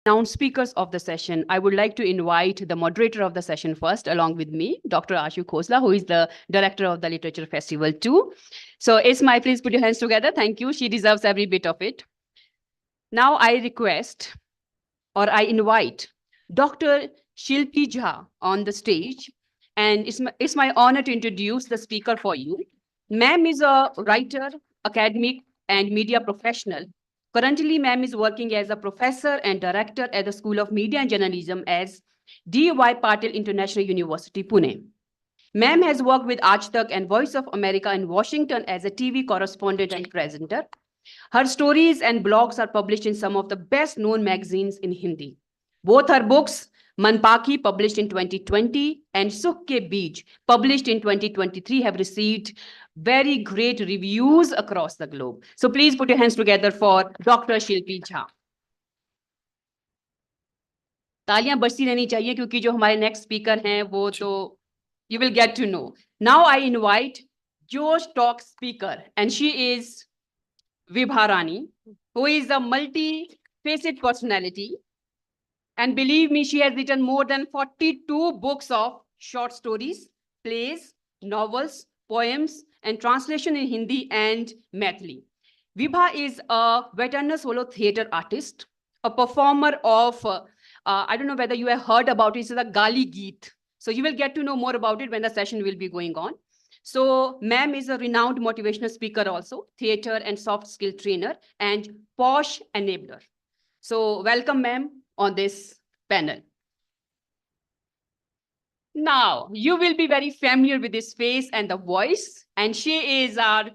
renowned speakers of the session, I would like to invite the moderator of the session first, along with me, Dr. Ashu Khosla, who is the director of the Literature Festival too. So Ismail, please put your hands together. Thank you. She deserves every bit of it. Now I request, or I invite Dr. Shilpi Jha on the stage. And it's my honor to introduce the speaker for you. Ma'am is a writer, academic, and media professional. Currently, ma'am is working as a professor and director at the School of Media and Journalism as D.Y. Patil International University, Pune. Ma'am has worked with Aaj Tak and Voice of America in Washington as a TV correspondent and presenter. Her stories and blogs are published in some of the best-known magazines in Hindi. Both her books, Manpaki, published in 2020, and Sukh Ke Beej, published in 2023, have received very great reviews across the globe. So please put your hands together for Dr. Shilpi Jha. तालियां बजती रहनी चाहिए क्योंकि जो हमारे next speaker हैं वो तो you will get to know. Now I invite Josh Talk speaker, and she is Vibha Rani, who is a multi-faceted personality. And believe me, she has written more than 42 books of short stories, plays, novels, poems, and translation in Hindi and Maithili. Vibha is a veteran solo theater artist, a performer of, I don't know whether you have heard about it, it's the Gali Geet. So you will get to know more about it when the session will be going on. So ma'am is a renowned motivational speaker also, theater and soft skill trainer, and posh enabler. So welcome ma'am on this panel. Now, you will be very familiar with this face and the voice, and she is our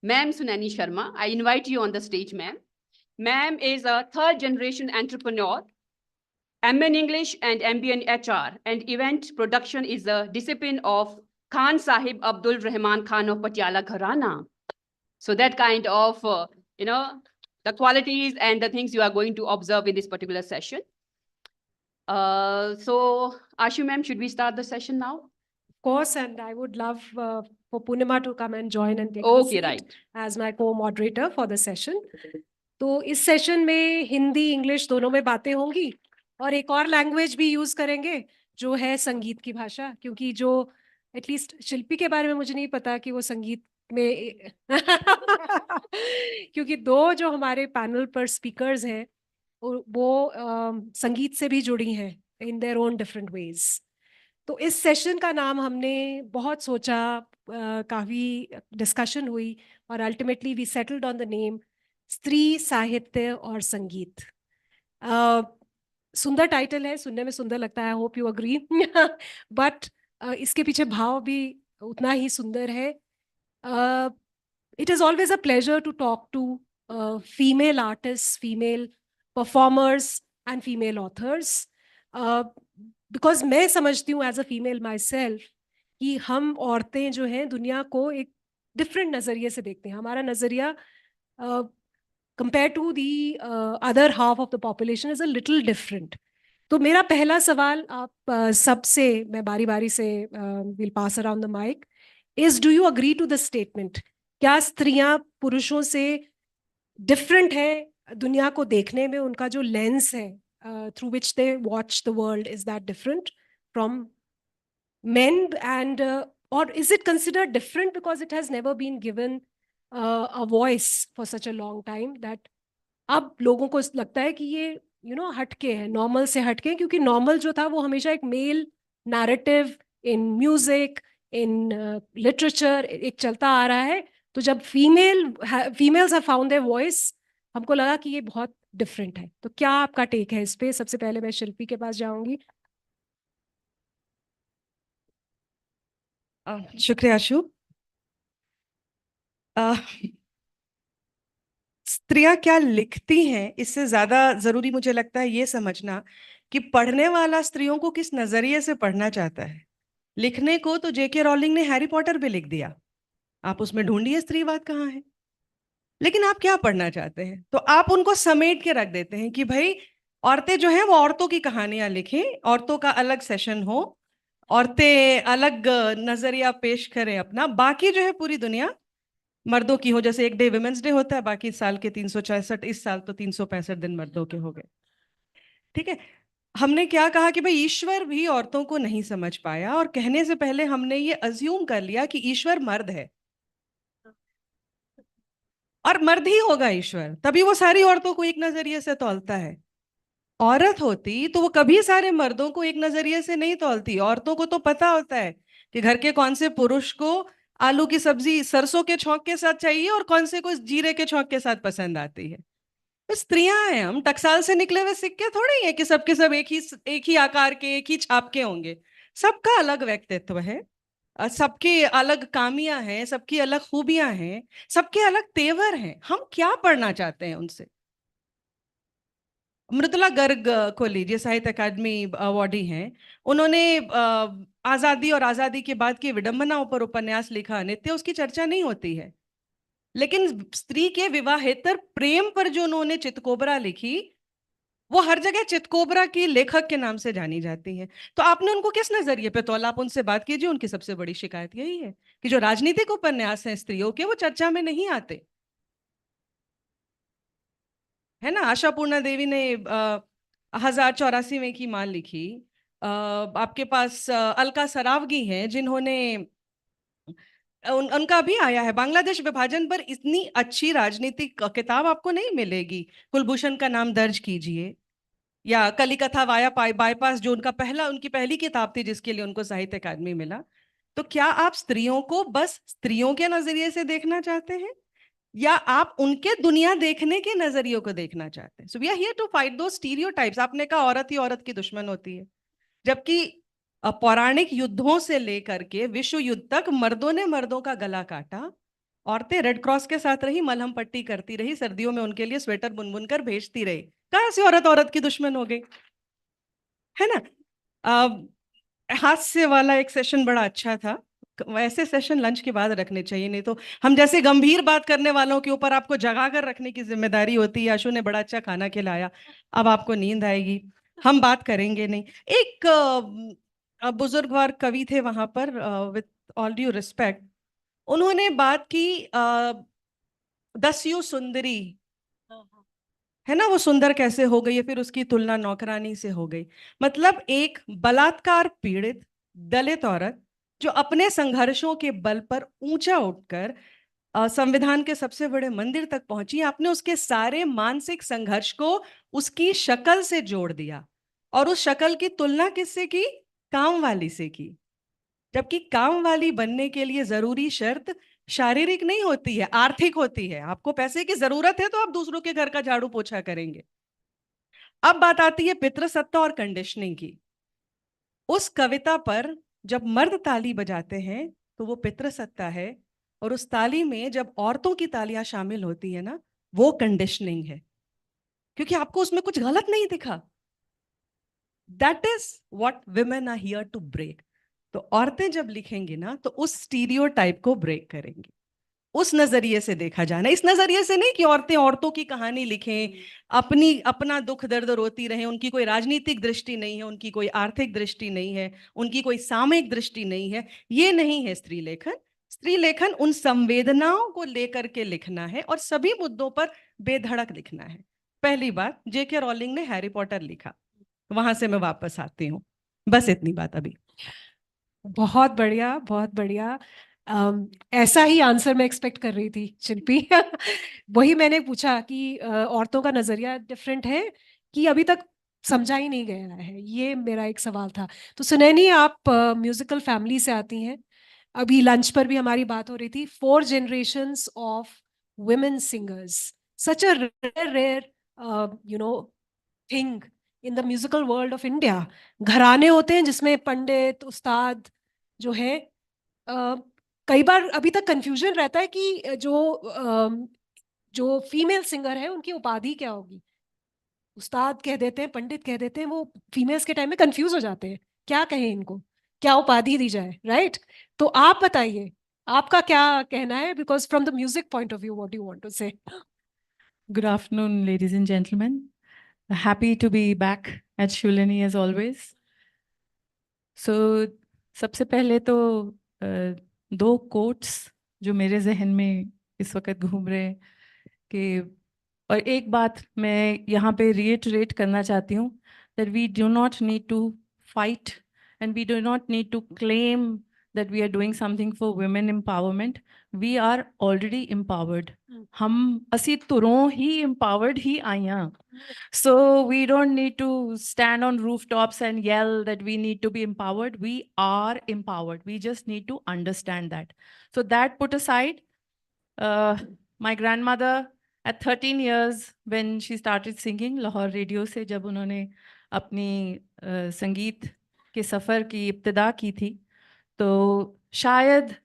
ma'am Sunani Sharma. I invite you on the stage, ma'am. Ma'am is a third generation entrepreneur, MA in English and MBA in HR, and event production is a discipline of Khan Sahib Abdul Rahman Khan of Patiala Gharana. So that kind of, the qualities and the things you are going to observe in this particular session. So Ashu ma'am, should we start the session now? Of course, and I would love for Purnima to come and join and take Okay, the seat right. as my co-moderator for the session. तो इस session में Hindi English दोनों में बातें होंगी और एक और लैंग्वेज भी यूज करेंगे जो है संगीत की भाषा, क्योंकि जो एटलीस्ट शिल्पी के बारे में मुझे नहीं पता कि वो संगीत में क्योंकि दो जो हमारे पैनल पर स्पीकर्स हैं वो संगीत से भी जुड़ी हैं in their own different ways. तो इस सेशन का नाम हमने बहुत सोचा, काफ़ी डिस्कशन हुई और ultimately we settled on the name Stree Sahitya और संगीत. सुंदर टाइटल है, सुनने में सुंदर लगता है, I hope you agree. But इसके पीछे भाव भी उतना ही सुंदर है. It is always a pleasure to talk to female artists, female performers and female authors, because मैं समझती हूँ as a female myself कि हम औरतें जो हैं दुनिया को एक डिफरेंट नज़रिए से देखते हैं. हमारा नज़रिया compare to the other half of the population is a little different. तो मेरा पहला सवाल आप सबसे, मैं बारी बारी से will pass around the mic, is do you agree to the statement? क्या स्त्रियां पुरुषों से डिफरेंट है दुनिया को देखने में? उनका जो लेंस है through which they watch the world, is that different from men? And or is it considered different because it has never been given a voice for such a long time that अब लोगों को लगता है कि ये हटके है, normal से हटके, क्योंकि नॉर्मल जो था वो हमेशा एक male narrative in music, in literature एक चलता आ रहा है. तो जब females have found their voice, हमको लगा कि ये बहुत डिफरेंट है. तो क्या आपका टेक है इस पे? सबसे पहले मैं शिल्पी के पास जाऊंगी. शुक्रिया आशु. स्त्रियां क्या लिखती हैं, इससे ज्यादा जरूरी मुझे लगता है ये समझना कि पढ़ने वाला स्त्रियों को किस नजरिए से पढ़ना चाहता है. लिखने को तो जेके रॉलिंग ने हैरी पॉटर पे लिख दिया, आप उसमें ढूंढिए स्त्रीवाद कहाँ है. लेकिन आप क्या पढ़ना चाहते हैं, तो आप उनको समेट के रख देते हैं कि भाई औरतें जो हैं वो औरतों की कहानियां लिखें, औरतों का अलग सेशन हो, औरतें अलग नजरिया पेश करें अपना, बाकी जो है पूरी दुनिया मर्दों की हो. जैसे एक डे विमेंस डे होता है, बाकी साल के 366, इस साल तो 365 दिन मर्दों के हो गए. ठीक है, हमने क्या कहा कि भाई ईश्वर भी औरतों को नहीं समझ पाया, और कहने से पहले हमने ये अज्यूम कर लिया कि ईश्वर मर्द है और मर्द ही होगा ईश्वर, तभी वो सारी औरतों को एक नजरिए से तौलता है। औरत होती तो वो कभी सारे मर्दों को एक नजरिए से नहीं तौलती। औरतों को तो पता होता है कि घर के कौन से पुरुष को आलू की सब्जी सरसों के छौंक के साथ चाहिए और कौन से को जीरे के छौंक के साथ पसंद आती है। तो स्त्रियां हैं, हम टकसाल से निकले हुए सिक्के थोड़े ही है कि सबके सब एक ही आकार के, एक ही छाप के होंगे। सबका अलग व्यक्तित्व है, सबके अलग कामियां हैं, सबकी अलग खूबियां हैं, सबके अलग तेवर हैं। हम क्या पढ़ना चाहते हैं उनसे? मृदुला गर्ग को लीजिए, साहित्य अकादमी अवार्डी हैं। उन्होंने आजादी और आजादी के बाद की विडंबनाओं पर उपन्यास लिखा, नित्य उसकी चर्चा नहीं होती है। लेकिन स्त्री के विवाहेतर प्रेम पर जो उन्होंने चितकोबरा लिखी, वो हर जगह चितकोबरा की लेखक के नाम से जानी जाती है। तो आपने उनको किस नजरिए पे तौला? आप उनसे बात कीजिए। उनकी सबसे बड़ी शिकायत यही है कि जो राजनीतिक उपन्यास हैं स्त्रियों के, वो चर्चा में नहीं आते, है ना। आशा पूर्णा देवी ने 1084वें की माल लिखी। आपके पास अलका सरावगी हैं, जिन्होंने उनका भी आया है। बांग्लादेश विभाजन पर इतनी अच्छी राजनीतिक किताब आपको नहीं मिलेगी। कुलभूषण का नाम दर्ज कीजिए, या कलिकथा वाया बाईपास, जो उनकी पहली किताब थी जिसके लिए उनको साहित्य अकादमी मिला। तो क्या आप स्त्रियों को बस स्त्रियों के नजरिए से देखना चाहते हैं, या आप उनके दुनिया देखने के नजरियों को देखना चाहते हैं? So we are here to fight those stereotypes. आपने कहा औरत ही औरत की दुश्मन होती है, जबकि पौराणिक युद्धों से लेकर के विश्व युद्ध तक मर्दों ने मर्दों का गला काटा। औरतें रेड क्रॉस के साथ रही, मलहम पट्टी करती रही, सर्दियों में उनके लिए स्वेटर बुन कर भेजती रही। कहां से औरत औरत की दुश्मन हो गई, है ना। हास्य वाला एक सेशन बड़ा अच्छा था। वैसे सेशन लंच के बाद रखने चाहिए, नहीं तो हम जैसे गंभीर बात करने वालों के ऊपर आपको जगा कर रखने की जिम्मेदारी होती है। आशु ने बड़ा अच्छा खाना खिलाया, अब आपको नींद आएगी, हम बात करेंगे नहीं। एक बुजुर्गवार कवि थे वहां पर, विथ ऑल ड्यू रिस्पेक्ट, उन्होंने बात की दस्यु सुंदरी, है ना, वो सुंदर कैसे हो गई है, फिर उसकी तुलना नौकरानी से हो गई। मतलब एक बलात्कार पीड़ित दलित औरत जो अपने संघर्षों के बल पर ऊंचा उठकर संविधान के सबसे बड़े मंदिर तक पहुंची, आपने उसके सारे मानसिक संघर्ष को उसकी शक्ल से जोड़ दिया, और उस शक्ल की तुलना किससे की? काम वाली से की। जबकि काम वाली बनने के लिए जरूरी शर्त शारीरिक नहीं होती है, आर्थिक होती है। आपको पैसे की जरूरत है तो आप दूसरों के घर का झाड़ू पोछा करेंगे। अब बात आती है पितृसत्ता और कंडीशनिंग की। उस कविता पर जब मर्द ताली बजाते हैं तो वो पितृसत्ता है, और उस ताली में जब औरतों की तालियां शामिल होती है ना, वो कंडीशनिंग है, क्योंकि आपको उसमें कुछ गलत नहीं दिखा। That is what women are here to break. तो औरतें जब लिखेंगी ना, तो उस स्टीरियोटाइप को ब्रेक करेंगी। उस नजरिए से देखा जाना, इस नजरिए से नहीं कि औरतें औरतों की कहानी लिखें, अपना दुख दर्द रोती रहें। उनकी कोई राजनीतिक दृष्टि नहीं है, उनकी कोई आर्थिक दृष्टि नहीं है, उनकी कोई सामयिक दृष्टि नहीं है। ये नहीं है स्त्री लेखन। स्त्री लेखन उन संवेदनाओं को लेकर के लिखना है, और सभी मुद्दों पर बेधड़क लिखना है। पहली बात, जेके रॉलिंग ने हैरी पॉटर लिखा, वहां से मैं वापस आती हूँ। बस इतनी बात अभी। बहुत बढ़िया, बहुत बढ़िया। ऐसा ही आंसर मैं एक्सपेक्ट कर रही थी शिल्पी। वही मैंने पूछा कि औरतों का नजरिया डिफरेंट है कि अभी तक समझा ही नहीं गया है, ये मेरा एक सवाल था। तो सुनैनी, आप म्यूजिकल फैमिली से आती हैं। अभी लंच पर भी हमारी बात हो रही थी, 4 generations of women singers, such a rare you know thing in the musical world of India. घराने होते हैं जिसमें पंडित उस्ताद जो है, कई बार अभी तक कंफ्यूजन रहता है कि जो फीमेल सिंगर है उनकी उपाधि क्या होगी। उस्ताद कह देते हैं, पंडित कह देते हैं, वो फीमेल्स के टाइम में कंफ्यूज हो जाते हैं, क्या कहें इनको, क्या उपाधि दी जाए, राइट। तो आप बताइए, आपका क्या कहना है, because from the music point of view, what do you want to say? Good afternoon, ladies and gentlemen. Happy to be back at Shulani as always. So, सबसे पहले तो दो कोट्स जो मेरे जहन में इस वक्त घूम रहे कि, और एक बात मैं यहाँ पे रिएटरेट करना चाहती हूँ। that we do not need to fight and we do not need to claim that we are doing something for women empowerment. We are already empowered. हम ਅਸੀਂ ਤੁਰੋਂ ही empowered ही ਆਈਆਂ. So we don't need to stand on rooftops and yell that we need to be empowered. We are empowered. We just need to understand that. So that put aside, my grandmother at 13 years, when she started singing, Lahore Radio से जब उन्होंने अपनी संगीत के सफ़र की इब्तिदा की थी, तो शायद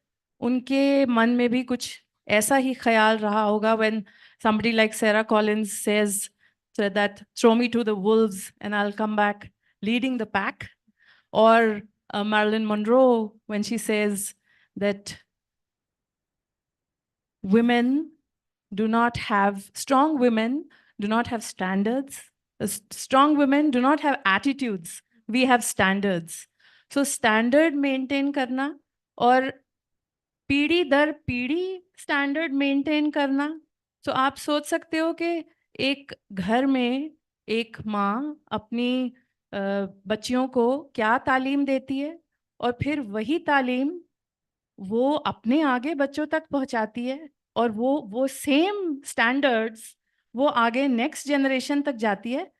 उनके मन में भी कुछ ऐसा ही ख्याल रहा होगा when somebody like Sarah Collins says that throw me to the wolves and I'll come back leading the pack, or Marilyn Monroe when she says that women do not have, strong women do not have standards. Strong women do not have attitudes. We have standards. So standard maintain karna और पीढ़ी दर पीढ़ी standard maintain करना. So आप सोच सकते हो कि एक घर में एक माँ अपनी बच्चियों को क्या तालीम देती है और फिर वही तालीम वो अपने आगे बच्चों तक पहुंचाती है और वो सेम स्टैंडर्ड्स वो आगे नेक्स्ट जनरेशन तक जाती है.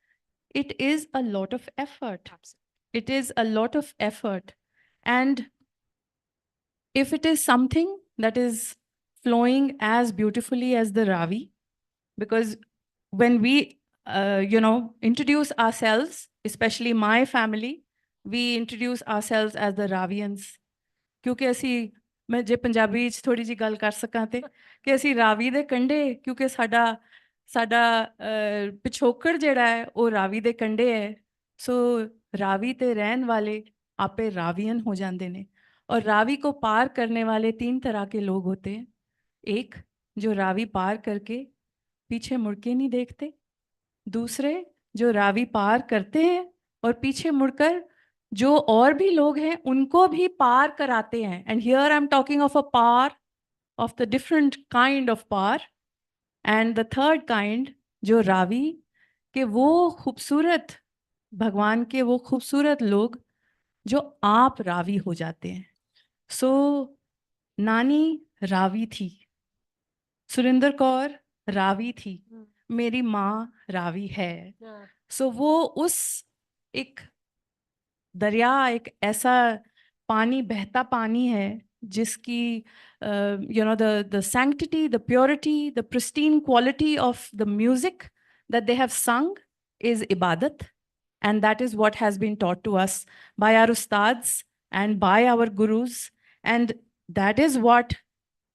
It is a lot of effort. It is a lot of effort. And if it is something that is flowing as beautifully as the Ravi, because when we, introduce ourselves, especially my family, we introduce ourselves as the Ravians. क्योंकि ਅਸੀਂ मैं जे पंजाबी च थोड़ी जी गल कर सकां ते कि ਅਸੀਂ ਰਾਵੀ ਦੇ ਕੰਢੇ क्योंकि ਸਾਡਾ ਪਿਛੋਕੜ ਜਿਹੜਾ ਹੈ ਉਹ ਰਾਵੀ ਦੇ ਕੰਢੇ ਹੈ. ਸੋ ਰਾਵੀ ਤੇ ਰਹਿਣ ਵਾਲੇ आपे रावियन हो जाते हैं. और रावी को पार करने वाले 3 तरह के लोग होते हैं. एक जो रावी पार करके पीछे मुड़ के नहीं देखते. दूसरे जो रावी पार करते हैं और पीछे मुड़कर जो और भी लोग हैं उनको भी पार कराते हैं. And here I am talking of a paar of the different kind of paar. And the third kind जो रावी के वो खूबसूरत भगवान के वो खूबसूरत लोग जो आप रावी हो जाते हैं. सो नानी रावी थी, सुरिंदर कौर रावी थी, मेरी माँ रावी है. सो वो उस एक दरिया, एक ऐसा पानी, बहता पानी है जिसकी the sanctity, the purity, the pristine quality of the music that they have sung is ibadat. And that is what has been taught to us by our ustads and by our gurus. And that is what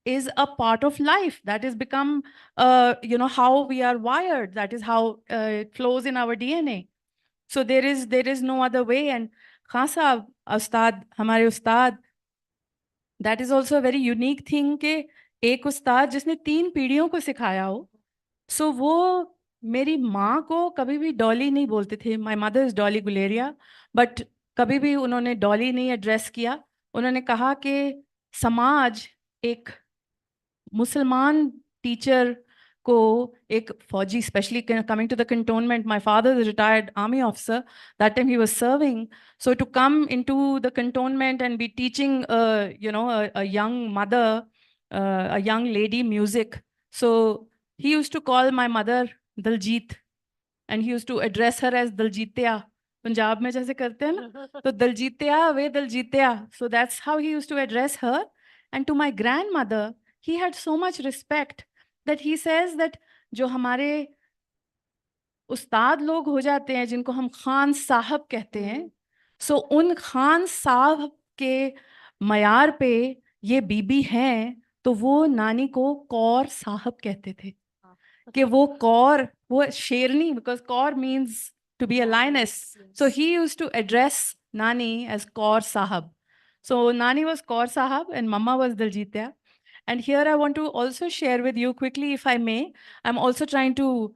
is a part of life. That has become, how we are wired. That is how it flows in our DNA. So there is no other way. And Khan Sahab, ustad, hamare ustad, that is also a very unique thing कि एक उस्ताद जिसने 3 पीढ़ियों को सिखाया हो. So वो मेरी माँ को कभी भी डॉली नहीं बोलते थे. My mother is Dolly Guleria, but कभी भी उन्होंने डॉली नहीं एड्रेस किया. उन्होंने कहा कि समाज एक मुसलमान टीचर को एक फौजी, specially coming to the cantonment, my father is retired army officer, that time he was serving. So to come into the cantonment and be teaching a young mother, a young lady music. So he used to call my mother Daljit, and he used to address her as Daljitya. Punjab mein jaise karte hain na, to Daljitya, ve Daljitya. So that's how he used to address her. And to my grandmother, he had so much respect that he says that जो हमारे उस्ताद लोग हो जाते हैं जिनको हम खान साहब कहते हैं, सो उन खान साहब के मयार पे ये बीबी हैं, तो वो नानी को कौर साहब कहते थे कि वो कौर, वो शेरनी, because Kaur means to be a lioness. So he used to address Nani as Kaur Sahab. So Nani was Kaur Sahab and Mama was Daljitya. And here I want to also share with you quickly, if I may. I'm also trying to,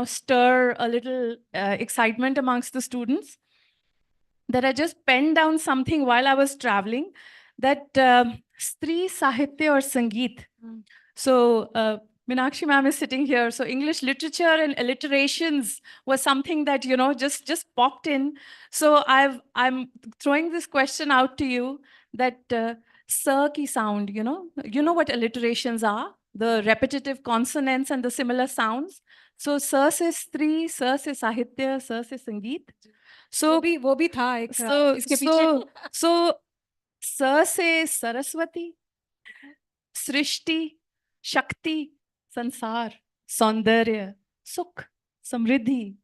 stir a little excitement amongst the students. That I just penned down something while I was traveling, that Stri Sahitya or Sangeet. So Meenakshi ma'am is sitting here. So English literature and alliterations was something that, you know, just popped in. So I'm throwing this question out to you that sir ki sound, you know what alliterations are? The repetitive consonants and the similar sounds. So sir se stri, sir se sahitya, sir se sangeet. So वो भी था एक so इसके so पीछे so sir se saraswati, सृष्टि, शक्ति, संसार, सौंदर्य, सुख, समृद्धि,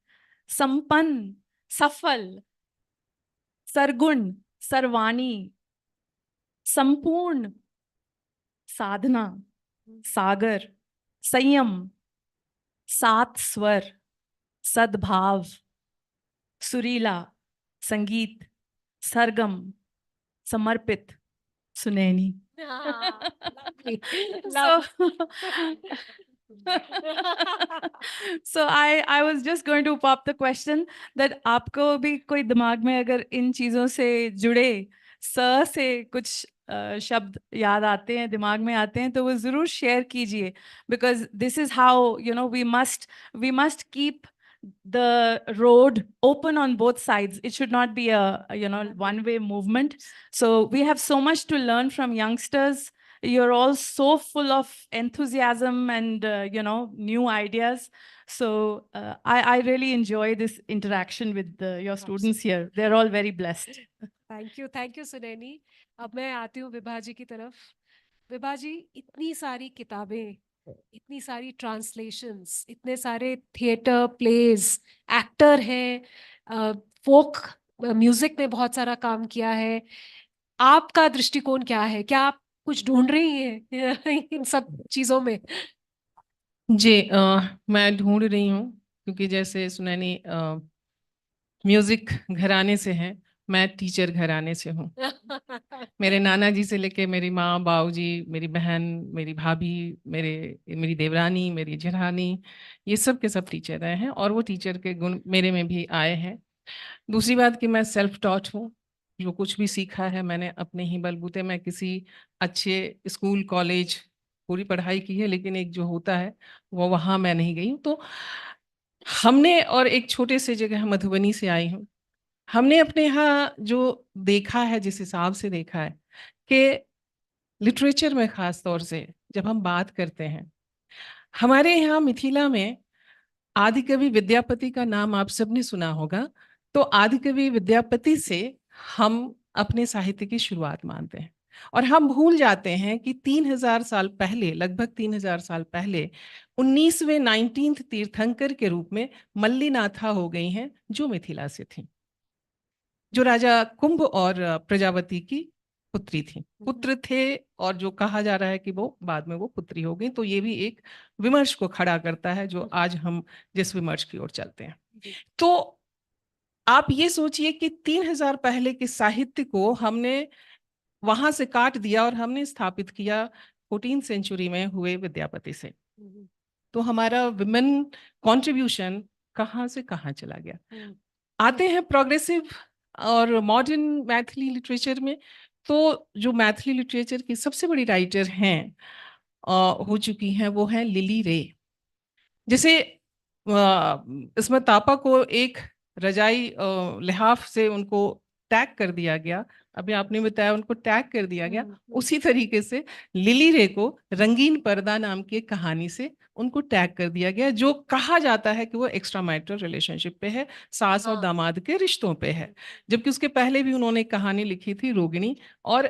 संपन्न, सफल, सरगुण, सर्वाणी, संपूर्ण, साधना, सागर, संयम, सात स्वर, सद्भाव, सुरीला, संगीत, सरगम, समर्पित, सुनैनी. lovely. So, so I was just going to pop the question that आपको भी कोई दिमाग में अगर इन चीजों से जुड़े स से कुछ शब्द याद आते हैं, दिमाग में आते हैं, तो वो जरूर शेयर कीजिए, because this is how, you know, we must keep the road open on both sides. It should not be a you know, one-way movement. So we have so much to learn from youngsters. You're all so full of enthusiasm and you know, new ideas. So I really enjoy this interaction with your students here. They're all very blessed. Thank you Sunaini. अब मैं आती हूँ विभा जी की तरफ. विभा जी, इतनी सारी किताबें, इतनी सारी ट्रांसलेशंस, इतने सारे थिएटर प्लेज, एक्टर हैं, फोक म्यूजिक में बहुत सारा काम किया है. आपका दृष्टिकोण क्या है? क्या आप कुछ ढूंढ रही हैं इन सब चीजों में? जी, मैं ढूंढ रही हूँ, क्योंकि जैसे सुनैनी म्यूजिक घराने से हैं, मैं टीचर घराने से हूँ. मेरे नाना जी से लेके मेरी माँ, बाऊजी, मेरी बहन, मेरी भाभी, मेरी देवरानी, मेरी जेठानी, ये सब के सब टीचर रहे हैं, और वो टीचर के गुण मेरे में भी आए हैं. दूसरी बात कि मैं सेल्फ टॉट हूँ. जो कुछ भी सीखा है मैंने अपने ही बलबूते. मैं किसी अच्छे स्कूल कॉलेज पूरी पढ़ाई की है, लेकिन एक जो होता है वो वहाँ मैं नहीं गई हूँ. तो हमने, और एक छोटे से जगह मधुबनी से आई हूँ, हमने अपने यहाँ जो देखा है, जिस हिसाब से देखा है कि लिटरेचर में ख़ास तौर से जब हम बात करते हैं, हमारे यहाँ मिथिला में आदिकवि विद्यापति का नाम आप सबने सुना होगा. तो आदिकवि विद्यापति से हम अपने साहित्य की शुरुआत मानते हैं, और हम भूल जाते हैं कि 3000 साल पहले, लगभग 3000 साल पहले 19वें 19th तीर्थंकर के रूप में मल्लिनाथा हो गई हैं, जो मिथिला से थी, जो राजा कुंभ और प्रजावती की पुत्री थी, पुत्र थे, और जो कहा जा रहा है कि वो बाद में वो पुत्री हो गई. तो ये भी एक विमर्श को खड़ा करता है, जो आज हम जिस विमर्श की ओर चलते हैं. तो आप ये सोचिए कि 3000 पहले के साहित्य को हमने वहां से काट दिया और हमने स्थापित किया 14th सेंचुरी में हुए विद्यापति से. तो हमारा विमेन कंट्रीब्यूशन कहाँ से कहाँ चला गया. आते हैं प्रोग्रेसिव और मॉडर्न मैथिली लिटरेचर में. तो जो मैथिली लिटरेचर की सबसे बड़ी राइटर हैं, हो चुकी हैं, वो हैं लिली रे. जैसे इसमें तापा को एक रजाई लिहाफ से उनको टैग कर दिया गया, अभी आपने बताया उनको टैग कर दिया गया, उसी तरीके से लिली रे को रंगीन पर्दा नाम की एक कहानी से उनको टैग कर दिया गया, जो कहा जाता है कि वो एक्स्ट्रा मैरिटल रिलेशनशिप पे है, सास और दामाद के रिश्तों पे है. जबकि उसके पहले भी उन्होंने एक कहानी लिखी थी, रोगिणी. और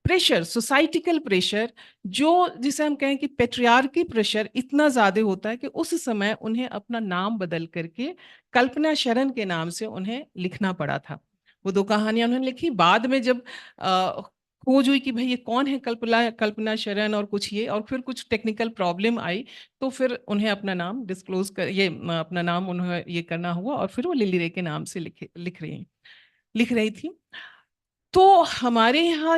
प्रेशर, सोसाइटिकल प्रेशर, जो जिसे हम कहें कि पेट्रियार्की प्रेशर इतना ज्यादा होता है कि उस समय उन्हें अपना नाम बदल करके कल्पना शरण के नाम से उन्हें लिखना पड़ा था. वो 2 कहानियां उन्होंने लिखी. बाद में जब खोज हुई कि भाई ये कौन है कल्पना शरण और कुछ ये, और फिर कुछ टेक्निकल प्रॉब्लम आई, तो फिर उन्हें अपना नाम डिस्क्लोज कर, ये अपना नाम उन्हें ये करना हुआ, और फिर वो लिली रे के नाम से लिख रही थी. तो हमारे यहाँ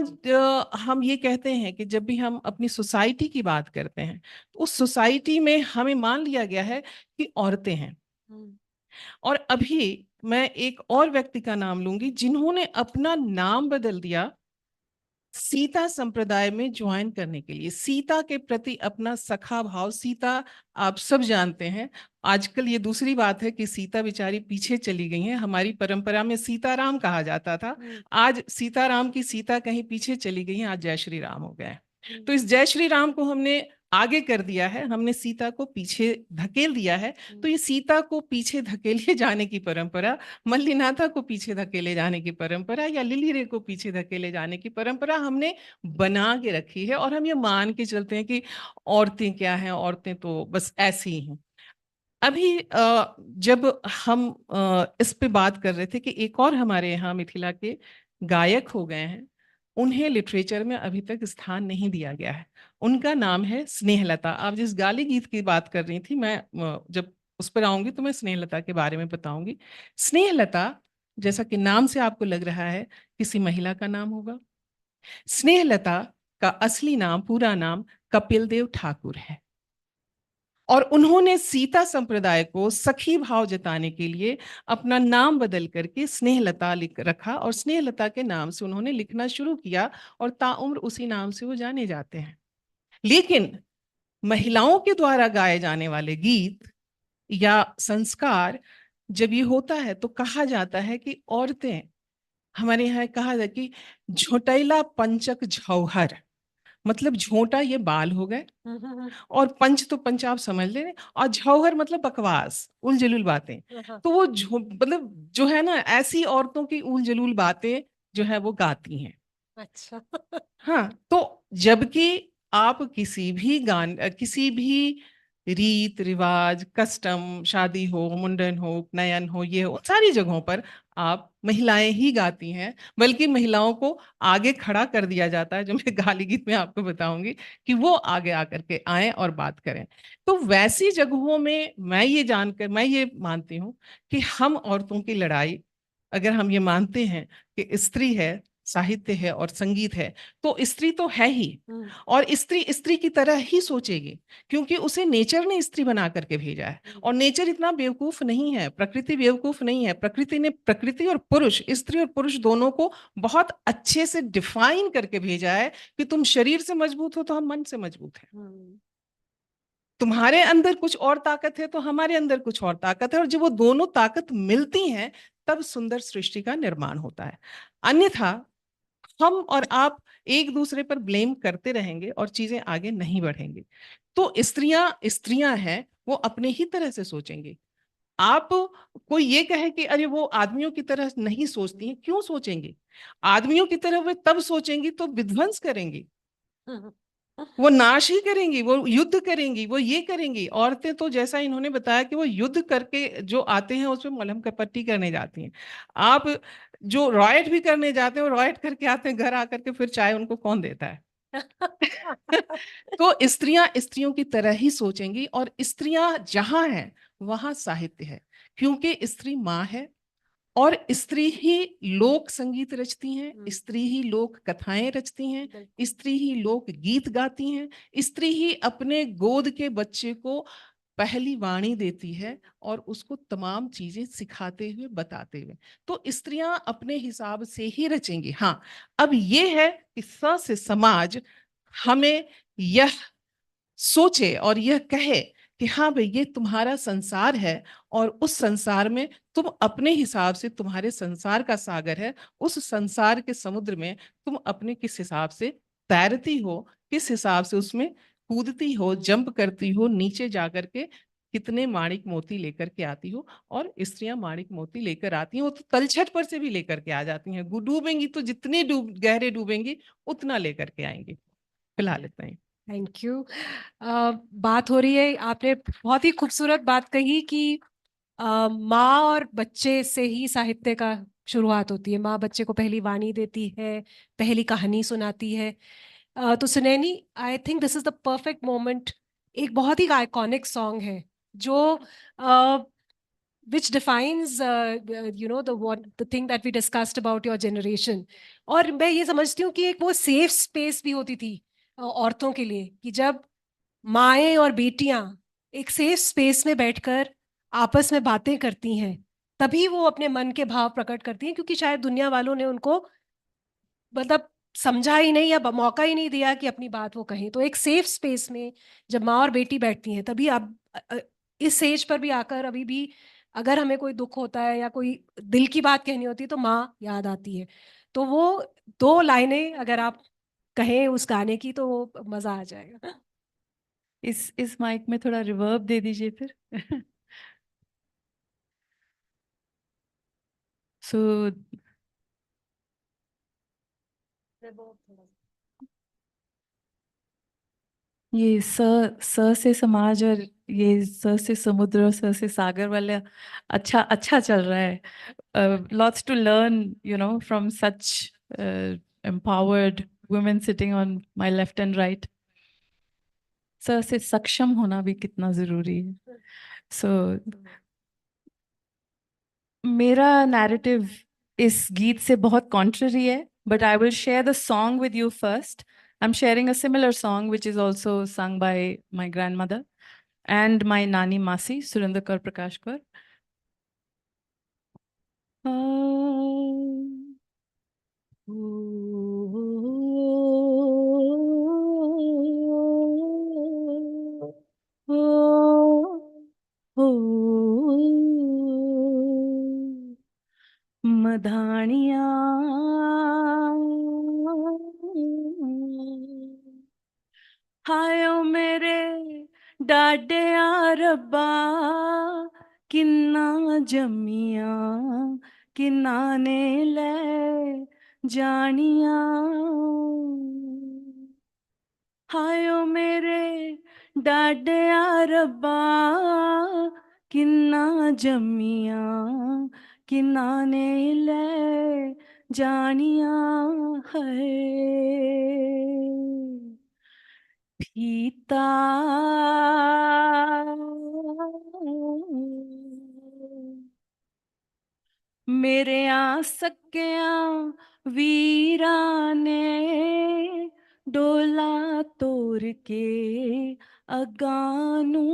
हम ये कहते हैं कि जब भी हम अपनी सोसाइटी की बात करते हैं, तो उस सोसाइटी में हमें मान लिया गया है कि औरतें हैं. और अभी मैं एक और व्यक्ति का नाम लूंगी जिन्होंने अपना नाम बदल दिया सीता संप्रदाय में ज्वाइन करने के लिए, सीता के प्रति अपना सखा भाव। सीता आप सब जानते हैं, आजकल ये दूसरी बात है कि सीता बेचारी पीछे चली गई हैं। हमारी परंपरा में सीताराम कहा जाता था, आज सीताराम की सीता कहीं पीछे चली गई हैं, आज जय श्री राम हो गए। तो इस जय श्री राम को हमने आगे कर दिया है, हमने सीता को पीछे धकेल दिया है। तो ये सीता को पीछे धकेले जाने की परंपरा, मल्लिनाथा को पीछे धकेले जाने की परंपरा, या लिली रे को पीछे धकेले जाने की परंपरा हमने बना के रखी है। और हम ये मान के चलते हैं कि औरतें क्या हैं, औरतें तो बस ऐसी ही हैं। अभी जब हम इस पे बात कर रहे थे कि एक और हमारे यहाँ मिथिला के गायक हो गए हैं, उन्हें लिटरेचर में अभी तक स्थान नहीं दिया गया है। उनका नाम है स्नेहलता। आप जिस गाली गीत की बात कर रही थी, मैं जब उस पर आऊंगी तो मैं स्नेहलता के बारे में बताऊंगी। स्नेहलता, जैसा कि नाम से आपको लग रहा है, किसी महिला का नाम होगा। स्नेहलता का असली नाम, पूरा नाम कपिल देव ठाकुर है। और उन्होंने सीता संप्रदाय को सखी भाव जताने के लिए अपना नाम बदल करके स्नेहलता लिख रखा, और स्नेहलता के नाम से उन्होंने लिखना शुरू किया, और ताउम्र उसी नाम से वो जाने जाते हैं। लेकिन महिलाओं के द्वारा गाए जाने वाले गीत या संस्कार जब ये होता है तो कहा जाता है कि औरतें, हमारे यहाँ कहा जाता है कि झोटैला पंचक झौहर, मतलब झोंटा ये बाल हो गए, और पंच तो पंच आप समझ ले, और झौहर मतलब बकवास, उल जलूल बातें। तो वो मतलब जो है ना, ऐसी औरतों की उल जलूल बातें जो है वो गाती हैं। अच्छा। हाँ, तो जबकि आप किसी भी किसी भी रीत रिवाज, कस्टम, शादी हो, मुंडन हो, उपनयन हो, ये हो, सारी जगहों पर आप महिलाएं ही गाती हैं। बल्कि महिलाओं को आगे खड़ा कर दिया जाता है, जो मैं गाली गीत में आपको बताऊंगी, कि वो आगे आकर के आए और बात करें। तो वैसी जगहों में मैं ये मानती हूँ कि हम औरतों की लड़ाई, अगर हम ये मानते हैं कि स्त्री है, साहित्य है और संगीत है, तो स्त्री तो है ही, और स्त्री स्त्री की तरह ही सोचेगी, क्योंकि उसे नेचर ने स्त्री बना करके भेजा है। और नेचर इतना बेवकूफ नहीं है, प्रकृति बेवकूफ नहीं है। प्रकृति ने, प्रकृति और पुरुष, स्त्री और पुरुष दोनों को बहुत अच्छे से डिफाइन करके भेजा है कि तुम शरीर से मजबूत हो तो हम मन से मजबूत हैं, तुम्हारे अंदर कुछ और ताकत है तो हमारे अंदर कुछ और ताकत है, और जब वो दोनों ताकत मिलती हैं तब सुंदर सृष्टि का निर्माण होता है। अन्यथा हम और आप एक दूसरे पर ब्लेम करते रहेंगे और चीजें आगे नहीं बढ़ेंगी। तो स्त्रियां स्त्रियां हैं, वो अपने ही तरह से सोचेंगी। आप, कोई ये कहे कि अरे वो आदमियों की तरह नहीं सोचती हैं, क्यों सोचेंगी? आदमियों की तरह वे तब सोचेंगी तो विध्वंस करेंगी, वो नाश ही करेंगी, वो युद्ध करेंगी, वो ये करेंगी। औरतें तो जैसा इन्होंने बताया कि वो युद्ध करके जो आते हैं उसमें मलहम का पट्टी करने जाती हैं। आप जो रॉयट भी करने जाते हैं, वो रॉयट करके आते हैं, घर आकर के फिर चाय उनको कौन देता है? तो स्त्रियां स्त्रियों की तरह ही सोचेंगी, और स्त्रियां जहां हैं वहां साहित्य है, क्योंकि स्त्री माँ है, और स्त्री ही लोक संगीत रचती हैं, स्त्री ही लोक कथाएं रचती हैं, स्त्री ही लोक गीत गाती हैं, स्त्री ही अपने गोद के बच्चे को पहली वाणी देती है और उसको तमाम चीजें सिखाते हुए, बताते हुए। तो स्त्रियां अपने हिसाब से ही रचेंगी। हाँ, अब ये है कि से समाज हमें यह सोचे और यह कहे कि हाँ भाई, ये तुम्हारा संसार है, और उस संसार में तुम अपने हिसाब से, तुम्हारे संसार का सागर है, उस संसार के समुद्र में तुम अपने किस हिसाब से तैरती हो, किस हिसाब से उसमें कूदती हो, जंप करती हो, नीचे जाकर के कितने माणिक मोती लेकर के आती हो। और स्त्रियां माणिक मोती लेकर आती हैं, वो तो तलछट पर से भी लेकर के आ जाती हैं, डूबेंगी तो जितने गहरे डूबेंगी उतना लेकर के आएंगी। फिलहाल इतना ही। Thank you. बात हो रही है, आपने बहुत ही खूबसूरत बात कही कि माँ और बच्चे से ही साहित्य का शुरुआत होती है। माँ बच्चे को पहली वाणी देती है, पहली कहानी सुनाती है। तो Sunaini, I think this is the perfect moment. एक बहुत ही आइकॉनिक सॉन्ग है जो which defines the thing that we discussed about your generation. और मैं ये समझती हूँ कि एक वो सेफ स्पेस भी होती थी औरतों के लिए, कि जब माएँ और बेटियां एक सेफ स्पेस में बैठकर आपस में बातें करती हैं, तभी वो अपने मन के भाव प्रकट करती हैं, क्योंकि शायद दुनिया वालों ने उनको मतलब समझा ही नहीं या मौका ही नहीं दिया कि अपनी बात वो कहें। तो एक सेफ स्पेस में जब माँ और बेटी बैठती हैं, तभी अब इस एज पर भी आकर अभी भी अगर हमें कोई दुख होता है या कोई दिल की बात कहनी होती है तो माँ याद आती है। तो वो 2 लाइनें अगर आप कहें उस गाने की तो वो मजा आ जाएगा। इस माइक में थोड़ा रिवर्ब दे दीजिए फिर। सो ये स से समाज और ये स से समुद्र और स से सागर वाला अच्छा अच्छा चल रहा है. Lots to learn, from such empowered women sitting on my left and right. स से सक्षम होना भी कितना जरूरी है. So मेरा नैरेटिव इस गीत से बहुत कॉन्ट्ररी है, but I will share the song with you first. I'm sharing a similar song which is also sung by my grandmother and my nani Masi, Surinder Kaur Prakash Kaur. मधानिया हायो मेरे डाडिया रब्बा किन्ना जमिया किन्ना ने ले जानिया हायो मेरे डाडिया रब्बा किन्ना जमिया किन्ना ने ले जानिया है फीता मेरे आ सकिया वीरा ने डोला तोड़ के अगानू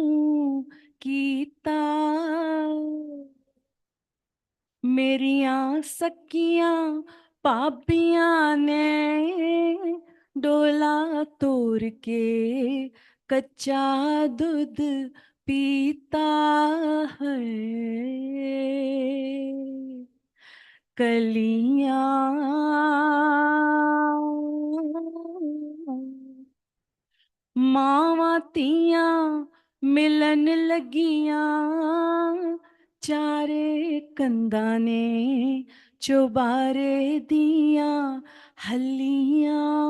कीता मेरिया सकियां पापियां ने डोला तोड़ के कच्चा दूध पीता है कलियां मावां तियां मिलन लगियां चारे कंधां ने चुबारे दियां हलियां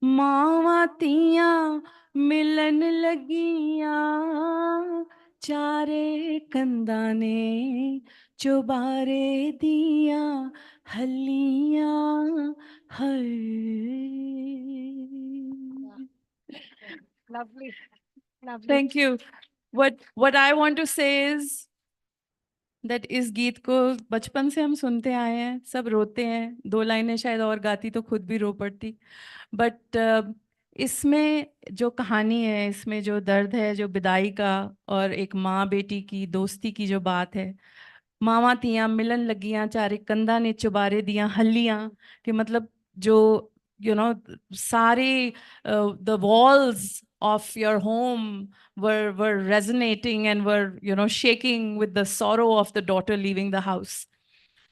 मावां तियां मिलन लगियां चारे कंधां ने चुबारे दियां हलियां है. Lovely, lovely. Thank you. What I want to say is that इस गीत को बचपन से हम सुनते आए हैं, सब रोते हैं. 2 लाइनें शायद और गाती तो खुद भी रो पड़ती. बट इसमें जो कहानी है, इसमें जो दर्द है, जो विदाई का और एक माँ बेटी की दोस्ती की जो बात है, मावां तियां मिलन लगियां चारे कंधा ने चुबारे दियां हल्लियां, कि मतलब जो सारे the walls of your home were resonating and were shaking with the sorrow of the daughter leaving the house.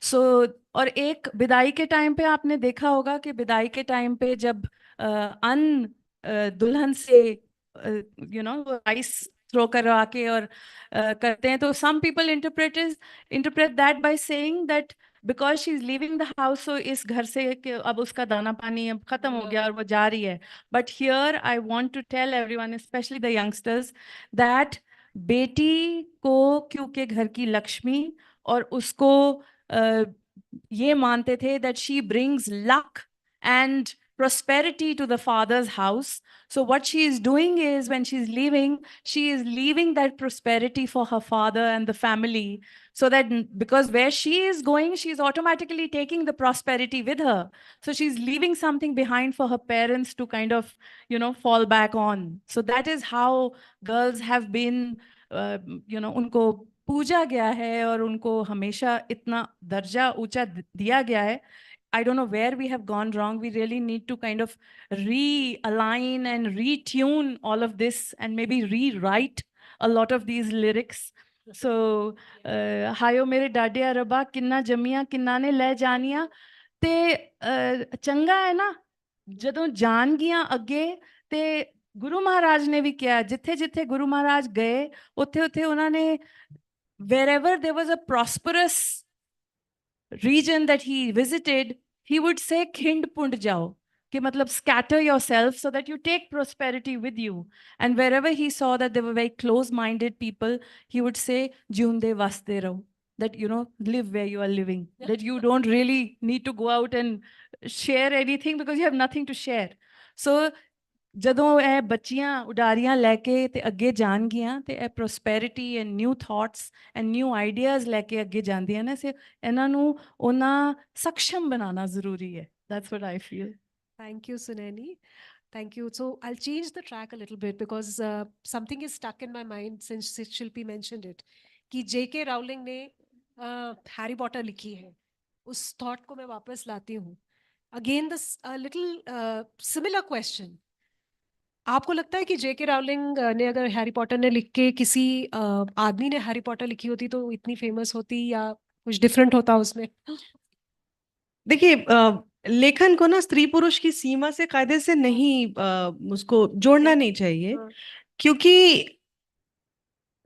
So और एक विदाई के टाइम पे आपने देखा होगा कि विदाई के टाइम पे जब दुल्हन से राइस थ्रो करवा के और करते हैं, तो some people interpret that by saying that because she is leaving the house, so इस घर से कि अब उसका दाना पानी अब खत्म हो गया और वो जा रही है. But here I want to tell everyone, especially the youngsters, that बेटी को क्योंकि घर की लक्ष्मी और उसको ये मानते थे that she brings luck and prosperity to the father's house. So what she is doing is, when she is leaving that prosperity for her father and the family, so that because where she is going, she is automatically taking the prosperity with her. So she's leaving something behind for her parents to kind of fall back on. So that is how girls have been उनको पूजा गया है और उनको हमेशा इतना दर्जा ऊंचा दिया गया है. I don't know where we have gone wrong. We really need to kind of realign and retune all of this and maybe rewrite a lot of these lyrics. So, hayo mere dadya rabba kinna jamiya kinna ne le janiya te changa hai na ਜਦੋਂ ਜਾਣ ਗਈਆਂ ਅੱਗੇ ਤੇ ਗੁਰੂ ਮਹਾਰਾਜ ਨੇ ਵੀ ਕਿਹਾ ਜਿੱਥੇ ਜਿੱਥੇ ਗੁਰੂ ਮਹਾਰਾਜ ਗਏ ਉੱਥੇ ਉੱਥੇ ਉਹਨਾਂ ਨੇ wherever there was a prosperous region that he visited, he would say khind pund jao, कि मतलब scatter yourself so that you take prosperity with you. And wherever he saw that there were very close-minded people, he would say jiunde vaste raho, that you know, live where you are living, that you don't really need to go out and share anything because you have nothing to share. So ਜਦੋਂ ਇਹ ਬੱਚੀਆਂ ਉਡਾਰੀਆਂ ਲੈ ਕੇ ਤੇ ਅੱਗੇ ਜਾਣਗੀਆਂ ਤੇ ਇਹ prosperity and new thoughts and new ideas ਲੈ ਕੇ ਅੱਗੇ ਜਾਂਦੀਆਂ ਨੇ ਸੇ ਇਹਨਾਂ ਨੂੰ ਉਹਨਾਂ ਸક્ષਮ ਬਣਾਉਣਾ ਜ਼ਰੂਰੀ ਹੈ that's what I feel Thank you, Sunani. Thank you. So I'll change the track a little bit because something is stuck in my mind since Shilpi mentioned it. कि J.K. Rowling ने हैरी पॉटर लिखी है. उस thought को मैं वापस लाती हूँ. Again, this little similar question. आपको लगता है कि J.K. राउलिंग ने अगर हैरी पॉटर ने लिख के किसी आदमी ने हैरी पॉटर लिखी होती तो इतनी फेमस होती या कुछ डिफरेंट होता उसमें? देखिए, लेखन को ना स्त्री पुरुष की सीमा से कायदे से नहीं उसको जोड़ना नहीं चाहिए, क्योंकि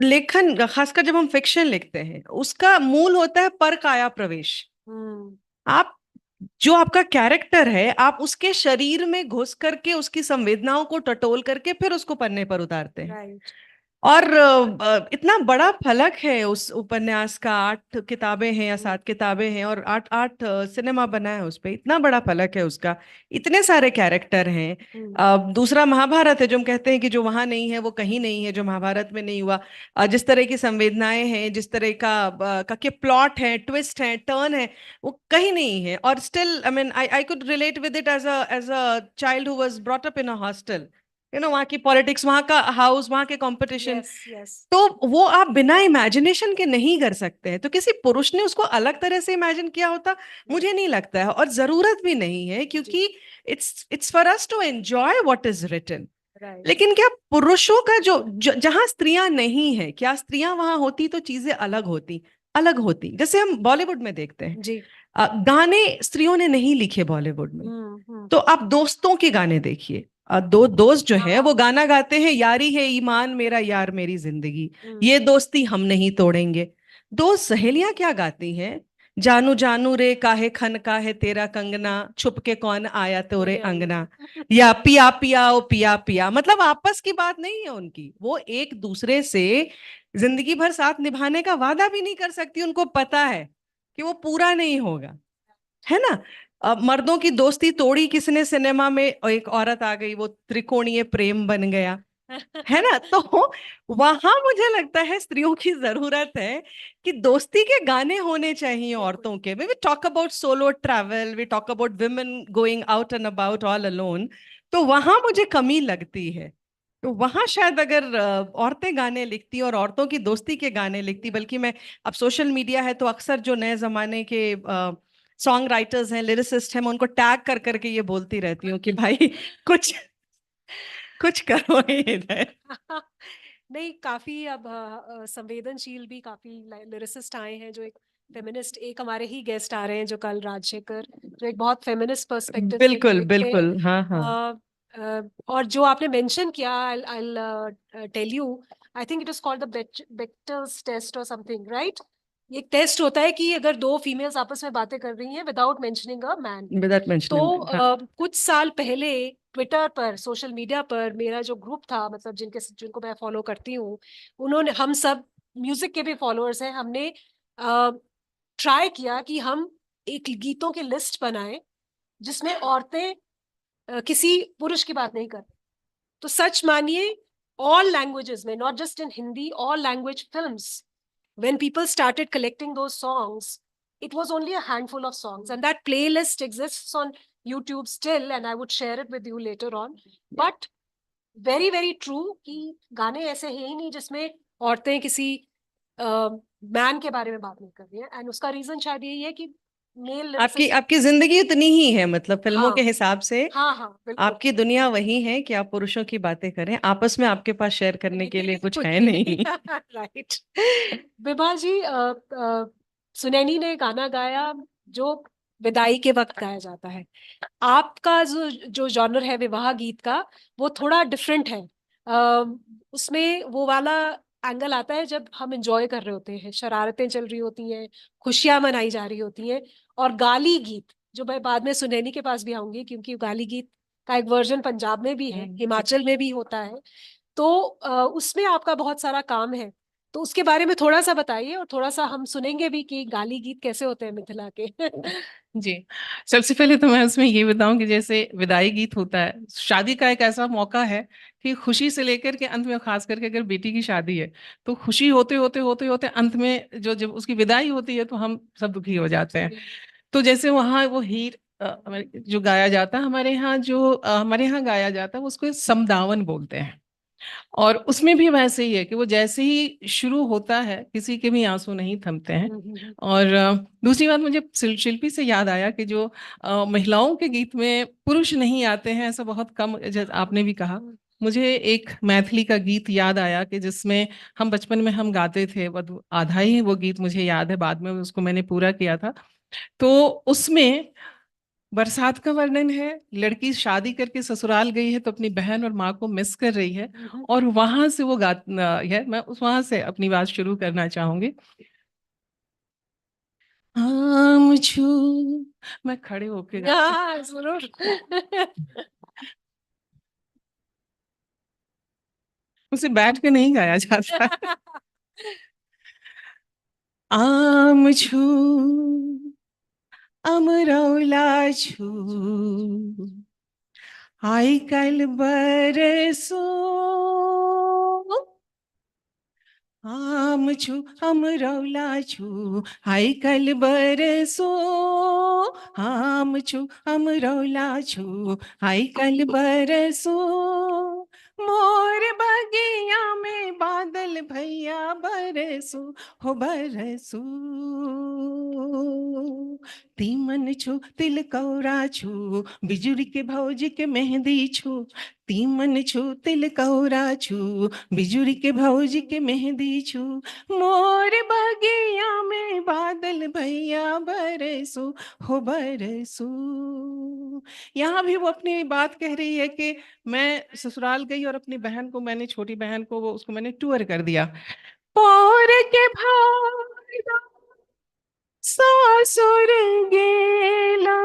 लेखन खासकर जब हम फिक्शन लिखते हैं उसका मूल होता है पर काया प्रवेश। आप जो आपका कैरेक्टर है आप उसके शरीर में घुस करके उसकी संवेदनाओं को टटोल करके फिर उसको पन्ने पर उतारते हैं। Right. और इतना बड़ा फलक है उस उपन्यास का, 8 किताबें हैं या 7 किताबें हैं और 8 सिनेमा बना है उस पे, इतना बड़ा फलक है उसका, इतने सारे कैरेक्टर हैं। दूसरा महाभारत है जो हम कहते हैं कि जो वहां नहीं है वो कहीं नहीं है, जो महाभारत में नहीं हुआ। जिस तरह की संवेदनाएं हैं, जिस तरह का के प्लॉट है, ट्विस्ट है, टर्न है, वो कहीं नहीं है। और still I mean I could relate with it as a child who was brought up in a hostel. You know, वहाँ की पॉलिटिक्स, वहाँ का हाउस, वहाँ के कंपटीशन, Yes. तो वो आप बिना इमेजिनेशन के नहीं कर सकते हैं। तो किसी पुरुष ने उसको अलग तरह से इमेजिन किया होता, मुझे नहीं लगता है, और जरूरत भी नहीं है, क्योंकि it's for us to enjoy what is written. Right. लेकिन क्या पुरुषों का जहां स्त्रियां नहीं है, क्या स्त्रियां वहां होती तो चीजें अलग होती। जैसे हम बॉलीवुड में देखते हैं, जी। गाने स्त्रियों ने नहीं लिखे बॉलीवुड में। तो आप दोस्तों के गाने देखिए, दो दोस्त जो है वो गाना गाते हैं, यारी है ईमान मेरा यार मेरी जिंदगी, ये दोस्ती हम नहीं तोड़ेंगे। दो सहेलियां क्या गाती हैं, जानू जानू रे काहे खन का है तेरा कंगना, छुप के कौन आया तोरे अंगना, या पिया पिया ओ पिया पिया। मतलब आपस की बात नहीं है उनकी, वो एक दूसरे से जिंदगी भर साथ निभाने का वादा भी नहीं कर सकती, उनको पता है कि वो पूरा नहीं होगा, है ना। मर्दों की दोस्ती तोड़ी किसने सिनेमा में, एक औरत आ गई, वो त्रिकोणीय प्रेम बन गया, है ना। तो वहां मुझे लगता है स्त्रियों की जरूरत है कि दोस्ती के गाने होने चाहिए औरतों के। We talk about solo travel, we talk about women going out and about all alone, तो वहां मुझे कमी लगती है। तो वहां शायद अगर औरतें गाने लिखती और औरतों की दोस्ती के गाने लिखती, बल्कि मैं, अब सोशल मीडिया है तो अक्सर जो नए जमाने के सॉन्ग राइटर्स हैं, लिरिसिस्ट हैं, मैं उनको टैग कर करके ये बोलती रहती हूँ कि भाई कुछ करो इधर। नहीं, काफी अब संवेदनशील भी काफी लिरिसिस्ट आए हैं, जो एक फेमिनिस्ट, एक हमारे ही गेस्ट आ रहे हैं जो कल, राजशेखर, जो एक बहुत फेमिनिस्ट पर्सपेक्टिव से बिल्कुल लिखते हैं। बिल्कुल, हाँ। और जो आपने मेंशन किया, I'll tell you, I think it is called the Bechtel's test or something, right? ये एक टेस्ट होता है कि अगर दो फीमेल्स आपस में बातें कर रही हैं without mentioning a man, without mentioning, तो कुछ साल पहले ट्विटर पर, सोशल मीडिया पर मेरा जो ग्रुप था, मतलब जिनको मैं फॉलो करती हूँ, उन्होंने, हम सब म्यूजिक के भी फॉलोअर्स हैं, हमने ट्राई किया कि हम एक गीतों की लिस्ट बनाएं जिसमें औरतें किसी पुरुष की बात नहीं करती। तो सच मानिए, all languages में, not just in Hindi, all language films, when people started collecting those songs, it was only a handful of songs, and that playlist exists on YouTube still, and I would share it with you later on. But very very true कि गाने ऐसे हैं ही नहीं जिसमें औरतें किसी man के बारे में बात नहीं कर रही हैं, and उसका रीजन शायद यही है कि मेल आपकी आपकी जिंदगी उतनी ही है, मतलब फिल्मों के हाँ हिसाब से हाँ हाँ बिल्कुल आपकी दुनिया वही है कि आप पुरुषों की बातें करें, आपस में आपके पास शेयर करने के लिए कुछ है नहीं। राइट। विभा जी, सुनैनी ने गाना गाया जो विदाई के वक्त गाया जाता है। आपका जो जो जॉनर है विवाह गीत का, वो थोड़ा डिफरेंट है। उसमें वो वाला एंगल आता है जब हम एंजॉय कर रहे होते हैं, शरारतें चल रही होती हैं, खुशियां मनाई जा रही होती हैं। और गाली गीत, जो मैं बाद में सुनैनी के पास भी आऊंगी, क्योंकि गाली गीत का एक वर्जन पंजाब में भी है, हिमाचल में भी होता है। तो उसमें आपका बहुत सारा काम है। तो उसके बारे में थोड़ा सा बताइए, और थोड़ा सा हम सुनेंगे भी कि गाली गीत कैसे होते हैं मिथिला के। जी, सबसे पहले तो मैं उसमें ये बताऊं कि जैसे विदाई गीत होता है, शादी का एक ऐसा मौका है कि खुशी से लेकर के अंत में, खास करके अगर बेटी की शादी है तो खुशी होते होते होते होते अंत में जो जब उसकी विदाई होती है तो हम सब दुखी हो जाते हैं। तो जैसे वहाँ वो हीर जो गाया जाता है, हमारे यहाँ गाया जाता है, उसको समदावन बोलते हैं। और उसमें भी वैसे ही है कि वो जैसे ही शुरू होता है किसी के भी आंसू नहीं थमते हैं। और दूसरी बात, मुझे शिल्पी से याद आया कि जो महिलाओं के गीत में पुरुष नहीं आते हैं, ऐसा बहुत कम, जैसे आपने भी कहा। मुझे एक मैथिली का गीत याद आया कि जिसमें हम बचपन में हम गाते थे, आधा ही वो गीत मुझे याद है, बाद में उसको मैंने पूरा किया था। तो उसमें बरसात का वर्णन है, लड़की शादी करके ससुराल गई है तो अपनी बहन और माँ को मिस कर रही है, और वहां से वो है, मैं उस वहां से अपनी बात शुरू करना चाहूंगी। आम छू, मैं खड़े होके हाँ जरूर। उसे बैठ के नहीं गाया जाता है। आम छू, अमरौला छू, आई कल बरसो, आम छू अमरौला छू, आई कल बरसो, आम छू अमरौला छू, आई कल बरसो, मोर बगिया में बादल भैया बरसो, हो बरसो, तीमन छू तिलकौरा छू, बिजुरी के भौजी के मेहंदी छू, तीमन छू तिलकौरा छू, बिजुरी के भौजी के मेहंदी छू, मोर बगिया में बादल भैया बरसो, हो बरसो। यहाँ भी वो अपनी बात कह रही है कि मैं ससुराल गई और अपनी बहन को, मैंने छोटी बहन को, वो उसको मैंने टूर कर दिया। पौर के भाई सासुर गेला,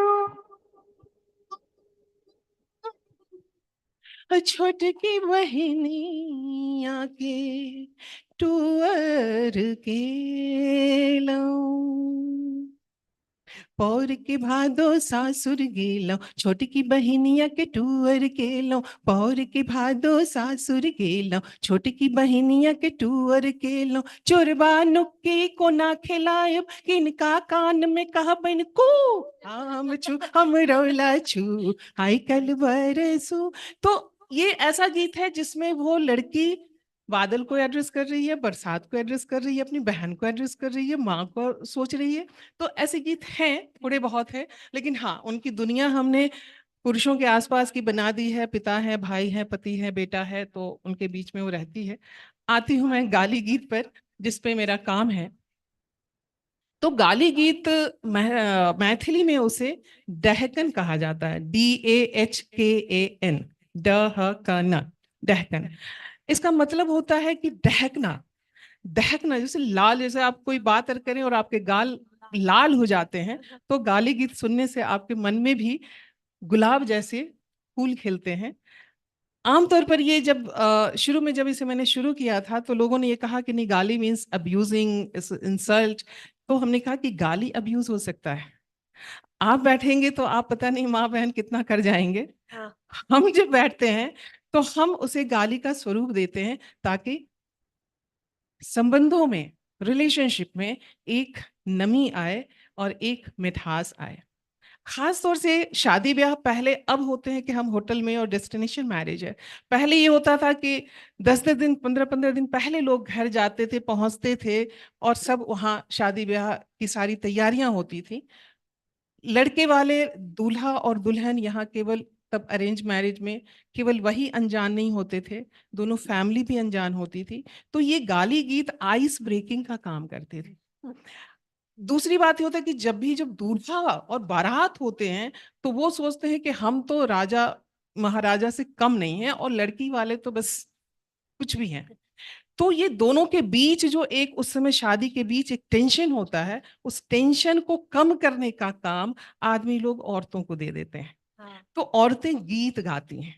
छोटकी बहिनिया के टूअर के लऊं, पौर के भादो सासुर गेलो, छोटकी बहिनिया के टूअर गेलो, पौर के भादो सासुर गेलो, छोटकी बहिनिया के टूअर गेलो, चोरबा नुक्की को ना खिलायब, किनका कान में कहबन को, आम छू हम रौला छू, आई कल बरसू। तो ये ऐसा गीत है जिसमें वो लड़की बादल को एड्रेस कर रही है, बरसात को एड्रेस कर रही है, अपनी बहन को एड्रेस कर रही है, माँ को सोच रही है। तो ऐसे गीत हैं, थोड़े बहुत हैं, लेकिन हाँ, उनकी दुनिया हमने पुरुषों के आसपास की बना दी है, पिता है, भाई है, पति है, बेटा है, तो उनके बीच में वो रहती है। आती हूँ मैं गाली गीत पर, जिसपे मेरा काम है। तो गाली गीत मैथिली में उसे डहकन कहा जाता है, DAHKAN, डहकन, डहकन। इसका मतलब होता है कि दहकना, दहकना, जैसे लाल, जैसे आप कोई बात करें और आपके गाल लाल हो जाते हैं, तो गाली गीत सुनने से आपके मन में भी गुलाब जैसे फूल खिलते हैं। आमतौर पर ये जब शुरू में जब इसे मैंने शुरू किया था तो लोगों ने ये कहा कि नहीं, गाली मीन्स अब्यूजिंग, इंसल्ट। तो हमने कहा कि गाली अब्यूज हो सकता है, आप बैठेंगे तो आप पता नहीं माँ बहन कितना कर जाएंगे। हाँ। हम जब बैठते हैं तो हम उसे गाली का स्वरूप देते हैं, ताकि संबंधों में, रिलेशनशिप में एक नमी आए और एक मिठास आए। खास तौर से शादी ब्याह पहले अब होते हैं कि हम होटल में, और डेस्टिनेशन मैरिज है। पहले ये होता था कि 10-10 दिन, 15-15 दिन पहले लोग घर जाते थे, पहुंचते थे, और सब वहाँ शादी ब्याह की सारी तैयारियां होती थी। लड़के वाले दूल्हा और दुल्हन यहाँ केवल तब अरेंज मैरिज में केवल वही अनजान नहीं होते थे, दोनों फैमिली भी अनजान होती थी। तो ये गाली गीत आइस ब्रेकिंग का काम करते थे। दूसरी बात ये होता है कि जब दूल्हा और बारात होते हैं तो वो सोचते हैं कि हम तो राजा महाराजा से कम नहीं हैं और लड़की वाले तो बस कुछ भी हैं। तो ये दोनों के बीच जो एक उस समय शादी के बीच एक टेंशन होता है, उस टेंशन को कम करने का काम आदमी लोग औरतों को दे देते हैं। तो औरतें गीत गाती हैं,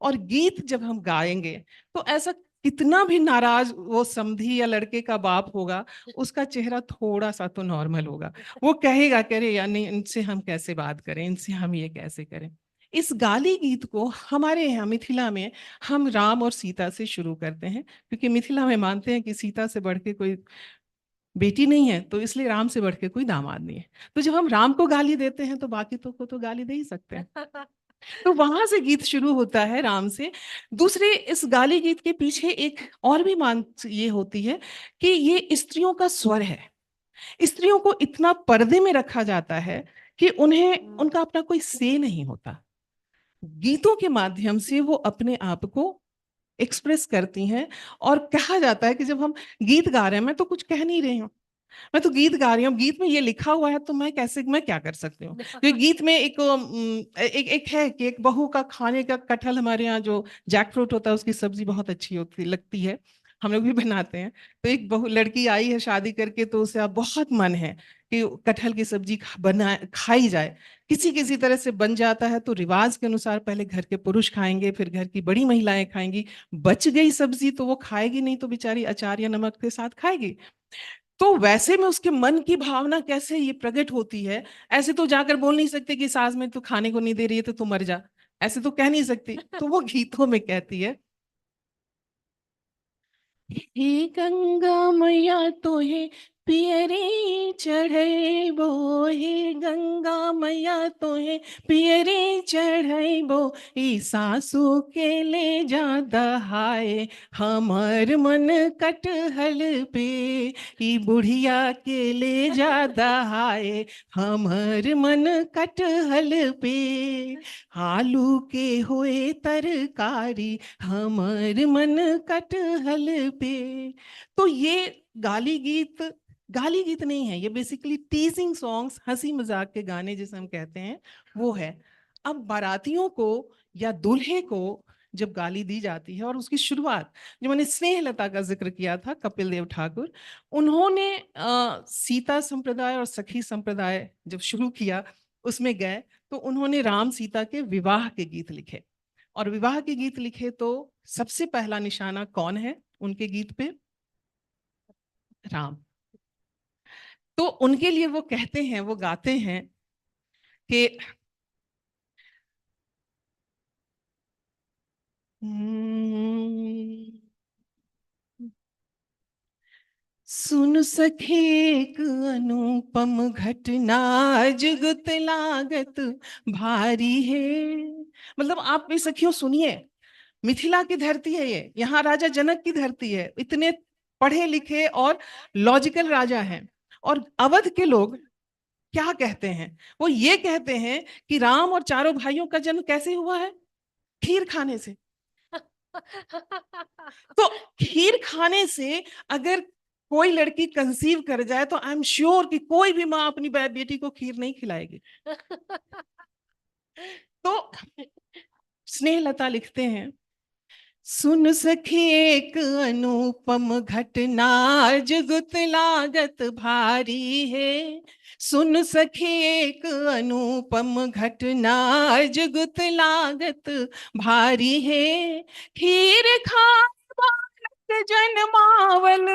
और गीत जब हम गाएंगे तो ऐसा कितना भी नाराज वो समधी या लड़के का बाप होगा, उसका चेहरा थोड़ा सा तो नॉर्मल होगा। वो कहेगा कि अरे यार नहीं, इनसे हम कैसे बात करें, इनसे हम ये कैसे करें। इस गाली गीत को हमारे यहाँ मिथिला में हम राम और सीता से शुरू करते हैं, क्योंकि मिथिला में मानते हैं कि सीता से बढ़ के कोई बेटी नहीं है, तो इसलिए राम से बढ़ के कोई दामाद नहीं है। तो जब हम राम को गाली देते हैं तो बाकी तो को तो गाली दे ही सकते हैं। तो वहां से गीत शुरू होता है राम से। दूसरे, इस गाली गीत के पीछे एक और भी मान ये होती है कि ये स्त्रियों का स्वर है। स्त्रियों को इतना पर्दे में रखा जाता है कि उन्हें उनका अपना कोई से नहीं होता। गीतों के माध्यम से वो अपने आप को एक्सप्रेस करती हैं, और कहा जाता है कि जब हम गीत गा रहे हैं, मैं तो कुछ कह नहीं रही हूँ, मैं तो गीत गा रही हूँ, गीत में ये लिखा हुआ है तो मैं क्या कर सकती हूँ। तो गीत में एक है कि एक बहू का खाने का कटहल, हमारे यहाँ जो जैक फ्रूट होता है उसकी सब्जी बहुत अच्छी होती लगती है, हम लोग भी बनाते हैं। तो एक बहू लड़की आई है शादी करके, तो उसे अब बहुत मन है कि कटहल की सब्जी खाई जाए। किसी किसी तरह से बन जाता है, तो रिवाज के अनुसार पहले घर के पुरुष खाएंगे, फिर घर की बड़ी महिलाएं खाएंगी। बच गई सब्जी तो वो खाएगी नहीं, तो बेचारी अचार या नमक के साथ खाएगी। तो वैसे में उसके मन की भावना कैसे ये प्रकट होती है। ऐसे तो जाकर बोल नहीं सकते कि सास में तू खाने को नहीं दे रही है तो तू मर जा, ऐसे तो कह नहीं सकती। तो वो गीतों में कहती है, हे गंगा मैया तो है पियरे चढ़ैबो, हे गंगा मैया तो है पियरे चढ़ैबो, ई सासू के ले जा दहाए हमर मन कटहल पे, ई बुढ़िया के ले जा दहाए हमर मन कटहल पे, आलू के होए तरकारी हमर मन कटहल पे। तो ये गाली गीत नहीं है, ये बेसिकली टीजिंग सॉन्ग्स, हंसी मजाक के गाने जिसे हम कहते हैं वो है। अब बारातियों को या दूल्हे को जब गाली दी जाती है, और उसकी शुरुआत जो मैंने स्नेहलता का जिक्र किया था, कपिल देव ठाकुर, उन्होंने सीता संप्रदाय और सखी संप्रदाय जब शुरू किया उसमें गए, तो उन्होंने राम सीता के विवाह के गीत लिखे। और विवाह के गीत लिखे तो सबसे पहला निशाना कौन है उनके गीत पे? राम। तो उनके लिए वो कहते हैं, वो गाते हैं कि सुन सखे एक अनुपम घटना, जुगत लागत भारी है। मतलब आप भी सखियों सुनिए, मिथिला की धरती है ये, यहाँ राजा जनक की धरती है, इतने पढ़े लिखे और लॉजिकल राजा हैं। और अवध के लोग क्या कहते हैं? वो ये कहते हैं कि राम और चारों भाइयों का जन्म कैसे हुआ है? खीर खाने से। तो खीर खाने से अगर कोई लड़की कंसीव कर जाए तो आई एम श्योर कि कोई भी माँ अपनी बेटी को खीर नहीं खिलाएगी। तो स्नेहलता लिखते हैं, सुन सखी एक अनुपम घटना, जुगत लागत भारी है। सुन सखी एक अनुपम घटना, जुगत लागत भारी है। खीर खाए बालक जन्मावल,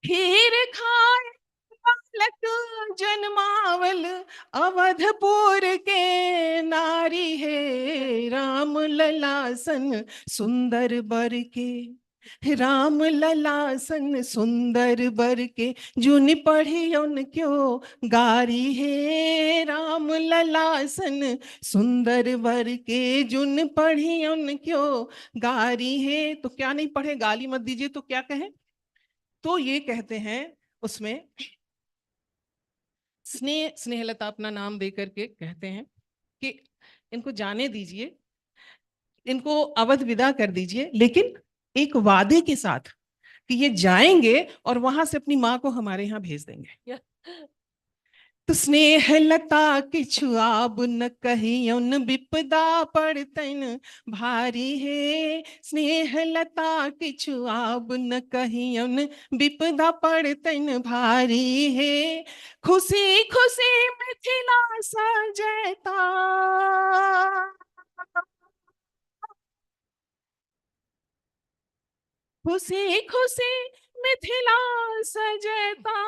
खीर खाए बालक जन्मावल, अवधपुर के नारी है। राम ललासन सुंदर बर के, राम ललासन सुंदर बर के, जुन पढ़ी उन क्यों गारी है। राम ललासन सुंदर बर के, जुन पढ़ी उन क्यों गारी है। तो क्या नहीं पढ़े, गाली मत दीजिए तो क्या कहें? तो ये कहते हैं उसमें स्नेहलता अपना नाम दे करके कहते हैं कि इनको जाने दीजिए, इनको अवध विदा कर दीजिए, लेकिन एक वादे के साथ कि ये जाएंगे और वहां से अपनी माँ को हमारे यहाँ भेज देंगे। तो स्नेहलता किछु आब न कहियौन, विपदा पड़तन भारी है। स्नेहलता किछु आब न कहियौन, विपदा पड़तन भारी है। खुशी खुशी मिथिला सजैता, खुशी खुशी मिथिला सजैता,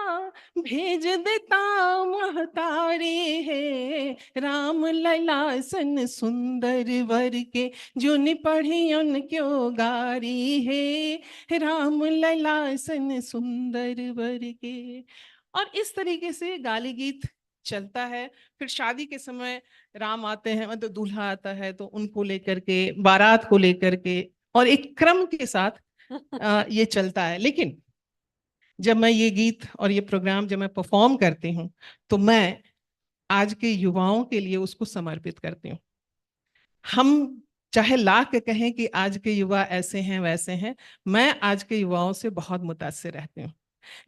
भेज देता महतारी है। राम लला सन सुंदर वर के, जुन पढ़ियन क्यों गारी है। राम लला सन सुंदर वर के। और इस तरीके से गाली गीत चलता है। फिर शादी के समय राम आते हैं, मतलब दूल्हा आता है, तो उनको लेकर के, बारात को लेकर के, और एक क्रम के साथ ये चलता है। लेकिन जब मैं ये गीत और ये प्रोग्राम जब मैं परफॉर्म करती हूँ, तो मैं आज के युवाओं के लिए उसको समर्पित करती हूँ। हम चाहे लाख कहें कि आज के युवा ऐसे हैं वैसे हैं, मैं आज के युवाओं से बहुत मुतासिर रहती हूँ।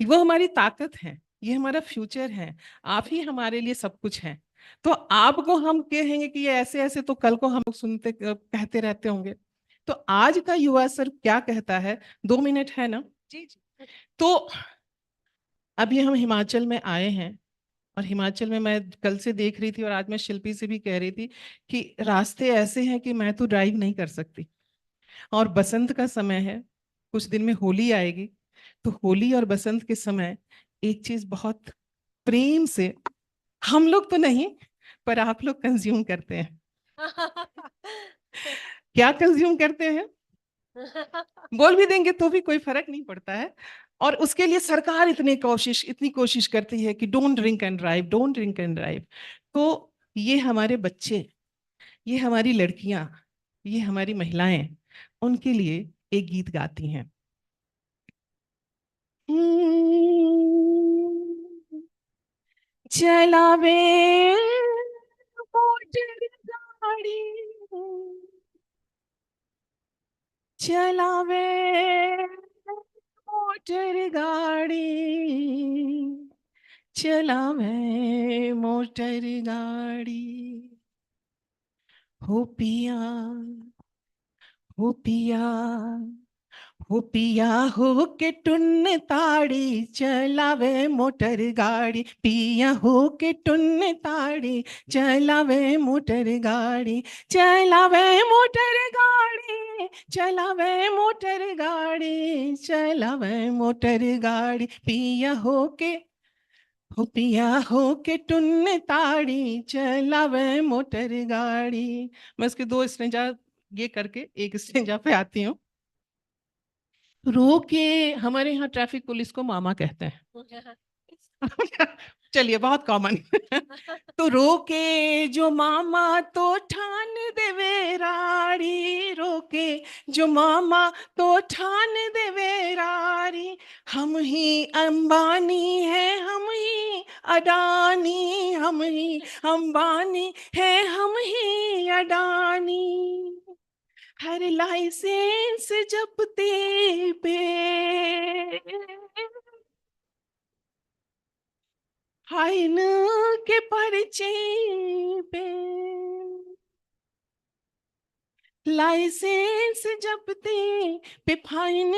वो हमारी ताकत है, ये हमारा फ्यूचर है, आप ही हमारे लिए सब कुछ हैं। तो आपको हम कहेंगे कि ये ऐसे ऐसे, तो कल को हम लोग सुनते कहते रहते होंगे। तो आज का युवा सर क्या कहता है, 2 मिनट है ना जी? तो अभी हम हिमाचल में आए हैं, और हिमाचल में मैं कल से देख रही थी, और आज मैं शिल्पी से भी कह रही थी कि रास्ते ऐसे हैं कि मैं तो ड्राइव नहीं कर सकती। और बसंत का समय है, कुछ दिन में होली आएगी, तो होली और बसंत के समय एक चीज बहुत प्रेम से, हम लोग तो नहीं पर आप लोग कंज्यूम करते हैं। क्या कंज्यूम करते हैं? बोल भी देंगे तो भी कोई फर्क नहीं पड़ता है। और उसके लिए सरकार इतनी कोशिश करती है कि don't drink and drive, don't drink and drive. तो ये हमारे बच्चे, ये हमारी लड़कियां, ये हमारी महिलाएं उनके लिए एक गीत गाती हैं। चलावे मोटर गाड़ी, चलावे मोटर गाड़ी, चलावे मोटर गाड़ी। हो पिया, हो पिया, हो पिया हो के टुन्न ताड़ी, चलावे मोटर गाड़ी। पिया हो के टुन्न ताड़ी, चलावे मोटर गाड़ी, चलावे मोटर गाड़ी, चलावे मोटर गाड़ी, चलावे मोटर गाड़ी। पिया हो के टुन्न ताड़ी, चलावे मोटर गाड़ी। मैं इसके 2 स्टेंजा ये करके एक स्टेंजा पे आती हूँ। रोके, हमारे यहाँ ट्रैफिक पुलिस को मामा कहते हैं। चलिए, बहुत कॉमन। तो रोके जो मामा तो ठान देवे राड़ी, रोके जो मामा तो ठान देवे राड़ी। हम ही अंबानी है, हम ही अडानी, हम ही अंबानी है, हम ही अडानी। हर लाइसेंस जपते पे, फाइन के पर्चे पे, लाइसेंस जपते पे, फाइन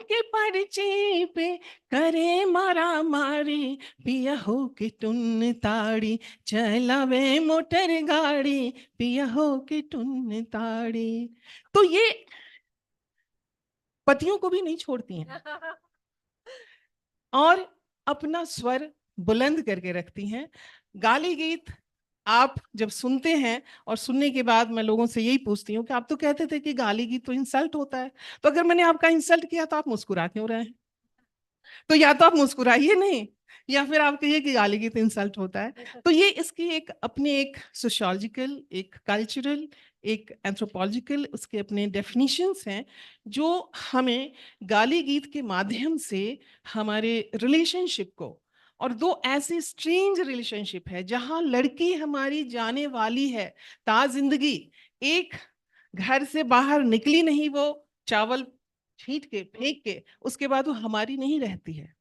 के पर्चे पे, करे मारा मारी। पिया हो के टुन्न ताड़ी, चलावे मोटर गाड़ी। पिया हो के टुन्न ताड़ी। तो ये पतियों को भी नहीं छोड़ती हैं, और अपना स्वर बुलंद करके रखती हैं। गाली गीत आप जब सुनते हैं, और सुनने के बाद मैं लोगों से यही पूछती हूँ कि आप तो कहते थे कि गाली गीत तो इंसल्ट होता है, तो अगर मैंने आपका इंसल्ट किया तो आप मुस्कुरा क्यों रहे हैं? तो या तो आप मुस्कुराइए नहीं, या फिर आप कहिए कि गाली गीत इंसल्ट होता है। तो ये इसकी एक अपनी एक सोशियोलॉजिकल, एक कल्चरल, एक एंथ्रोपोलॉजिकल उसके अपने डेफिनेशंस हैं जो हमें गाली गीत के माध्यम से हमारे रिलेशनशिप को, और दो ऐसे स्ट्रेंज रिलेशनशिप है जहां लड़की हमारी जाने वाली है ता जिंदगी, एक घर से बाहर निकली नहीं वो चावल छींट के फेंक के, उसके बाद वो हमारी नहीं रहती है।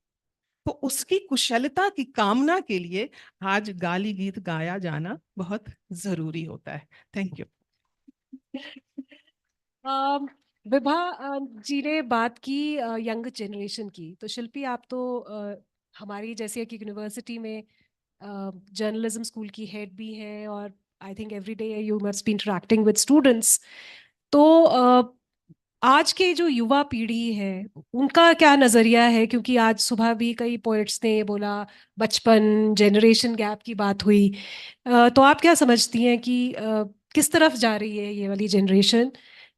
तो उसकी कुशलता की कामना के लिए आज गाली गीत गाया जाना बहुत जरूरी होता है। Thank you. विभा जी ने बात की यंग जनरेशन की, तो शिल्पी आप तो हमारी जैसे एक यूनिवर्सिटी में जर्नलिज्म स्कूल की हेड भी है, और I think every day you must be interacting with students. तो आज के जो युवा पीढ़ी है उनका क्या नज़रिया है, क्योंकि आज सुबह भी कई पोएट्स ने बोला बचपन जनरेशन गैप की बात हुई, तो आप क्या समझती हैं कि किस तरफ जा रही है ये वाली generation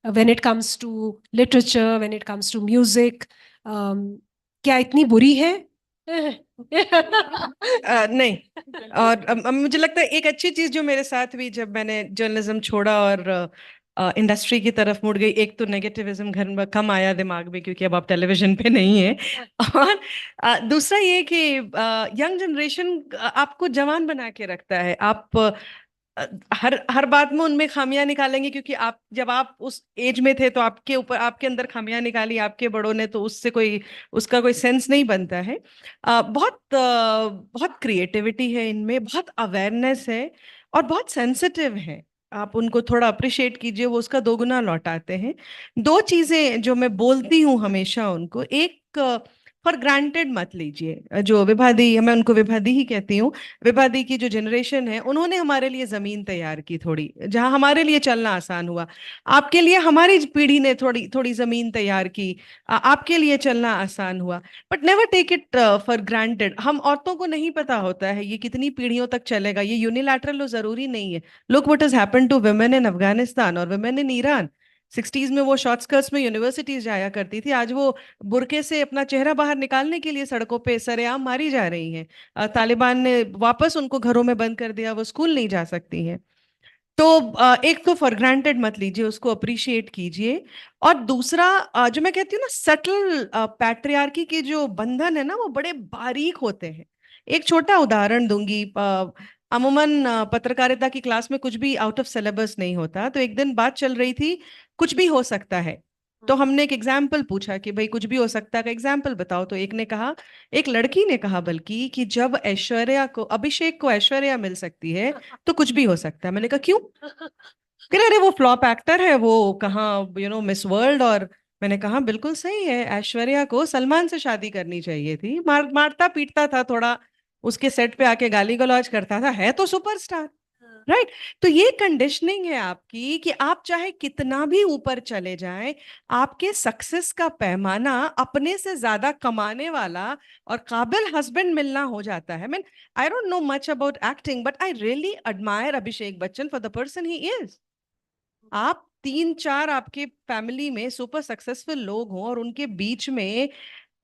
when it comes to literature, when it comes to music? क्या इतनी बुरी है? नहीं। और मुझे लगता है एक अच्छी चीज जो मेरे साथ हुई जब मैंने जर्नलिज्म छोड़ा और इंडस्ट्री की तरफ मुड़ गई, एक तो नेगेटिविज्म घर में कम आया दिमाग में क्योंकि अब आप टेलीविजन पे नहीं है, और दूसरा ये कि यंग जनरेशन आपको जवान बना के रखता है। आप हर हर बात में उनमें खामियां निकालेंगे क्योंकि आप जब आप उस एज में थे तो आपके ऊपर आपके अंदर खामियां निकाली आपके बड़ों ने, तो उससे कोई उसका कोई सेंस नहीं बनता है। बहुत क्रिएटिविटी है इनमें, बहुत अवेयरनेस है और बहुत सेंसिटिव है। आप उनको थोड़ा अप्रिशिएट कीजिए, वो उसका दोगुना लौटाते हैं। दो चीजें जो मैं बोलती हूँ हमेशा उनको, एक फॉर ग्रांटेड मत लीजिए। जो विभादी, मैं उनको विभादी ही कहती हूँ, विभादी की जो जनरेशन है उन्होंने हमारे लिए जमीन तैयार की थोड़ी, जहां हमारे लिए चलना आसान हुआ। आपके लिए हमारी पीढ़ी ने थोड़ी थोड़ी जमीन तैयार की, आपके लिए चलना आसान हुआ। But never take it for granted. हम औरतों को नहीं पता होता है ये कितनी पीढ़ियों तक चलेगा, ये यूनिलैटरल जरूरी नहीं है। Look what has happened to women in Afghanistan और वुमेन इन ईरान। 60s में वो शॉर्ट स्कर्ट्स में यूनिवर्सिटीज जाया करती थी, आज वो बुरके से अपना चेहरा बाहर निकालने के लिए सड़कों पे सरेआम मारी जा रही हैं। तालिबान ने वापस उनको घरों में बंद कर दिया, वो स्कूल नहीं जा सकती हैं। तो एक तो फॉर ग्रांटेड मत लीजिए, उसको अप्रिशिएट कीजिए। और दूसरा जो मैं कहती हूँ ना, सटल पैट्रियार्की के जो बंधन है ना वो बड़े बारीक होते हैं। एक छोटा उदाहरण दूंगी। अमूमन पत्रकारिता की क्लास में कुछ भी आउट ऑफ सिलेबस नहीं होता, तो एक दिन बात चल रही थी कुछ भी हो सकता है। तो हमने एक एग्जाम्पल पूछा कि भाई कुछ भी हो सकता है का एग्जाम्पल बताओ। तो एक ने कहा, एक लड़की ने कहा बल्कि, कि जब अभिषेक को ऐश्वर्या मिल सकती है तो कुछ भी हो सकता है। मैंने कहा क्यों? कह रहे अरे वो फ्लॉप एक्टर है, वो कहाँ मिस वर्ल्ड। और मैंने कहा बिल्कुल सही है, ऐश्वर्या को सलमान से शादी करनी चाहिए थी। मारता पीटता था थोड़ा, उसके सेट पे आके गाली गलौज करता था, है तो सुपरस्टार, राइट? तो ये कंडीशनिंग है आपकी कि आप चाहे कितना भी ऊपर चले जाएं, आपके सक्सेस का पैमाना अपने से ज्यादा कमाने वाला और काबिल हस्बैंड मिलना हो जाता है। मैं I don't know much about acting but I really admire Abhishek Bachchan for the person he is. आप 3-4 आपके फैमिली में सुपर सक्सेसफुल लोग हों और उनके बीच में,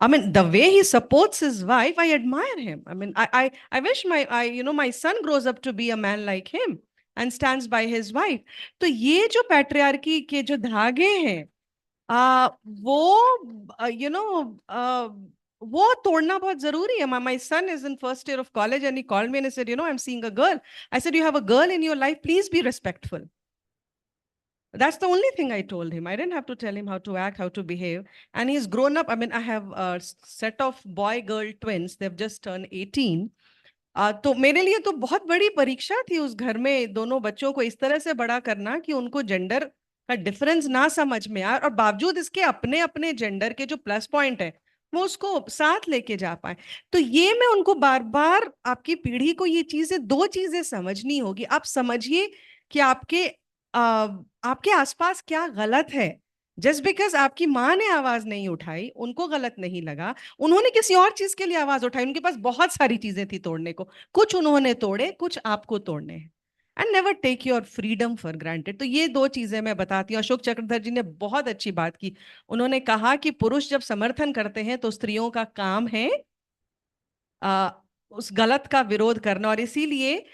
I mean, the way he supports his wife, I admire him. I mean, I wish my son grows up to be a man like him and stands by his wife. तो ये जो patriarchy के जो धागे हैं, वो वो तोड़ना बहुत जरूरी है। My son is in first year of college and he called me and he said, I'm seeing a girl. I said, you have a girl in your life, please be respectful. That's the only thing I told him. I didn't have to tell him how to act, how to behave. And he's grown up. I mean, I have a set of boy-girl twins. They've just turned 18. तो मेरे लिए तो बहुत बड़ी परीक्षा थी उस घर में दोनों बच्चों को इस तरह से बड़ा करना कि उनको जेंडर का डिफरेंस ना समझ में आए और बावजूद इसके अपने अपने जेंडर के जो प्लस पॉइंट है वो उसको साथ लेके जा पाए। तो ये मैं उनको बार बार, आपकी पीढ़ी को ये चीजें, दो चीजें समझनी होगी। आप समझिए कि आपके आसपास क्या गलत है। जस्ट बिकॉज आपकी माँ ने आवाज नहीं उठाई, उनको गलत नहीं लगा, उन्होंने किसी और चीज के लिए आवाज उठाई, उनके पास बहुत सारी चीजें थी तोड़ने को, कुछ उन्होंने तोड़े, कुछ आपको तोड़ने हैं। And never take your freedom for granted. तो ये दो चीजें मैं बताती हूँ। अशोक चक्रधर जी ने बहुत अच्छी बात की। उन्होंने कहा कि पुरुष जब समर्थन करते हैं तो स्त्रियों का काम है उस गलत का विरोध करना, और इसीलिए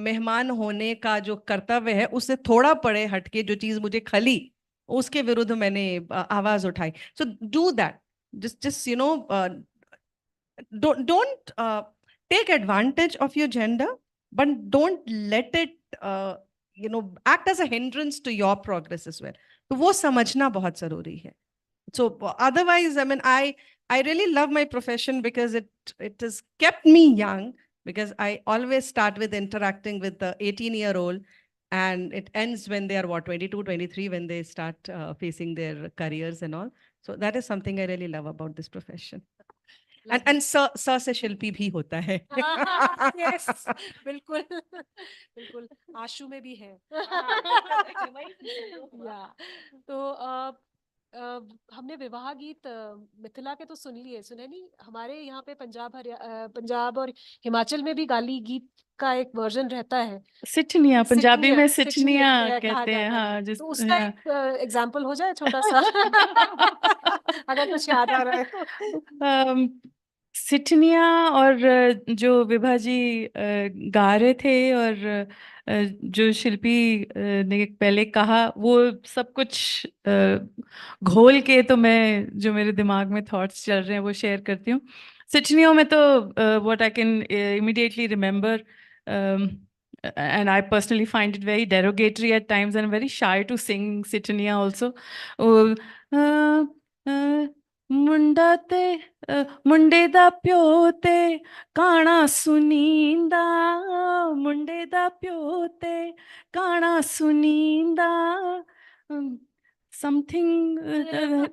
मेहमान होने का जो कर्तव्य है उससे थोड़ा परे हटके जो चीज मुझे खली उसके विरुद्ध मैंने आवाज उठाई. So do that, just don't take advantage of your gender, but don't let it act as a hindrance to your progress as well. तो वो समझना बहुत जरूरी है. So otherwise, I mean, I really love my profession because it has kept me young, because I always start with interacting with the 18-year-old, and it ends when they are what, 22, 23, when they start facing their careers and all. So that is something I really love about this profession. And sir से शिल्पी भी होता है. Yes, बिल्कुल बिल्कुल आशु में भी है. या तो हमने विवाह गीत मिथिला के तो सुन लिए, सुने नहीं. हमारे यहाँ पे पंजाब और हिमाचल में भी गाली गीत का एक वर्जन रहता है. सिठनिया, पंजाबी में सिठनिया कहा कहते हैं. जाता है. हाँ, तो उसका एक एग्जाम्पल हो जाए छोटा सा अगर कुछ याद आ रहा है तो. सिठनिया और जो विभा जी गा रहे थे, और जो शिल्पी ने पहले कहा, वो सब कुछ घोल के तो मैं, जो मेरे दिमाग में थॉट्स चल रहे हैं वो शेयर करती हूँ. सिठनियों में तो what I can immediately remember, and I personally find it very derogatory at times, and very shy to sing Sitaniya also. ਮੁੰਡਾ ਤੇ ਮੁੰਡੇ ਦਾ ਪਿਓ ਤੇ ਕਾਣਾ ਸੁਨੀਂਦਾ, ਮੁੰਡੇ ਦਾ ਪਿਓ ਤੇ ਕਾਣਾ ਸੁਨੀਂਦਾ, ਸਮਥਿੰਗ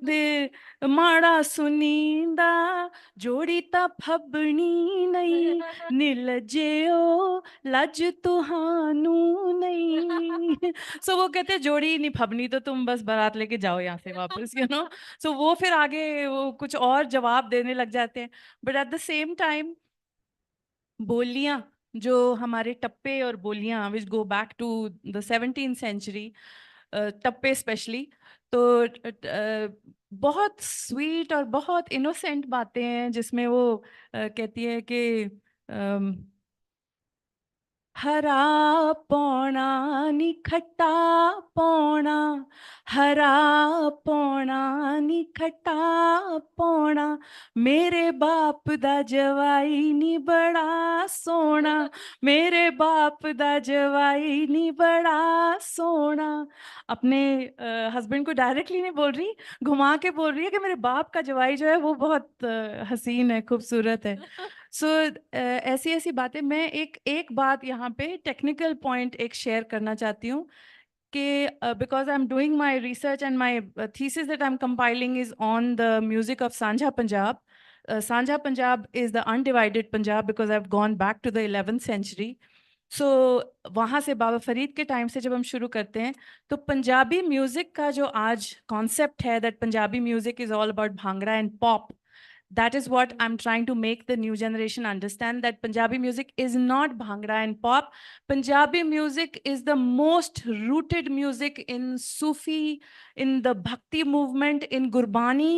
ਦੇ ਮਾੜਾ ਸੁਨੀਂਦਾ, ਜੋੜੀ ਤਾਂ ਫੱਬਣੀ ਨਹੀਂ, ਨਿਲਜਿਓ लज तुहानू नहीं. सो वो कहते जोड़ी नहीं फबनी तो तुम बस बारात लेके जाओ यहाँ से वापस, सो वो फिर आगे वो कुछ और जवाब देने लग जाते हैं. But at the same time बोलियां, जो हमारे टप्पे और बोलियां which go back to the 17th century, टप्पे स्पेशली, तो बहुत स्वीट और बहुत इनोसेंट बातें हैं, जिसमें वो कहती है कि हरा पौना नी खट्टा पौना, हरा पौना नी खट्टा पौना, मेरे बाप दा जवाई नी बड़ा सोना, मेरे बाप दा जवाई नी बड़ा सोना. अपने हस्बैंड को डायरेक्टली नहीं बोल रही, घुमा के बोल रही है कि मेरे बाप का जवाई जो है वो बहुत हसीन है, खूबसूरत है. सो ऐसी ऐसी बातें. मैं एक बात यहाँ पे टेक्निकल पॉइंट एक शेयर करना चाहती हूँ कि because I am doing my research and my thesis that I am compiling is on the music of Sanjha Punjab. Sanjha Punjab is the undivided Punjab, because I have gone back to the 11th century. So वहाँ से बाबा फरीद के time से जब हम शुरू करते हैं, तो पंजाबी म्यूजिक का जो आज कॉन्सेप्ट है, that Punjabi music is all about bhangra and pop. That is what I'm trying to make the new generation understand, that Punjabi music is not bhangra and pop. Punjabi music is the most rooted music in Sufi, in the Bhakti movement, in Gurbani.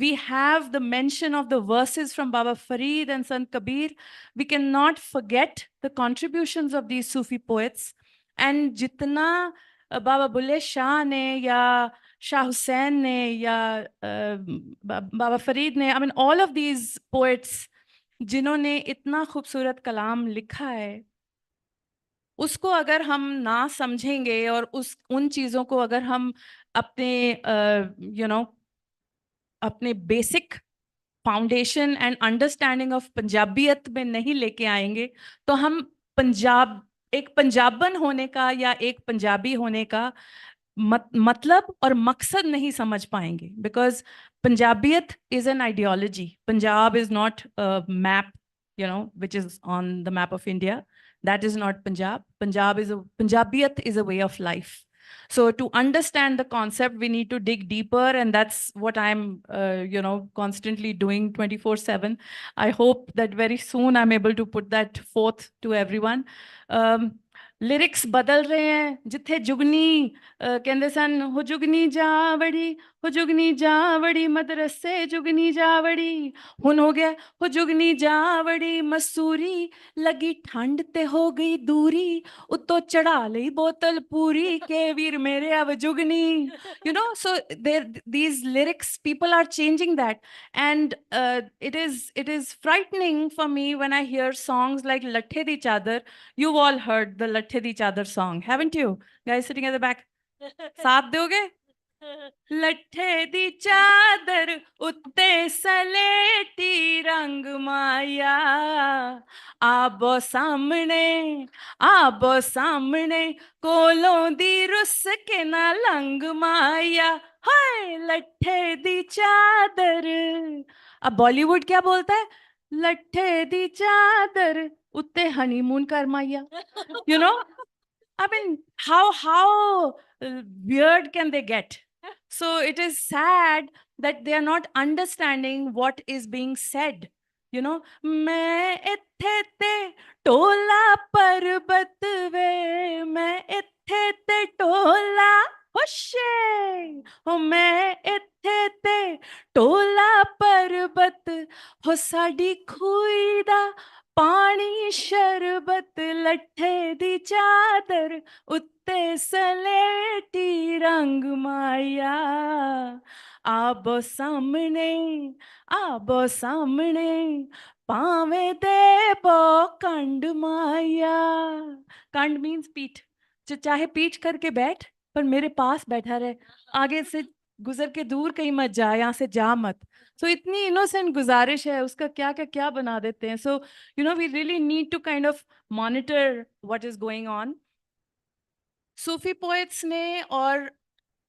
We have the mention of the verses from Baba Farid and Sant Kabir. We cannot forget the contributions of these Sufi poets. And jitna Baba Bulle Shah ne ya Shah Hussain ने या बाबा फरीद ने, आई mean all of these poets जिन्होंने इतना खूबसूरत कलाम लिखा है, उसको अगर हम ना समझेंगे और उन चीज़ों को अगर हम अपने अपने basic foundation and understanding of Punjabiyat में नहीं लेके आएंगे, तो हम एक पंजाबन होने का या एक पंजाबी होने का मतलब और मकसद नहीं समझ पाएंगे. Because पंजाबियत is an ideology. Punjab is not map, which is on the map of India. That is not Punjab. Punjabiyat is a way of life. So to understand the concept, we need to dig deeper, and that's what I'm constantly doing 24/7. I hope that very soon I'm able to put that forth to everyone. Lyrics बदल रहे हैं. जिथे जुगनी कहते सन हो जुगनी जा बड़ी हो जुगनी जावड़ी मदरसे जुगनी जावड़ी हुन हो गया हो जुगनी जावड़ी मसूरी लगी ठंड ते हो गई दूरी उत्तो चढ़ा लई बोतल पूरी के वीर मेरे अब जुगनी you know. So there these lyrics, people are changing that, and it is frightening for me when I hear songs like Lathe Di Chadar. You've all heard the Lathe Di Chadar song, haven't you guys sitting at the back? साथ दोगे? ਲੱਠੇ ਦੀ ਚਾਦਰ ਉੱਤੇ ਸਲੇਟੀ ਰੰਗ ਮਾਇਆ ਆਬੋ ਸਾਹਮਣੇ ਕੋਲੋਂ ਦੀ ਰੁੱਸ ਕੇ ਨਾ ਲੰਗ ਮਾਇਆ ਹਾਏ ਲੱਠੇ ਦੀ ਚਾਦਰ अब बॉलीवुड क्या बोलता है लट्ठे दी चादर उत्ते हनीमून कर माया you know. I mean, how weird can they get? So it is sad that they are not understanding what is being said. You know, मैं इत्थे ते टोला पर्वत वे, मैं इत्थे ते टोला होशे, हो मैं इत्थे ते टोला पर्वत, हो साडी खूही दा पानी शरबत, लट्ठे दी चादर उत्ते सलेटी रंग माया आबो सामने पावे दे बो कंड माया. कंड मीन्स पीठ, चाहे पीठ करके बैठ पर मेरे पास बैठा रहे, आगे से गुजर के दूर कहीं मत जा, यहाँ से जा मत. So इतनी इनोसेंट गुजारिश है, उसका क्या बना देते हैं. So you know, we really need to kind of monitor what is going on. Sufi poets ने और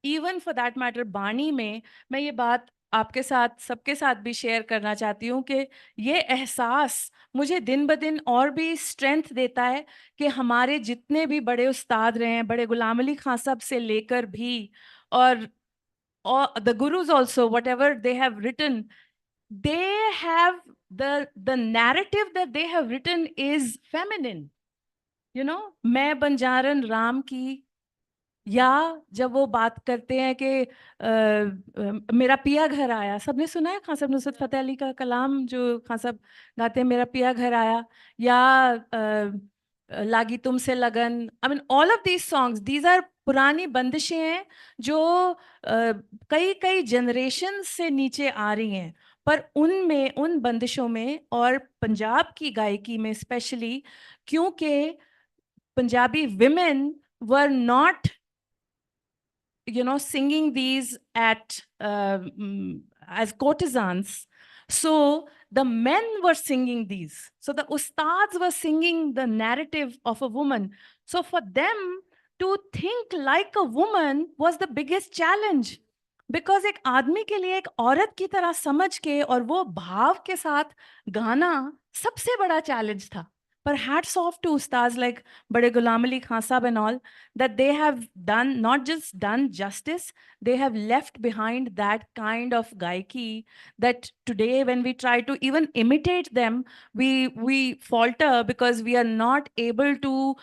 इवन फॉर दैट मैटर बानी में, मैं ये बात आपके साथ सबके साथ भी शेयर करना चाहती हूँ कि ये एहसास मुझे दिन ब दिन और भी स्ट्रेंथ देता है कि हमारे जितने भी बड़े उस्ताद रहे हैं, बड़े गुलाम अली खां साहब से लेकर भी, और the gurus also, whatever they have written, they have the narrative that they have written is feminine. You know, मैं बंजारन राम की, या जब वो बात करते हैं कि मेरा पिया घर आया, सबने सुना है खान साहब नुसरत फतेह अली का कलाम जो खान साहब गाते हैं, मेरा पिया घर आया, या लागी तुमसे लगन. I mean all of these songs, these are पुरानी बंदिशें हैं जो कई जनरेशन से नीचे आ रही हैं, पर उनमें, उन बंदिशों में और पंजाब की गायकी में स्पेशली, क्योंकि Punjabi women were not, you know, singing these at as courtesans, so the men were singing these. So the ustads were singing the narrative of a woman. So for them to think like a woman was the biggest challenge, because एक आदमी के लिए एक औरत की तरह समझ के और वो भाव के साथ गाना सबसे बड़ा चैलेंज था. But hats off to ustads like Bade Ghulam Ali Khan Sahab and all, that they have done, not just done justice, they have left behind that kind of gaiki that today when we try to even imitate them, we falter because we are not able to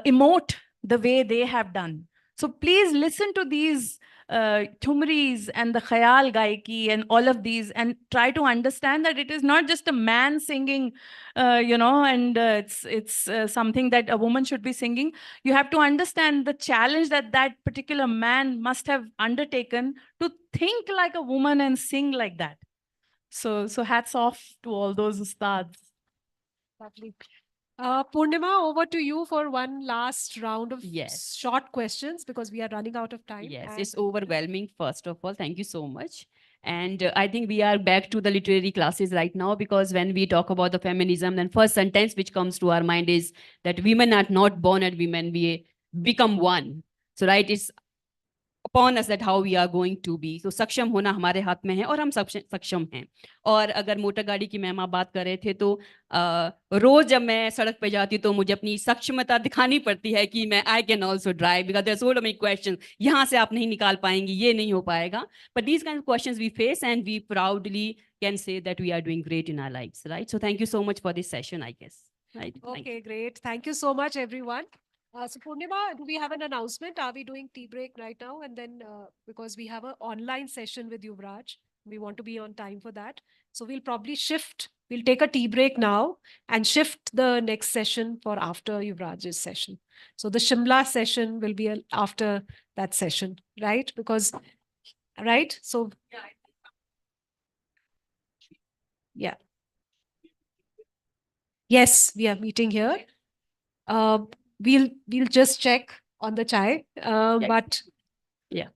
emote the way they have done. So please listen to these Thumris and the Khayal Gaiki and all of these, and try to understand that it is not just a man singing, you know, and it's something that a woman should be singing. You have to understand the challenge that that particular man must have undertaken to think like a woman and sing like that. So hats off to all those ustads. Lovely. Purnima, over to you for one last round of Yes. short questions, because we are running out of time. Yes, and- it's overwhelming, first of all. Thank you so much. And I think we are back to the literary classes right now, because when we talk about the feminism, then first sentence which comes to our mind is that women are not born as women, we become one. So right, it's upon us that how we are going to be. So सक्षम होना हमारे हाथ में है और हम सक्षम हैं. और अगर मोटर गाड़ी की मैम आप बात कर रहे थे, तो रोज जब मैं सड़क पे जाती हूँ तो मुझे अपनी सक्षमता दिखानी पड़ती है कि मैं I can also drive, because there so many question, यहाँ से आप नहीं निकाल पाएंगी, ये नहीं हो पाएगा. But these kind of questions we face and we proudly can say that we are doing great in our lives, right? So thank you so much for this session, I guess. Right. Thank you. Okay, great. Thank you so much, everyone. So Purnima, do we have an announcement? Are we doing tea break right now? And then because we have an online session with Yuvraj, we want to be on time for that. So we'll probably shift. We'll take a tea break now and shift the next session for after Yuvraj's session. So the Shimla session will be after that session, right? Because, right? So, yeah. Yes, we are meeting here. We'll just check on the chai. Yeah. But Yeah.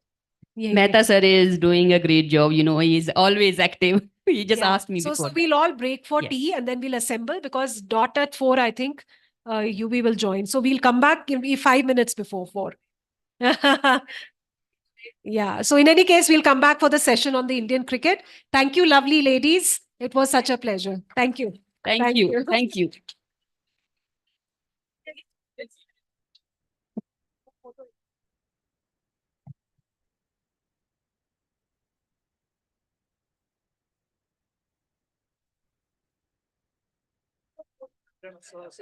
yeah, Mehta sir is doing a great job. You know, he's always active. He just yeah. asked me So before. we'll all break for Yes. tea and then we'll assemble because dot at 4, I think, UV will join. So we'll come back in 5 minutes before 4. Yeah. So in any case, we'll come back for the session on the Indian cricket. Thank you, lovely ladies. It was such a pleasure. Thank you. Thank you. Thank you.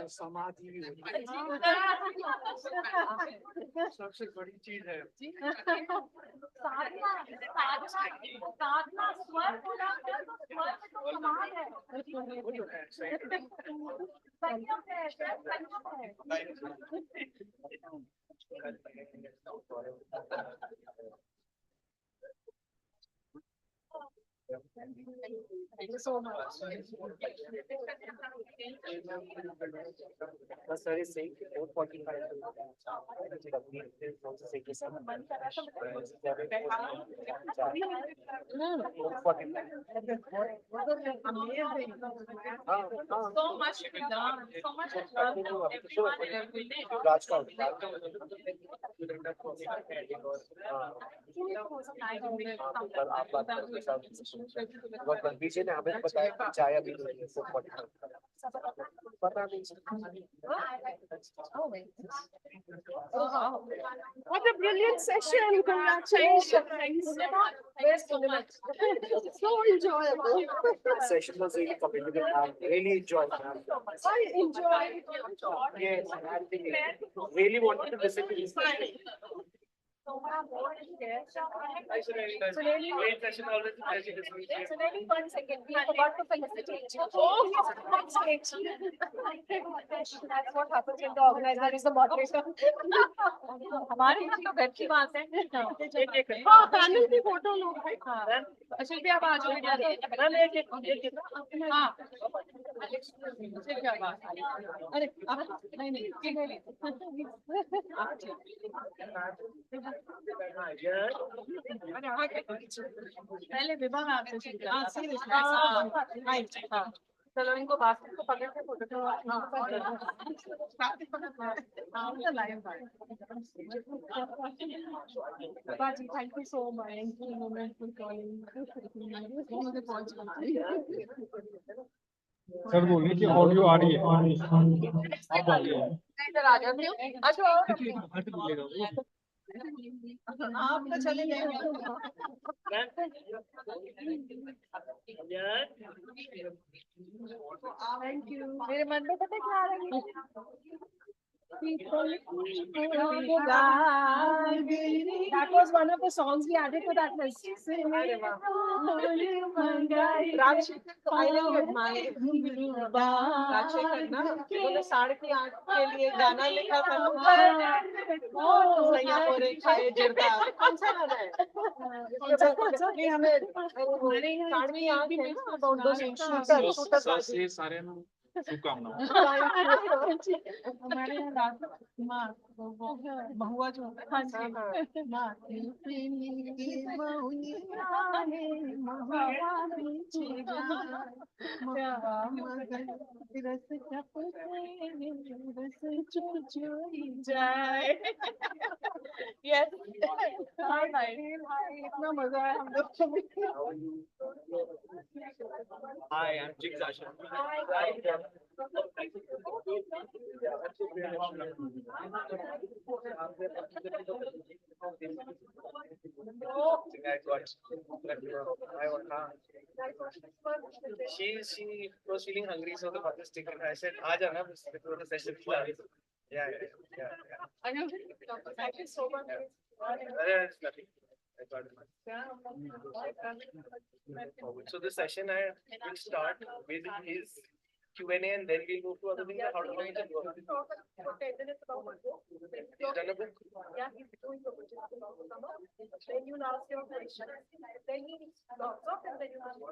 समाधि सबसे बड़ी चीज है Thank you so much. The sir is saying 4:45. So much to be done. So much to learn from everyone every day. पीछे ने हमें बताया कि चाय अभी पता नहीं What a brilliant session! Congratulations! So enjoyable. The session was really commendable. I really enjoyed it. I enjoyed it. Yes, I really wanted to listen to this. Great session always. Suneli, 1 second. We forgot to felicitate you. Oh, that's what happens when the organizer is the moderator. हमारे यहाँ तो घर की बात है। हाँ, panel की photo लो। अच्छा भी आप आ जाओ। हाँ। क्या बात? अरे आप नहीं। पहले विभाग आपसे चलो इनको बास्केट को पकड़ के फोटो बाजी thank you so much sir बोलिए कि ऑडियो आ रही है इधर आ जाते हो अच्छा आप तो चले गए थैंक यू मेरे मन में पता क्या आ रहा है That was one of the songs we added to that list. Rajshekhar, I really admire Rajshekhar ना उन्होंने 8:30 के लिए गाना लिखा था सैया पोरे खाए जरदा कौन सा गाना है कौन सा नहीं हमें 8:30 है ना about those shooter सारे शुभकामनाएं हमारे यहाँ रात माँ बहुआ जो हाँ जी माँ Yes. इतना मजा आया हम लोग Hi, I'm Jigsasha. She was feeling hungry, so the mother stick. I said, "Aaj na, the session." Yeah. I know. Thank you so much. It's nothing. I thought so the session will start with his Q&A and then we'll move to other things. How do we do it? For 10 minutes about the book. He's done a book. Yeah, he's doing the book. Then you'll ask your question. Then he lots of and then you ask.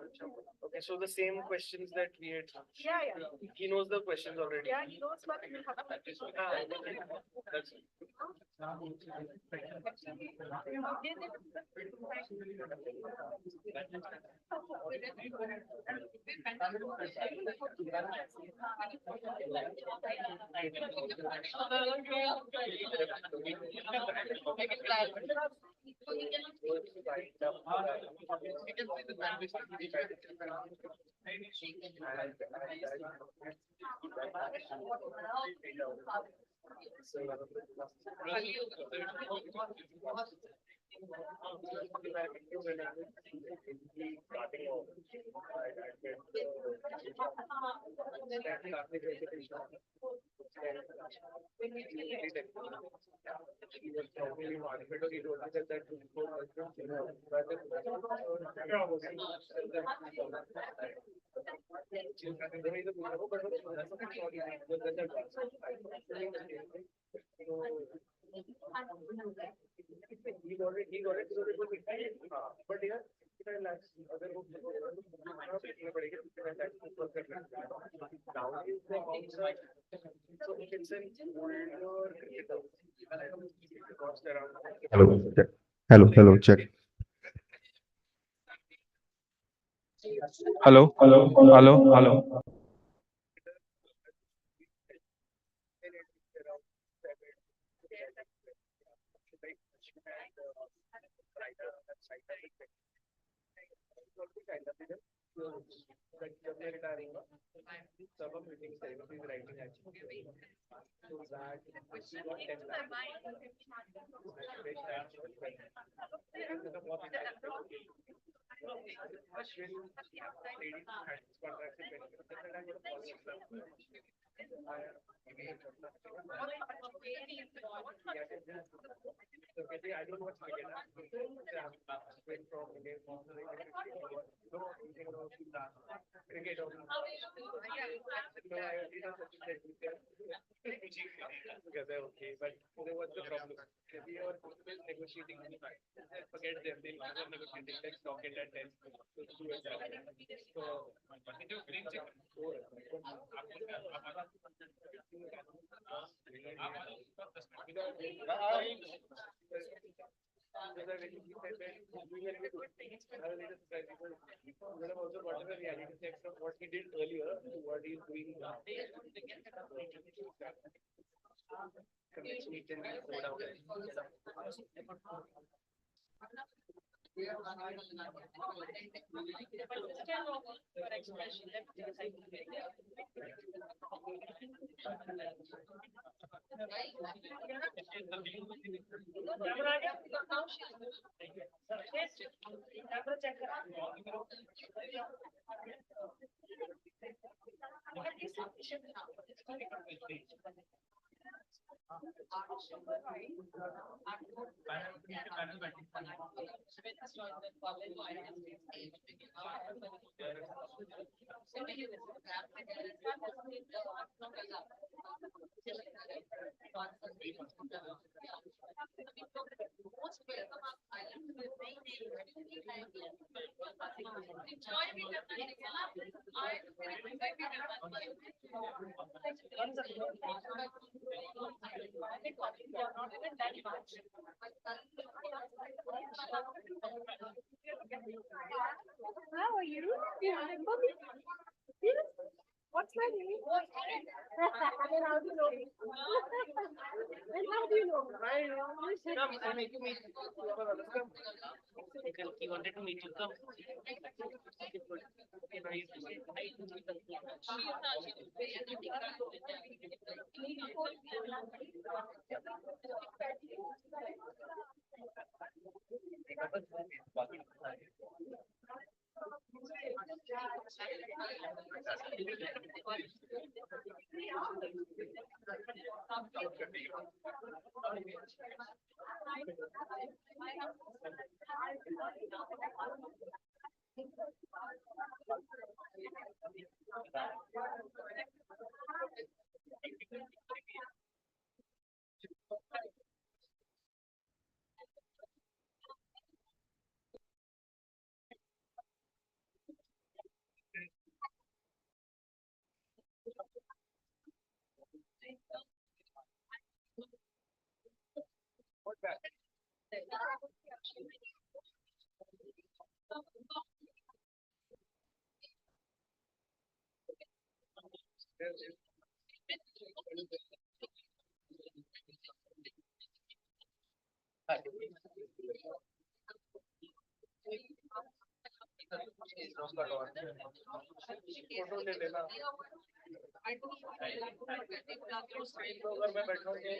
Okay, so the same questions that we had. Yeah. He knows the questions already. Yeah, he knows, but you have to. That's but yeah, other so if it's an older cricketer, cost around. Hello, check. Hello. I don't watch cricket. Okay, but what's the problem? We are negotiating. Forget them. They are negotiating. Let's talk it at 10. Also reality checks of what he did earlier to what he's doing now. How are you? You remember me? Yes. What's my name? And how do you know me? And how do you know me? I make you meet. He wanted to meet you. Come. Photo ले लेना। अगर मैं बैठूंगी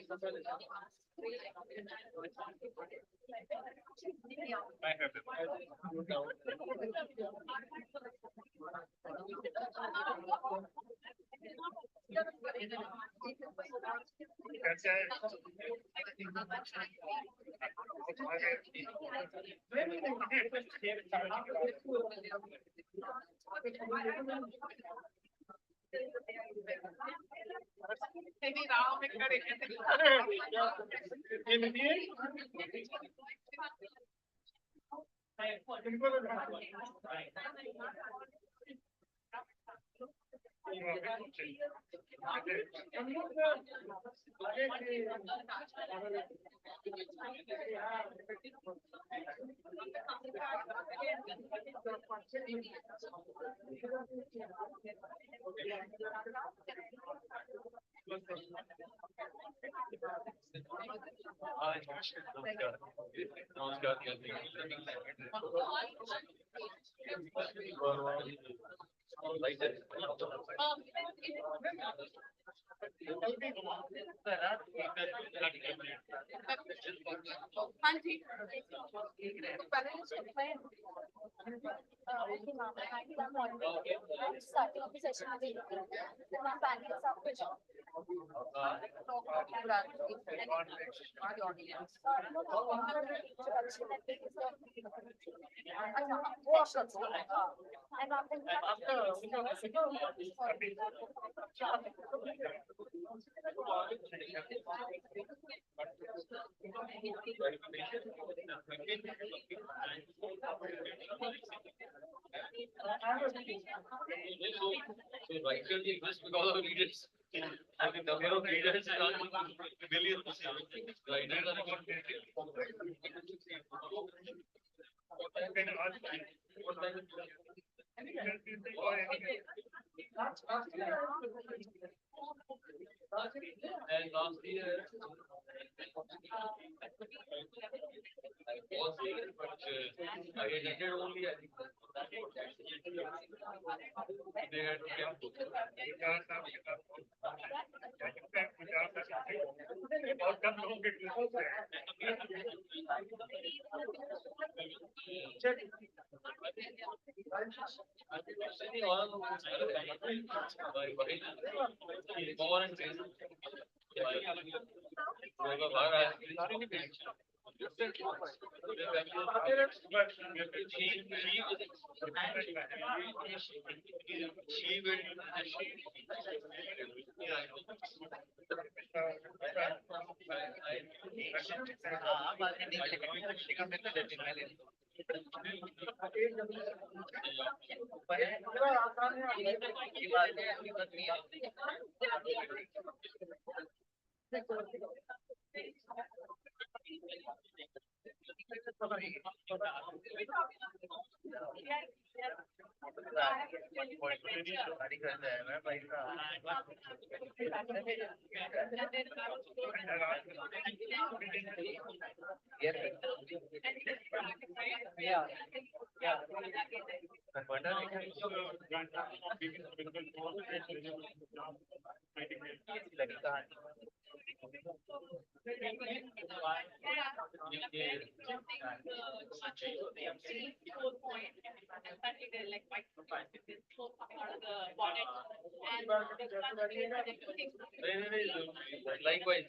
Likewise.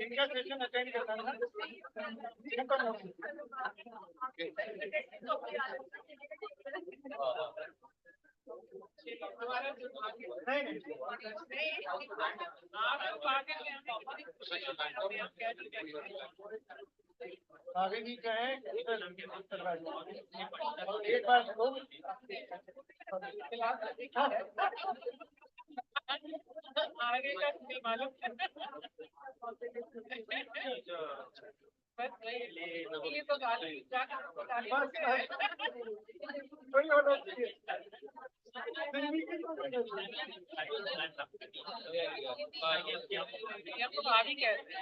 इनका session attend करना है आगे भी कहे एक बार आगे का मालूम ये तो भाभी कहते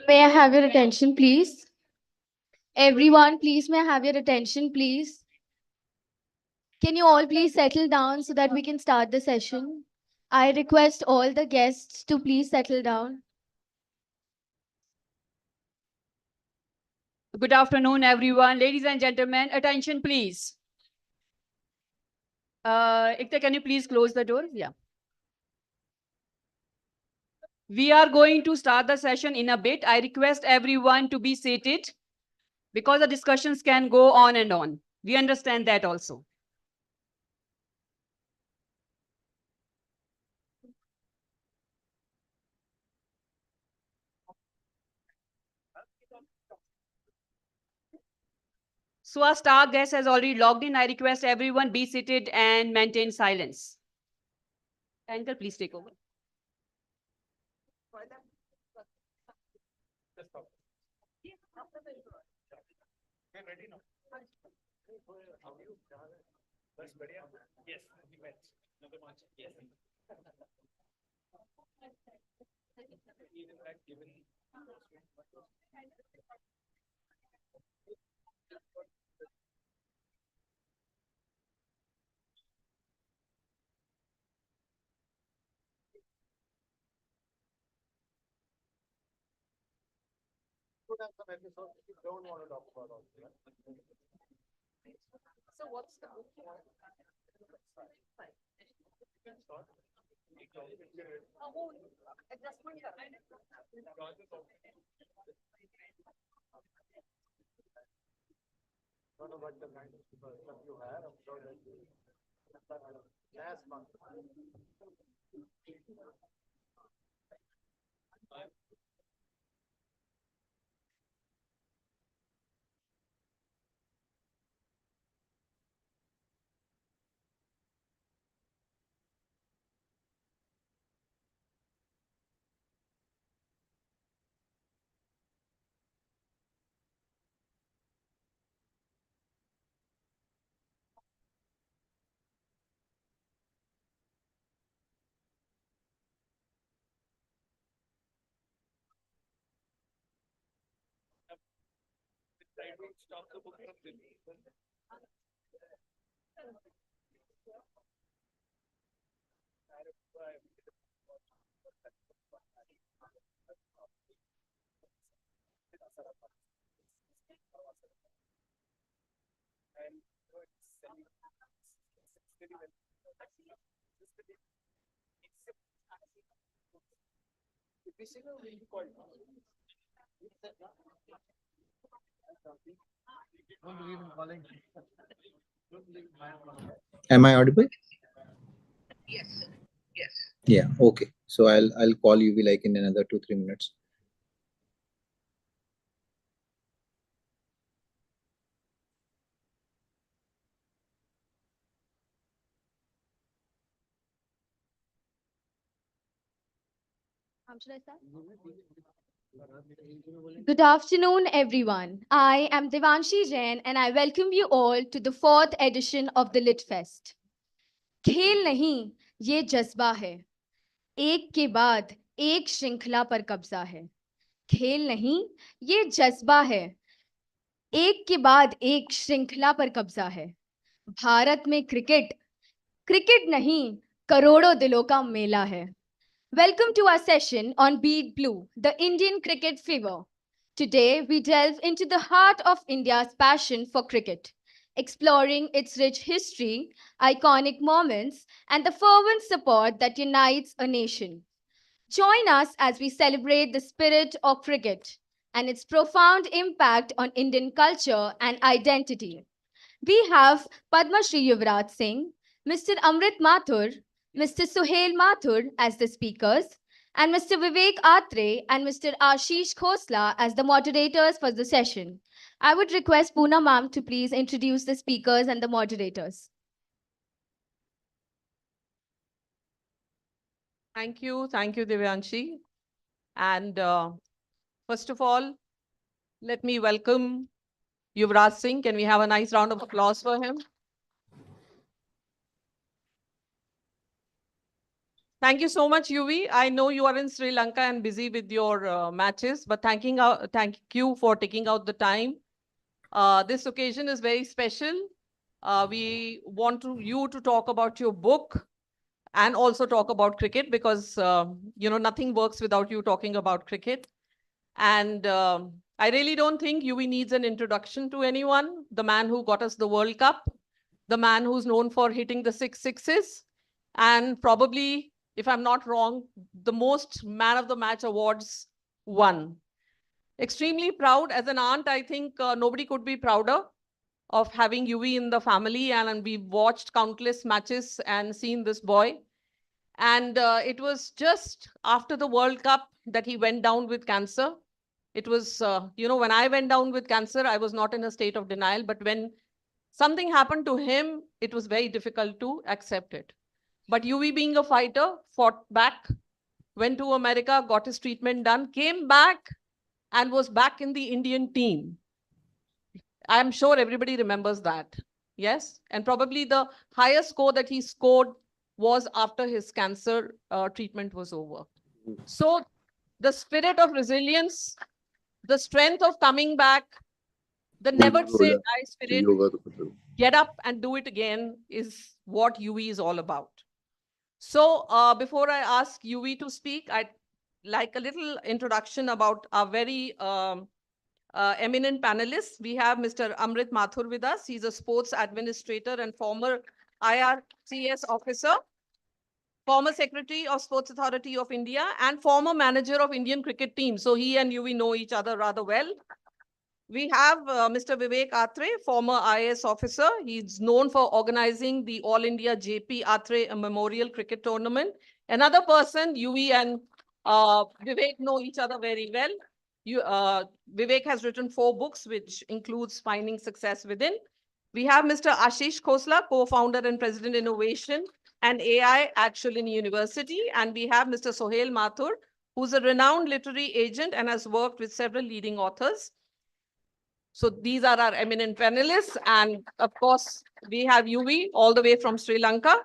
May I have your attention, please? Everyone, please, may I have your attention, please? Can you all please settle down so that we can start the session? I request all the guests to please settle down. Good afternoon, everyone. Ladies and gentlemen, attention, please. Ekta, can you please close the door? Yeah. We are going to start the session in a bit. I request everyone to be seated because the discussions can go on and on. We understand that also. So our star guest has already logged in. I request everyone be seated and maintain silence. Anchor, please take over. बस बढ़िया. Yes, we met. Another match. Yes. In fact, given could have some episodes you don't want to talk about also. So what's the adjustment Don't know what the kind of stuff you have. I'm sure that you last month. I don't stop the book from the Don't believe in calling. Don't believe in my calling. Am I audible? Yes. Yeah, okay. So I'll call you like in another 2-3 minutes. Should I start? Good afternoon, everyone. I am Devanshi Jain and I welcome you all to the 4th edition of the Lit Fest. खेल नहीं, ये जज्बा है. एक के बाद एक श्रृंखला पर कब्जा है. खेल नहीं, ये जज्बा है. एक के बाद एक श्रृंखला पर कब्जा है. भारत में क्रिकेट नहीं, करोड़ों दिलों का मेला है. Welcome to our session on Beat Blue, the Indian cricket fever. Today, we delve into the heart of India's passion for cricket, exploring its rich history, iconic moments, and the fervent support that unites a nation. Join us as we celebrate the spirit of cricket and its profound impact on Indian culture and identity. We have Padma Shri Yuvraj Singh, Mr. Amrit Mathur, Mr. Suhail Mathur as the speakers, and Mr. Vivek Atre and Mr. Ashish Khosla as the moderators for the session. I would request Poonam ma'am to please introduce the speakers and the moderators. Thank you, Divyanshi. And first of all, let me welcome Yuvraj Singh. Can we have a nice round of applause for him? Thank you so much, Yuvi. I know you are in Sri Lanka and busy with your matches, but thank you for taking out the time. This occasion is very special. We want you to talk about your book and also talk about cricket because, nothing works without you talking about cricket. And I really don't think Yuvi needs an introduction to anyone. The man who got us the World Cup, the man who's known for hitting the 6 sixes, and probably, if I'm not wrong, the most man of the match awards won. Extremely proud. As an aunt, I think nobody could be prouder of having Yuvi in the family. And we've watched countless matches and seen this boy. And it was just after the World Cup that he went down with cancer. It was, when I went down with cancer, I was not in a state of denial. But when something happened to him, it was very difficult to accept it. But Yuvi, being a fighter, fought back, went to America, got his treatment done, came back, and was back in the Indian team. I'm sure everybody remembers that. Yes, and probably the highest score that he scored was after his cancer treatment was over. So the spirit of resilience, the strength of coming back, the never say die spirit, get up and do it again is what UV is all about. So before I ask UV to speak, I'd like a little introduction about our very eminent panelists. We have Mr. Amrit Mathur with us. He's a sports administrator and former IRCS officer, former secretary of Sports Authority of India, and former manager of Indian cricket team. So he and UV know each other rather well. We have Mr. Vivek Atre, former IAS officer. He's known for organizing the All India JP Atre Memorial Cricket Tournament. Another person, UV and Vivek know each other very well. Vivek has written 4 books, which includes Finding Success Within. We have Mr. Ashish Khosla, co-founder and president innovation and AI at Shulini University. And we have Mr. Sohail Mathur, who's a renowned literary agent and has worked with several leading authors. So these are our eminent panelists. And of course, we have UV all the way from Sri Lanka.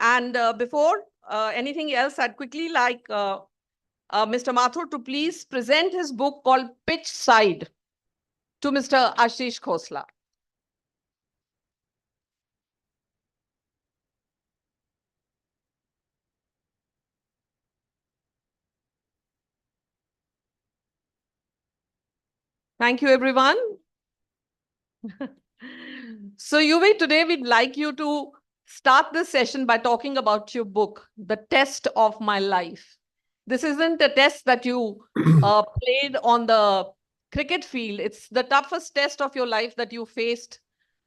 And before anything else, I'd quickly like Mr. Mathur to please present his book called Pitch Side to Mr. Ashish Khosla. Thank you, everyone. So UV, today we'd like you to start this session by talking about your book, The Test of My Life. This isn't a test that you played on the cricket field. It's the toughest test of your life that you faced,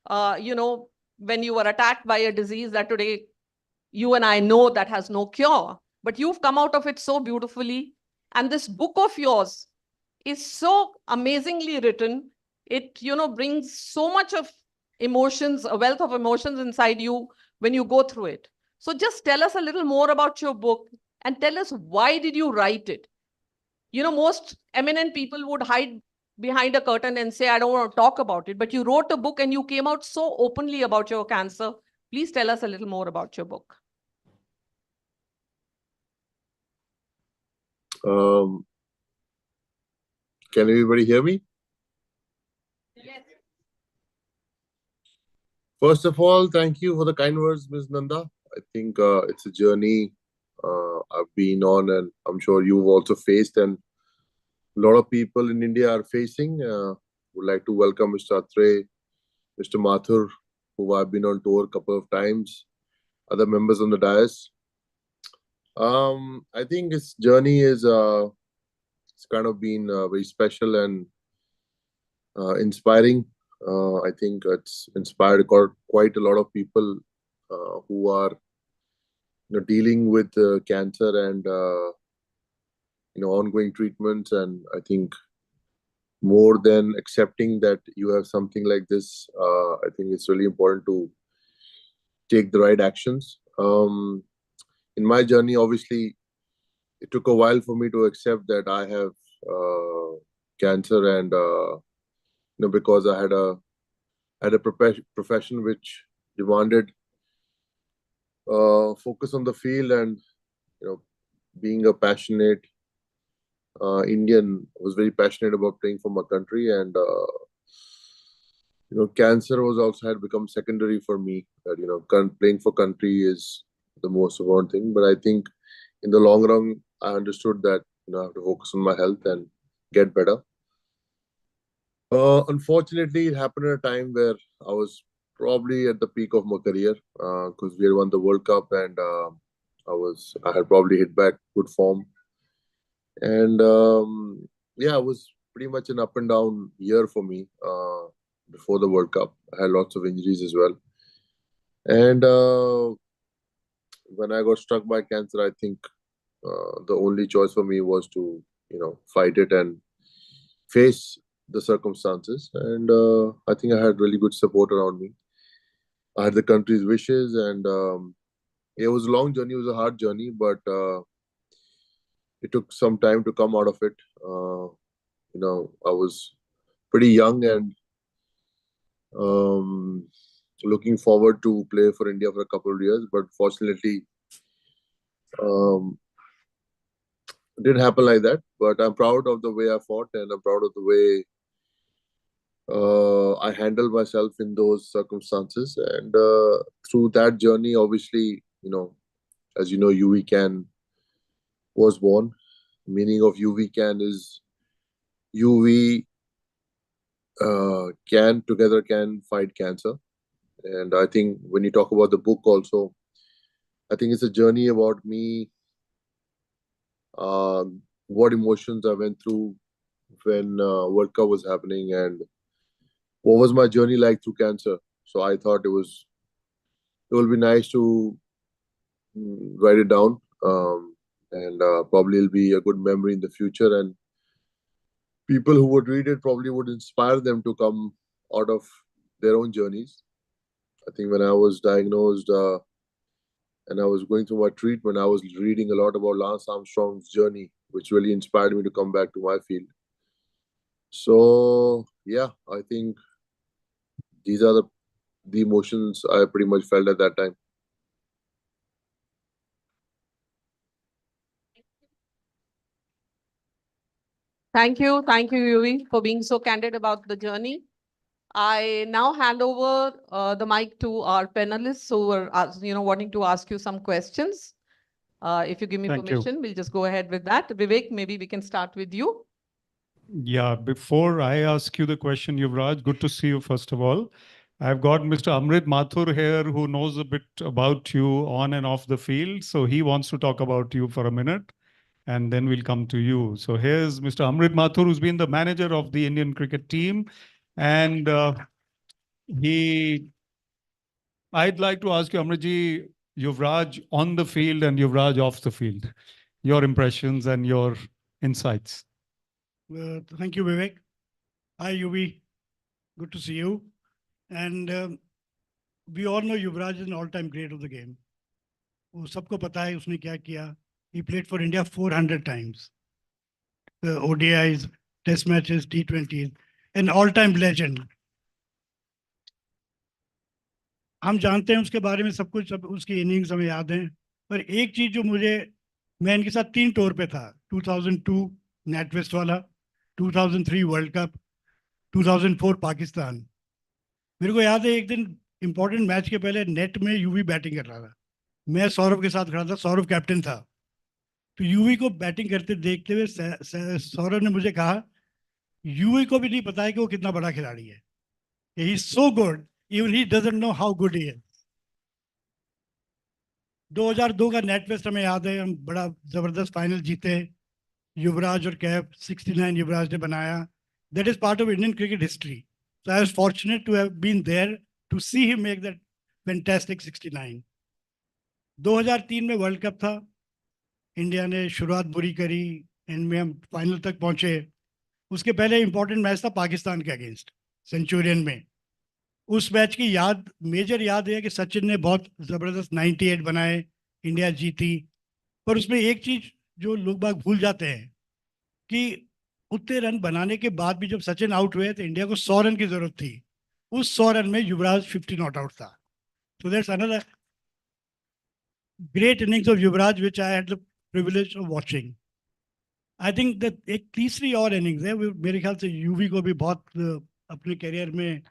when you were attacked by a disease that today you and I know that has no cure. But you've come out of it so beautifully. And this book of yours is so amazingly written. It, brings so much of emotions, a wealth of emotions inside you when you go through it. So just tell us a little more about your book and tell us, why did you write it? Most eminent people would hide behind a curtain and say, I don't want to talk about it. But you wrote a book and you came out so openly about your cancer. Please tell us a little more about your book. Can everybody hear me? Yes. First of all, thank you for the kind words, Ms. Nanda. I think it's a journey I've been on, and I'm sure you've also faced, and a lot of people in India are facing. Would like to welcome Mr. Atre, Mr. Mathur, who I've been on tour a couple of times, other members on the dais. I think this journey is it's kind of been very special and inspiring. I think it's inspired quite a lot of people who are dealing with cancer and ongoing treatments. And I think more than accepting that you have something like this, I think it's really important to take the right actions. In my journey, obviously, it took a while for me to accept that I have cancer, and because I had a profession which demanded focus on the field, and being a passionate Indian, was very passionate about playing for my country, and cancer was also had become secondary for me. That playing for country is the most important thing. But I think in the long run, I understood that I have to focus on my health and get better. Unfortunately, it happened at a time where I was probably at the peak of my career, because we had won the World Cup, and I had probably hit back good form. And it was pretty much an up and down year for me before the World Cup. I had lots of injuries as well. And when I got struck by cancer, I think the only choice for me was to, fight it and face the circumstances. And I think I had really good support around me. I had the country's wishes, and it was a long journey. It was a hard journey, but it took some time to come out of it. I was pretty young, and looking forward to play for India for a couple of years, but fortunately, it didn't happen like that. But I'm proud of the way I fought, and I'm proud of the way I handled myself in those circumstances. And through that journey, obviously, as you know, UV Can was born. Meaning of UV Can is UV can fight cancer. And I think when you talk about the book also, I think it's a journey about me, what emotions I went through when World Cup was happening, and what was my journey like through cancer. So I thought it will be nice to write it down, and probably it'll be a good memory in the future. And people who would read it probably would inspire them to come out of their own journeys. I think when I was diagnosed and I was going through my treatment, I was reading a lot about Lance Armstrong's journey, which really inspired me to come back to my field. So yeah, I think these are the emotions I pretty much felt at that time. Thank you, Yuvi, for being so candid about the journey. I now hand over the mic to our panelists who are, wanting to ask you some questions. If you give me Thank you. permission, we'll just go ahead with that. Vivek, maybe we can start with you. Yeah, before I ask you the question, Yuvraj, good to see you first of all. I've got Mr. Amrit Mathur here who knows a bit about you on and off the field. So he wants to talk about you for a minute and then we'll come to you. So here's Mr. Amrit Mathur, who's been the manager of the Indian cricket team. And I'd like to ask you, Amritji, Yuvraj on the field and Yuvraj off the field, your impressions and your insights. Thank you, Vivek. Hi, UV. Good to see you. And we all know Yuvraj is an all-time great of the game. वो सबको पता है उसने क्या किया. He played for India 400 times. The ODIs, Test matches, T20s, an all-time legend. हम जानते हैं उसके बारे में सब कुछ, सब उसकी इनिंग्स हमें याद हैं. पर एक चीज जो मैं इनके साथ 3 टूर पे था. 2002 नेटवेस्ट वाला, 2003 वर्ल्ड कप, 2004 पाकिस्तान. मेरे को याद है एक दिन इंपॉर्टेंट मैच के पहले नेट में यूवी बैटिंग कर रहा था. मैं सौरभ के साथ खड़ा था, सौरभ कैप्टन था. तो यूवी को बैटिंग करते देखते हुए सौरभ ने मुझे कहा, यूवी को भी नहीं पता है कि वो कितना बड़ा खिलाड़ी है. He is so good, even he doesn't know how good he is. 2002 का नेटवेस्ट हमें याद है, हम बड़ा जबरदस्त फाइनल जीते. युवराज और कैप 69 युवराज ने बनाया. That is part of Indian cricket history. So I was fortunate to have been there to see him make that fantastic 69. 2003 में वर्ल्ड कप था. इंडिया ने शुरुआत बुरी करी, एंड में हम फाइनल तक पहुंचे. उसके पहले इंपॉर्टेंट मैच था पाकिस्तान के अगेंस्ट सेंचुरियन में. उस मैच की मेजर याद है कि सचिन ने बहुत ज़बरदस्त 98 बनाए, इंडिया जीती. पर उसमें एक चीज़ जो लोग बाग भूल जाते हैं कि उतने रन बनाने के बाद भी जब सचिन आउट हुए तो इंडिया को 100 रन की जरूरत थी. उस 100 रन में युवराज 50 नॉट आउट था. So that's another great innings of Yuvraj which I had the privilege of watching. I think that एक तीसरी और इनिंग्स है, मेरे ख्याल से यूवी को भी बहुत अपने करियर में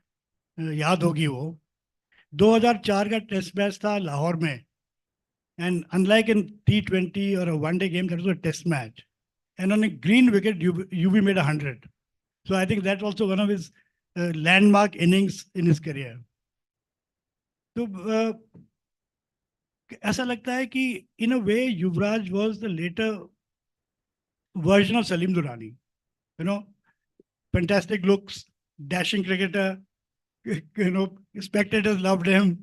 याद होगी. वो 2004 का टेस्ट मैच था लाहौर में, एंड अनलाइक इन T20 और one day game, that was a test match. And on a green wicket, UV made 100. So I think that's also one of his landmark innings in his career. So ऐसा लगता है कि in a way Yuvraj was the later version of Salim Durrani. You know, fantastic looks, dashing cricketer. You know, spectators loved him,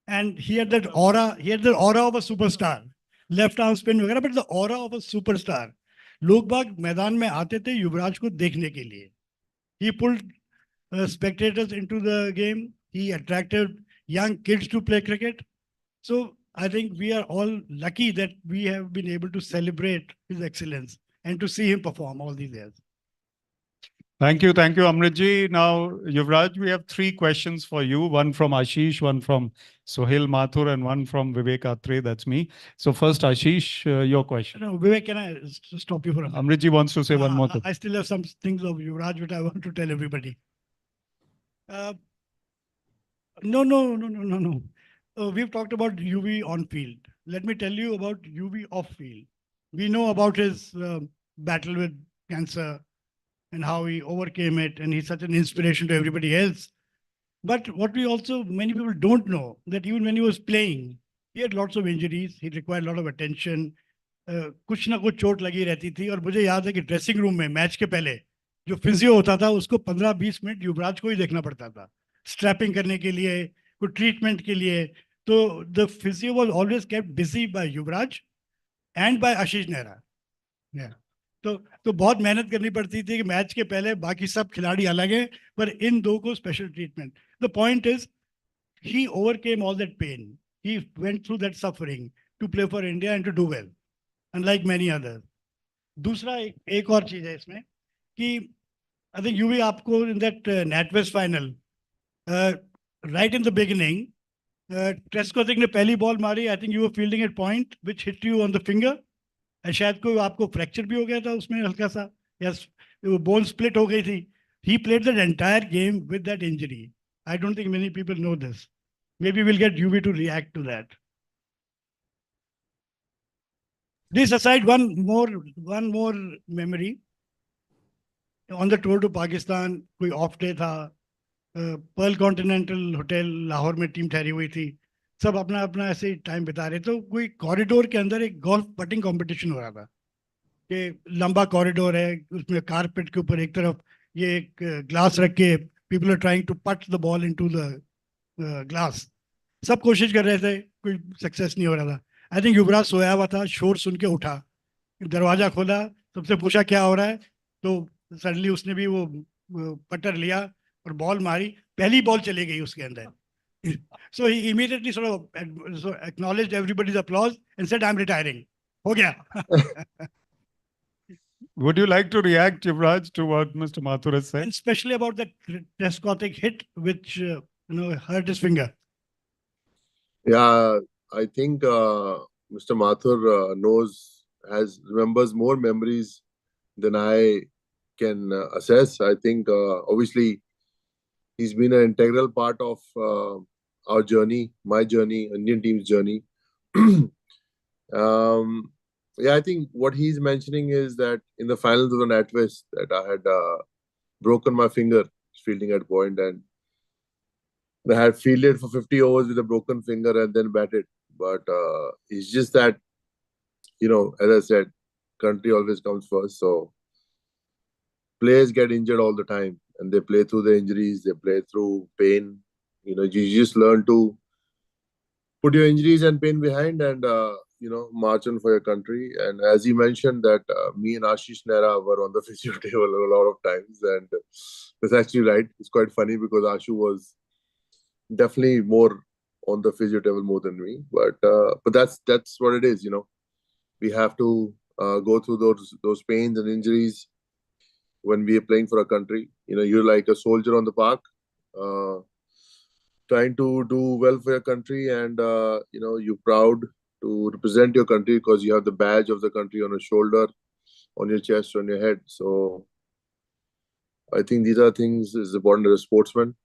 and he had that aura. He had the aura of a superstar. Left arm spin वगैरह, but the aura of a superstar. लोग बाग मैदान में आते थे युवराज को देखने के लिए. He pulled spectators into the game. He attracted young kids to play cricket. So I think we are all lucky that we have been able to celebrate his excellence and to see him perform all these years. Thank you, Amritji. Now, Yuvraj, we have 3 questions for you. One from Ashish, one from Sohail Mathur, and one from Vivek Atre. That's me. So first, Ashish, your question. No, Vivek, can I stop you for a minute? Amritji wants to say one more thing. I still have some things of Yuvraj which I want to tell everybody. No. We've talked about UV on field. Let me tell you about UV off field. We know about his battle with cancer and how he overcame it, and he's such an inspiration to everybody else. But what many people don't know, that even when he was playing, he had lots of injuries. He required a lot of attention. कुछ ना कुछ चोट लगी रहती थी, और मुझे याद है कि ड्रेसिंग रूम में मैच के पहले जो फिजियो होता था उसको 15-20 मिनट युवराज को ही देखना पड़ता था, स्ट्रैपिंग करने के लिए, कोई ट्रीटमेंट के लिए. तो the physio was always kept busy by Yuvraj and by Ashish Nehra. तो बहुत मेहनत करनी पड़ती थी कि मैच के पहले बाकी सब खिलाड़ी अलग हैं, पर इन दो को special treatment. The point is he overcame all that pain. He went through that suffering to play for India and to do well, unlike many others. दूसरा एक और चीज है इसमें कि आई थिंक यूवी आपको in that NatWest final right in the beginning, Trescothick ने पहली बॉल मारी. I think you were fielding at point which hit you on the finger. शायद कोई आपको फ्रैक्चर भी हो गया था उसमें हल्का सा, या बोन स्प्लिट हो गई थी. He played that entire game with that injury. I don't think many people know this. Maybe we'll get UV to react to that. This aside, one more memory. On the tour to Pakistan, कोई off day था, Pearl Continental Hotel Lahore में team ठहरी हुई थी. सब अपना अपना ऐसे टाइम बिता रहे. तो कोई कॉरिडोर के अंदर एक गोल्फ पटिंग कंपटीशन हो रहा था कि लंबा कॉरिडोर है, उसमें कारपेट के ऊपर एक तरफ ये एक ग्लास रख के पीपल आर ट्राइंग टू पट the ball into the glass. सब कोशिश कर रहे थे, कोई सक्सेस नहीं हो रहा था. आई थिंक युवराज सोया हुआ था, शोर सुन के उठा, दरवाजा खोला, सबसे पूछा क्या हो रहा है. तो सडनली उसने भी वो पटर लिया और बॉल मारी. पहली बॉल चली गई उसके अंदर. So he immediately sort of acknowledged everybody's applause and said, "I'm retiring." हो गया. Would you like to react, Yuvraj, to what Mr. Mathur has said? And especially about that Trescothick hit, which hurt his finger. Yeah, I think Mr. Mathur remembers more memories than I can assess. I think obviously he's been an integral part of our journey, my journey, Indian team's journey. Yeah, I think what he's mentioning is that in the finals of the NatWest, that I had broken my finger fielding at point, and I had fielded for 50 overs with a broken finger and then batted. But it's just that, as I said, country always comes first. So players get injured all the time, and they play through the injuries, they play through pain. You just learn to put your injuries and pain behind and, march on for your country. And as you mentioned that me and Ashish Nehra were on the physio table a lot of times. And that's actually right. It's quite funny because Ashu was definitely more on the physio table more than me. But that's what it is, We have to go through those pains and injuries when we are playing for a country. You're like a soldier on the park, trying to do well for your country, and you're proud to represent your country because you have the badge of the country on your shoulder, on your chest, on your head. So I think these are things is important as a sportsman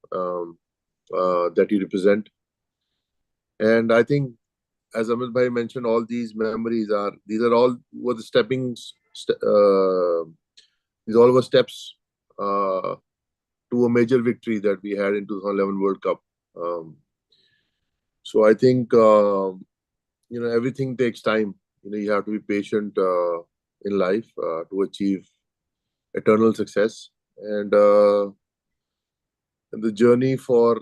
that you represent. And I think, as Amit Bhai mentioned, all these memories these all were the these all were steps to a major victory that we had in 2011 World Cup. So I think, everything takes time. You have to be patient in life to achieve eternal success. And the journey for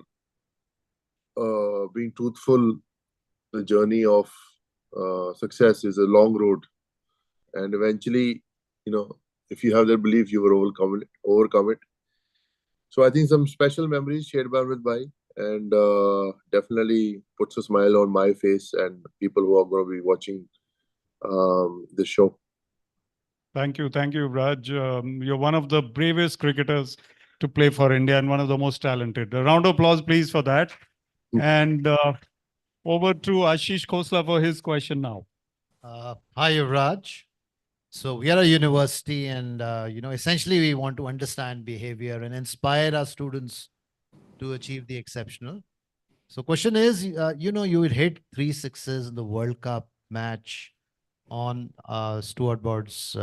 being truthful, the journey of success is a long road. And eventually, if you have that belief, you will overcome it. So I think some special memories shared by Amit Bhai, and definitely puts a smile on my face and people who are going to be watching the show. Thank you, Raj. You're one of the bravest cricketers to play for India and one of the most talented. A round of applause, please, for that. And over to Ashish Khosla for his question now. Hi, Yuvraj. So we are a university and, essentially we want to understand behavior and inspire our students to achieve the exceptional. So question is, you would hit 3 sixes in the World Cup match on Stuart Broad's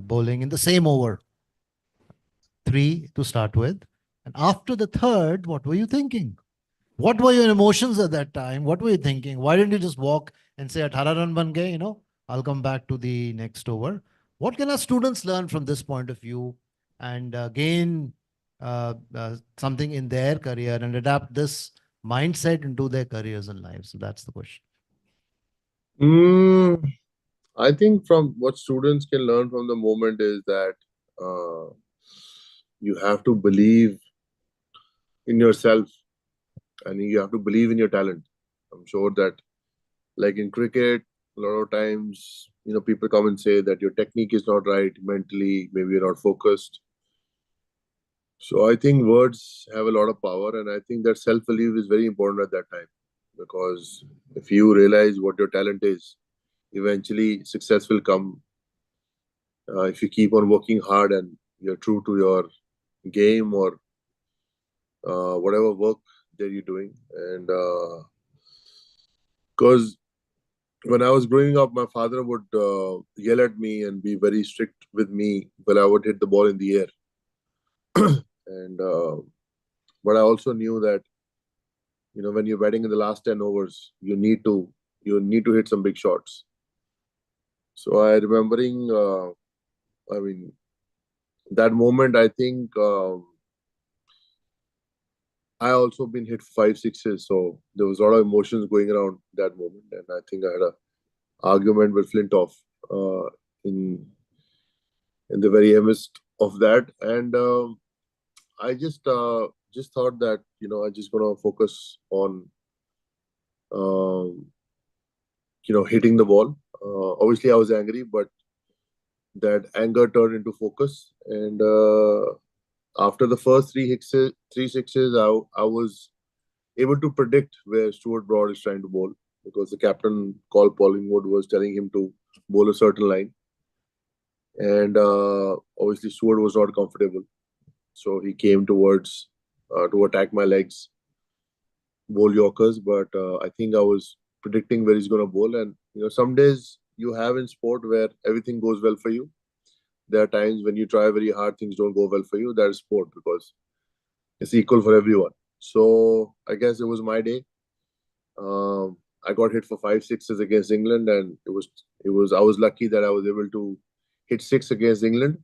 bowling in the same over. 3 to start with. And after the third, what were you thinking? What were your emotions at that time? What were you thinking? Why didn't you just walk and say, 18 run ban gaye, I'll come back to the next over. What can our students learn from this point of view and gain something in their career and adapt this mindset into their careers and lives? So that's the question. I think from what students can learn from the moment is that you have to believe in yourself and you have to believe in your talent. I'm sure that, like in cricket, a lot of times, people come and say that your technique is not right mentally, maybe you're not focused. So I think words have a lot of power, and I think that self-belief is very important at that time, because if you realize what your talent is, eventually success will come. If you keep on working hard and you're true to your game or whatever work that you're doing. And because when I was growing up, my father would yell at me and be very strict with me when I would hit the ball in the air. And but I also knew that when you're batting in the last 10 overs, you need to hit some big shots. So I remembering, that moment, I think I also been hit 5 sixes, so there was a lot of emotions going around that moment, and I think I had a argument with Flintoff in the very midst of that, and I just thought that I'm just gonna focus on hitting the ball. Obviously, I was angry, but that anger turned into focus, and after the first 3 sixes, I was able to predict where Stuart Broad is trying to bowl, because the captain, Paul Collingwood, was telling him to bowl a certain line. And obviously, Stuart was not comfortable. So he came towards to attack my legs, bowl Yorkers. But I think I was predicting where he's going to bowl. And, some days you have in sport where everything goes well for you. There are times when you try very hard, things don't go well for you. That is sport, because it's equal for everyone. So I guess it was my day. I got hit for 5 sixes against England, and I was lucky that I was able to hit 6 against England,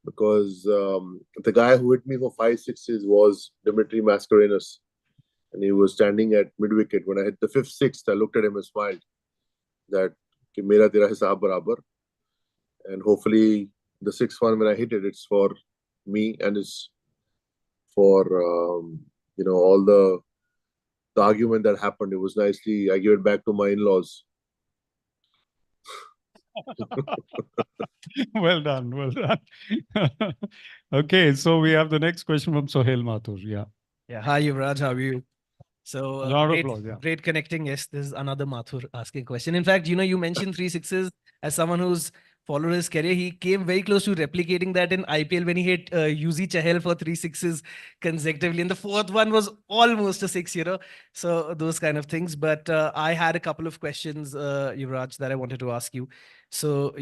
because the guy who hit me for 5 sixes was Dimitri Mascarenhas, and he was standing at mid-wicket. When I hit the 5th, 6th, I looked at him and smiled that ki mera tera hisab barabar. And hopefully the 6th one, when I hit it, it's for me, and it's for all the argument that happened. It was nicely, I gave it back to my in-laws. Well done. Okay, so we have the next question from Sohail Mathur. Yeah. Hi, Yuvraj. How are you? So Round of applause, yeah. great connecting. Yes, this is another Mathur asking a question. In fact, you mentioned 3 sixes. As someone who's followed his career, he came very close to replicating that in IPL when he hit Yuzi Chahal for 3 sixes consecutively. And the 4th one was almost a 6, So those kind of things. But I had a couple of questions, Yuvraj, that I wanted to ask you. So,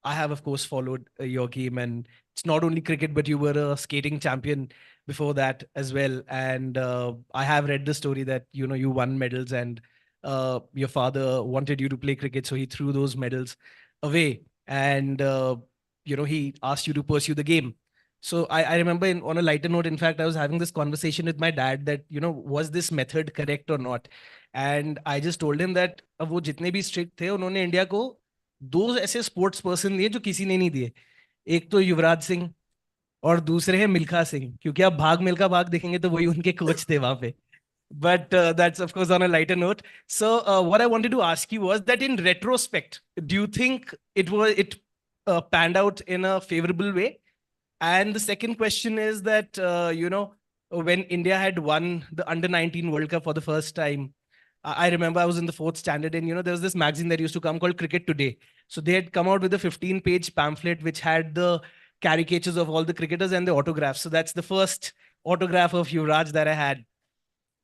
I have, of course, followed your game, and it's not only cricket, but you were a skating champion before that as well. And I have read the story that, you won medals, and your father wanted you to play cricket, so he threw those medals away. And, he asked you to pursue the game. So I remember on a lighter note, in fact, I was having this conversation with my dad that, was this method correct or not? And I just told him that वो जितने भी strict थे, उन्होंने India को 2 ऐसे sports person दिए जो किसी ने नहीं दिए. एक तो युवराज सिंह और दूसरे हैं मिल्खा सिंह, क्योंकि आप भाग मिल्खा भाग देखेंगे तो वही उनके कोच थे वहां पे. But that's of course on a lighter note. So what I wanted to ask you was that in retrospect, do you think it panned out in a favorable way? And the second question is that, when India had won the under-19 World Cup for the first time, I remember I was in the 4th standard and, there was this magazine that used to come called Cricket Today. So they had come out with a 15-page pamphlet which had the caricatures of all the cricketers and the autographs. So that's the first autograph of Yuvraj that I had.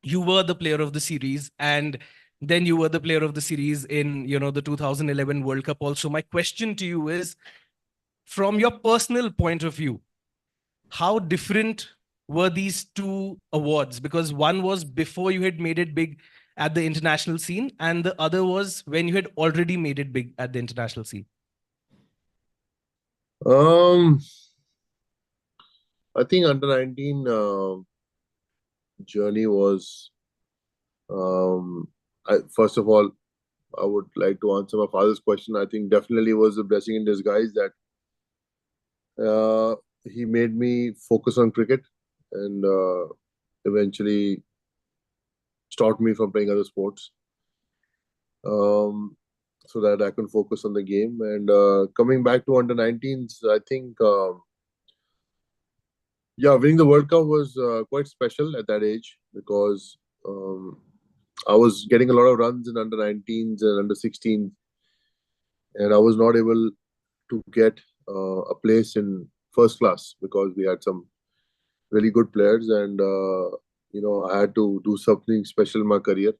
You were the player of the series, and then you were the player of the series in, the 2011 World Cup also. My question to you is, from your personal point of view, how different were these two awards? Because one was before you had made it big at the international scene, and the other was when you had already made it big at the international scene. I think under-19 journey was, first of all, I would like to answer my father's question. I think definitely was a blessing in disguise that he made me focus on cricket and eventually stopped me from playing other sports, so that I can focus on the game. And coming back to under-19s, I think, yeah, winning the World Cup was quite special at that age because I was getting a lot of runs in under-19s and under-16s, and I was not able to get a place in first class because we had some really good players, and I had to do something special in my career.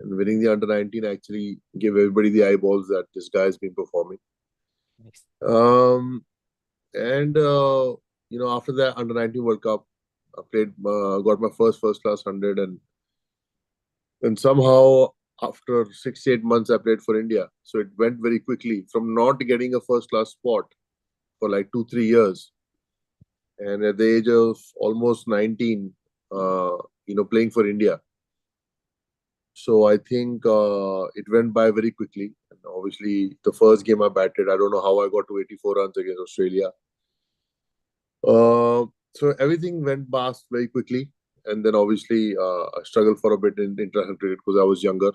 And winning the under-19 actually gave everybody the eyeballs that this guy has been performing. Nice. After that under-19 World Cup, I played, got my first class 100, and somehow after 6 to 8 months I played for India. So it went very quickly from not getting a first class spot for like 2-3 years, and at the age of almost 19, playing for India. So I think it went by very quickly. And obviously, the first game I batted, I don't know how I got to 84 runs against Australia. So everything went past very quickly. And then obviously, I struggled for a bit in international cricket because I was younger.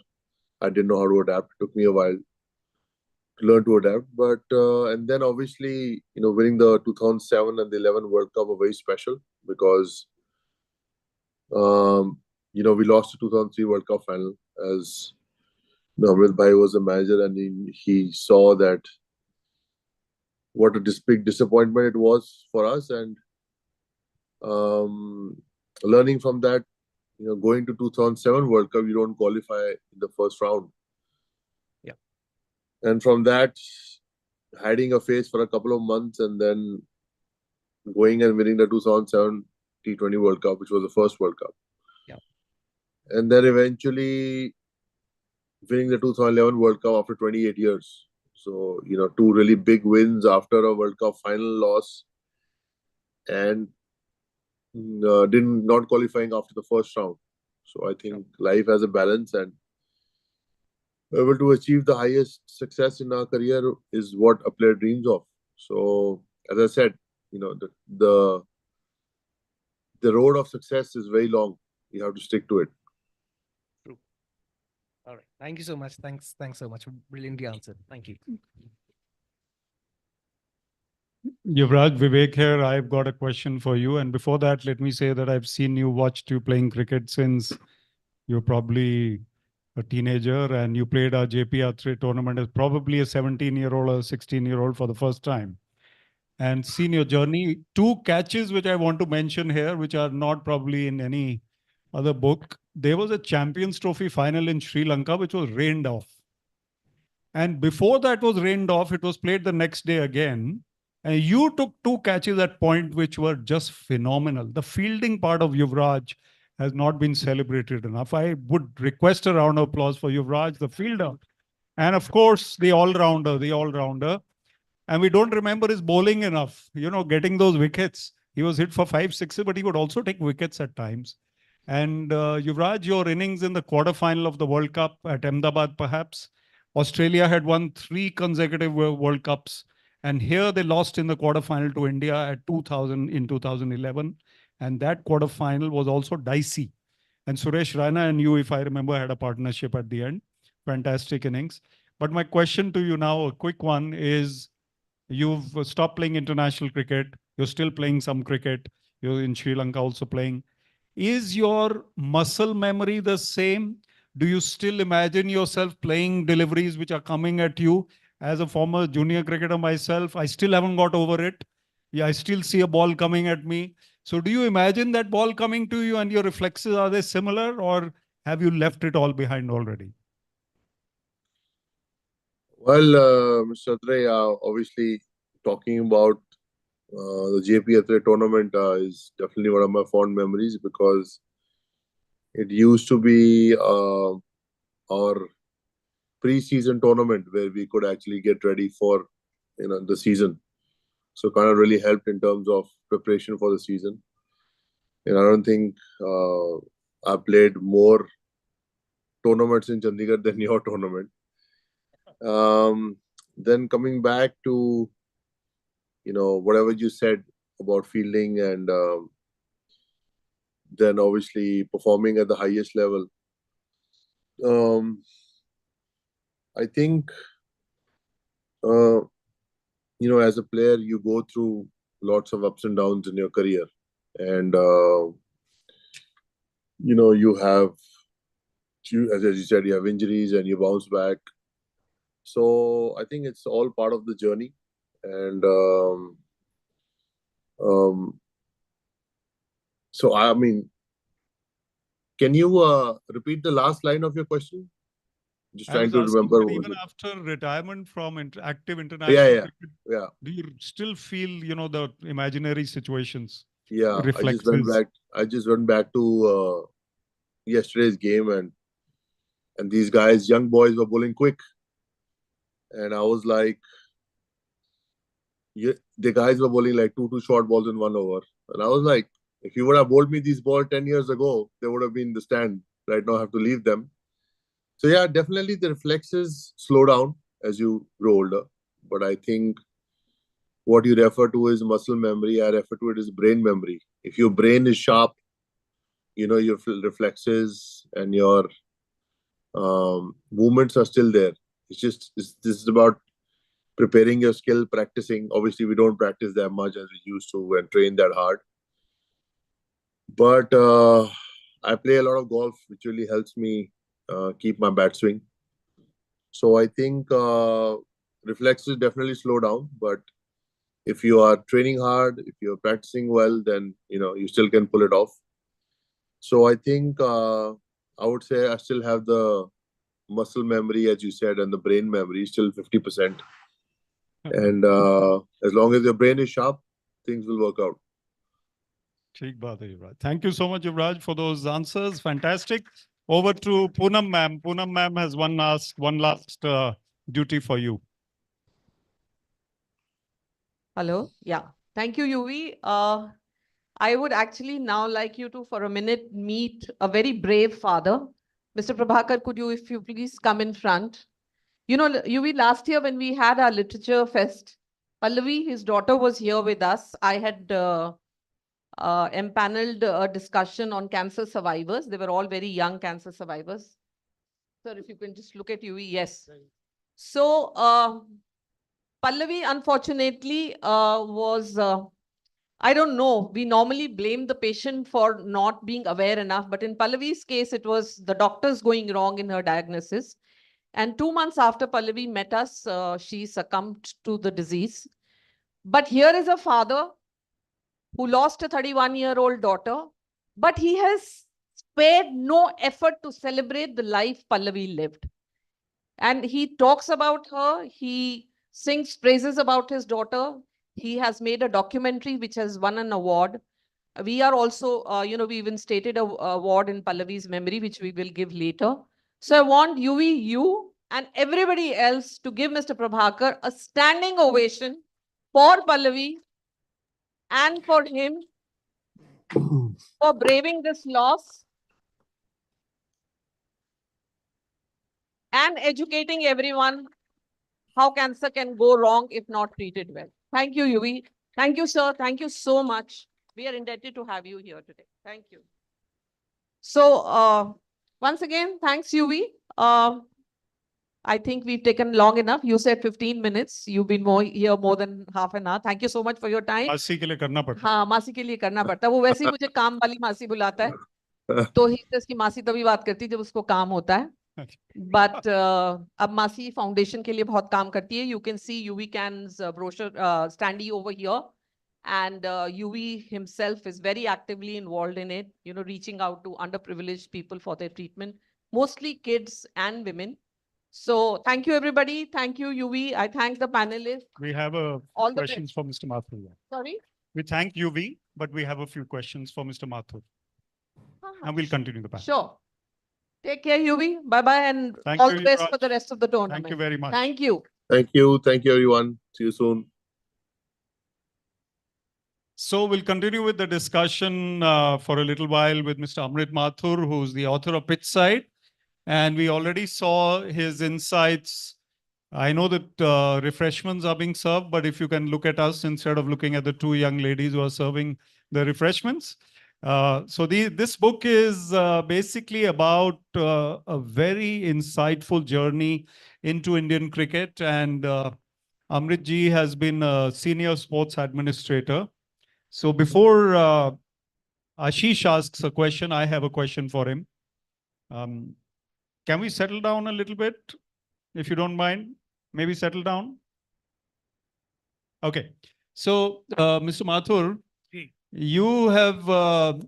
I didn't know how to adapt. It took me a while to learn to adapt. But and then obviously, winning the 2007 and the 11 World Cup were very special because we lost the 2003 World Cup final as Amrit Bhai was the manager, and he saw that what a big disappointment it was for us, and learning from that, going to 2007 World Cup, you don't qualify in the first round. Yeah. And from that, hiding a face for a couple of months and then going and winning the 2007 T20 World Cup, which was the first World Cup. And then eventually winning the 2011 World Cup after 28 years. So, 2 really big wins after a World Cup final loss, and not qualifying after the first round. So I think life has a balance, and able to achieve the highest success in our career is what a player dreams of. So as I said, the road of success is very long. You have to stick to it. All right. Thank you so much. Thanks so much. Brilliantly answered. Thank you. Yuvraj, Vivek here. I've got a question for you. And before that, let me say that I've watched you playing cricket since you're probably a teenager, and you played our JP Atre tournament as probably a 17-year-old or 16-year-old for the first time. And seen your journey. 2 catches which I want to mention here, which are not probably in any other book. There was a Champions Trophy final in Sri Lanka, which was rained off. And before that was rained off, it was played the next day again. And you took 2 catches at point, which were just phenomenal. The fielding part of Yuvraj has not been celebrated enough. I would request a round of applause for Yuvraj, the fielder. And of course, the all-rounder. And we don't remember his bowling enough, getting those wickets. He was hit for 5 6s, but he would also take wickets at times. And Yuvraj, your innings in the quarterfinal of the World Cup at Ahmedabad, perhaps. Australia had won 3 consecutive World Cups. And here they lost in the quarterfinal to India in 2011. And that quarterfinal was also dicey. And Suresh Raina and you, if I remember, had a partnership at the end. Fantastic innings. But my question to you now, a quick one, is you've stopped playing international cricket. You're still playing some cricket. You're in Sri Lanka also playing. Is your muscle memory the same? Do you still imagine yourself playing deliveries which are coming at you? As a former junior cricketer myself, I still haven't got over it. Yeah, I still see a ball coming at me. So do you imagine that ball coming to you and your reflexes, are they similar, or have you left it all behind already? Well, Mr. Atre, obviously talking about the JP Atre tournament is definitely one of my fond memories, because it used to be our pre-season tournament where we could actually get ready for the season. So kind of really helped in terms of preparation for the season. And I don't think I played more tournaments in Chandigarh than your tournament. Then coming back to whatever you said about fielding and then obviously performing at the highest level. I think as a player, you go through lots of ups and downs in your career, and you have, as you said, you have injuries and you bounce back. So I think it's all part of the journey, and so I mean, can you repeat the last line of your question? Just I trying was to asking remember. that even after retirement from active international Yeah. cricket, do you still feel, the imaginary situations? Yeah, Reflexes? I just went back to yesterday's game, and these guys, young boys, were bowling quick, and I was like, the guys were bowling like two short balls in 1 over, and I was like, if you would have bowled me these balls 10 years ago, they would have been in the stand. Right now, I have to leave them. So yeah, definitely the reflexes slow down as you grow older. But I think what you refer to is muscle memory. I refer to it as brain memory. If your brain is sharp, your reflexes and your movements are still there. This is about preparing your skill, practicing. Obviously, we don't practice that much as we used to and train that hard. But I play a lot of golf, which really helps me keep my bat swing. So I think reflexes definitely slow down. But if you are training hard, if you're practicing well, then you still can pull it off. So I think I would say I still have the muscle memory, as you said, and the brain memory still 50%. And as long as your brain is sharp, things will work out. Theek baat hai, Yuvraj. Thank you so much, Yuvraj, for those answers. Fantastic. Over to Poonam ma'am. Poonam ma'am has one last duty for you. Hello. Yeah. Thank you, Yuvi. I would actually now like you to, for a minute, meet a very brave father. Mr. Prabhakar, could you, if you please, come in front? Yuvi, last year when we had our literature fest, Pallavi, his daughter, was here with us. I had empaneled a discussion on cancer survivors. They were all very young cancer survivors. Sir, if you can just look at Yuvi. Yes. So, Pallavi, unfortunately, was, I don't know, we normally blame the patient for not being aware enough, but in Pallavi's case, it was the doctors going wrong in her diagnosis. And 2 months after Pallavi met us, she succumbed to the disease. But here is a father who lost a 31-year-old daughter, but he has spared no effort to celebrate the life Pallavi lived. And he talks about her, he sings praises about his daughter. He has made a documentary which has won an award. We are also, we even stated an award in Pallavi's memory, which we will give later. So I want Yuvi, you and everybody else to give Mr. Prabhakar a standing ovation for Pallavi and for him for braving this loss and educating everyone how cancer can go wrong if not treated well. Thank you, Yuvi. Thank you, sir. Thank you so much. We are indebted to have you here today. Thank you. So once again, thanks, UV. I think we've taken long enough. You said 15 minutes. You've been here more than half an hour. Thank you so much for your time. मासी के लिए करना पड़ता हाँ, मासी के लिए करना पड़ता है। वो वैसे ही मुझे काम वाली मासी बुलाता है। तो ही इसकी मासी तभी बात करती है जब उसको काम होता है। But अब मासी फाउंडेशन के लिए बहुत काम करती है. You can see UV Can's brochure standee over here. And UV himself is very actively involved in it, you know, reaching out to underprivileged people for their treatment, mostly kids and women. So thank you, everybody. Thank you, UV. I thank the panelists. We have All the questions for Mr. Mathur. Sorry? We thank UV, but we have a few questions for Mr. Mathur. And we'll continue the panel. Sure. Take care, UV. Bye-bye, and Thank all you, the best Yuvraj. for the rest of the tournament. Thank you very much. Thank you. Thank you. Thank you, everyone. See you soon. So we'll continue with the discussion for a little while with Mr. Amrit Mathur, who's the author of Pitchside. And we already saw his insights. I know that refreshments are being served, but if you can look at us instead of looking at the two young ladies who are serving the refreshments. So this book is basically about a very insightful journey into Indian cricket. And Amrit ji has been a senior sports administrator. So before Ashish asks a question, I have a question for him. Can we settle down a little bit, if you don't mind? Maybe settle down? Okay. So, Mr. Mathur, you have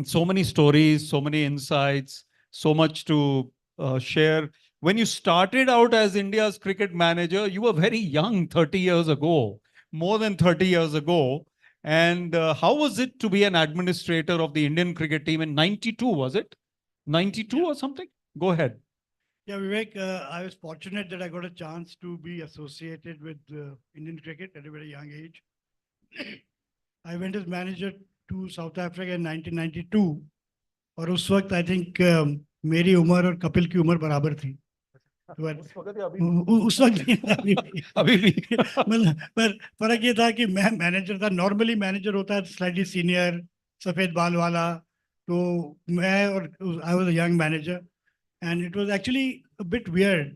so many stories, so many insights, so much to share. When you started out as India's cricket manager, you were very young 30 years ago, more than 30 years ago. And how was it to be an administrator of the Indian cricket team in 92, was it? 92 or something? Go ahead. Yeah, Vivek, I was fortunate that I got a chance to be associated with Indian cricket at a very young age. I went as manager to South Africa in 1992. और उस वक्त I think मेरी उम्र और कपिल की उम्र बराबर थी. उस वक्त अभी भी मतलब पर फर्क ये था कि मैं मैनेजर था. नॉर्मली मैनेजर होता है स्लाइटली सीनियर, सफेद बाल वाला. तो मैं और I was a young manager. And it was actually a bit weird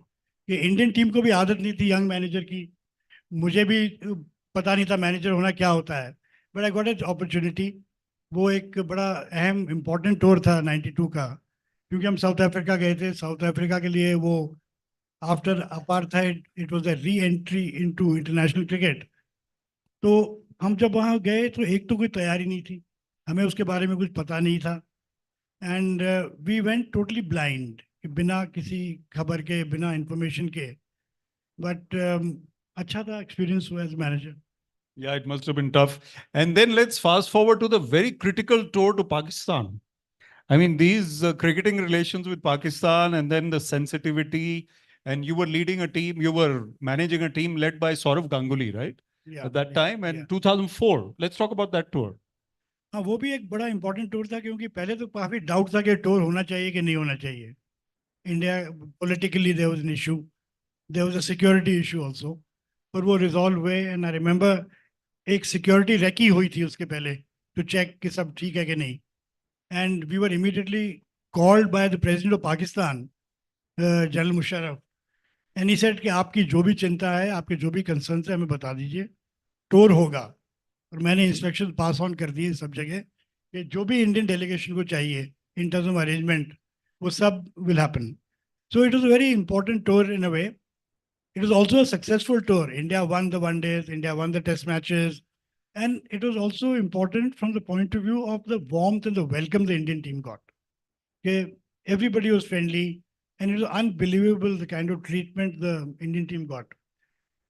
कि इंडियन टीम को भी आदत नहीं थी यंग मैनेजर की. मुझे भी पता नहीं था मैनेजर होना क्या होता है. But I got an opportunity. वो एक बड़ा अहम इम्पोर्टेंट टूर था 92 का, क्योंकि हम साउथ अफ्रीका गए थे. साउथ अफ्रीका के लिए वो after apartheid it was a re entry into international cricket. तो हम जब वहाँ गए तो एक तो कोई तैयारी नहीं थी, हमें उसके बारे में कुछ पता नहीं था. And we went totally blind, बिना किसी खबर के, बिना इंफॉर्मेशन के. बट अच्छा था एक्सपीरियंस हुआ as manager. Yeah, it must have been tough. And then let's fast forward to the very critical tour to Pakistan. I mean, these cricketing relations with Pakistan and then the sensitivity, and you were leading a team, you were managing a team led by Saurav Ganguly, right? Yeah, At that time, and 2004. Let's talk about that tour. हाँ, वो भी एक बड़ा important tour था, क्योंकि पहले तो काफ़ी डाउट था कि टूर होना चाहिए कि नहीं होना चाहिए. India politically there was an issue, there was a security issue also, पर वो रिजॉल्व हुए. एंड आई रिमेंबर एक सिक्योरिटी रेकी हुई थी उसके पहले टू चेक कि सब ठीक है कि नहीं. And we were immediately called by the president of Pakistan, general Musharraf, and he said कि आपकी जो भी चिंता है, आपके जो भी कंसर्न्स है, हमें बता दीजिए, टूर होगा. और मैंने इंस्ट्रक्शन पास ऑन कर दिए सब जगह कि जो भी इंडियन डेलीगेशन को चाहिए इन टर्म्स ऑफ अरेंजमेंट, वो सब will happen. So it was a very important tour in a way. It was also a successful tour. India won the one days, India won the test matches. And it was also important from the point of view of the warmth and the welcome the Indian team got. Okay, everybody was friendly, and it was unbelievable the kind of treatment the Indian team got.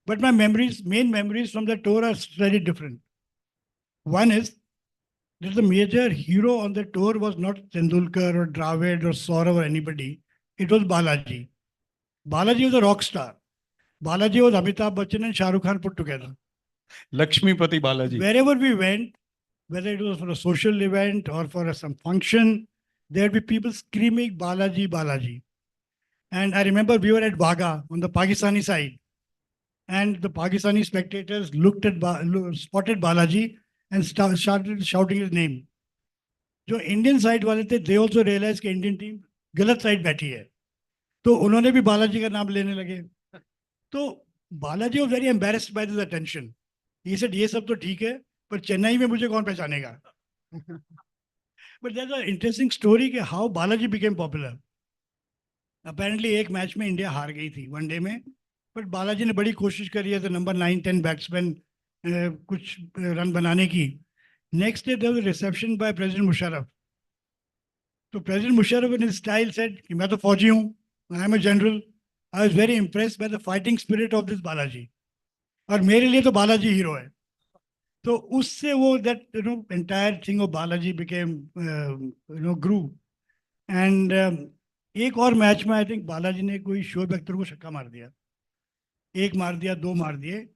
But my main memories from the tour are very different. One is that the major hero on the tour was not Tendulkar or Dravid or Saurav or anybody. It was Balaji. Balaji was a rock star. Balaji was Amitabh Bachchan and Shah Rukh Khan put together. Lakshmipati Balaji. Wherever we went, whether it was for a social event or for some function, there'd be people screaming Balaji, Balaji. And I remember we were at Wagah on the Pakistani side, and the Pakistani spectators looked at spotted Balaji and started shouting his name. जो Indian side वाले थे they also realise कि Indian team गलत side बैठी है, तो उन्होंने भी बालाजी का नाम लेने लगे। तो Balaji was very embarrassed by this attention. He said ये सब तो ठीक है, पर चेन्नई में मुझे कौन पहचानेगा। But that's a interesting story कि how Balaji became popular. Apparently एक मैच में इंडिया हार गई थी वनडे में, बट बालाजी ने बड़ी कोशिश करी एज नंबर 9-10 बैट्समैन कुछ रन बनाने की। Next day there was reception by president Musharraf. तो president Musharraf in style said कि मैं तो फौजी हूँ, I am a general, I was very impressed by the fighting spirit of this Balaji, और मेरे लिए तो बालाजी हीरो है। तो उससे वो that entire thing of Balaji became grew. And एक और मैच में आई थिंक बालाजी ने कोई शोएब अख्तर को छक्का मार दिया, एक मार दिया, दो मार दिए।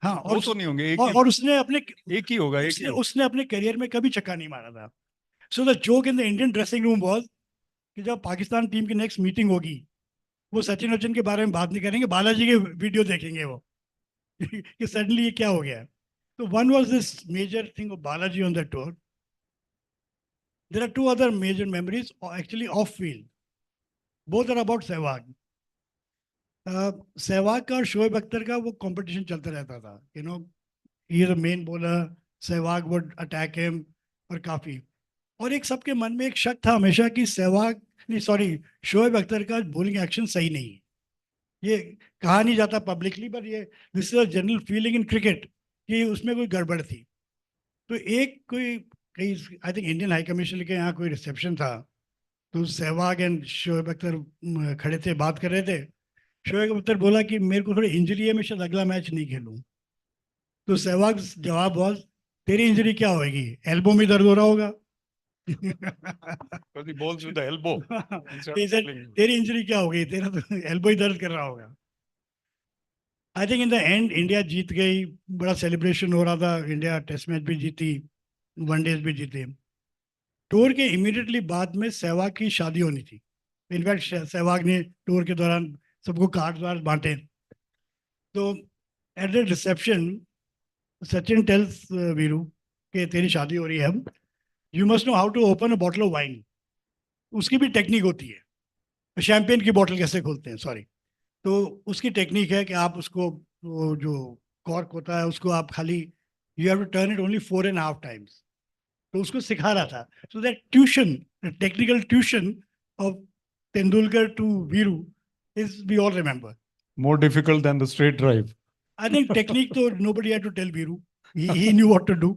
हाँ, और तो नहीं होंगे, और उसने अपने एक ही होगा, एक ही होगा। उसने अपने करियर में कभी छक्का नहीं मारा था। So the joke in the Indian dressing room was कि जब पाकिस्तान टीम की नेक्स्ट मीटिंग होगी, वो सचिन वचिन के बारे में बात नहीं करेंगे, बालाजी के वीडियो देखेंगे वो कि सडनली ये क्या हो गया। तो one was this major thing of Balaji on the tour. There are two other major memories actually off field, both are about Sehwag. Sehwag का और शोएब अख्तर का वो कंपटीशन चलता रहता था, he is a main bowler, Sehwag would attack him, और काफ़ी। और एक सबके मन में एक शक था हमेशा कि शोएब अख्तर का बॉलिंग एक्शन सही नहीं है। ये कहा नहीं जाता पब्लिकली, पर ये this is a general feeling in cricket कि उसमें कोई गड़बड़ थी। तो एक कोई कहीं I think Indian high commission के यहाँ कोई रिसेप्शन था, तो सहवाग एंड शोएब अख्तर खड़े थे, बात कर रहे थे। शोएब अख्तर बोला कि मेरे को थोड़ी इंजरी है, मैं शायद अगला मैच नहीं खेलूं। तो सहवाग जवाब was, तेरी इंजरी क्या होगी, एल्बो में दर्द हो रहा होगा। Because he bowls with the elbow. instead He of said, pulling. तेरी इंजरी क्या होगी, तेरा तो एल्बो ही दर्द कर रहा होगा। I think in the end India जीत गई, बड़ा सेलिब्रेशन हो रहा था, इंडिया टेस्ट मैच भी जीती, वनडेज भी जीते। टूर के इमीडिएटली बाद में सहवाग की शादी होनी थी। इनफैक्ट सहवाग ने टूर के दौरान सबको कार्ड वार्ड बांटे। तो at the reception Sachin tells Veeru कि तेरी शादी हो रही है अब, you must know how to open a bottle of wine. उसकी भी टेक्निक होती है, शैंपेन की बोतल कैसे खोलते हैं, सॉरी। तो उसकी टेक्निक है कि आप उसको, वो जो कॉर्क होता है उसको आप खाली, you have to turn it only 4.5 times. तो उसको सिखा रहा था। So that tuition, technical tuition of Tendulkar to Veeru is, we all remember. More difficult than the straight drive. I think technique though nobody had to tell Viru. He knew what to do.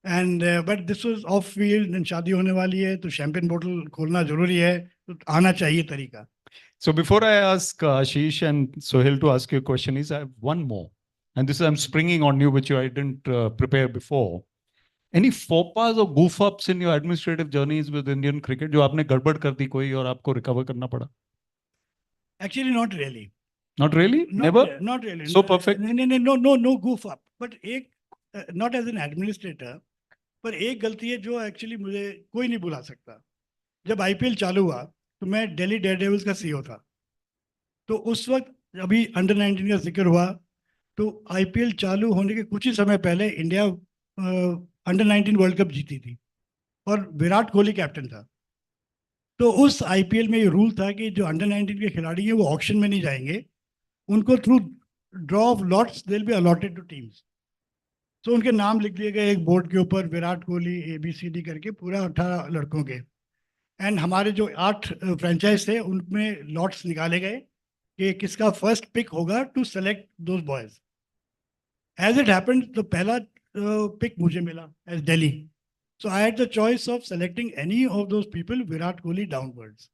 And but this was off field and शादी होने वाली है, तो champagne bottle खोलना जरूरी है, तो आना चाहिए तरीका। So before I ask Ashish and Sohail to ask you a question, I have one more. And this is, I'm springing on you, which I didn't prepare before. Any faux pas or goof ups in your administrative journeys with Indian cricket जो आपने गड़बड़ कर दी कोई और आपको recover करना पड़ा? Actually not really. Not really? Never? Not really. So perfect? No goof up. But एक not as an administrator, पर एक गलती है जो एक्चुअली मुझे कोई नहीं भुला सकता। जब आईपीएल चालू हुआ तो मैं दिल्ली डेयरडेविल्स का सीईओ था। तो उस वक्त अभी अंडर 19 का जिक्र हुआ, तो आईपीएल चालू होने के कुछ ही समय पहले इंडिया अंडर 19 वर्ल्ड कप जीती थी और विराट कोहली कैप्टन था। तो उस आईपीएल में ये रूल था कि जो अंडर 19 के खिलाड़ी हैं वो ऑक्शन में नहीं जाएंगे, उनको through draw of lots they will be allotted two teams. तो उनके नाम लिख दिए गए एक बोर्ड के ऊपर, विराट कोहली ABCD करके, पूरा 18 लड़कों के। एंड हमारे जो 8 फ्रेंचाइज थे उनमें लॉट्स निकाले गए कि किसका फर्स्ट पिक होगा to select those boys. As it happened तो पहला पिक मुझे मिला as Delhi. So I had the choice of selecting any of those people, Virat Kohli downwards.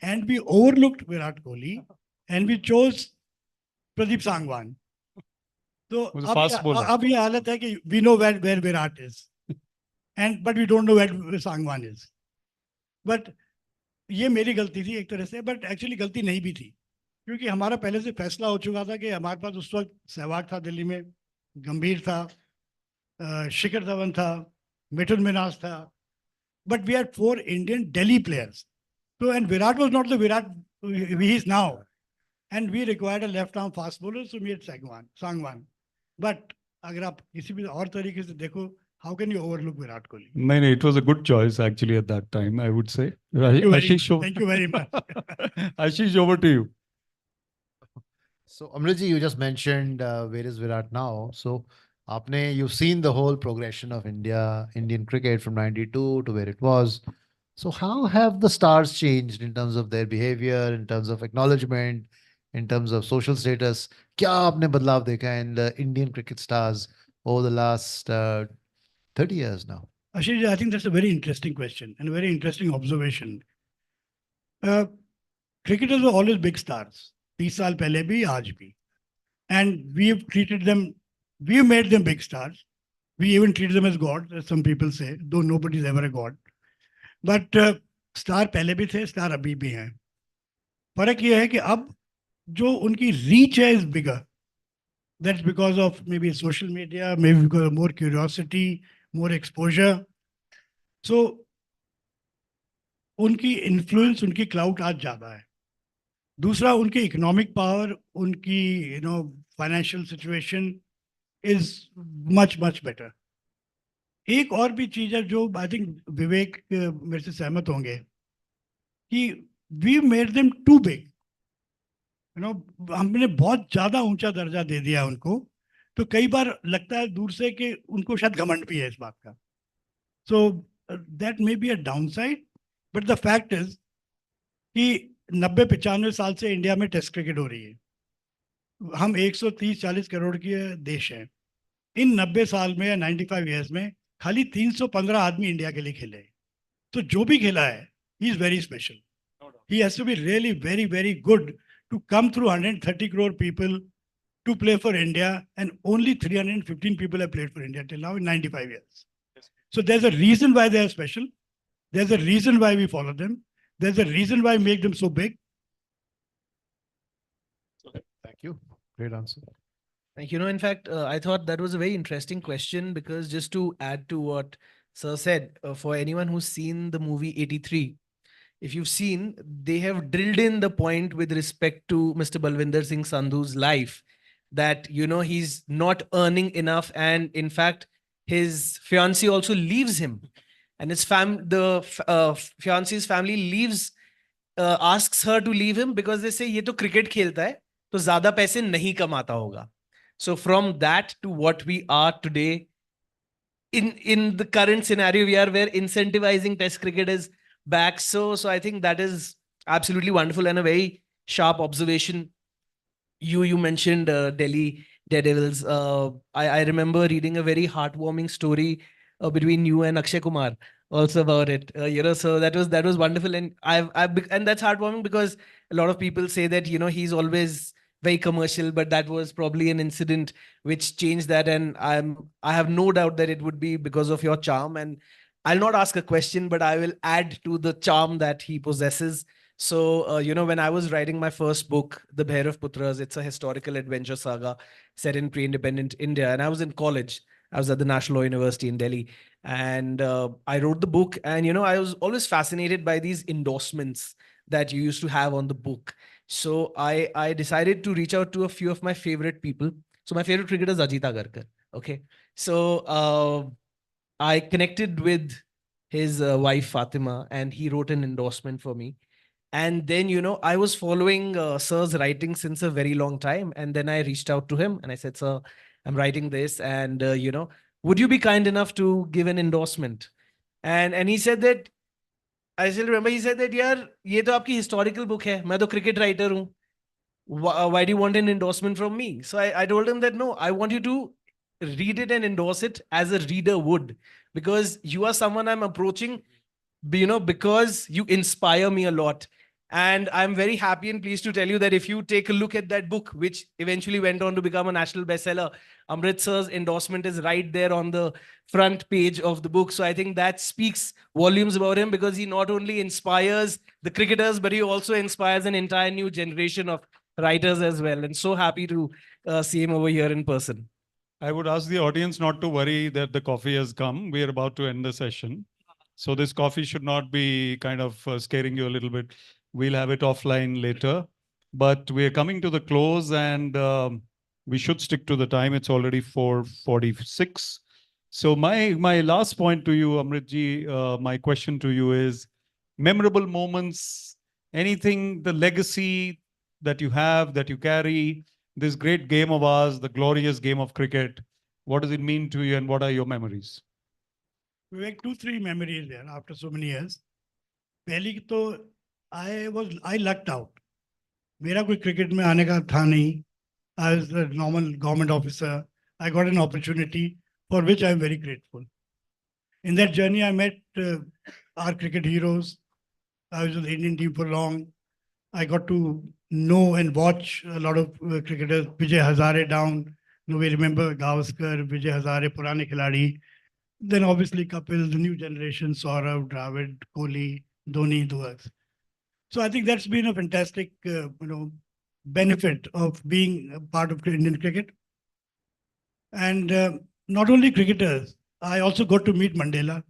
And we overlooked Virat Kohli and we chose Pradeep Sangwan. So अब ये हालत है कि we know where Virat is, but we don't know where Sangwan is. But ये मेरी गलती थी एक तरह से, but actually गलती नहीं भी थी, क्योंकि हमारा पहले से फैसला हो चुका था कि हमारे पास उस वक्त सहवाग था दिल्ली में, गंभीर था, शिखर धवन था, मिथुन मिनाज था, but we had 4 Indian Delhi players. So, and Virat was not the Virat he is now. And we required a left-arm fast bowler, so we had Sangwan. But अगर आप किसी भी और तरीके से देखो, how can you overlook Virat Kohli? No, it was a good choice actually at that time, I would say. Thank you very Ashish, much. Thank you very much. Ashish, over to you. So Amritji, you just mentioned where is Virat now. So you've seen the whole progression of Indian cricket from 92 to where it was. So how have the stars changed in terms of their behavior, in terms of acknowledgement, in terms of social status? क्या आपने बदलाव देखा है in the Indian cricket stars over the last 30 years now? Ashish, I think that's a very interesting question and a very interesting observation. Cricketers were always big stars. 30 साल पहले भी आज भी. And we've made them big stars. We even treat them as gods, as some people say, though nobody's ever a god. But star पहले भी थे, star अभी भी हैं. फर्क ये है कि अब जो उनकी reach है is bigger. That's because of maybe social media, maybe because of more curiosity, more exposure. So उनकी influence, उनकी clout आज ज़्यादा है. दूसरा उनकी इकोनॉमिक पावर, उनकी financial situation is much better. एक और भी चीज है जो आई थिंक विवेक मेरे से सहमत होंगे कि we made them too big. हमने बहुत ज्यादा ऊंचा दर्जा दे दिया उनको, तो कई बार लगता है दूर से कि उनको शायद घमंड भी है इस बात का. So that may be a down side, but the fact is कि 90-95 साल से इंडिया में टेस्ट क्रिकेट हो रही है. हम 130-40 करोड़ की देश हैं. इन 90 साल में या 95 ईयर्स में खाली 315 आदमी इंडिया के लिए खेले. तो जो भी खेला है, he is very special. He has to be really very very good to come through 130 crore people to play for India, and only 315 people have played for India till now in 95 years. So there's a reason why they are special. There's a reason why we follow them. There's a reason why we make them so big. Thank you. Great answer. Thank you. In fact, I thought that was a very interesting question, because just to add to what Sir said, for anyone who's seen the movie 83, if you've seen, they have drilled in the point with respect to Mr. Balwinder Singh Sandhu's life, that, he's not earning enough. And in fact, his fiancée also leaves him. And his fiance's family leaves, asks her to leave him because they say, ये तो cricket खेलता है, तो ज़्यादा पैसे नहीं कमाता होगा. So from that to what we are today, in the current scenario we are, where incentivizing test cricket is back. So I think that is absolutely wonderful and a very sharp observation. You mentioned Delhi Daredevils. I remember reading a very heartwarming story between you and Akshay Kumar also about it. So that was wonderful, and and that's heartwarming because a lot of people say that he's always very commercial, but that was probably an incident which changed that, and I have no doubt that it would be because of your charm. And I'll not ask a question, but I will add to the charm that he possesses. So, when I was writing my first book, The Bhairav Putras, it's a historical adventure saga set in pre-independent India. And I was in college. I was at the National Law University in Delhi. And I wrote the book. And, I was always fascinated by these endorsements that you used to have on the book. So I decided to reach out to a few of my favorite people. So my favorite cricketer is Ajit Agarkar. Okay. So I connected with his wife, Fatima, and he wrote an endorsement for me. And then, I was following Sir's writing since a very long time. And then I reached out to him and I said, Sir, I'm writing this. And, would you be kind enough to give an endorsement? And he said that, I still remember, he said that, yaar, ye to aapki historical book hai. Main to cricket writer hoon. Why do you want an endorsement from me? So I told him that, no, I want you to read it and endorse it as a reader would. Because you are someone I'm approaching, because you inspire me a lot. And I'm very happy and pleased to tell you that if you take a look at that book, which eventually went on to become a national bestseller, Amrit Sir's endorsement is right there on the front page of the book. So I think that speaks volumes about him, because he not only inspires the cricketers, but he also inspires an entire new generation of writers as well. And so happy to see him over here in person. I would ask the audience not to worry that the coffee has come. We are about to end the session. So this coffee should not be kind of scaring you a little bit. We'll have it offline later, but we are coming to the close, and we should stick to the time. It's already 4:46. So my last point to you, Amritji, my question to you is memorable moments, anything, the legacy that you have, that you carry, this great game of ours, the glorious game of cricket. What does it mean to you and what are your memories? We have 2-3 memories there after so many years. पहली तो I lucked out. मेरा कोई cricket में आने का था नहीं. I was a normal government officer. I got an opportunity for which I am very grateful. In that journey, I met our cricket heroes. I was with the Indian team for long. I got to know and watch a lot of cricketers. Vijay Hazare down. We remember Gavaskar, Vijay Hazare, Purane Khiladi. Then obviously Kapil, the new generation, Saurav, Dravid, Kohli, Dhoni, those. So I think that's been a fantastic, benefit of being a part of Indian cricket. And not only cricketers, I also got to meet Mandela.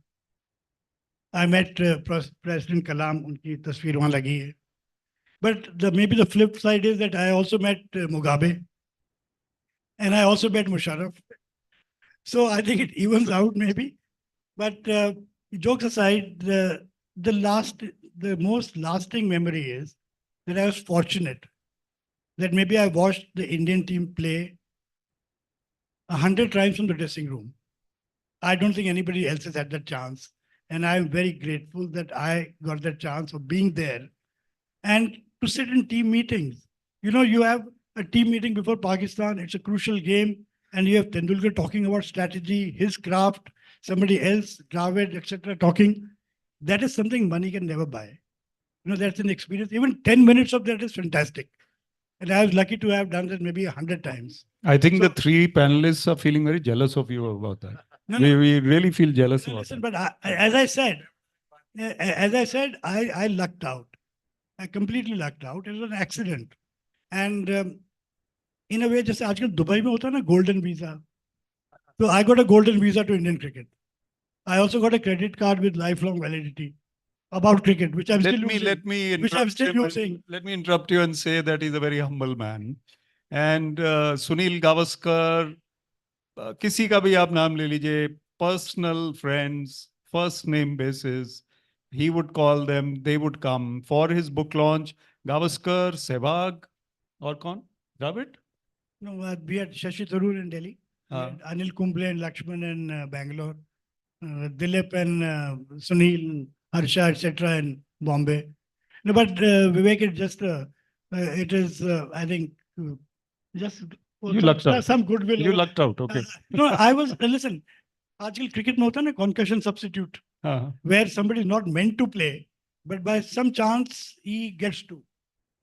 I met President Kalam, unki tasveer wahan lagi hai. But maybe the flip side is that I also met Mugabe. And I also met Musharraf. So I think it evens out maybe. But jokes aside, the most lasting memory is that I was fortunate that maybe I watched the Indian team play 100 times from the dressing room. I don't think anybody else has had that chance. And I'm very grateful that I got that chance of being there and to sit in team meetings. You have a team meeting before Pakistan. It's a crucial game. And you have Tendulkar talking about strategy, his craft, somebody else, Dravid, etc. talking. That is something money can never buy. That's an experience. Even 10 minutes of that is fantastic. And I was lucky to have done that maybe 100 times. I think the three panelists are feeling very jealous of you about that. We really feel jealous about listen, that. But as I said, I lucked out. I completely lucked out. It was an accident. And in a way, just आजकल Dubai में होता है ना golden visa. So I got a golden visa to Indian cricket. I also got a credit card with lifelong validity about cricket, which I'm still using. Let me interrupt you and say that he's a very humble man. And Sunil Gavaskar, किसी का भी आप नाम ले लीजिए, personal friends, first name basis, he would call them, they would come for his book launch. Gavaskar, Sehwag, or कौन? Dravid? No, we had Shashi Tharoor in Delhi, we had Anil Kumble and Lakshman in Bangalore, Dilip and Sunil, Harsha, etc. in Bombay. No, but Vivek, it's just, it is, I think, just You lucked out. some goodwill. You lucked out, okay. No, I was, listen, आजकल cricket में होता है ना concussion substitute, where somebody is not meant to play, but by some chance he gets to.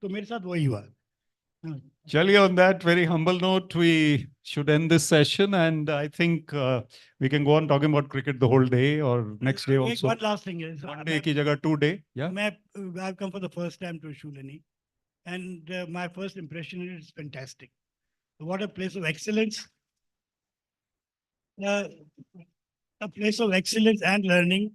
तो मेरे साथ वही हुआ. Chaliye, on that very humble note, we should end this session, and I think we can go on talking about cricket the whole day or next day also. One last thing is, One day ki jagah 2 day. Yeah. I've come for the first time to Shulani, and my first impression is fantastic. What a place of excellence. A place of excellence and learning.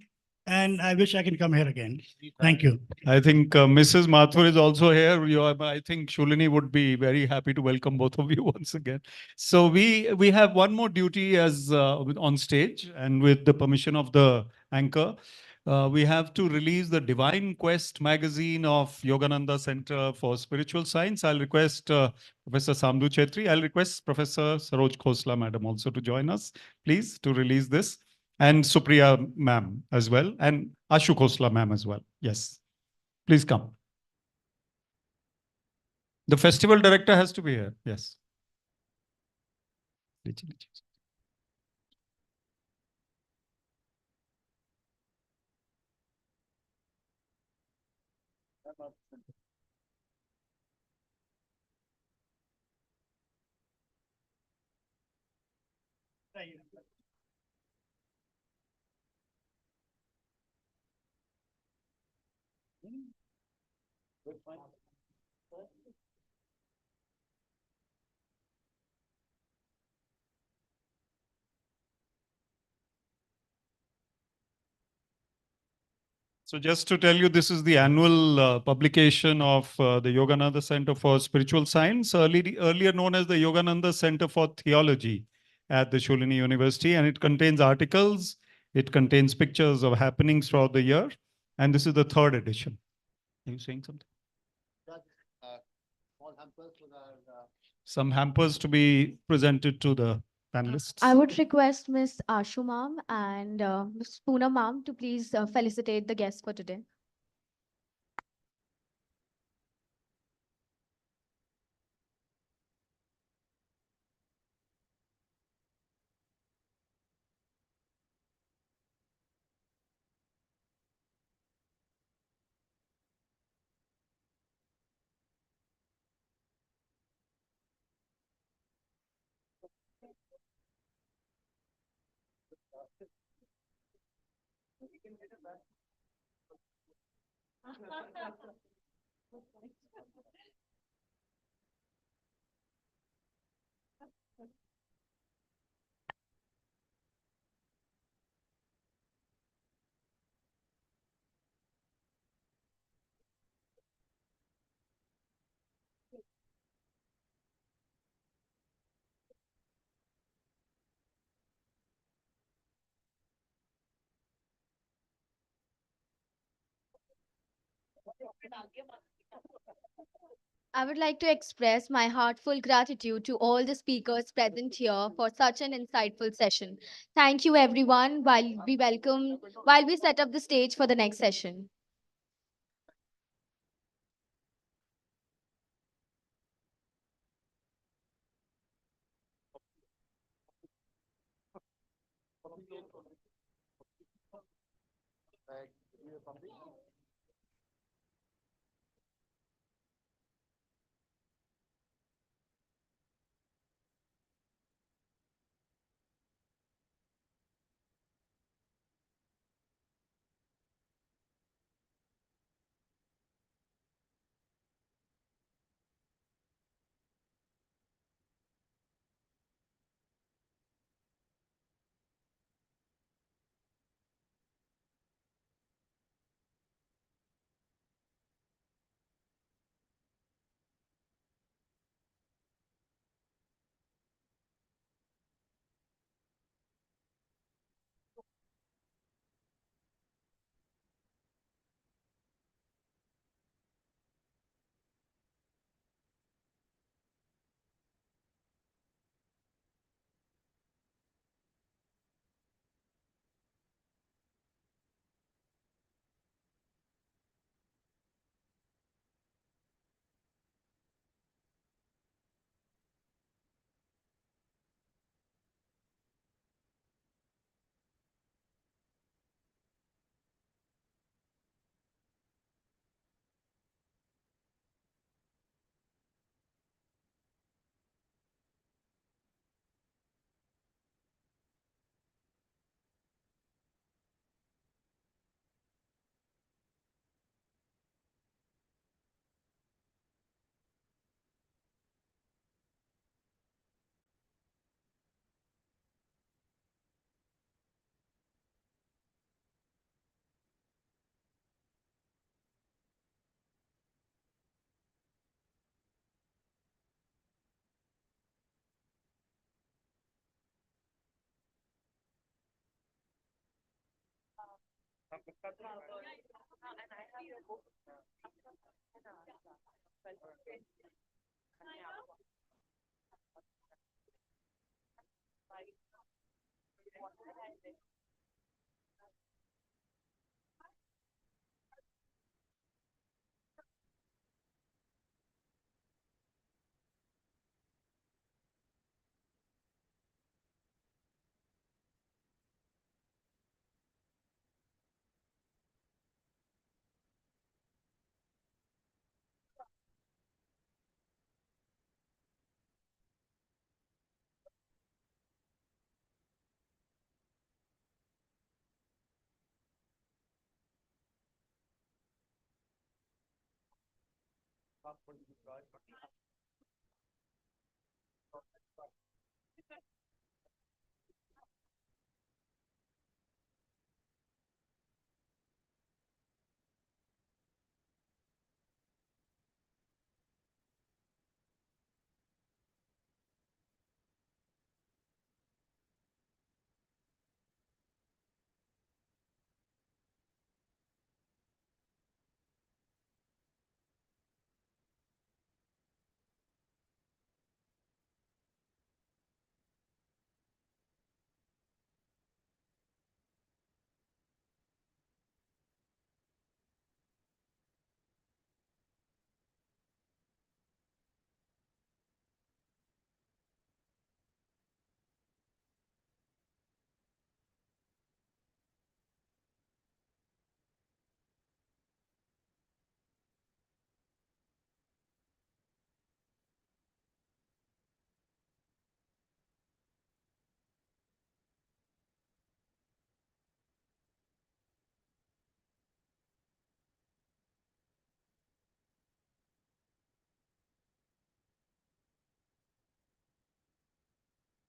And I wish I can come here again. Thank you. I think Mrs. Mathur is also here. I think Shulini would be very happy to welcome both of you once again. So we have one more duty as on stage, and with the permission of the anchor, we have to release the Divine Quest magazine of Yogananda Center for Spiritual Science. I'll request Professor Samdu Chetri. I'll request Professor Saroj Khosla, madam, also to join us, please, to release this. And Supriya ma'am as well, and Ashu Khosla ma'am as well. Yes, please come. The festival director has to be here. Yes. So just to tell you, this is the annual publication of the Yogananda Center for Spiritual Science, earlier known as the Yogananda Center for Theology. at the Sholini University, and it contains articles, it contains pictures of happenings throughout the year, and this is the third edition. Are you saying something? Some hampers to be presented to the panelists. I would request Miss Ashu ma'am and Miss Poonam ma'am to please felicitate the guests for today. I would like to express my heartfelt gratitude to all the speakers present here for such an insightful session. Thank you, everyone, while we set up the stage for the next session.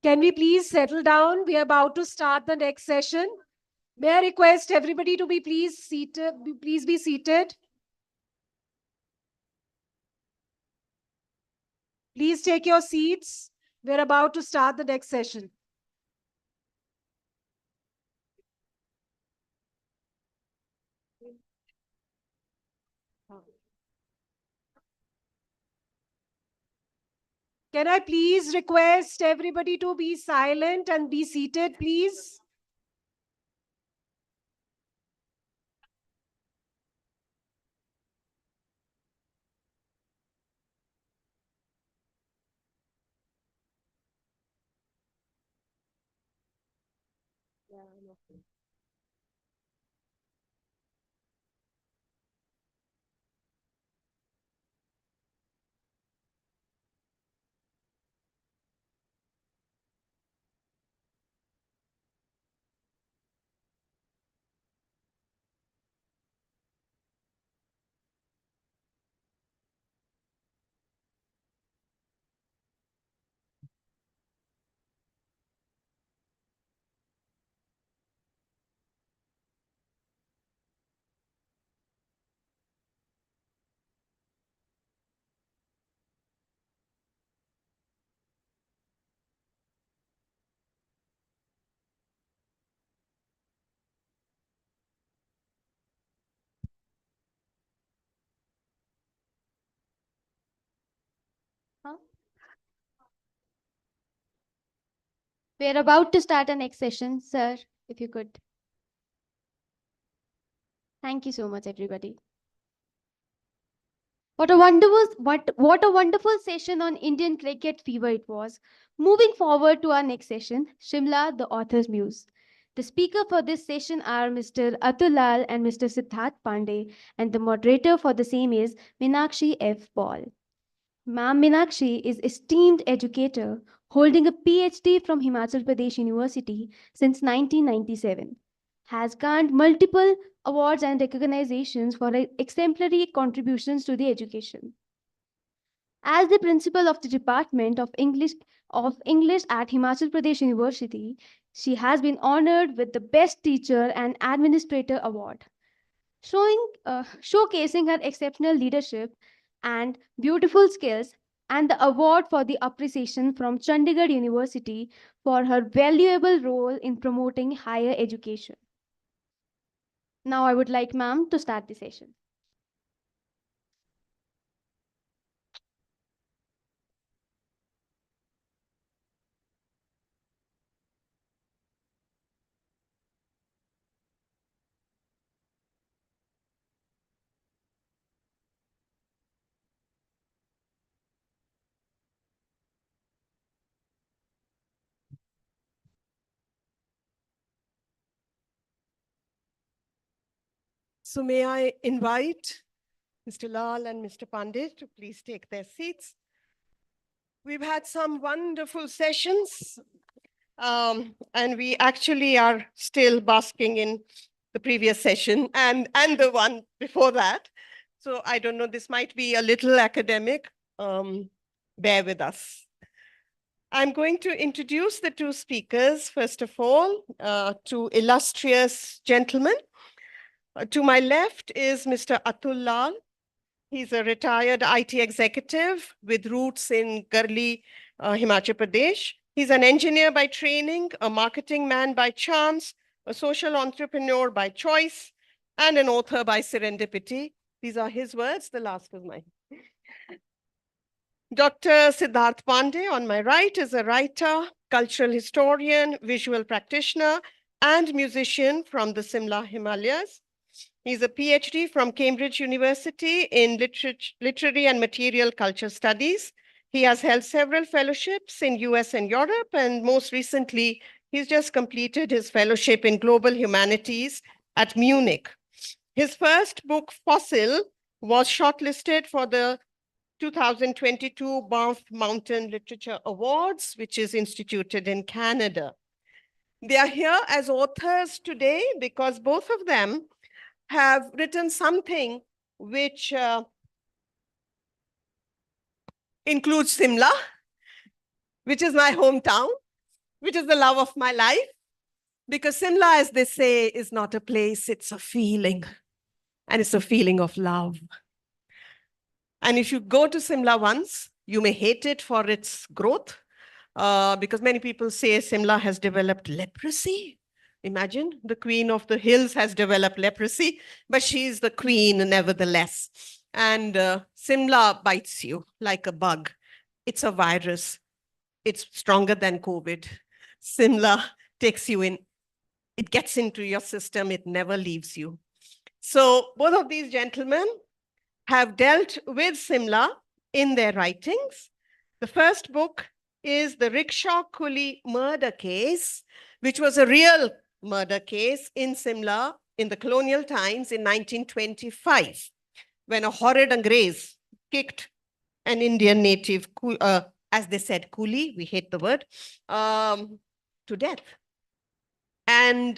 Can we please settle down? We are about to start the next session. May I request everybody to be please seated? Please be seated. Please take your seats. We're about to start the next session. Can I please request everybody to be silent and be seated, please? We're about to start our next session, sir, if you could. Thank you so much, everybody. What a wonderful session on Indian cricket fever it was. Moving forward to our next session, Shimla, the author's muse. The speaker for this session are Mr. Atul Lal and Mr. Siddharth Pandey, and the moderator for the same is Meenakshi F. Paul. Ma'am Meenakshi is esteemed educator, holding a PhD from Himachal Pradesh University since 1997. Has garnered multiple awards and recognitions for her exemplary contributions to the education. As the principal of the Department of English at Himachal Pradesh University, she has been honored with the Best Teacher and Administrator Award, showcasing her exceptional leadership and beautiful skills, and the award for the appreciation from Chandigarh University for her valuable role in promoting higher education. Now I would like ma'am to start the session. So may I invite Mr. Lal and Mr. Pandey to please take their seats. We've had some wonderful sessions, and we actually are still basking in the previous session and the one before that. So I don't know, this might be a little academic. Bear with us. I'm going to introduce the two speakers, first of all, two illustrious gentlemen. To my left is Mr. Atul Lal. He's a retired IT executive with roots in Garli, Himachal Pradesh. He's an engineer by training, a marketing man by chance, a social entrepreneur by choice, and an author by serendipity. These are his words. The last was mine. Dr. Siddharth Pandey, on my right, is a writer, cultural historian, visual practitioner, and musician from the Simla Himalayas. He's a PhD from Cambridge University in Literary and Material Culture Studies. He has held several fellowships in US and Europe, and most recently, he's just completed his fellowship in Global Humanities at Munich. His first book, Fossil, was shortlisted for the 2022 Banff Mountain Literature Awards, which is instituted in Canada. They are here as authors today because both of them have written something which includes Simla, which is my hometown. which is the love of my life. Because Simla, as they say, is not a place, it's a feeling. And it's a feeling of love. And if you go to Simla once, you may hate it for its growth, because many people say Simla has developed leprosy. Imagine the queen of the hills has developed leprosy, but she is the queen nevertheless. And Simla bites you like a bug. It's a virus. It's stronger than COVID. Simla takes you in. It gets into your system. It never leaves you. So both of these gentlemen have dealt with Simla in their writings. The first book is the Rickshaw Coolie murder case, which was a real murder case in Simla in the colonial times in 1925, when a horrid Angrez kicked an Indian native, as they said, coolie, we hate the word, to death. And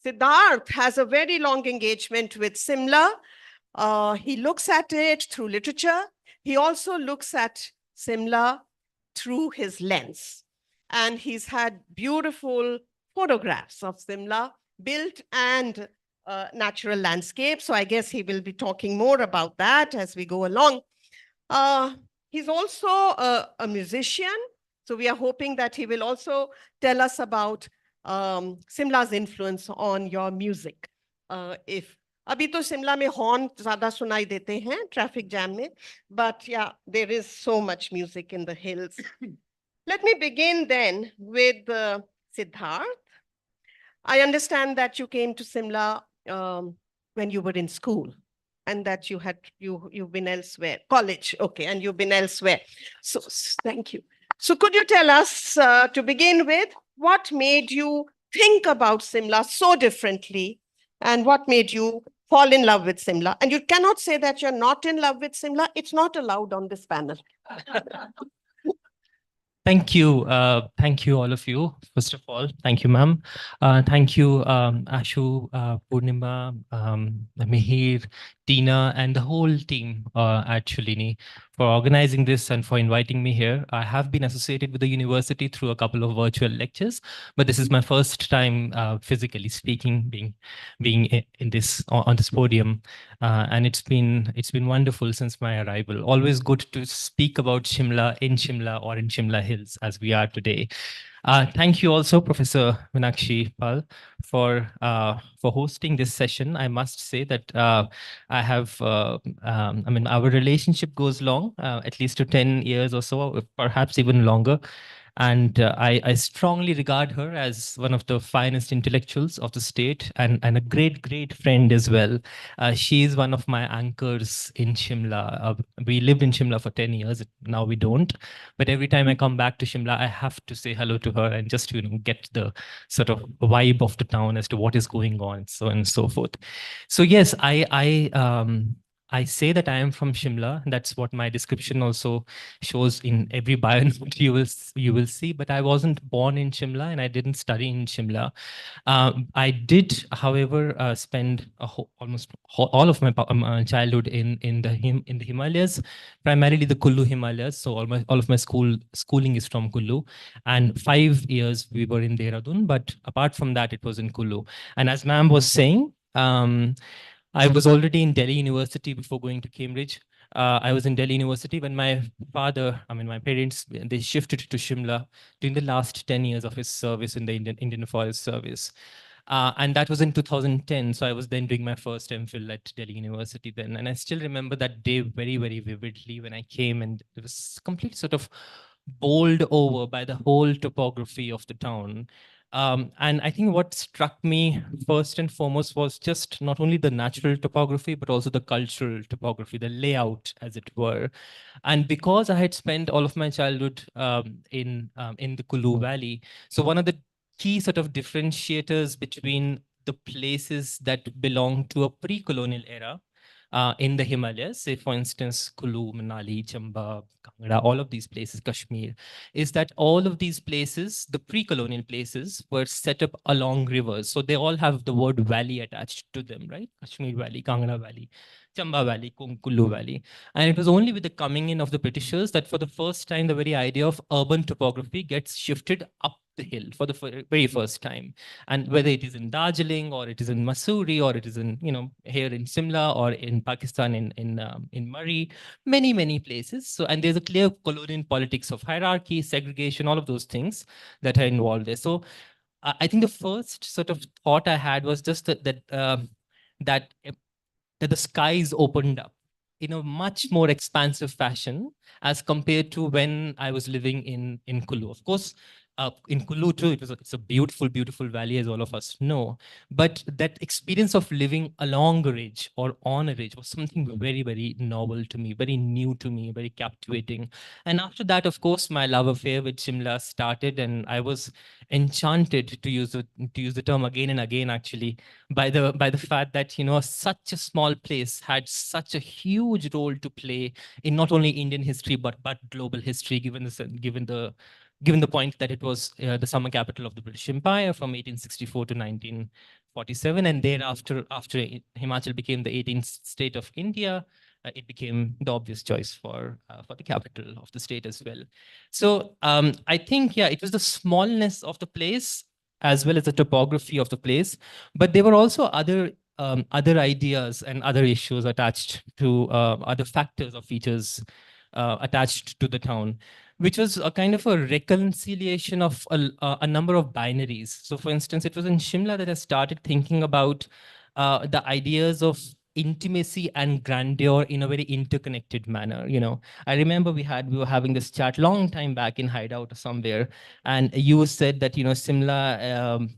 Siddharth has a very long engagement with Simla. He looks at it through literature. He also looks at Simla through his lens. And he's had beautiful photographs of Simla, built and natural landscape. So I guess he will be talking more about that as we go along. He's also a musician. So we are hoping that he will also tell us about Simla's influence on your music. अभी तो शिमला में horn ज़्यादा सुनाई देते हैं traffic jam में, but yeah, there is so much music in the hills. Let me begin then with Siddharth. I understand that you came to Simla when you were in school, and that you've been elsewhere, college, okay, and you've been elsewhere. So thank you. So could you tell us, to begin with, what made you think about Simla so differently, and what made you fall in love with Simla? And you cannot say that you're not in love with Simla. It's not allowed on this panel. Thank you. Thank you, all of you. First of all, thank you, ma'am. Thank you, Ashu, Purnima, Mihir, Tina, and the whole team at Shulini for organizing this and for inviting me here. I have been associated with the university through a couple of virtual lectures, but this is my first time physically speaking, being in this on this podium, and it's been wonderful since my arrival. Always good to speak about Shimla in Shimla or in Shimla Hills as we are today. Thank you also, Professor Meenakshi Pal, for hosting this session. I must say that I have, I mean, our relationship goes long, at least to 10 years or so, perhaps even longer. And I strongly regard her as one of the finest intellectuals of the state and a great, great friend as well. She is one of my anchors in Shimla. We lived in Shimla for 10 years. Now we don't. But every time I come back to Shimla, I have to say hello to her and just to get the sort of vibe of the town as to what is going on, so on and so forth. So yes, I say that I am from Shimla. That's what my description also shows in every bio note you will see. But I wasn't born in Shimla and I didn't study in Shimla. I did, however, spend almost all of my childhood in the Himalayas, primarily the Kullu Himalayas. So all of my schooling is from Kullu, and 5 years we were in Dehradun. But apart from that, it was in Kullu. And as ma'am was saying, I was already in Delhi University before going to Cambridge. I was in Delhi University when my father, I mean, my parents, they shifted to Shimla during the last 10 years of his service in the Indian Forest Service. And that was in 2010. So I was then doing my first MPhil at Delhi University then. And I still remember that day very, very vividly when I came, and it was completely sort of bowled over by the whole topography of the town. And I think what struck me first and foremost was just not only the natural topography, but also the cultural topography, the layout, as it were. And because I had spent all of my childhood in the Kullu Valley, so one of the key sort of differentiators between the places that belong to a pre-colonial era in the Himalayas, say for instance, Kulu, Manali, Chamba, Kangra, all of these places, Kashmir, is that all of these places, the pre-colonial places, were set up along rivers. So they all have the word valley attached to them, right? Kashmir Valley, Kangra Valley, Chamba Valley, Kulu Valley. And it was only with the coming in of the Britishers that for the first time, the very idea of urban topography gets shifted up the hill for the very first time. And whether it is in Darjeeling or it is in Mussoorie or it is in, here in Simla or in Pakistan in Murree, many places. So, and there's a clear colonial politics of hierarchy, segregation, all of those things that are involved there. So I think the first sort of thought I had was just that the skies opened up in a much more expansive fashion as compared to when I was living in Kulu. Of course, in Kulu too, it's a beautiful valley, as all of us know. But that experience of living along a ridge or on a ridge was something very novel to me, very new to me, very captivating. And after that, of course, my love affair with Shimla started, and I was enchanted, to use the term again and again, actually, by the fact that such a small place had such a huge role to play in not only Indian history but global history, given the point that it was the summer capital of the British Empire from 1864 to 1947, and thereafter, after Himachal became the 18th state of India, it became the obvious choice for the capital of the state as well. So I think, it was the smallness of the place as well as the topography of the place, but there were also other ideas and other issues attached to other factors or features attached to the town, which was a kind of a reconciliation of a number of binaries. So for instance, it was in Shimla that I started thinking about the ideas of intimacy and grandeur in a very interconnected manner. I remember we were having this chat long time back in Hideout or somewhere, and you said that Shimla,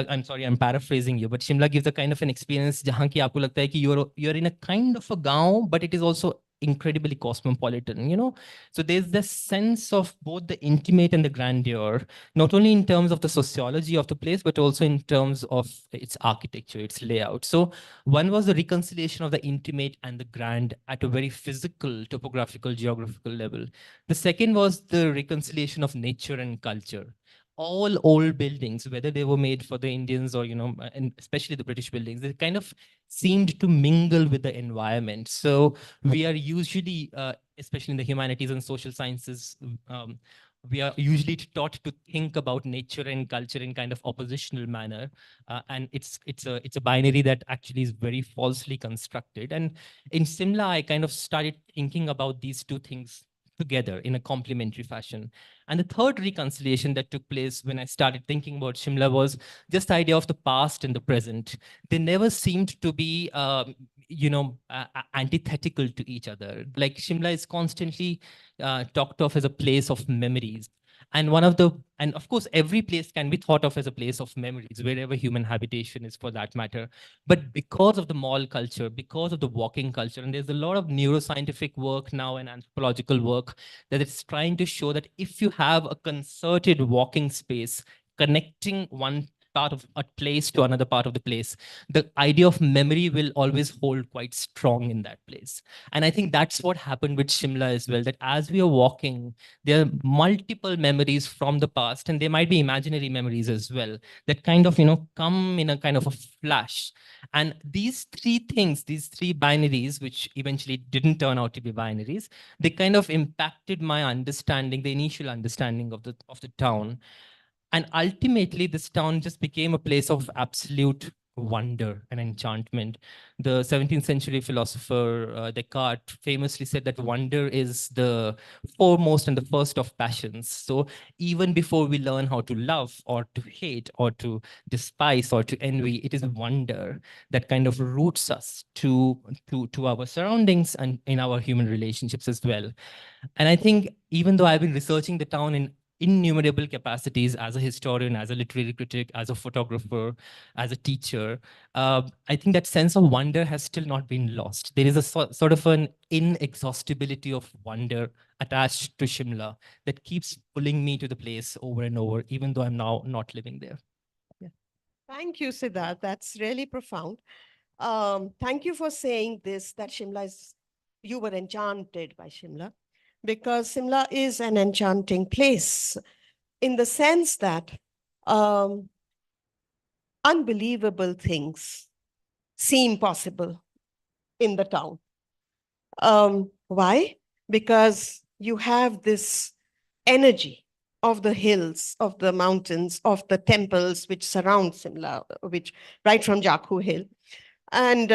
I'm sorry, I'm paraphrasing you, but Shimla gives a kind of an experience jahan ki aapko lagta hai ki you're in a kind of a gaon, but it is also incredibly cosmopolitan. So there's this sense of both the intimate and the grandeur, not only in terms of the sociology of the place, but also in terms of its architecture, its layout. So one was the reconciliation of the intimate and the grand at a very physical, topographical, geographical level. The second was the reconciliation of nature and culture. All old buildings, whether they were made for the Indians or, and especially the British buildings, they kind of seemed to mingle with the environment. So we are usually, especially in the humanities and social sciences, we are usually taught to think about nature and culture in kind of oppositional manner. And it's a binary that actually is very falsely constructed. And in Simla, I kind of started thinking about these two things together in a complementary fashion. And the third reconciliation that took place when I started thinking about Shimla was just the idea of the past and the present. They never seemed to be, antithetical to each other. Like Shimla is constantly talked of as a place of memories. And of course, every place can be thought of as a place of memories, wherever human habitation is for that matter. But because of the mall culture, because of the walking culture, and there's a lot of neuroscientific work now and anthropological work that it's trying to show that if you have a concerted walking space connecting one part of a place to another part of the place, the idea of memory will always hold quite strong in that place. And I think that's what happened with Shimla as well, that as we are walking, there are multiple memories from the past, and there might be imaginary memories as well, that kind of, come in a kind of a flash. And these three things, these three binaries, which eventually didn't turn out to be binaries, they kind of impacted my understanding, the initial understanding of the town. And ultimately, this town just became a place of absolute wonder and enchantment. The 17th century philosopher Descartes famously said that wonder is the foremost and the first of passions. So even before we learn how to love or to hate or to despise or to envy, it is wonder that kind of roots us to our surroundings and in our human relationships as well. And I think even though I've been researching the town in innumerable capacities as a historian, as a literary critic, as a photographer, as a teacher, I think that sense of wonder has still not been lost. There is a sort of an inexhaustibility of wonder attached to Shimla that keeps pulling me to the place over and over, even though I'm now not living there. Yeah. Thank you, Siddharth. That's really profound. Thank you for saying this, that Shimla is, you were enchanted by Shimla, because Shimla is an enchanting place in the sense that unbelievable things seem possible in the town. Why? Because you have this energy of the hills, of the mountains, of the temples which surround Simla, which right from Jakhu Hill. And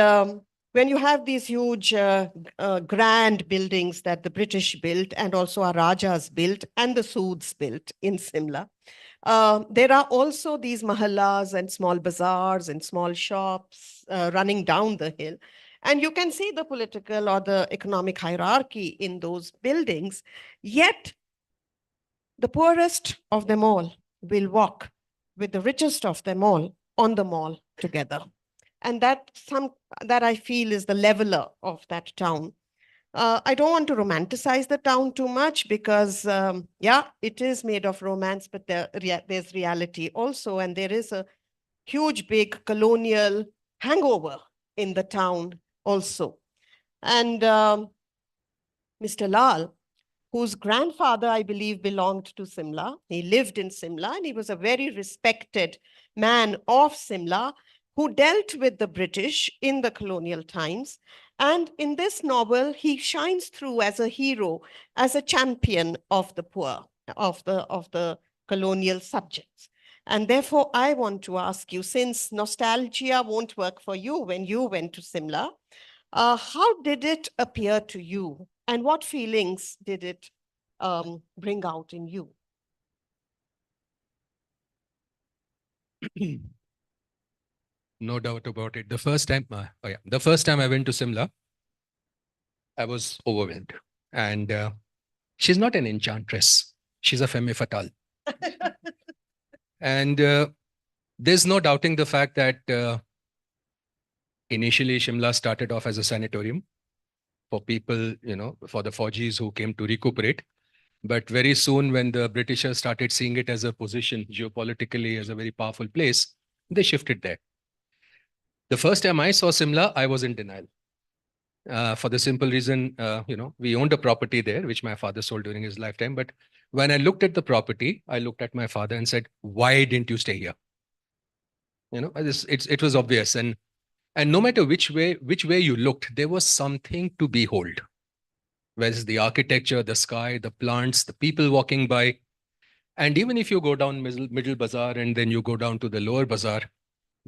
when you have these huge grand buildings that the British built and also our Rajas built and the Soods built in Simla, there are also these mahallas and small bazaars and small shops running down the hill. And you can see the political or the economic hierarchy in those buildings. Yet, the poorest of them all will walk with the richest of them all on the mall together. And that I feel is the leveler of that town. I don't want to romanticize the town too much because, yeah, it is made of romance, but there's reality also. And there is a huge, big colonial hangover in the town also. And Mr. Lal, whose grandfather, I believe, belonged to Simla. He lived in Simla and he was a very respected man of Simla who dealt with the British in the colonial times. And in this novel, he shines through as a hero, as a champion of the poor, of the colonial subjects. And therefore, I want to ask you, since nostalgia won't work for you when you went to Simla, how did it appear to you? And what feelings did it bring out in you? No doubt about it. The first time I went to Simla, I was overwhelmed. And she's not an enchantress. She's a femme fatale. And there's no doubting the fact that initially Shimla started off as a sanatorium for people, for the Fauji's who came to recuperate. But very soon when the Britishers started seeing it as a position geopolitically as a very powerful place, they shifted there. The first time I saw Simla, I was in denial. For the simple reason, we owned a property there, which my father sold during his lifetime. But when I looked at the property, I looked at my father and said, why didn't you stay here? It was obvious. And no matter which way you looked, there was something to behold. Whether it's the architecture, the sky, the plants, the people walking by. And even if you go down middle bazaar and then you go down to the lower bazaar,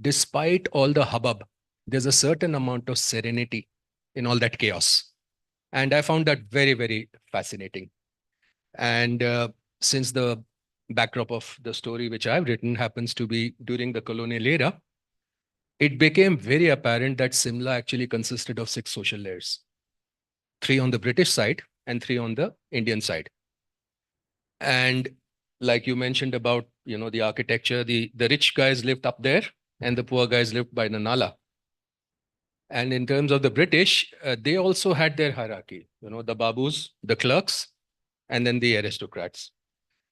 despite all the hubbub, there's a certain amount of serenity in all that chaos. And I found that very, very fascinating. And since the backdrop of the story which I've written happens to be during the colonial era, it became very apparent that Simla actually consisted of 6 social layers. 3 on the British side and 3 on the Indian side. And like you mentioned about, the architecture, the rich guys lived up there and the poor guys lived by the Nala. And in terms of the British, they also had their hierarchy, the babus, the clerks, and then the aristocrats.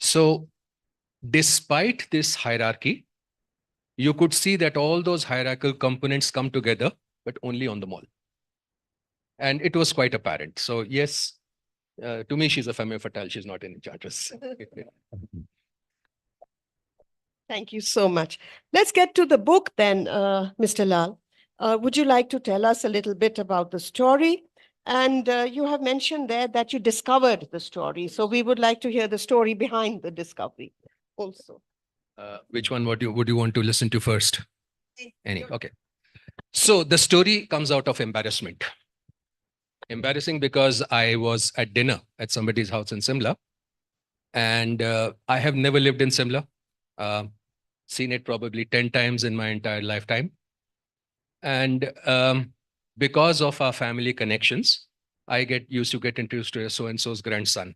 So despite this hierarchy, you could see that all those hierarchical components come together, but only on the mall. And it was quite apparent. So yes, to me, she's a femme fatale. She's not an enchantress. Thank you so much. Let's get to the book then, Mr. Lal. Would you like to tell us a little bit about the story? And you have mentioned there that you discovered the story. So we would like to hear the story behind the discovery also. Which one would you want to listen to first? Any, okay. So the story comes out of embarrassment. Embarrassing because I was at dinner at somebody's house in Simla. And I have never lived in Simla. Seen it probably 10 times in my entire lifetime. And because of our family connections, I used to get introduced to so-and-so's grandson.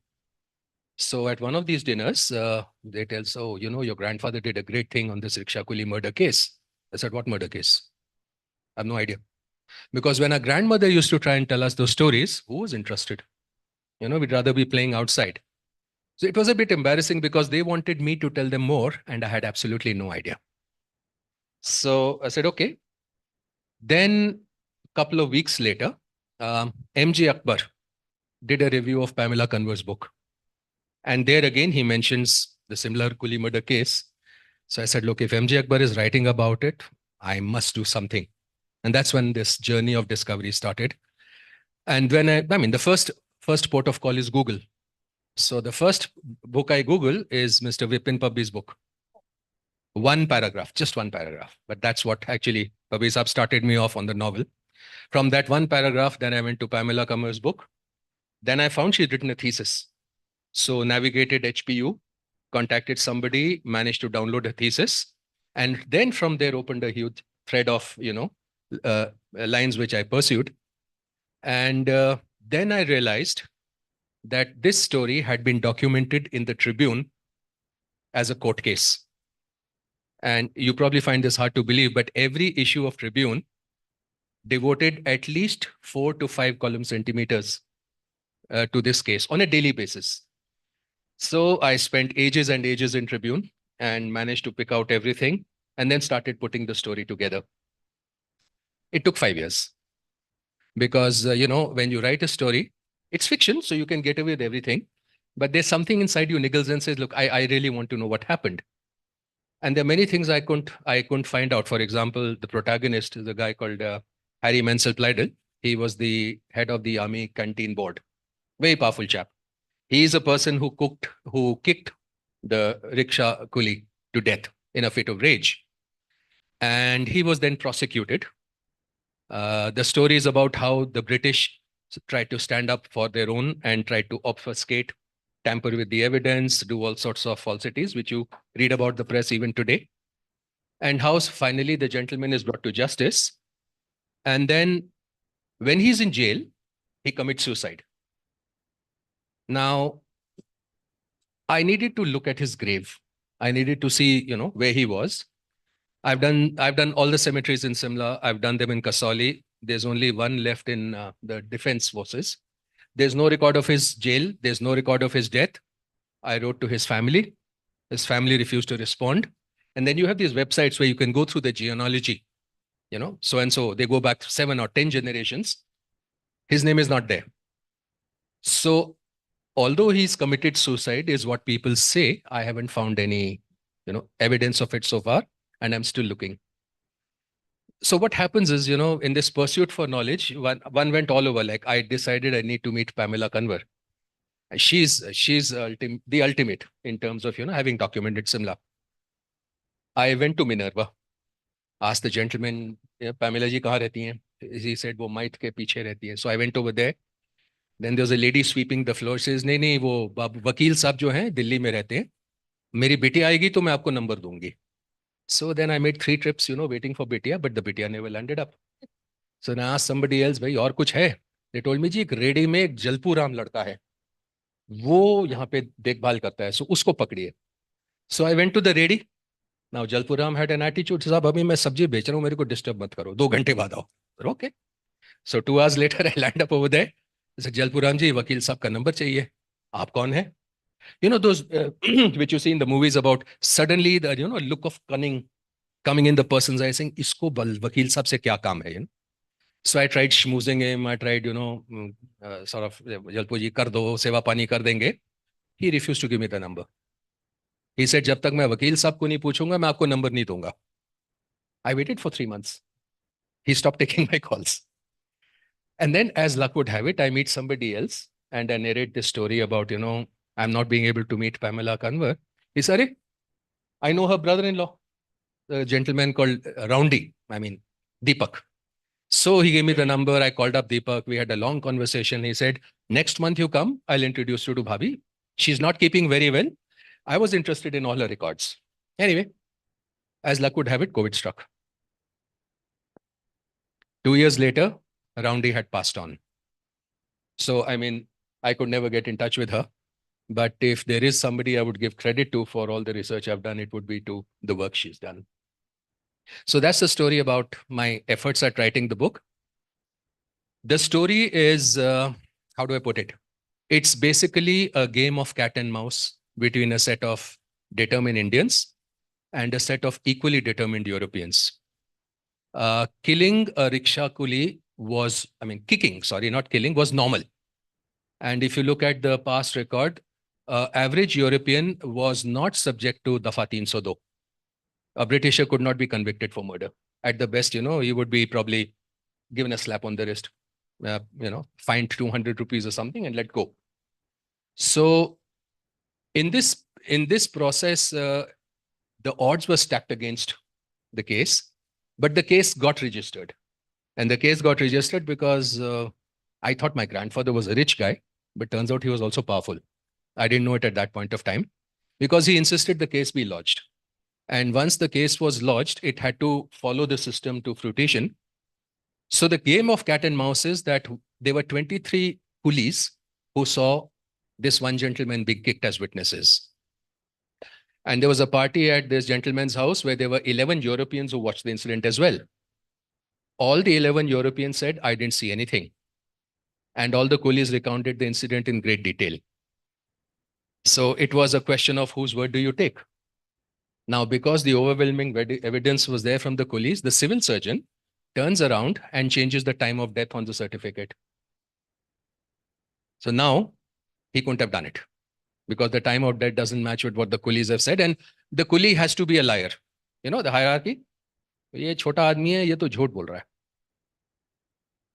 So at one of these dinners, they tell, so, your grandfather did a great thing on this Rickshaw Coolie murder case. I said, what murder case? I have no idea. Because when our grandmother used to try and tell us those stories, who was interested? We'd rather be playing outside. So it was a bit embarrassing because they wanted me to tell them more and I had absolutely no idea. So I said, okay. Then a couple of weeks later, MJ Akbar did a review of Pamela Conver's book. And there again, he mentions the similar Kuli murder case. So I said, look, if MJ Akbar is writing about it, I must do something. And that's when this journey of discovery started. And when I mean, the first port of call is Google. So the first book I Google is Mr. Vipin Pabbi's book. One paragraph, just one paragraph. But that's what actually Pabbi Saab started me off on the novel. From that one paragraph, then I went to Pamela Conver's book. Then I found she'd written a thesis. So navigated HPU, contacted somebody, managed to download a thesis. And then from there opened a huge thread of, lines which I pursued. And then I realized that this story had been documented in the Tribune as a court case. And you probably find this hard to believe, but every issue of Tribune devoted at least 4 to 5 column centimeters to this case on a daily basis. So I spent ages and ages in Tribune and managed to pick out everything and then started putting the story together. It took 5 years because, when you write a story, it's fiction, so you can get away with everything. But there's something inside you niggles and says, look, I really want to know what happened. And there are many things I couldn't find out. For example, the protagonist is a guy called Harry Mansell Pleidel. He was the head of the Army Canteen Board. Very powerful chap. He is a person who kicked the rickshaw coolie to death in a fit of rage. And he was then prosecuted. The story is about how the British tried to stand up for their own and tried to obfuscate, tamper with the evidence, do all sorts of falsities, which you read about the press even today. And how finally the gentleman is brought to justice. And then when he's in jail, he commits suicide. Now, I needed to look at his grave. I needed to see, where he was. I've done all the cemeteries in Simla. I've done them in Kasauli. There's only one left in the defense forces. There's no record of his jail. There's no record of his death. I wrote to his family. His family refused to respond. And then you have these websites where you can go through the genealogy, so-and-so, they go back 7 or 10 generations. His name is not there. So although he's committed suicide is what people say, I haven't found any, evidence of it so far, and I'm still looking. So what happens is, in this pursuit for knowledge, one went all over. Like I decided I need to meet Pamela Conver. She's the ultimate in terms of, having documented Simla. I went to Minerva, asked the gentleman, Pamela ji kahan rehti hain? He said, wo Mite ke piche rehti hai. So I went over there. Then there was a lady sweeping the floor. Says, नहीं, वो वकील साहब जो हैं दिल्ली में रहते हैं. मेरी बिटिया आएगी तो मैं आपको नंबर दूंगी. So then I made 3 trips, waiting for बिटिया, but the बिटिया never landed up. So then I asked somebody else, भाई और कुछ है? They told me, जी एक रेडी में एक जलपू राम लड़का है. वो यहाँ पे देखभाल करता है. So उसको पकड़िए. So I went to the ready. Now Jalpur Ram had an attitude. साहब अभी मैं सब्जी बेच रहा हूँ, मेरे को डिस्टर्ब मत करो. 2 घंटे बाद आओ. Okay. So 2 hours later I land up over there. I said, Jalpur Ram ji, वकील साहब का नंबर चाहिए. आप कौन है? Those which you see in the movies about suddenly the look of cunning coming in the person's eye, saying, "Isko वकील साहब से क्या काम है?" So I tried schmoozing him. I tried, sort of, Jalpur ji कर दो, सेवा पानी कर देंगे. He refused to give me the number. He said, जब तक मैं वकील साहब को नहीं पूछूंगा, मैं आपको नंबर नहीं दूंगा. I waited for 3 months. He stopped taking my calls. And then, as luck would have it, I meet somebody else and I narrate this story about, I'm not being able to meet Pamela Conver. He said, I know her brother-in-law, a gentleman called Deepak. So he gave me the number. I called up Deepak. We had a long conversation. He said, next month you come, I'll introduce you to Bhabhi. She's not keeping very well. I was interested in all her records. Anyway, as luck would have it, COVID struck. 2 years later, Roundy had passed on. So, I could never get in touch with her. But if there is somebody I would give credit to for all the research I've done, it would be to the work she's done. So that's the story about my efforts at writing the book. The story is, how do I put it? It's basically a game of cat and mouse between a set of determined Indians and a set of equally determined Europeans. killing a rickshaw coolie was, kicking, sorry, not killing, was normal. And if you look at the past record, average European was not subject to Dafa 302. A Britisher could not be convicted for murder. At the best, he would be probably given a slap on the wrist, fined 200 rupees or something and let go. So in this process, the odds were stacked against the case, but the case got registered. And the case got registered because I thought my grandfather was a rich guy, but turns out he was also powerful. I didn't know it at that point of time because he insisted the case be lodged. And once the case was lodged, it had to follow the system to fruition. So the game of cat and mouse is that there were 23 coolies who saw this one gentleman being kicked as witnesses. And there was a party at this gentleman's house where there were 11 Europeans who watched the incident as well. All the 11 Europeans said, I didn't see anything. And all the coolies recounted the incident in great detail. So it was a question of whose word do you take? Now, because the overwhelming evidence was there from the coolies, the civil surgeon turns around and changes the time of death on the certificate. So now he couldn't have done it because the time of death doesn't match with what the coolies have said. And the coolie has to be a liar. You know, the hierarchy. Ye chota aadmi hai, ye to jhoot bol raha hai.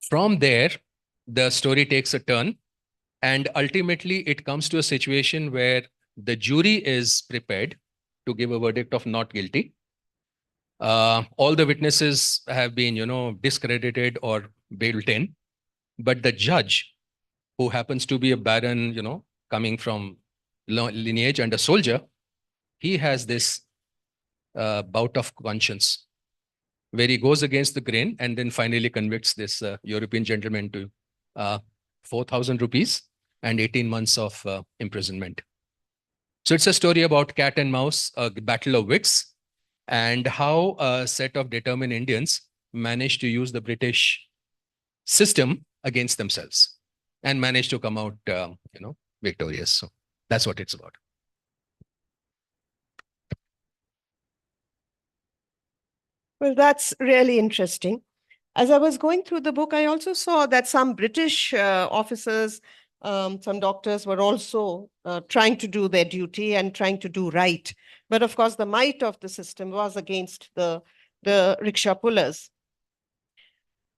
From there, the story takes a turn. And ultimately, it comes to a situation where the jury is prepared to give a verdict of not guilty. All the witnesses have been, discredited or bailed in. But the judge, who happens to be a baron, coming from lineage and a soldier, he has this bout of conscience where he goes against the grain and then finally convicts this European gentleman to 4,000 rupees and 18 months of imprisonment. So it's a story about cat and mouse, a battle of wits, and how a set of determined Indians managed to use the British system against themselves and managed to come out, victorious. So that's what it's about. Well, that's really interesting. As I was going through the book, I also saw that some British officers, some doctors were also trying to do their duty and trying to do right. But of course, the might of the system was against the rickshaw pullers.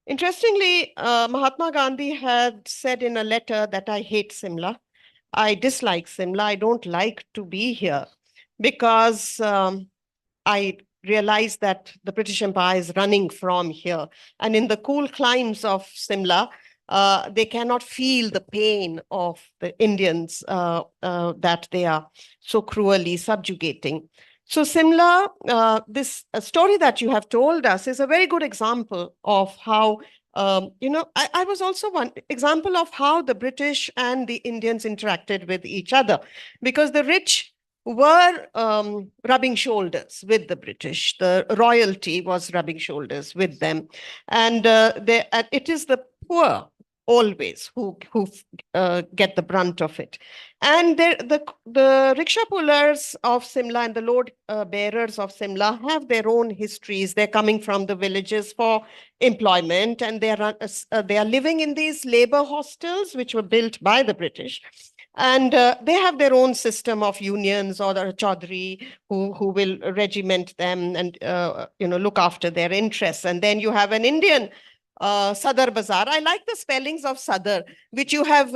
Interestingly, Mahatma Gandhi had said in a letter that I hate Simla. I dislike Simla. I don't like to be here because I realized that the British Empire is running from here. And in the cool climes of Simla, they cannot feel the pain of the Indians that they are so cruelly subjugating. So Simla, this story that you have told us is a very good example of how, I was also one example of how the British and the Indians interacted with each other, because the rich were rubbing shoulders with the British. The royalty was rubbing shoulders with them. And it is the poor always who get the brunt of it. And the rickshaw pullers of Simla and the load bearers of Simla have their own histories. They're coming from the villages for employment, and they are living in these labor hostels, which were built by the British. And they have their own system of unions or the Chaudhry who will regiment them and look after their interests. And then you have an Indian Sadar Bazaar. I like the spellings of Sadar, which you have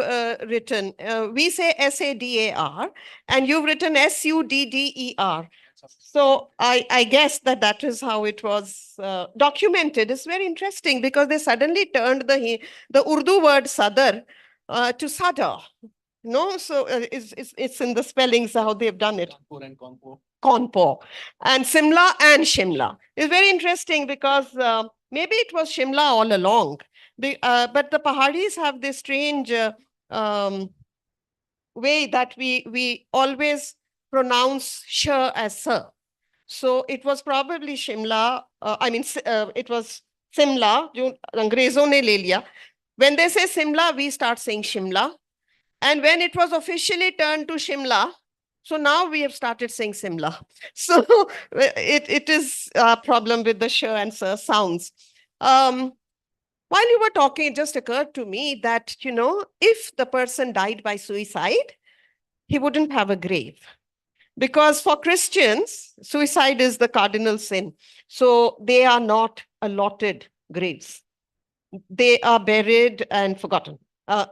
written. We say S-A-D-A-R, and you've written S-U-D-D-E-R. So I guess that is how it was documented. It's very interesting because they suddenly turned the Urdu word Sadar to Sadar. No, so it's in the spellings how they've done it. Kanpur and Kanpur. Kanpur. And Simla and Shimla. It's very interesting because maybe it was Shimla all along. But the Pahadis have this strange way that we always pronounce sh as sir. So it was probably Shimla. It was Simla. Angrezon ne le liya. When they say Simla, we start saying Shimla. And when it was officially turned to Shimla, So now we have started saying Simla. So it is a problem with the sh and s sounds. While you were talking, it just occurred to me that, you know, if the person died by suicide, he wouldn't have a grave. Because for Christians, suicide is the cardinal sin. So they are not allotted graves. They are buried and forgotten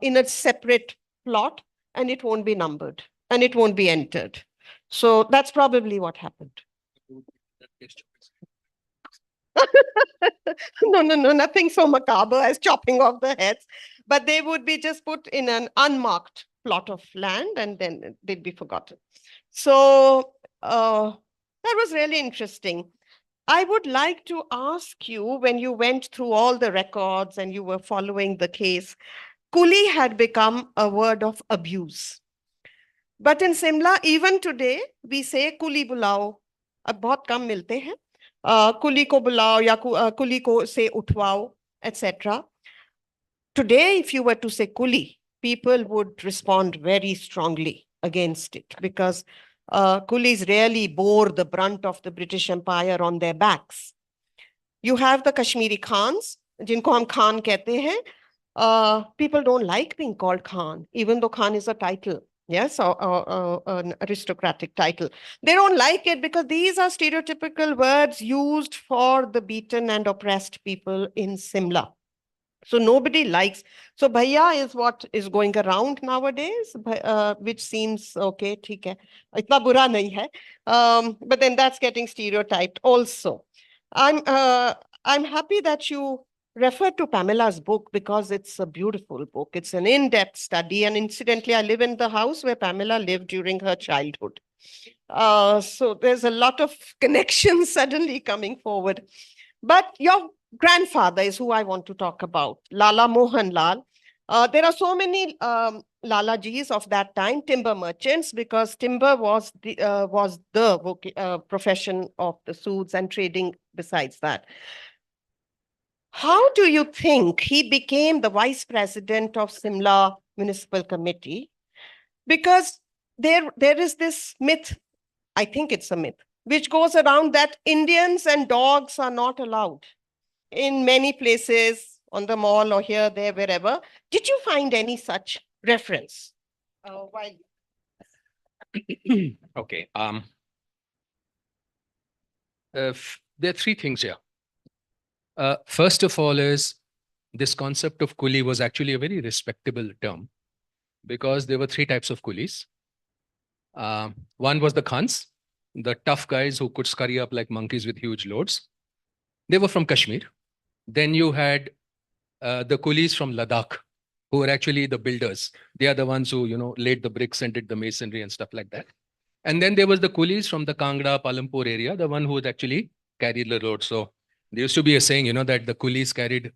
in a separate plot, and it won't be numbered and it won't be entered. So that's probably what happened. No, nothing so macabre as chopping off the heads, but they would be just put in an unmarked plot of land and then they'd be forgotten. So that was really interesting. I would like to ask you, when you went through all the records and you were following the case, Kuli had become a word of abuse. But in Simla, even today, we say Kuli bulao. अब बहुत कम मिलते हैं. Kuli ko bulao ya kuli ko se uthwao, etc. Today, if you were to say Kuli, people would respond very strongly against it because Kulis really bore the brunt of the British Empire on their backs. You have the Kashmiri Khans, jinko hum Khan kehte hain. People don't like being called Khan, even though Khan is a title. Yes, or an aristocratic title. They don't like it because these are stereotypical words used for the beaten and oppressed people in Simla. So nobody likes. So bhaiya is what is going around nowadays, which seems okay, theek hai. Itna bura nahi hai. But then that's getting stereotyped also. I'm happy that you refer to Pamela's book because it's a beautiful book. It's an in-depth study. And incidentally, I live in the house where Pamela lived during her childhood. So there's a lot of connections suddenly coming forward. But your grandfather is who I want to talk about, Lala Mohan Lal. There are so many Lalajis of that time, timber merchants, because timber was the profession of the Souds and trading besides that. How do you think he became the vice president of Simla Municipal Committee? Because there is this myth, I think it's a myth, which goes around that Indians and dogs are not allowed in many places, on the mall or here, there, wherever. Did you find any such reference? Okay. There are three things here. First of all is this concept of Kuli was actually a very respectable term because there were three types of Kulis. One was the Khans, the tough guys who could scurry up like monkeys with huge loads. They were from Kashmir. Then you had the Kulis from Ladakh, who were actually the builders. They are the ones who, you know, laid the bricks and did the masonry and stuff like that. And then there was the Kulis from the Kangra, Palampur area, the one who would actually carry the load. So there used to be a saying, you know, that the Kulis carried,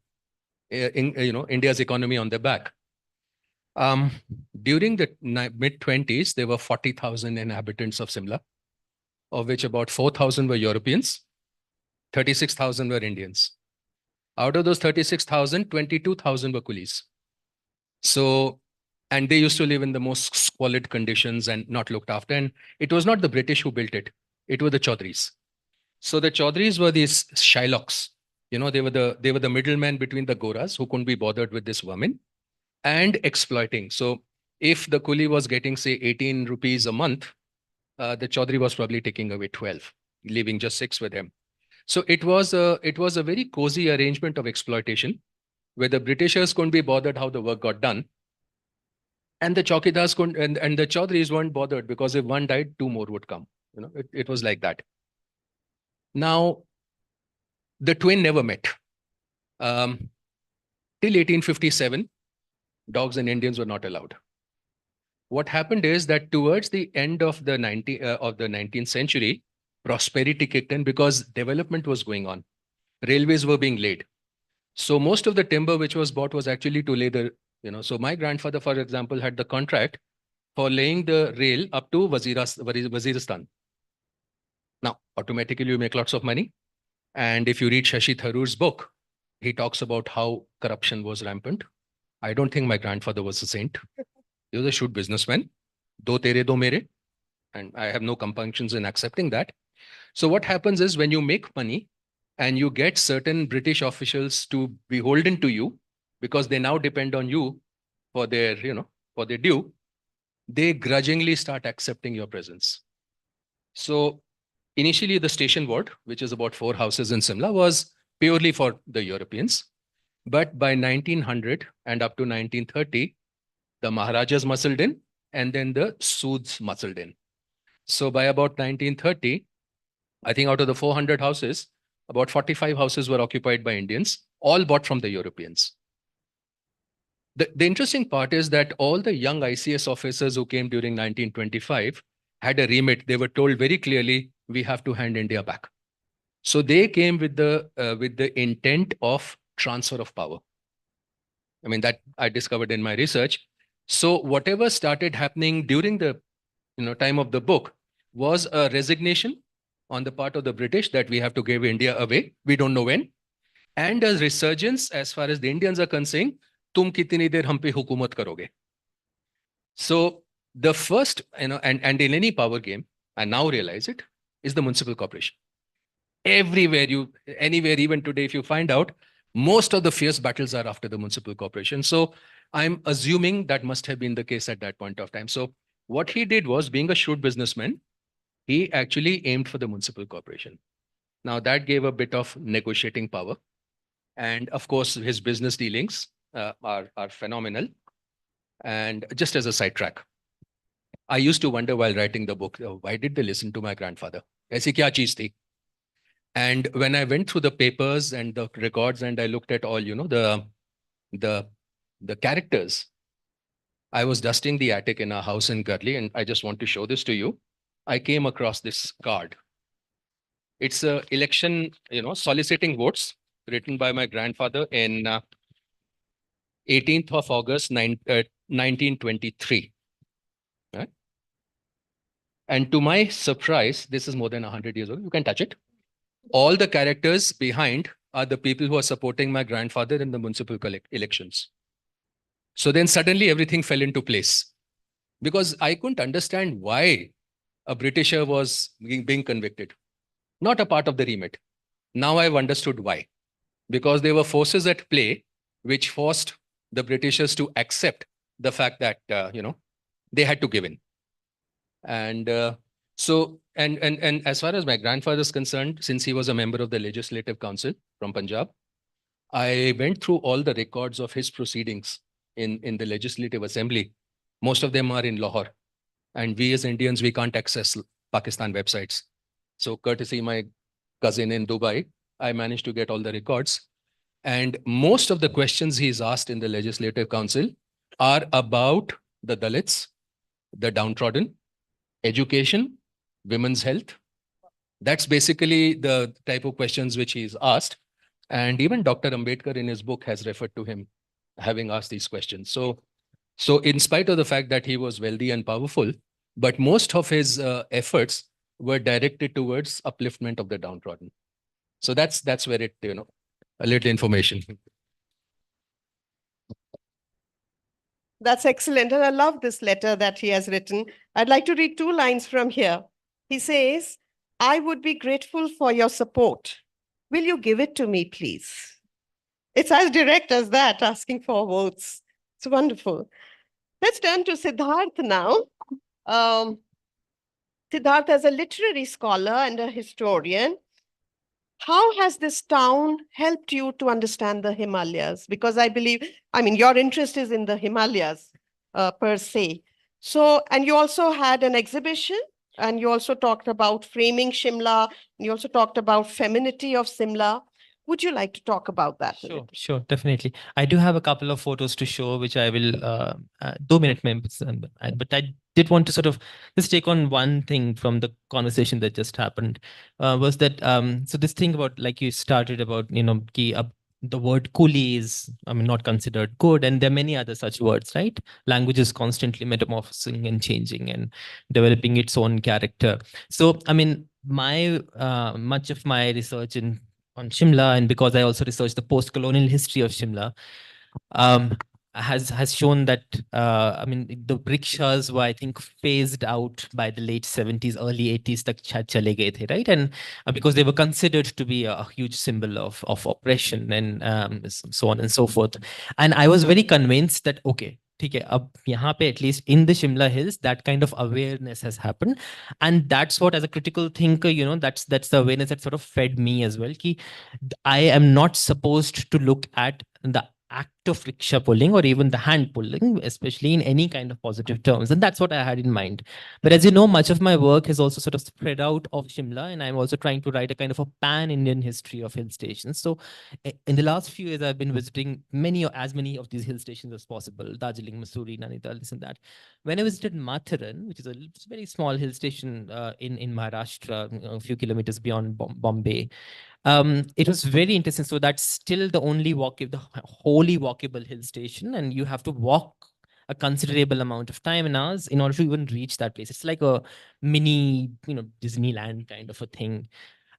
India's economy on their back. During the mid-20s, there were 40,000 inhabitants of Simla, of which about 4,000 were Europeans, 36,000 were Indians. Out of those 36,000, 22,000 were Kulis. So, and they used to live in the most squalid conditions and not looked after. And it was not the British who built it. It were the Chaudhrys. So the Chaudhrys were these Shylocks. You know, they were the middlemen between the Goras who couldn't be bothered with this vermin and exploiting. So if the Kuli was getting, say, 18 rupees a month, the Chaudhry was probably taking away 12, leaving just 6 with him. So it was a very cozy arrangement of exploitation where the Britishers couldn't be bothered how the work got done. And the Chaukidars couldn't, and the Chaudhrys weren't bothered because if one died, 2 more would come. You know, it was like that. Now, the twain never met. Till 1857, dogs and Indians were not allowed. What happened is that towards the end of the 19th century, prosperity kicked in because development was going on. Railways were being laid. So most of the timber which was bought was actually to lay the, so my grandfather, for example, had the contract for laying the rail up to Waziristan. Now, automatically you make lots of money. And if you read Shashi Tharoor's book, he talks about how corruption was rampant. I don't think my grandfather was a saint. He was a shrewd businessman. Do tere, do mere. and I have no compunctions in accepting that. So what happens is when you make money and you get certain British officials to be beholden to you because they now depend on you for their, for their due, they grudgingly start accepting your presence. So initially the station ward, which is about 4 houses in Simla, was purely for the Europeans. But by 1900 and up to 1930, the Maharajas muscled in and then the Soods muscled in. So by about 1930, I think out of the 400 houses, about 45 houses were occupied by Indians, all bought from the Europeans. The interesting part is that all the young ICS officers who came during 1925 had a remit. They were told very clearly, we have to hand India back. So they came with the intent of transfer of power. I mean, that I discovered in my research. So whatever started happening during the time of the book was a resignation on the part of the British that we have to give India away. We don't know when. And a resurgence as far as the Indians are concerned, tum kitni der hum pe hukumat karoge. So the first, and in any power game, I now realize it, is the municipal corporation. Everywhere anywhere, even today, if you find out, most of the fierce battles are after the municipal corporation. So I'm assuming that must have been the case at that point of time. So what he did was, being a shrewd businessman, he actually aimed for the municipal corporation. Now that gave a bit of negotiating power. And of course, his business dealings are phenomenal. And just as a sidetrack, I used to wonder while writing the book, why did they listen to my grandfather? Aisi kya cheez thi? And when I went through the papers and the records and I looked at all, the characters, I was dusting the attic in our house in Gurli, and I just want to show this to you. I came across this card. It's a election, soliciting votes, written by my grandfather in 18th of August, 1923. Right? And to my surprise, this is more than 100 years old. You can touch it. All the characters behind are the people who are supporting my grandfather in the municipal elections. So then suddenly everything fell into place, because I couldn't understand why a Britisher was being convicted. Not a part of the remit. Now I've understood why. Because there were forces at play which forced the Britishers to accept the fact that, they had to give in. And and as far as my grandfather is concerned, since he was a member of the Legislative Council from Punjab, I went through all the records of his proceedings in the Legislative Assembly. Most of them are in Lahore. And we as Indians, we can't access Pakistan websites. So courtesy my cousin in Dubai, I managed to get all the records. And most of the questions he's asked in the Legislative Council are about the Dalits, the downtrodden, education, women's health. That's basically the type of questions which he's asked. And even Dr. Ambedkar in his book has referred to him having asked these questions. So in spite of the fact that he was wealthy and powerful, but most of his efforts were directed towards upliftment of the downtrodden. So that's where it, a little information. That's excellent. And I love this letter that he has written. I'd like to read 2 lines from here. He says, I would be grateful for your support. Will you give it to me, please? It's as direct as that, asking for votes. It's wonderful. Let's turn to Siddharth now. Siddharth, as a literary scholar and a historian, how has this town helped you to understand the Himalayas? Because I believe, your interest is in the Himalayas per se. So, and you also had an exhibition, and you also talked about framing Shimla, and you also talked about femininity of Simla. Would you like to talk about that? Sure, definitely. I do have a couple of photos to show, which I will 2 minute members. But I did want to sort of just take on one thing from the conversation that just happened, was that so this thing about, like you started about, the word coolie is, not considered good, and there are many other such words, right? Language is constantly metamorphosing and changing and developing its own character. So, my much of my research on Shimla, and because I also researched the post-colonial history of Shimla, has shown that I mean the rickshaws were I think phased out by the late 70s, early 80s tak chale gaye the, right? And because they were considered to be a huge symbol of oppression and so on and so forth. And I was very convinced that okay, ठीक है, अब यहाँ पे at least in the Shimla Hills that kind of awareness has happened, and that's what as a critical thinker, you know, that's the awareness that sort of fed me as well. Ki I am not supposed to look at the act of rickshaw pulling or even the hand pulling, especially in any kind of positive terms. And that's what I had in mind. But as you know, much of my work has also sort of spread out of Shimla, and I'm also trying to write a kind of a pan-Indian history of hill stations. So in the last few years, I've been visiting as many of these hill stations as possible, Darjeeling, Mussoorie, Nainital, this and that. When I visited Matharan, which is a very small hill station in Maharashtra, a few kilometers beyond Bombay, it was very interesting. So that's still the only the wholly walkable hill station, and you have to walk a considerable amount of time and hours in order to even reach that place. It's like a mini, you know, Disneyland kind of a thing.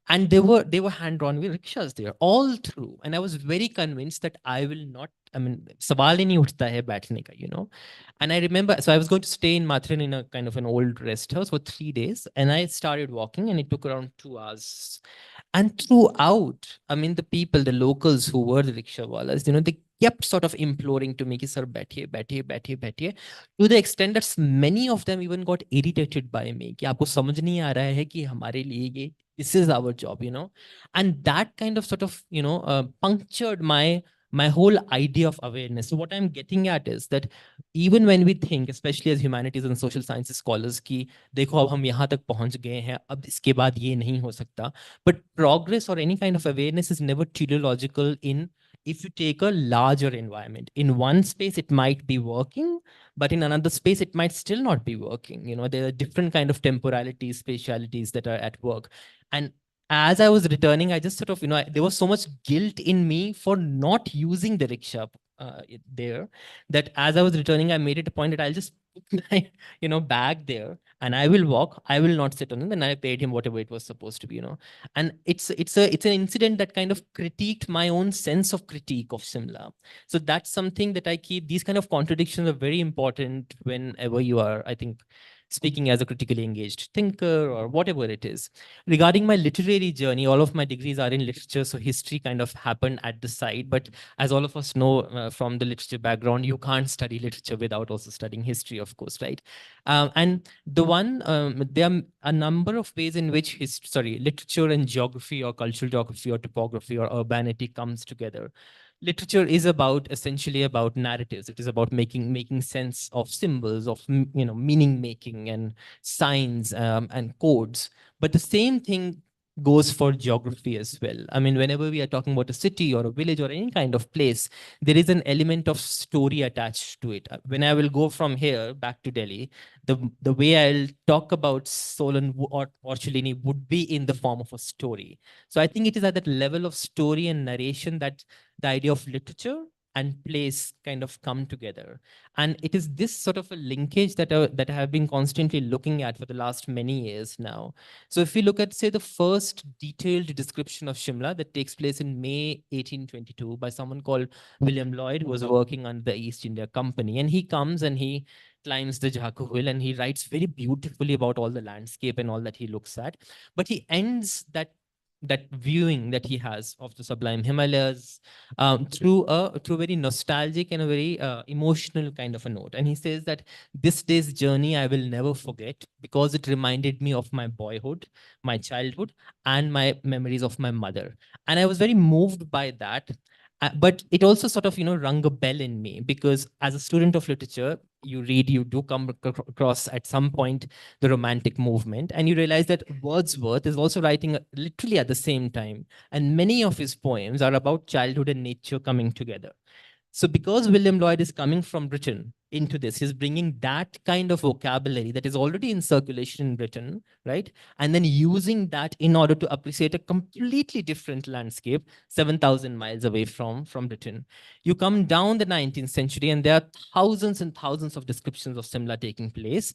And they were hand-drawn rickshaws there all through. And I was very convinced that I will not, I mean, सवाल ही नहीं उठता है बैठने का, you know. And I remember, so I was going to stay in Matharan in a kind of an old rest house for 3 days. And I started walking and it took around 2 hours. And throughout, I mean, the people, the locals who were the rickshawalas, you know, they kept sort of imploring to me, ki, sir, baithiye, baithiye, baithiye, baithiye, to the extent that many of them even got irritated by me. Ki, aapko samajh nahi aa raha hai ki hamare liye ye, this is our job, you know. And that kind of sort of, you know, punctured my whole idea of awareness. So what I'm getting at is that even when we think, especially as humanities and social sciences scholars, ki dekho ab hum yahan tak pahunch gaye hain, ab iske baad ye nahi ho sakta. But progress or any kind of awareness is never teleological if you take a larger environment. In one space, it might be working, but in another space, it might still not be working. You know, there are different kind of temporalities, spatialities that are at work. And as I was returning, I just sort of, you know, there was so much guilt in me for not using the rickshaw there, that as I was returning, I made it a point that I'll just put my, you know, bag there and I will walk. I will not sit on it. And I paid him whatever it was supposed to be, you know. And it's an incident that kind of critiqued my own sense of critique of Shimla. So that's something that I keep. These kind of contradictions are very important whenever you are, I think, speaking as a critically engaged thinker or whatever it is. Regarding my literary journey, all of my degrees are in literature, so history kind of happened at the side. But as all of us know from the literature background, you can't study literature without also studying history, of course, right? And there are a number of ways in which literature and geography or cultural geography or topography or urbanity comes together. Literature is essentially about narratives. It is about making sense of symbols, of, you know, meaning making and signs and codes. But the same thing goes for geography as well. I mean, whenever we are talking about a city or a village or any kind of place, there is an element of story attached to it. When I will go from here back to Delhi, the way I'll talk about Solan or Shulini would be in the form of a story. So I think it is at that level of story and narration that the idea of literature and place kind of come together. And it is this sort of a linkage that I have been constantly looking at for the last many years now. So if we look at, say, the first detailed description of Shimla that takes place in May 1822 by someone called William Lloyd, who was working under the East India Company. And he comes and he climbs the Jaku Hill and he writes very beautifully about all the landscape and all that he looks at. But he ends that viewing that he has of the sublime Himalayas through a very nostalgic and a very emotional kind of a note. And he says that this day's journey I will never forget because it reminded me of my boyhood, my childhood, and my memories of my mother. And I was very moved by that. But it also sort of, you know, rung a bell in me because as a student of literature, you do come across at some point the Romantic movement, and you realize that Wordsworth is also writing literally at the same time. And many of his poems are about childhood and nature coming together. So because William Lloyd is coming from Britain into this, he's bringing that kind of vocabulary that is already in circulation in Britain, right? And then using that in order to appreciate a completely different landscape 7,000 miles away from Britain. You come down the 19th century and there are thousands and thousands of descriptions of Shimla taking place.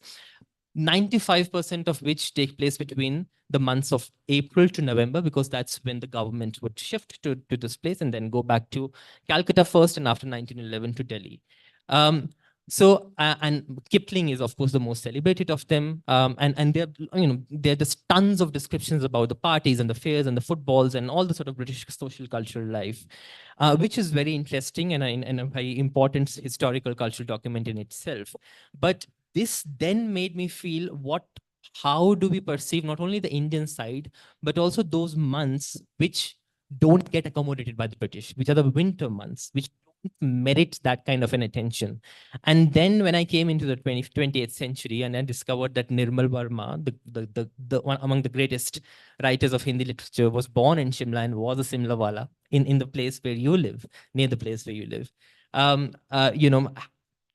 95% of which take place between the months of April to November, because that's when the government would shift to this place and then go back to Calcutta first and after 1911 to Delhi. And Kipling is of course the most celebrated of them. And there, there are just tons of descriptions about the parties and the fairs and the footballs and all the sort of British social cultural life, which is very interesting and a very important historical cultural document in itself. But this then made me feel how do we perceive not only the Indian side, but also those months which don't get accommodated by the British, which are the winter months, which don't merit that kind of an attention. And then when I came into the 20th century and I discovered that Nirmal Verma, the one among the greatest writers of Hindi literature, was born in Shimla and was a Simlawala in the place where you live, near the place where you live.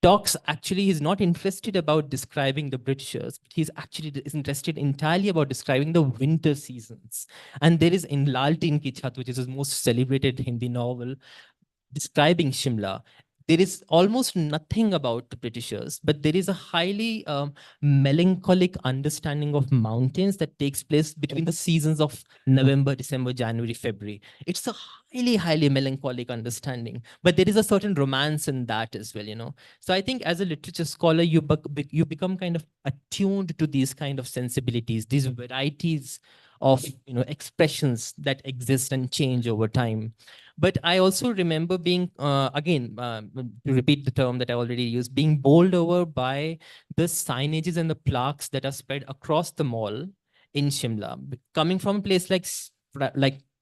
Talks actually is not interested about describing the Britishers, but he's actually is interested entirely about describing the winter seasons. And there is in Lal Teen Ki Chhat, which is his most celebrated Hindi novel, describing Shimla. There is almost nothing about the Britishers, but there is a highly melancholic understanding of mountains that takes place between the seasons of November, December, January, February. It's a highly melancholic understanding, but there is a certain romance in that as well, So I think as a literature scholar, you become kind of attuned to these kind of sensibilities, these varieties of expressions that exist and change over time. But I also remember being, again, to repeat the term that I already used, being bowled over by the signages and the plaques that are spread across the mall in Shimla, coming from a place like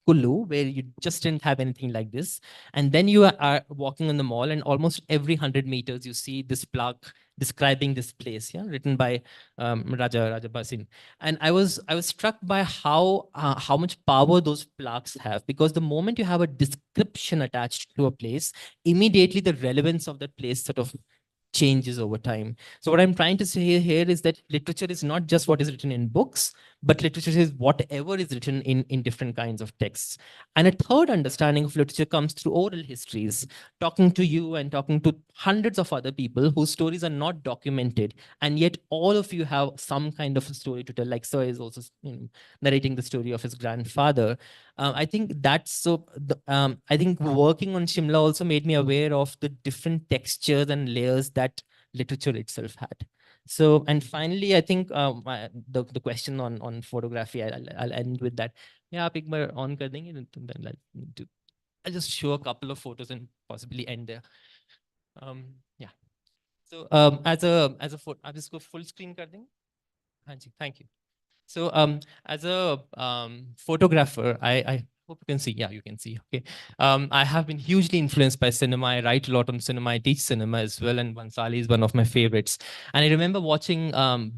Kullu, where you just didn't have anything like this. And then you are walking on the mall, and almost every 100 meters, you see this plaque describing this place, written by Raja Basin. And I was struck by how much power those plaques have, because the moment you have a description attached to a place, immediately the relevance of that place sort of changes over time. So what I'm trying to say here is that literature is not just what is written in books, but literature is whatever is written in different kinds of texts. And a third understanding of literature comes through oral histories, talking to you and talking to hundreds of other people whose stories are not documented, and yet all of you have some kind of a story to tell. Like Sir is also narrating the story of his grandfather. I think that's so. I think working on Shimla also made me aware of the different textures and layers that literature itself had. So, and finally, I think the question on photography, I'll end with that. Yeah, pick my on kar denge, and then I'll just show a couple of photos and possibly end there. Yeah. So as a photo, I'll just go full screen kar denge. Thank you. So as a photographer, I hope you can see. Yeah, you can see. Okay. I have been hugely influenced by cinema. I write a lot on cinema. I teach cinema as well. And Bansali is one of my favorites. And I remember watching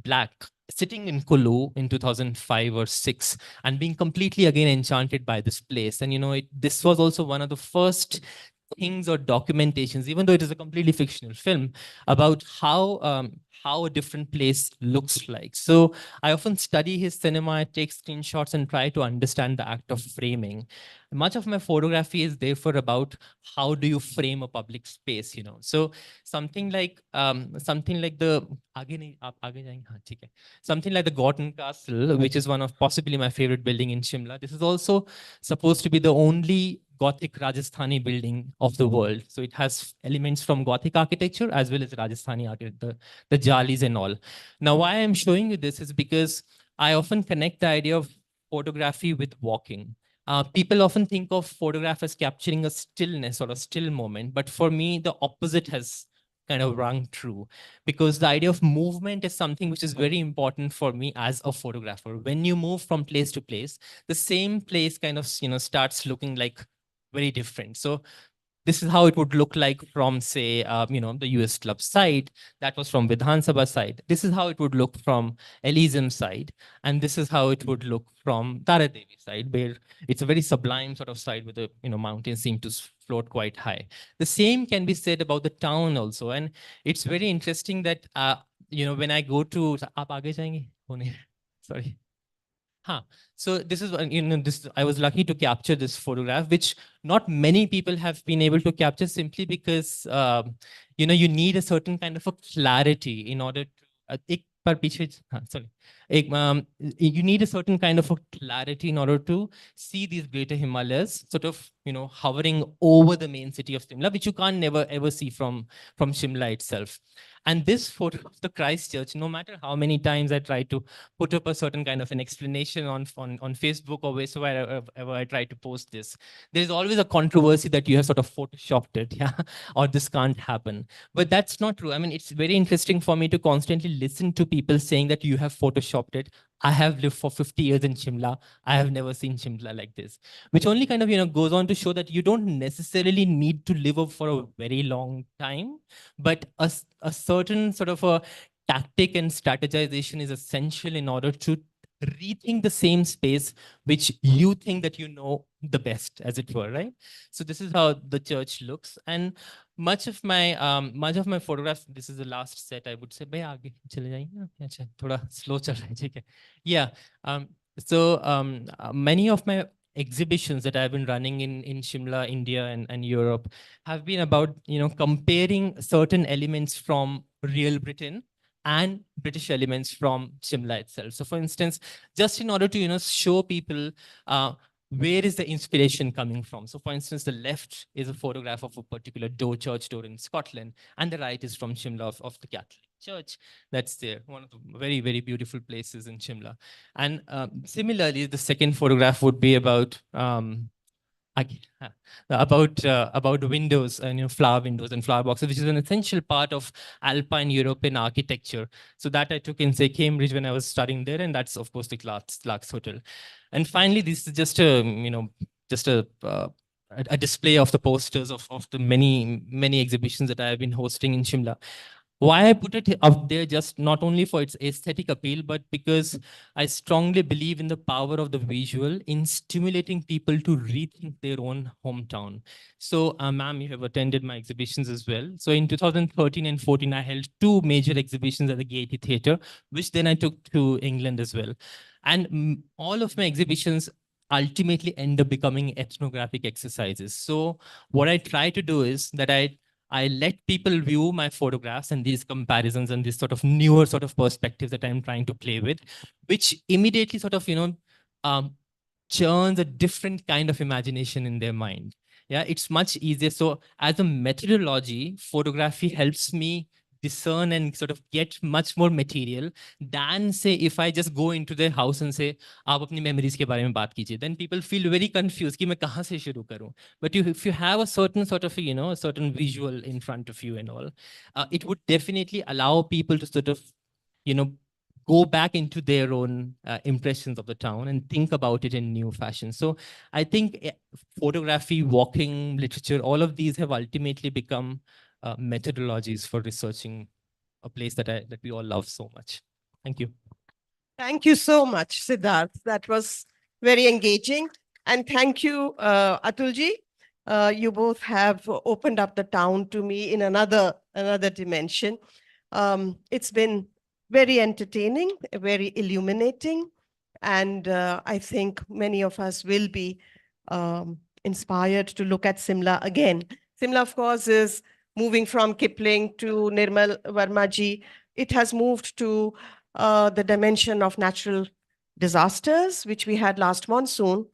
Black, sitting in Kullu in 2005 or 6, and being completely again enchanted by this place. And this was also one of the first things or documentations, even though it is a completely fictional film, about how a different place looks like. So I often study his cinema, I take screenshots and try to understand the act of framing. Much of my photography is therefore about how do you frame a public space, So something like the Gorton Castle, which is one of possibly my favorite building in Shimla. This is also supposed to be the only Gothic Rajasthani building of the world. So it has elements from Gothic architecture as well as Rajasthani architecture, the jalis and all. Now, why I'm showing you this is because I often connect the idea of photography with walking. People often think of photograph as capturing a stillness or a still moment, but for me, the opposite has kind of rung true, because the idea of movement is something which is very important for me as a photographer. When you move from place to place, the same place kind of starts looking like very different. So this is how it would look like from, say, the US Club side. That was from Vidhan Sabha side. This is how it would look from Elysium side. And this is how it would look from Tara Devi side, where it's a very sublime sort of side where the mountains seem to float quite high. The same can be said about the town also. And it's very interesting that, when I go to... Sorry. So this is, I was lucky to capture this photograph, which not many people have been able to capture, simply because, you need a certain kind of a clarity in order to, sorry. You need a certain kind of a clarity in order to see these greater Himalayas sort of, hovering over the main city of Shimla, which you can't never ever see from Shimla itself. And this photo of the Christ Church, no matter how many times I try to put up a certain kind of an explanation on Facebook or wheresoever I try to post this, there's always a controversy that you have sort of photoshopped it, yeah, or this can't happen. But that's not true. I mean, it's very interesting for me to constantly listen to people saying that you have photoshopped it. I have lived for 50 years in Shimla. I have never seen Shimla like this, which only kind of, goes on to show that you don't necessarily need to live up for a very long time, but a certain sort of a tactic and strategization is essential in order to rethink the same space which you think that you know the best, as it were, right? So this is how the church looks. And much of my photographs, this is the last set, I would say. Bhai, aage chale jayenge na? Acha, thoda slow chal raha hai, theek hai. Yeah. Many of my exhibitions that I've been running in Shimla, India, and Europe have been about, comparing certain elements from real Britain and British elements from Shimla itself. So for instance, just in order to, show people where is the inspiration coming from. So for instance, the left is a photograph of a particular church door in Scotland, and the right is from Shimla of the Catholic Church that's there, one of the very, very beautiful places in Shimla. And similarly, the second photograph would be about windows and flower windows and flower boxes, which is an essential part of Alpine European architecture. So that I took in, say, Cambridge when I was studying there, and that's of course the Clark's Hotel. And finally, this is just a display of the posters of the many exhibitions that I have been hosting in Shimla. Why I put it up there, just not only for its aesthetic appeal, but because I strongly believe in the power of the visual in stimulating people to rethink their own hometown. So, ma'am, you have attended my exhibitions as well. So in 2013 and 14, I held 2 major exhibitions at the Gaiety Theatre, which then I took to England as well. And all of my exhibitions ultimately end up becoming ethnographic exercises. So what I try to do is that I let people view my photographs and these comparisons and this sort of newer sort of perspective that I'm trying to play with, which immediately sort of, churns a different kind of imagination in their mind. Yeah, it's much easier. So as a methodology, photography helps me discern and sort of get much more material than, say, if I just go into their house and say, aap apni memories ke bare mein baat kijiye, then people feel very confused ki main kahan se shuru karu. But if you have a certain sort of, a certain visual in front of you and all, it would definitely allow people to sort of, go back into their own impressions of the town and think about it in new fashion. So I think photography, walking, literature, all of these have ultimately become methodologies for researching a place that we all love so much. Thank you. Thank you so much, Siddharth. That was very engaging. And thank you, Atulji. You both have opened up the town to me in another dimension. It's been very entertaining, very illuminating. And I think many of us will be inspired to look at Shimla again. Shimla, of course, is moving from Kipling to Nirmal Verma-ji. It has moved to the dimension of natural disasters, which we had last monsoon.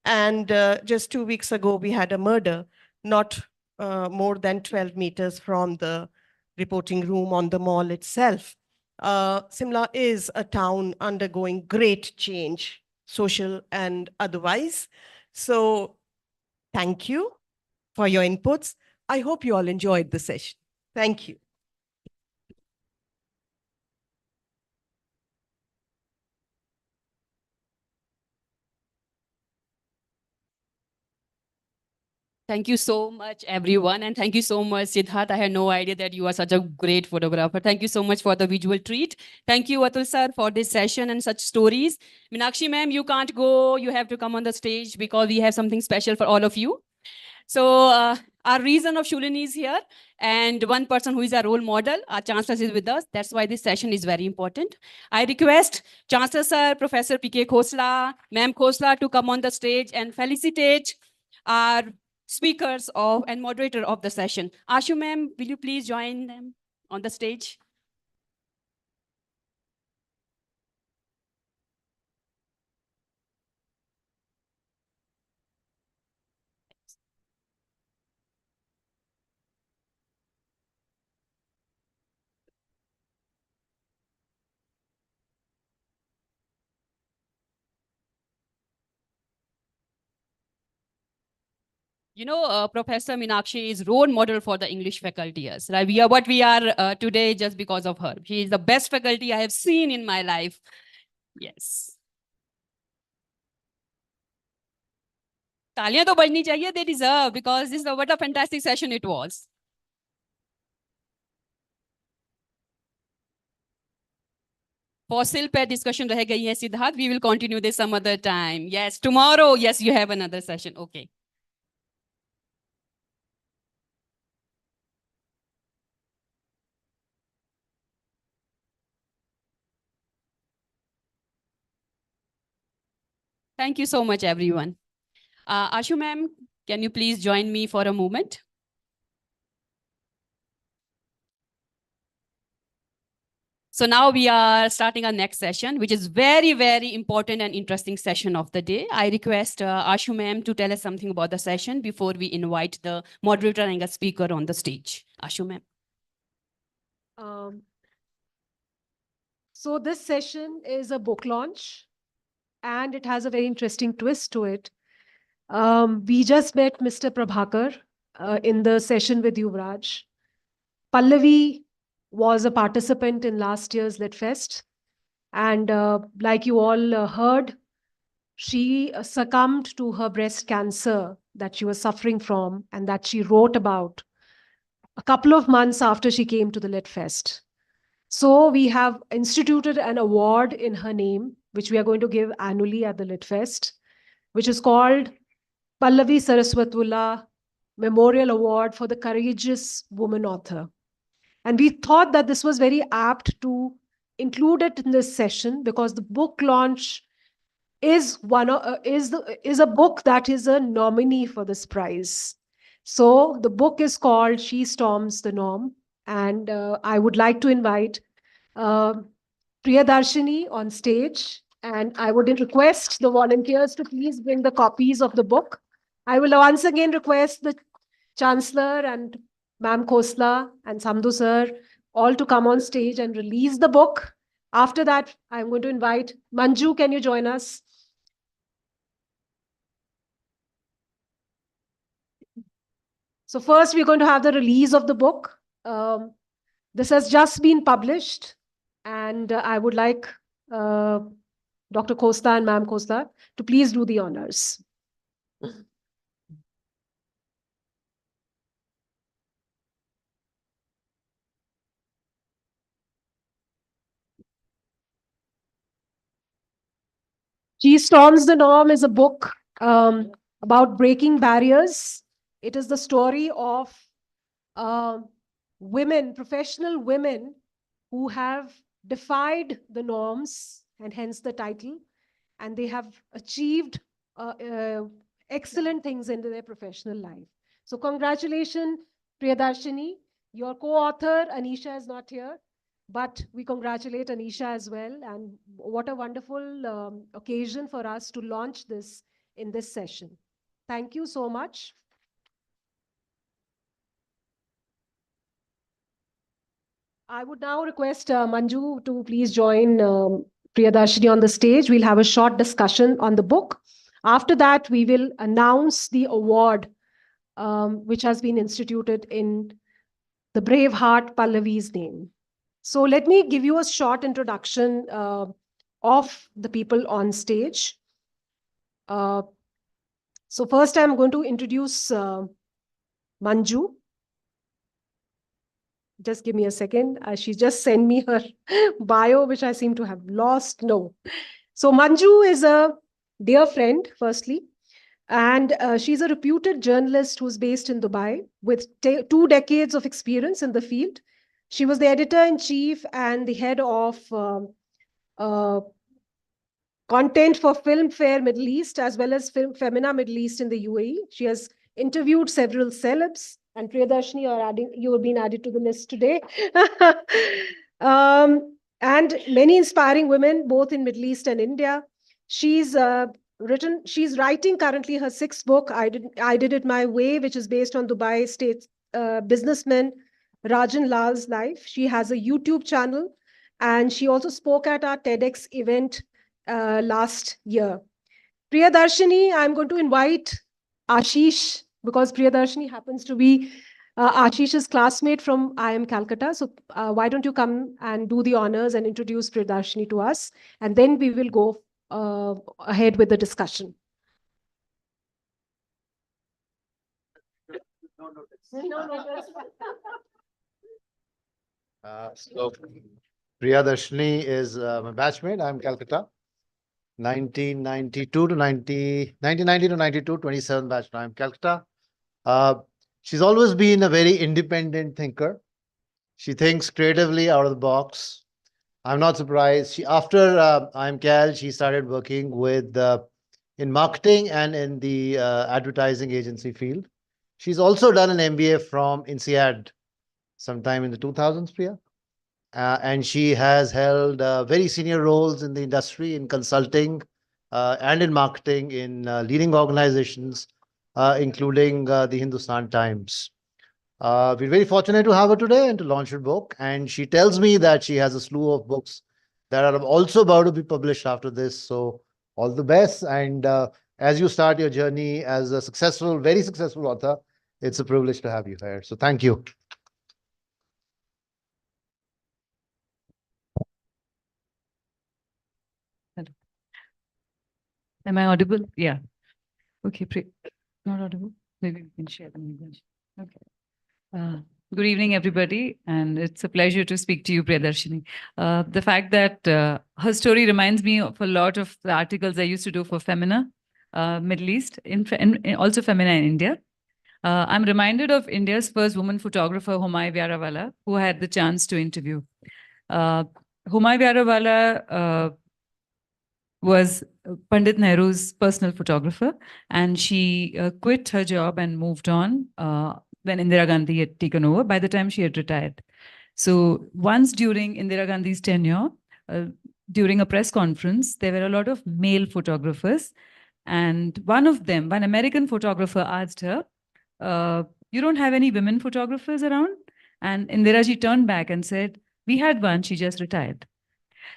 And just 2 weeks ago, we had a murder, not more than 12 meters from the reporting room on the mall itself. Shimla is a town undergoing great change, social and otherwise. So thank you for your inputs. I hope you all enjoyed the session. Thank you. Thank you so much, everyone. And thank you so much, Siddharth. I had no idea that you are such a great photographer. Thank you so much for the visual treat. Thank you, Atul sir, for this session and such stories. Meenakshi ma'am, you can't go. You have to come on the stage because we have something special for all of you. So our reason of Shulini is here, and one person who is our role model, our Chancellor, is with us. That's why this session is very important. I request Chancellor sir, Professor P.K. Khosla, Ma'am Khosla to come on the stage and felicitate our speakers and moderator of the session. Ashu ma'am, will you please join them on the stage? You know, Professor Meenakshi is role model for the English faculty. Yes, right? We are what we are today just because of her. She is the best faculty I have seen in my life. Yes. तालियां तो बजनी चाहिए. They deserve, because this is what a fantastic session it was. Fossil pair discussion रह गई है Siddharth. We will continue this some other time. Yes, tomorrow. Yes, you have another session. Okay. Thank you so much, everyone. Ashu ma'am, can you please join me for a moment? So now we are starting our next session, which is very, very important and interesting session of the day. I request Ashu ma'am to tell us something about the session before we invite the moderator and a speaker on the stage. Ashu ma'am. So this session is a book launch, and it has a very interesting twist to it. We just met Mr. Prabhakar in the session with Yuvraj. Pallavi was a participant in last year's LitFest. And like you all heard, she succumbed to her breast cancer that she was suffering from and that she wrote about a couple of months after she came to the LitFest. So we have instituted an award in her name, which we are going to give annually at the LitFest, which is called Pallavi Saraswatullah Memorial Award for the Courageous Woman Author. And we thought that this was very apt to include it in this session because the book launch is a book that is a nominee for this prize. So the book is called She Storms the Norm. And I would like to invite Priyadarshini on stage. And I would request the volunteers to please bring the copies of the book. I will once again request the Chancellor and Ma'am Khosla and Samdhu sir all to come on stage and release the book. After that, I'm going to invite Manju. Can you join us? So first, we're going to have the release of the book. This has just been published, and I would like Dr. Khosla and Ma'am Khosla to please do the honors. She Storms the Norm is a book about breaking barriers. It is the story of women, professional women, who have defied the norms, and hence the title, and they have achieved excellent things in their professional life. So congratulations, Priyadarshini. Your co-author, Anisha, is not here, but we congratulate Anisha as well. And what a wonderful occasion for us to launch this in this session. Thank you so much. I would now request Manju to please join Priyadarshini on the stage. We'll have a short discussion on the book. After that, we will announce the award which has been instituted in the brave heart Pallavi's name. So let me give you a short introduction of the people on stage. So first, I'm going to introduce Manju. Just give me a second. She just sent me her bio, which I seem to have lost. No. So Manju is a dear friend, firstly. And she's a reputed journalist who's based in Dubai with 2 decades of experience in the field. She was the editor-in-chief and the head of content for Filmfare Middle East, as well as Femina Middle East in the UAE. She has interviewed several celebs. And Priyadarshini, you have been added to the list today. And many inspiring women, both in Middle East and India. She's writing currently her 6th book, I Did It My Way, which is based on Dubai state businessman Rajan Lal's life. She has a YouTube channel, and she also spoke at our TEDx event last year. Priyadarshini, I'm going to invite Ashish because Priyadarshini happens to be Ashish's classmate from IIM Calcutta. So why don't you come and do the honors and introduce Priyadarshini to us, and then we will go ahead with the discussion. So Priyadarshini is my batchmate. I'm Calcutta. 1990 to 92, 27 batch now. I'm Calcutta. She's always been a very independent thinker. She thinks creatively out of the box. I'm not surprised. After IIM Cal, she started working with in marketing and in the advertising agency field. She's also done an MBA from INSEAD sometime in the 2000s, Priya. And she has held very senior roles in the industry, in consulting and in marketing in leading organizations, including the Hindustan Times. We're very fortunate to have her today and to launch her book. And she tells me that she has a slew of books that are also about to be published after this. So all the best. And as you start your journey as a successful, very successful author, it's a privilege to have you here. So thank you. Am I audible? Yeah. Okay, not audible. Maybe we can share the message. Okay. Good evening, everybody, and it's a pleasure to speak to you, Priyadarshini. The fact that her story reminds me of a lot of the articles I used to do for Femina, Middle East, also Femina in India. I'm reminded of India's first woman photographer, Humayun Vyarawala, who I had the chance to interview. Humayun Vyarawala was Pandit Nehru's personal photographer, and she quit her job and moved on when Indira Gandhi had taken over by the time she had retired. So once during Indira Gandhi's tenure, during a press conference, there were a lot of male photographers, and one of them, one American photographer, asked her, you don't have any women photographers around? And Indira ji turned back and said, we had one, she just retired.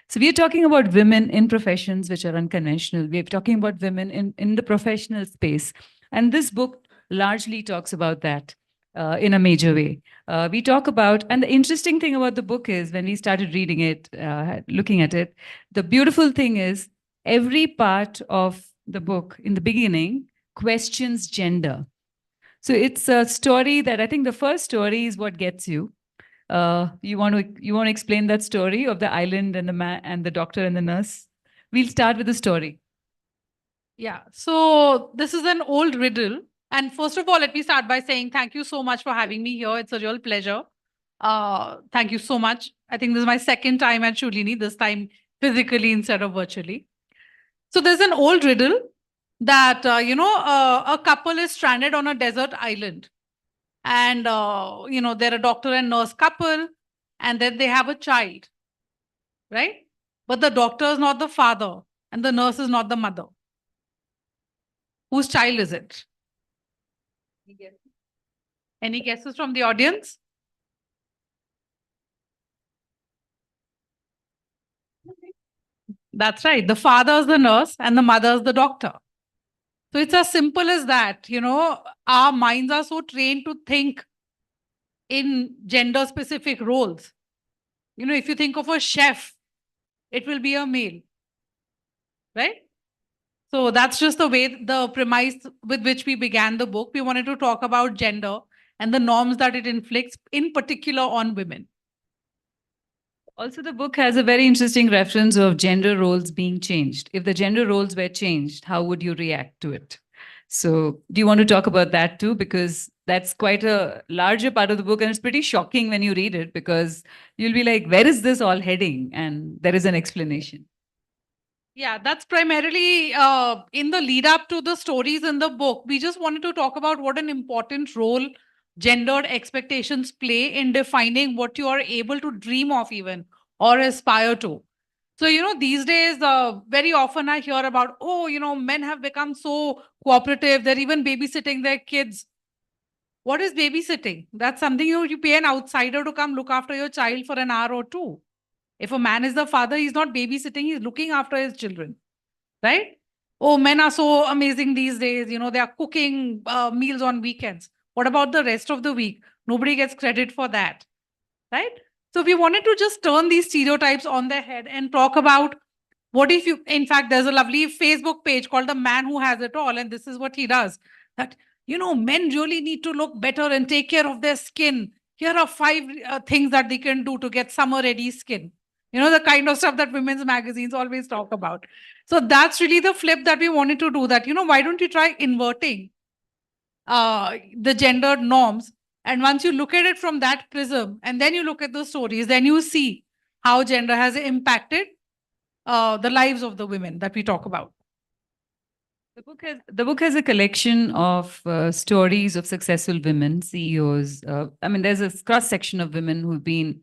So we are talking about women in professions which are unconventional. We are talking about women in the professional space. And this book largely talks about that in a major way. We talk about, and the interesting thing about the book is when we started reading it, looking at it, the beautiful thing is every part of the book in the beginning questions gender. So it's a story that I think the first story is what gets you. You want to explain that story of the island and the man and the doctor and the nurse? We'll start with the story. Yeah, so this is an old riddle. And first of all, let me start by saying thank you so much for having me here. It's a real pleasure. Thank you so much. I think this is my second time at Shulini, this time physically instead of virtually. So there's an old riddle that, a couple is stranded on a desert island. And, they're a doctor and nurse couple, and then they have a child, right? But the doctor is not the father, and the nurse is not the mother. Whose child is it? Any guesses from the audience? That's right. The father is the nurse, and the mother is the doctor. So it's as simple as that. Our minds are so trained to think in gender-specific roles. If you think of a chef, it will be a male, right? So that's just the way, the premise with which we began the book. We wanted to talk about gender and the norms that it inflicts, in particular on women. Also, the book has a very interesting reference of gender roles being changed. If the gender roles were changed, how would you react to it? So do you want to talk about that too? Because that's quite a larger part of the book, and it's pretty shocking when you read it, because you'll be like, where is this all heading? And there is an explanation. Yeah, that's primarily in the lead up to the stories in the book. We just wanted to talk about what an important role gendered expectations play in defining what you are able to dream of even or aspire to. So, these days, very often I hear about, men have become so cooperative. They're even babysitting their kids. What is babysitting? That's something you pay an outsider to come look after your child for an hour or two. If a man is the father, he's not babysitting, he's looking after his children, right? oh, men are so amazing these days, you know, they are cooking meals on weekends. What about the rest of the week? Nobody gets credit for that, right? So we wanted to just turn these stereotypes on their head and talk about what if you, in fact, there's a lovely Facebook page called The Man Who Has It All, and this is what he does. That, you know, men really need to look better and take care of their skin. Here are 5 things that they can do to get summer-ready skin. You know, the kind of stuff that women's magazines always talk about. So that's really the flip that we wanted to do, that, you know, why don't you try inverting the gender norms? And once you look at it from that prism, and then you look at the stories, then you see how gender has impacted the lives of the women that we talk about. The book has a collection of stories of successful women, CEOs. I mean, there's a cross-section of women who've been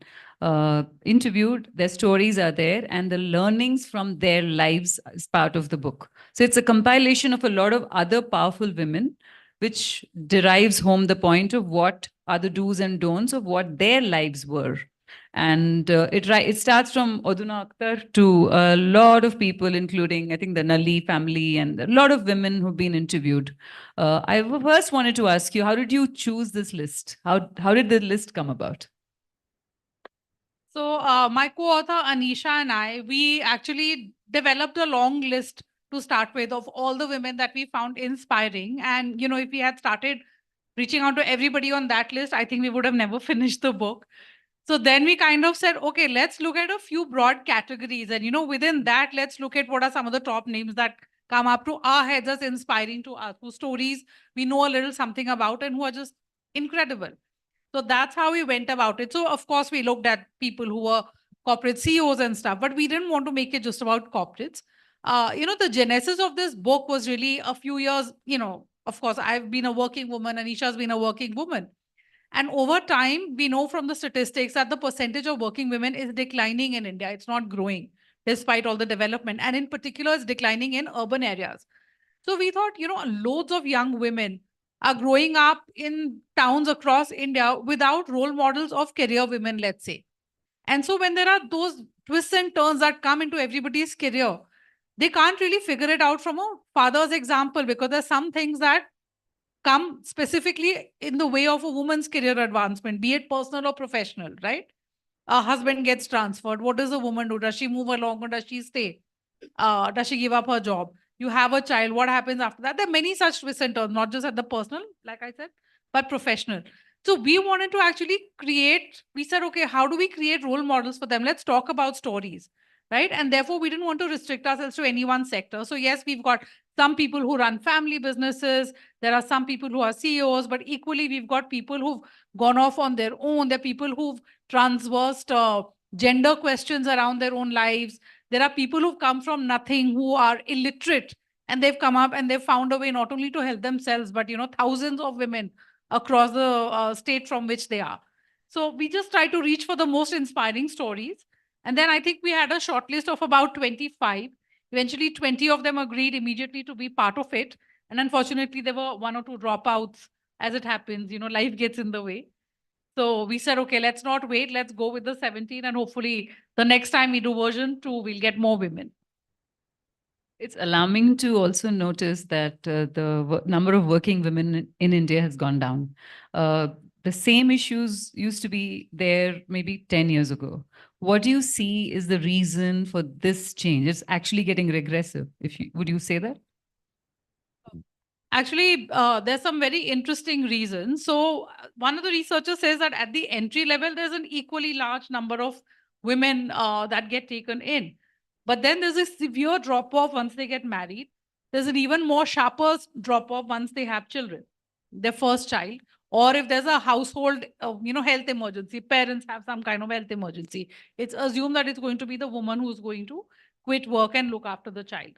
interviewed. Their stories are there, and the learnings from their lives is part of the book. So it's a compilation of a lot of other powerful women, which derives home the point of what are the do's and don'ts of what their lives were. And it starts from Oduna Akhtar to a lot of people, including, I think, the Nali family and a lot of women who've been interviewed. I first wanted to ask you, how did you choose this list? How did the list come about? So my co-author Anisha and I, we actually developed a long list to start with of all the women that we found inspiring. And, you know, if we had started reaching out to everybody on that list, I think we would have never finished the book. So then we kind of said, okay, let's look at a few broad categories. And, you know, within that, let's look at what are some of the top names that come up to our heads as inspiring to us, whose stories we know a little something about and who are just incredible. So that's how we went about it. So, of course, we looked at people who were corporate CEOs and stuff, but we didn't want to make it just about corporates. You know, the genesis of this book was really a few years, you know, of course, I've been a working woman, Anisha's been a working woman. And over time, we know from the statistics that the percentage of working women is declining in India. It's not growing despite all the development. And in particular, it's declining in urban areas. So we thought, you know, loads of young women are growing up in towns across India without role models of career women, let's say. And so when there are those twists and turns that come into everybody's career, they can't really figure it out from a father's example, because there's some things that come specifically in the way of a woman's career advancement, be it personal or professional, right? A husband gets transferred. What does a woman do? Does she move along or does she stay? Does she give up her job? You have a child. What happens after that? There are many such twists and turns, not just at the personal, like I said, but professional. So we wanted to actually we said, okay, how do we create role models for them? Let's talk about stories, right? And therefore, we didn't want to restrict ourselves to any one sector. So yes, we've got some people who run family businesses. There are some people who are CEOs, but equally, we've got people who've gone off on their own. There are people who've transversed gender questions around their own lives. There are people who've come from nothing, who are illiterate, and they've come up and they've found a way not only to help themselves, but, you know, thousands of women across the state from which they are. So we just try to reach for the most inspiring stories. And then I think we had a short list of about 25. Eventually, 20 of them agreed immediately to be part of it. And unfortunately, there were 1 or 2 dropouts. As it happens, you know, life gets in the way. So we said, okay, let's not wait. Let's go with the 17. And hopefully the next time we do version 2, we'll get more women. It's alarming to also notice that the number of working women in India has gone down. The same issues used to be there maybe 10 years ago. What do you see is the reason for this change? It's actually getting regressive. Would you say that? Actually, there's some very interesting reasons. So one of the researchers says that at the entry level, there's an equally large number of women that get taken in. But then there's a severe drop-off once they get married. There's an even more sharper drop-off once they have children, their first child. Or if there's a household, you know, health emergency, parents have some kind of health emergency, it's assumed that it's going to be the woman who's going to quit work and look after the child.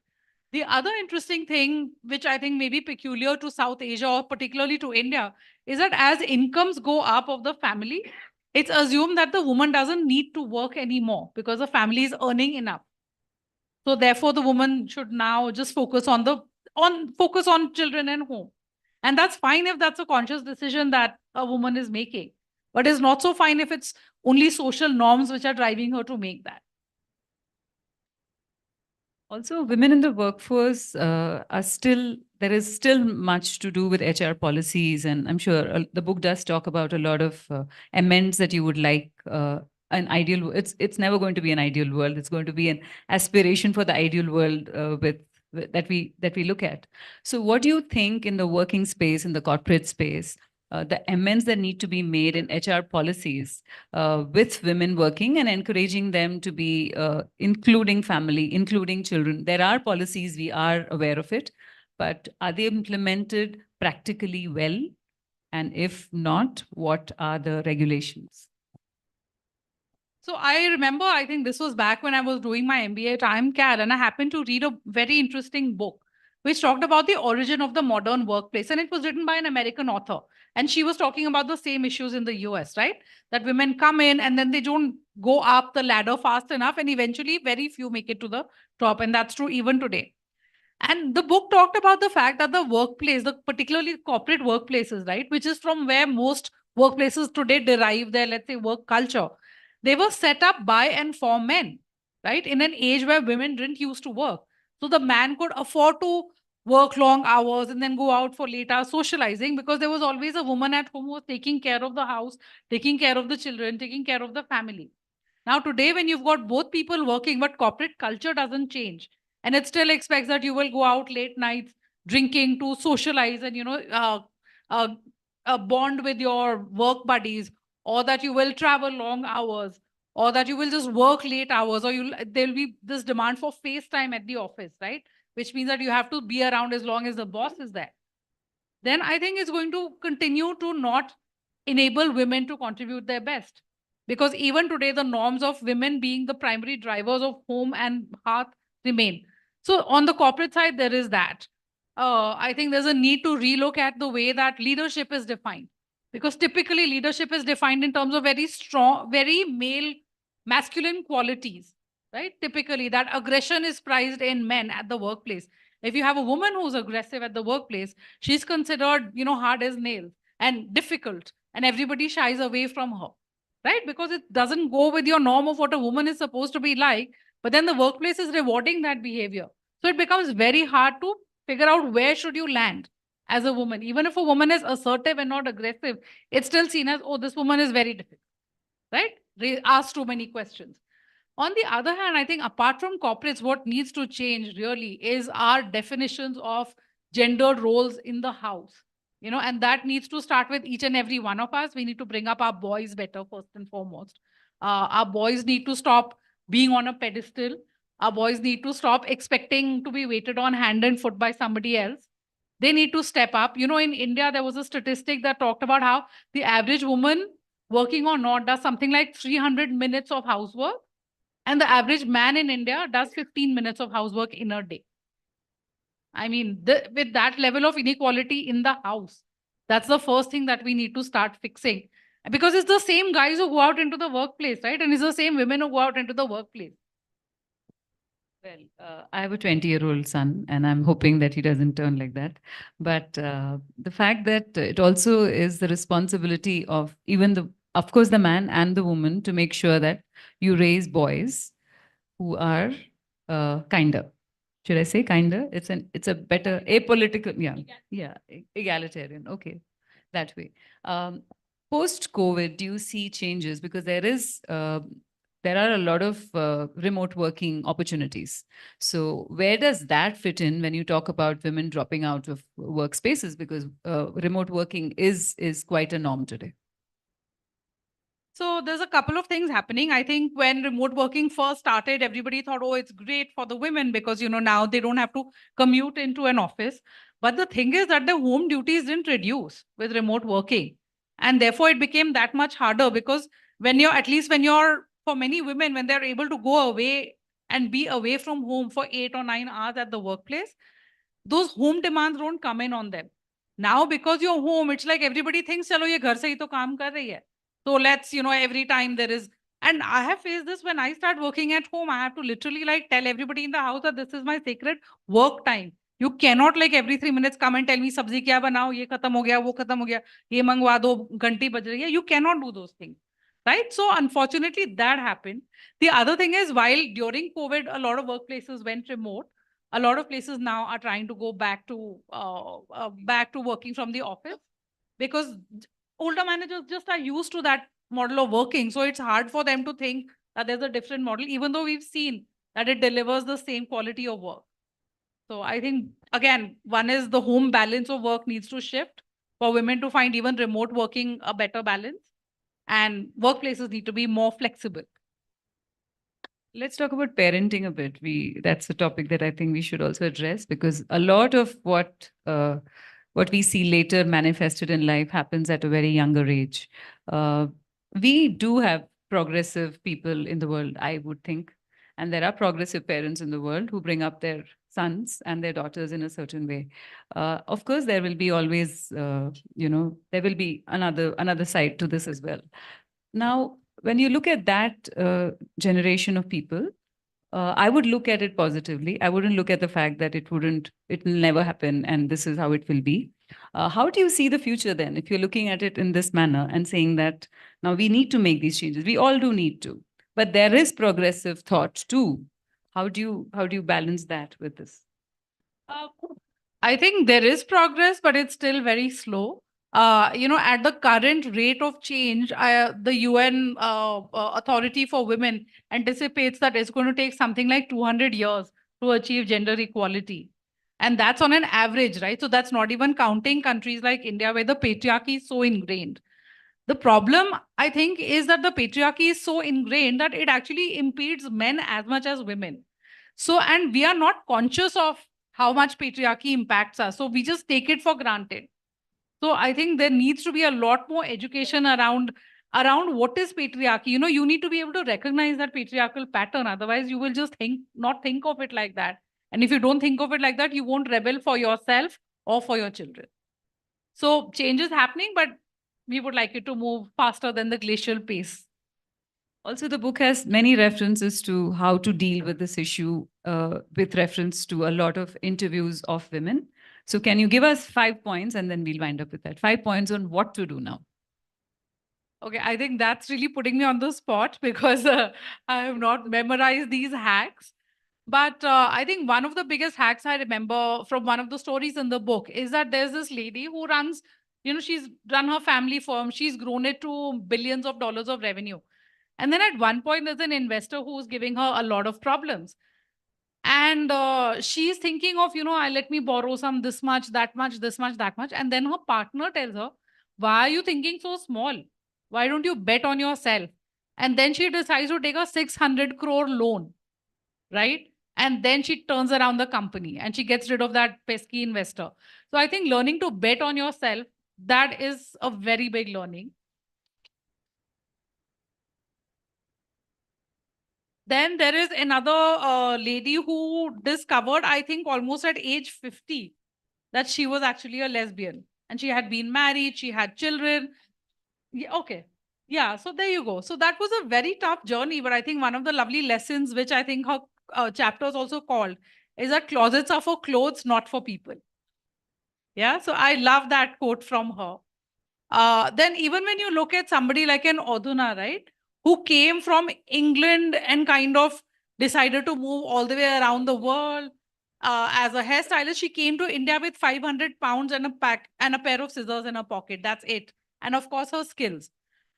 The other interesting thing, which I think may be peculiar to South Asia or particularly to India, is that as incomes go up of the family, it's assumed that the woman doesn't need to work anymore because the family is earning enough. So therefore, the woman should now just focus on children and home. And that's fine if that's a conscious decision that a woman is making. But it's not so fine if it's only social norms which are driving her to make that. Also, women in the workforce are still, there is still much to do with HR policies. And I'm sure the book does talk about a lot of amends that you would like an ideal, it's never going to be an ideal world. It's going to be an aspiration for the ideal world that we look at. So what do you think in the working space, in the corporate space, the amends that need to be made in HR policies with women working and encouraging them to be including family, including children? There are policies, we are aware of it, but are they implemented practically well? And if not, what are the regulations? So I remember, I think this was back when I was doing my MBA at IMCAD, and I happened to read a very interesting book which talked about the origin of the modern workplace. And it was written by an American author. And she was talking about the same issues in the US, right? That women come in and then they don't go up the ladder fast enough. And eventually very few make it to the top. And that's true even today. And the book talked about the fact that the workplace, the particularly corporate workplaces, right, which is from where most workplaces today derive their, let's say, work culture, they were set up by and for men, right, in an age where women didn't used to work. So the man could afford to work long hours and then go out for late hours socializing because there was always a woman at home who was taking care of the house, taking care of the children, taking care of the family. Now today, when you've got both people working, but corporate culture doesn't change. And it still expects that you will go out late nights drinking to socialize and, bond with your work buddies, or that you will travel long hours, or that you will just work late hours, or there'll be this demand for FaceTime at the office, right? Which means that you have to be around as long as the boss is there. Then I think it's going to continue to not enable women to contribute their best. Because even today, the norms of women being the primary drivers of home and hearth remain. So on the corporate side, there is that. I think there's a need to relook at the way that leadership is defined. Because typically leadership is defined in terms of very strong, very male, masculine qualities, right? Typically that aggression is prized in men at the workplace. If you have a woman who's aggressive at the workplace, she's considered, hard as nails and difficult, and everybody shies away from her, right? Because it doesn't go with your norm of what a woman is supposed to be like, but then the workplace is rewarding that behavior. So it becomes very hard to figure out where should you land as a woman. Even if a woman is assertive and not aggressive, it's still seen as, oh, this woman is very difficult, right? Ask too many questions. On the other hand, I think apart from corporates, what needs to change really is our definitions of gendered roles in the house, and that needs to start with each and every one of us. We need to bring up our boys better first and foremost. Our boys need to stop being on a pedestal. Our boys need to stop expecting to be waited on hand and foot by somebody else. They need to step up. In India, there was a statistic that talked about how the average woman, working or not, does something like 300 minutes of housework. And the average man in India does 15 minutes of housework in a day. I mean, with that level of inequality in the house, that's the first thing that we need to start fixing. Because it's the same guys who go out into the workplace, right? And it's the same women who go out into the workplace. Well, I have a 20-year-old son, and I'm hoping that he doesn't turn like that. But the fact that it also is the responsibility of of course, the man and the woman to make sure that you raise boys who are kinder. Should I say kinder? It's a better apolitical, egalitarian. Okay, that way. Post-COVID, do you see changes? Because there are a lot of remote working opportunities. So where does that fit in when you talk about women dropping out of workspaces? Because remote working is quite a norm today. So there's a couple of things happening. I think when remote working first started, everybody thought, oh, it's great for the women because, now they don't have to commute into an office. But the thing is that the home duties didn't reduce with remote working. And therefore, it became that much harder because for many women, when they're able to go away and be away from home for 8 or 9 hours at the workplace, those home demands don't come in on them. Now, because you're home, it's like everybody thinks, chalo, ye ghar se hi to kaam kar rahi hai. So let's, every time there is, and I have faced this when I start working at home, I have to literally tell everybody in the house that this is my sacred work time. You cannot every 3 minutes come and tell me sabzi kya banao, ye khatam ho gaya, wo khatam ho gaya, ye mangwa do, ganti baj rahi hai. You cannot do those things. right? So unfortunately, that happened. The other thing is, while during COVID, a lot of workplaces went remote. A lot of places now are trying to go back to working from the office, because older managers just are used to that model of working. So it's hard for them to think that there's a different model, even though we've seen that it delivers the same quality of work. So I think, again, one is the home balance of work needs to shift for women to find even remote working a better balance, and workplaces need to be more flexible. Let's talk about parenting a bit. That's a topic that I think we should also address, because a lot of what we see later manifested in life happens at a very younger age. We do have progressive people in the world, I would think, and there are progressive parents in the world who bring up their sons and their daughters in a certain way. Of course, there will be always, there will be another side to this as well. Now, when you look at that generation of people, I would look at it positively. I wouldn't look at the fact that it will never happen and this is how it will be. How do you see the future then, if you're looking at it in this manner and saying that now we need to make these changes? We all do need to, but there is progressive thought too. How do you balance that with this? I think there is progress, but it's still very slow. At the current rate of change, the UN Authority for Women anticipates that it's going to take something like 200 years to achieve gender equality. And that's on an average, right? So that's not even counting countries like India, where the patriarchy is so ingrained. The problem, I think, is that the patriarchy is so ingrained that it actually impedes men as much as women. So, and we are not conscious of how much patriarchy impacts us. So we just take it for granted. So I think there needs to be a lot more education around what is patriarchy. You need to be able to recognize that patriarchal pattern. Otherwise, you will just not think of it like that. And if you don't think of it like that, you won't rebel for yourself or for your children. So change is happening, but we would like it to move faster than the glacial pace. Also, the book has many references to how to deal with this issue with reference to a lot of interviews of women. So can you give us 5 points and then we'll wind up with that. 5 points on what to do now. Okay, I think that's really putting me on the spot because I have not memorized these hacks. But I think one of the biggest hacks I remember from one of the stories in the book is that there's this lady who runs, she's run her family firm. She's grown it to billions of dollars of revenue. And then at one point, there's an investor who's giving her a lot of problems. And she's thinking of, let me borrow some this much, that much, this much, that much. And then her partner tells her, why are you thinking so small? Why don't you bet on yourself? And then she decides to take a 600 crore loan, right? And then she turns around the company and she gets rid of that pesky investor. So I think learning to bet on yourself, that is a very big learning. Then there is another lady who discovered, I think almost at age 50, that she was actually a lesbian. And she had been married, she had children. Yeah, okay. Yeah, so there you go. So that was a very tough journey. But I think one of the lovely lessons, which I think her chapter is also called, is that closets are for clothes, not for people. Yeah, so I love that quote from her. Then even when you look at somebody like an Odhuna, right, who came from England and kind of decided to move all the way around the world as a hairstylist, she came to India with 500 pounds and a pair of scissors in her pocket. That's it. And of course, her skills.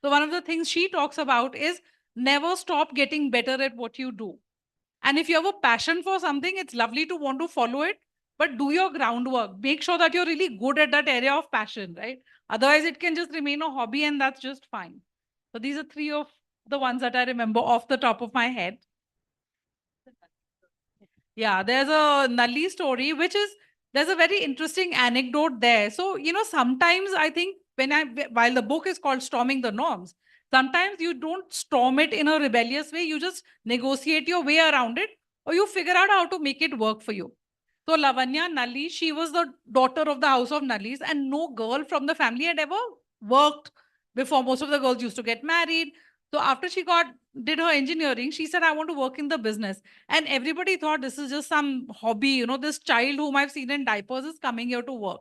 So one of the things she talks about is never stop getting better at what you do. And if you have a passion for something, it's lovely to want to follow it, but do your groundwork. Make sure that you're really good at that area of passion, right? Otherwise, it can just remain a hobby and that's just fine. So these are 3 of the ones that I remember off the top of my head. Yeah, there's a Nalli story, there's a very interesting anecdote there. So, sometimes I think while the book is called Storming the Norms, sometimes you don't storm it in a rebellious way. You just negotiate your way around it, or you figure out how to make it work for you. So Lavanya Nalli, she was the daughter of the house of Nallis, and no girl from the family had ever worked before. Most of the girls used to get married. So after she did her engineering, she said, I want to work in the business. And everybody thought this is just some hobby, this child whom I've seen in diapers is coming here to work.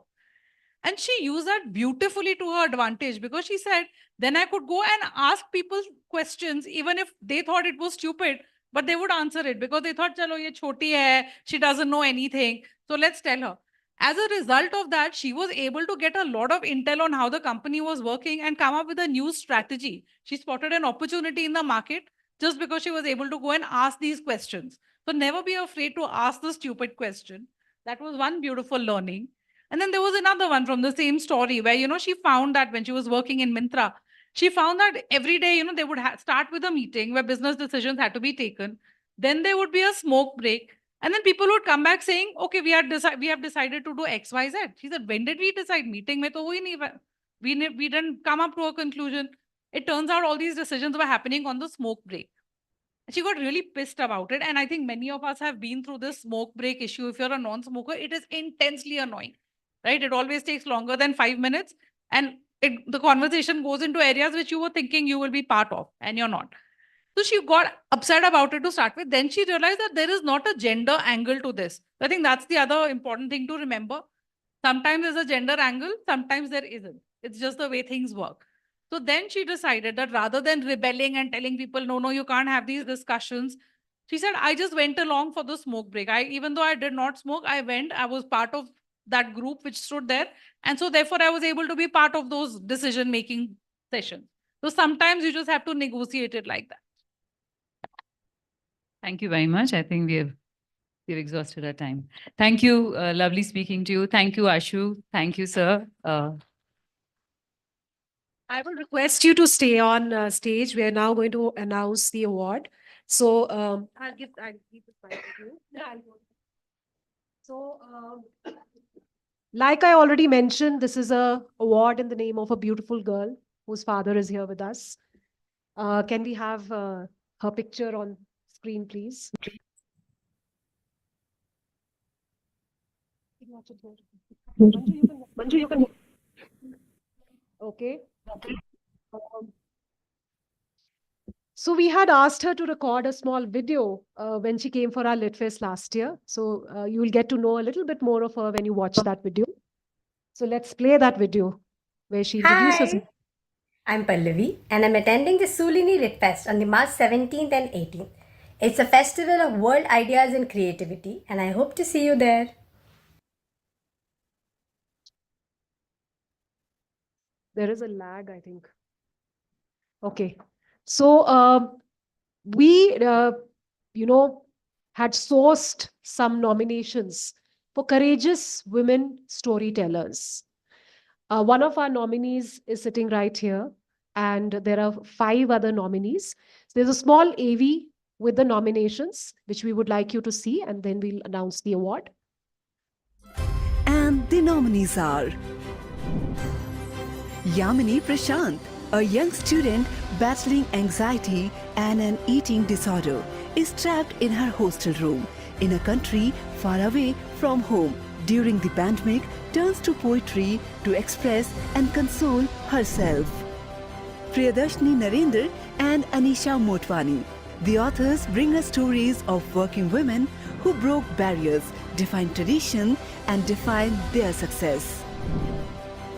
And she used that beautifully to her advantage, because she said Then I could go and ask people questions, even if they thought it was stupid, but they would answer it because they thought, chalo, ye choti hai, she doesn't know anything. So let's tell her. As a result of that, she was able to get a lot of intel on how the company was working and come up with a new strategy. She spotted an opportunity in the market just because she was able to go and ask these questions. So never be afraid to ask the stupid question. That was one beautiful learning. And then there was another one from the same story where, she found that when she was working in Myntra, she found that every day, they would start with a meeting where business decisions had to be taken. Then there would be a smoke break. And then people would come back saying, okay, we have decided to do X, Y, Z. She said, when did we decide? Meeting mein to hui nahi. We didn't come up to a conclusion. It turns out all these decisions were happening on the smoke break. She got really pissed about it. And I think many of us have been through this smoke break issue. If you're a non-smoker, it is intensely annoying, right? It always takes longer than 5 minutes. And the conversation goes into areas which you were thinking you will be part of and you're not. So she got upset about it to start with. Then she realized that there is not a gender angle to this. I think that's the other important thing to remember. Sometimes there's a gender angle, sometimes there isn't. It's just the way things work. So then she decided that rather than rebelling and telling people, no, you can't have these discussions, she said, I just went along for the smoke break. Even though I did not smoke, I was part of that group which stood there. And so therefore I was able to be part of those decision-making sessions. So sometimes you just have to negotiate it like that. Thank you very much. I think we've exhausted our time. Thank you. Lovely speaking to you. Thank you, Ashu. Thank you, sir. I will request you to stay on stage. We are now going to announce the award. So I'll keep this mic with you. So like I already mentioned, this is a award in the name of a beautiful girl whose father is here with us. Can we have her picture on screen, please? Manju, you can. Okay. So we had asked her to record a small video when she came for our LitFest last year. So you will get to know a little bit more of her when you watch that video. So let's play that video where she introduces Hi, herself. I'm Pallavi and I'm attending the Sulini LitFest on the March 17th and 18th. It's a festival of world ideas and creativity and I hope to see you there. There is a lag, I think. Okay. So we, had sourced some nominations for courageous women storytellers. One of our nominees is sitting right here, and there are 5 other nominees. So there's a small AV with the nominations, which we would like you to see, and then we'll announce the award. And the nominees are Yamini Prashant, a young student battling anxiety and an eating disorder, is trapped in her hostel room in a country far away from home. During the pandemic, turns to poetry to express and console herself. Priyadarshini Narendra and Anisha Motwani. The authors bring us stories of working women who broke barriers, defined tradition, and defined their success.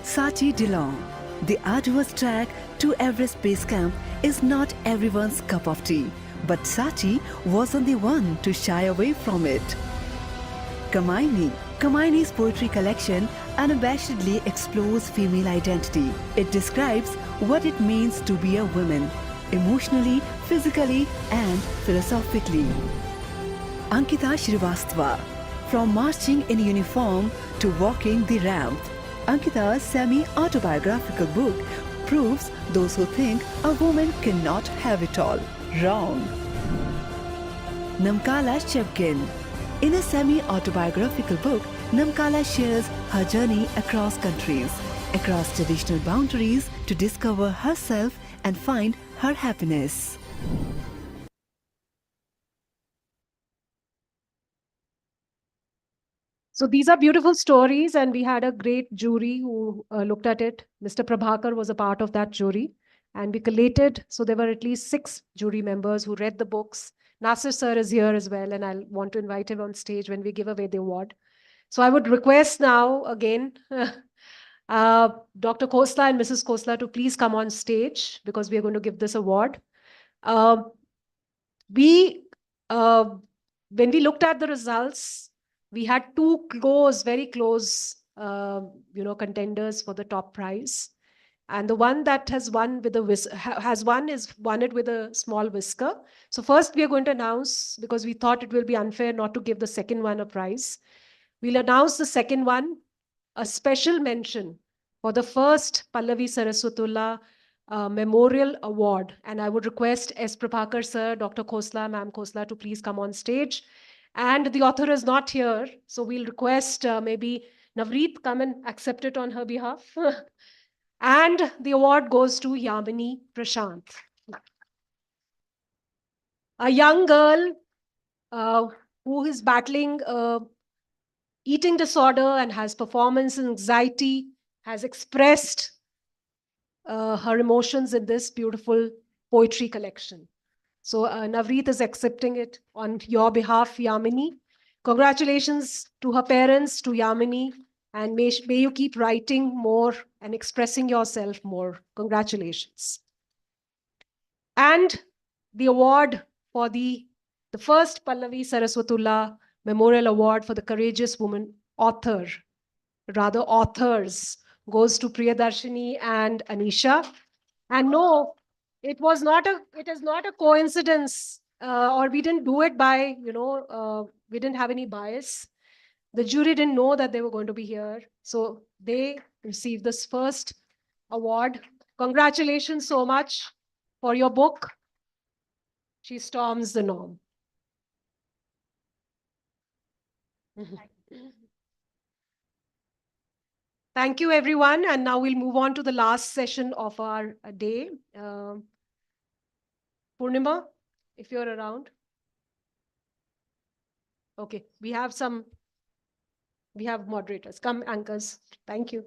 Sachi Dillon. The arduous trek to Everest Base Camp is not everyone's cup of tea, but Sachi wasn't the one to shy away from it. Kamaini. Kamaini's poetry collection unabashedly explores female identity. It describes what it means to be a woman, emotionally, physically, and philosophically. Ankita Shrivastava. From marching in uniform to walking the ramp, Ankita's semi-autobiographical book proves those who think a woman cannot have it all wrong. Namkala Shevkin. In a semi-autobiographical book, Namkala shares her journey across countries, across traditional boundaries to discover herself and find her happiness. So these are beautiful stories, and we had a great jury who looked at it. Mr. Prabhakar was a part of that jury, and we collated. So there were at least 6 jury members who read the books. Nasir sir is here as well, and I'll want to invite him on stage when we give away the award. So I would request now again Dr. Khosla and Mrs. Khosla to please come on stage because we are going to give this award. Uh, we, when we looked at the results, we had two very close, contenders for the top prize. And the one that has won with a won it with a small whisker. So first we are going to announce, because we thought it will be unfair not to give the second one a prize. We'll announce the second one, a special mention for the first Pallavi Saraswatullah Memorial Award. And I would request S. Prabhakar sir, Dr. Khosla, Ma'am Khosla to please come on stage. And the author is not here, so we'll request maybe Navreet come and accept it on her behalf. And the award goes to Yamini Prashant, a young girl who is battling eating disorder and has performance anxiety, has expressed her emotions in this beautiful poetry collection. So Navreet is accepting it on your behalf, Yamini. Congratulations to her parents, to Yamini, and may you keep writing more and expressing yourself more. Congratulations. And the award for the first Pallavi Saraswatullah Memorial Award for the Courageous Woman authors, goes to Priyadarshini and Anisha. And no, it is not a coincidence, or we didn't do it by, we didn't have any bias. The jury didn't know that they were going to be here. So they received this first award. Congratulations so much for your book, She Storms the Norm. Thank you, everyone. And now we'll move on to the last session of our day. Purnima, if you're around. Okay, we have moderators. Come, anchors. Thank you.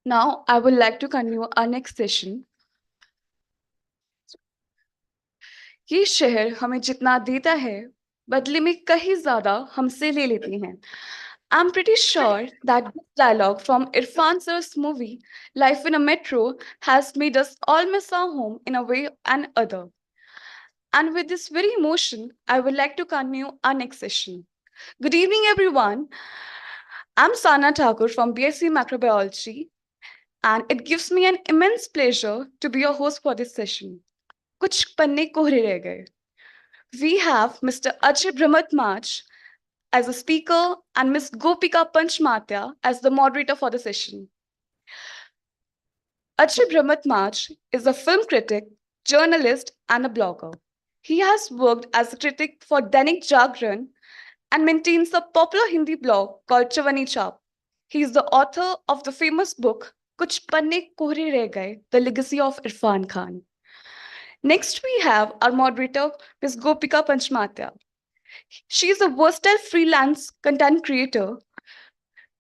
Now, I would like to continue our next session. ये शहर हमें जितना देता है, बदले में कहीं ज़्यादा हमसे ले लेते हैं. I'm pretty sure that this dialogue from Irfan sir's movie, Life in a Metro, has made us all miss our home in a way and other. And with this very emotion, I would like to continue our next session. Good evening, everyone. I'm Sana Thakur from BSc Macrobiology, and it gives me an immense pleasure to be your host for this session. Kuch panne kohre reh gaye. We have Mr. Ajay Brahmatmach as a speaker and Ms. Gopika Panchmatya as the moderator for the session. Ajay Brahmatmach is a film critic, journalist, and a blogger. He has worked as a critic for Dainik Jagran and maintains a popular Hindi blog called Chavani Chap. He is the author of the famous book, Kuch Panne Kohre Reh Gaye, The Legacy of Irfan Khan. Next, we have our moderator, Ms. Gopika Panchmatya. She is a versatile freelance content creator,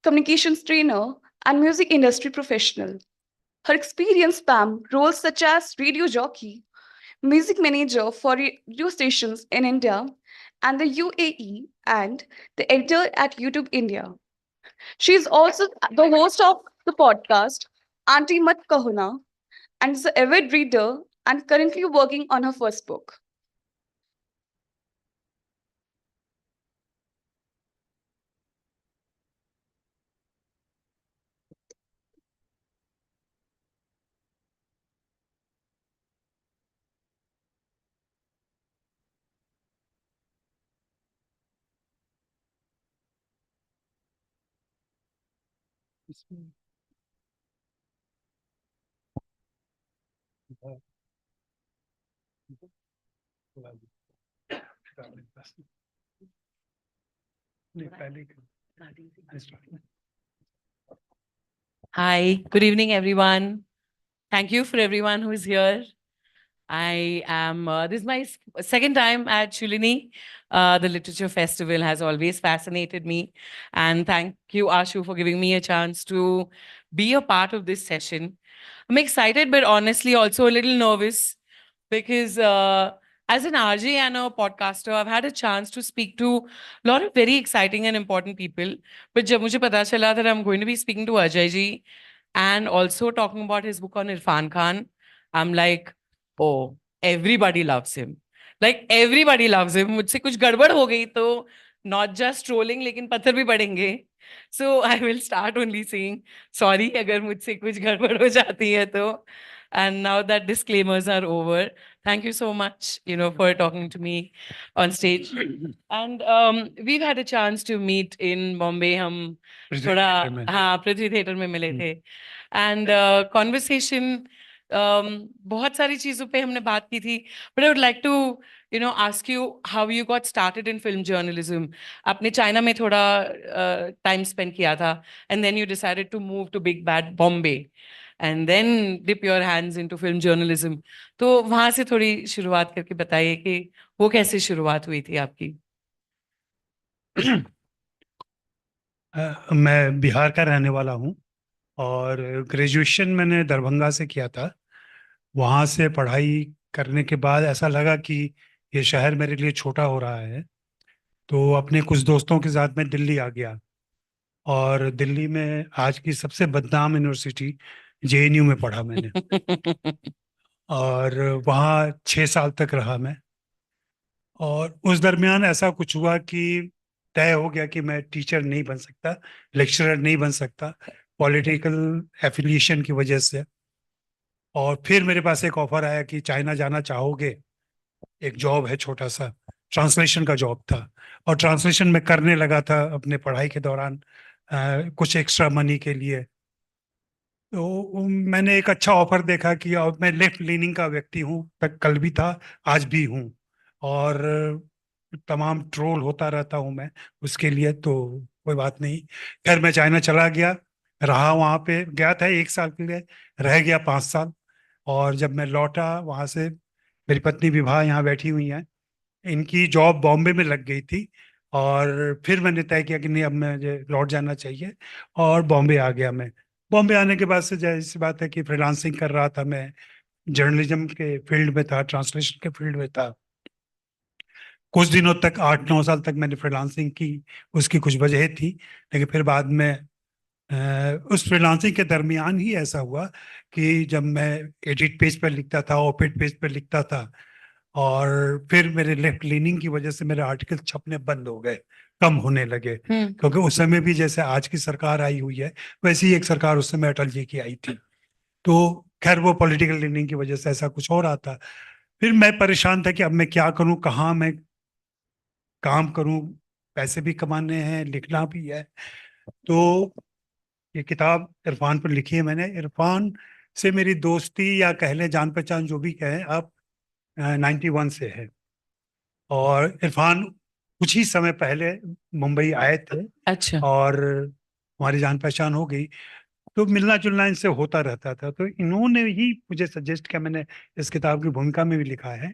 communications trainer, and music industry professional. Her experience spans roles such as radio jockey, music manager for radio stations in India and the UAE, and the editor at YouTube India. She is also the host of the podcast, Auntie Mat Kaho Na, and is an avid reader and currently working on her first book. Hi, good evening, everyone. Thank you for everyone who is here. I am, this is my second time at Shulini. The Literature Festival has always fascinated me. And thank you, Ashu, for giving me a chance to be a part of this session. I'm excited, but honestly also a little nervous because as an RJ and a podcaster, I've had a chance to speak to a lot of very exciting and important people. But जब मुझे पता चला that I'm going to be speaking to Ajay ji and also talking about his book on Irfan Khan, I'm like, oh, everybody loves him. Like everybody loves him. मुझसे कुछ गड़बड़ हो गई तो not just trolling, लेकिन पत्थर भी पड़ेंगे. So I will start only saying sorry अगर मुझसे कुछ गड़बड़ हो जाती है तो. And now that disclaimers are over, thank you so much, for talking to me on stage. And we've had a chance to meet in Bombay. हम थोड़ा हाँ पृथ्वी थिएटर में मिले थे. And conversation बहुत सारी चीजों पे हमने बात की थी. But I would like to ask you how you got started in film journalism. आपने चाइना में थोड़ा time spend किया था, and then you decided to move to Big Bad Bombay. And then dip your hands into film journalism. तो वहां से थोड़ी शुरुआत करके बताइए कि वो कैसे शुरुआत हुई थी आपकी? मैं बिहार का रहने वाला हूँ और ग्रेजुएशन मैंने दरभंगा से किया था. वहाँ से पढ़ाई करने के बाद ऐसा लगा कि ये शहर मेरे लिए छोटा हो रहा है, तो अपने कुछ दोस्तों के साथ मैं दिल्ली आ गया. और दिल्ली में आज की सबसे बदनाम यूनिवर्सिटी JNU में पढ़ा मैंने. और वहाँ 6 साल तक रहा मैं. और उस दरमियान ऐसा कुछ हुआ कि तय हो गया कि मैं टीचर नहीं बन सकता, लेक्चरर नहीं बन सकता, पॉलिटिकल एफिलिएशन की वजह से. और फिर मेरे पास एक ऑफर आया कि चाइना जाना चाहोगे, एक जॉब है, छोटा सा ट्रांसलेशन का जॉब था. और ट्रांसलेशन में करने लगा था अपने पढ़ाई के दौरान कुछ एक्स्ट्रा मनी के लिए. तो मैंने एक अच्छा ऑफर देखा कि अब मैं लेफ्ट लीनिंग का व्यक्ति हूँ, तक कल भी था, आज भी हूँ, और तमाम ट्रोल होता रहता हूँ मैं उसके लिए, तो कोई बात नहीं. खैर मैं चाइना चला गया, रहा वहाँ पे, गया था 1 साल के लिए, रह गया 5 साल. और जब मैं लौटा वहाँ से, मेरी पत्नी विभा यहाँ बैठी हुई हैं, इनकी जॉब बॉम्बे में लग गई थी. और फिर मैंने तय किया कि नहीं, अब मुझे लौट जाना चाहिए, और बॉम्बे आ गया मैं. बॉम्बे आने के बाद से जैसी बात है कि फ्रीलांसिंग कर रहा था मैं, जर्नलिज्म के फील्ड में था, ट्रांसलेशन के फील्ड में था. कुछ दिनों तक 8-9 साल तक मैंने फ्रीलांसिंग की, उसकी कुछ वजह थी. लेकिन फिर बाद में उस फ्रीलांसिंग के दरमियान ही ऐसा हुआ कि जब मैं एडिट पेज पर लिखता था, ऑपेड पेज पर लिखता था, और फिर मेरे लेफ्ट लीनिंग की वजह से मेरे आर्टिकल छपने बंद हो गए, कम होने लगे. क्योंकि उस समय भी जैसे आज की सरकार आई हुई है, वैसी ही एक सरकार उस समय अटल जी की आई थी. तो खैर वो पॉलिटिकल लीनिंग की वजह से ऐसा कुछ हो रहा था. फिर मैं परेशान था कि अब मैं क्या करूं, कहाँ मैं काम करूं, पैसे भी कमाने हैं, लिखना भी है. तो ये किताब इरफान पर लिखी है मैंने. इरफान से मेरी दोस्ती या कह लें जान पहचान जो भी कहें, अब 91 से है. और इरफान कुछ ही समय पहले मुंबई आए थे. अच्छा. और हमारी जान पहचान हो गई, तो मिलना जुलना इनसे होता रहता था. तो इन्होंने ही मुझे सजेस्ट किया, मैंने इस किताब की भूमिका में भी लिखा है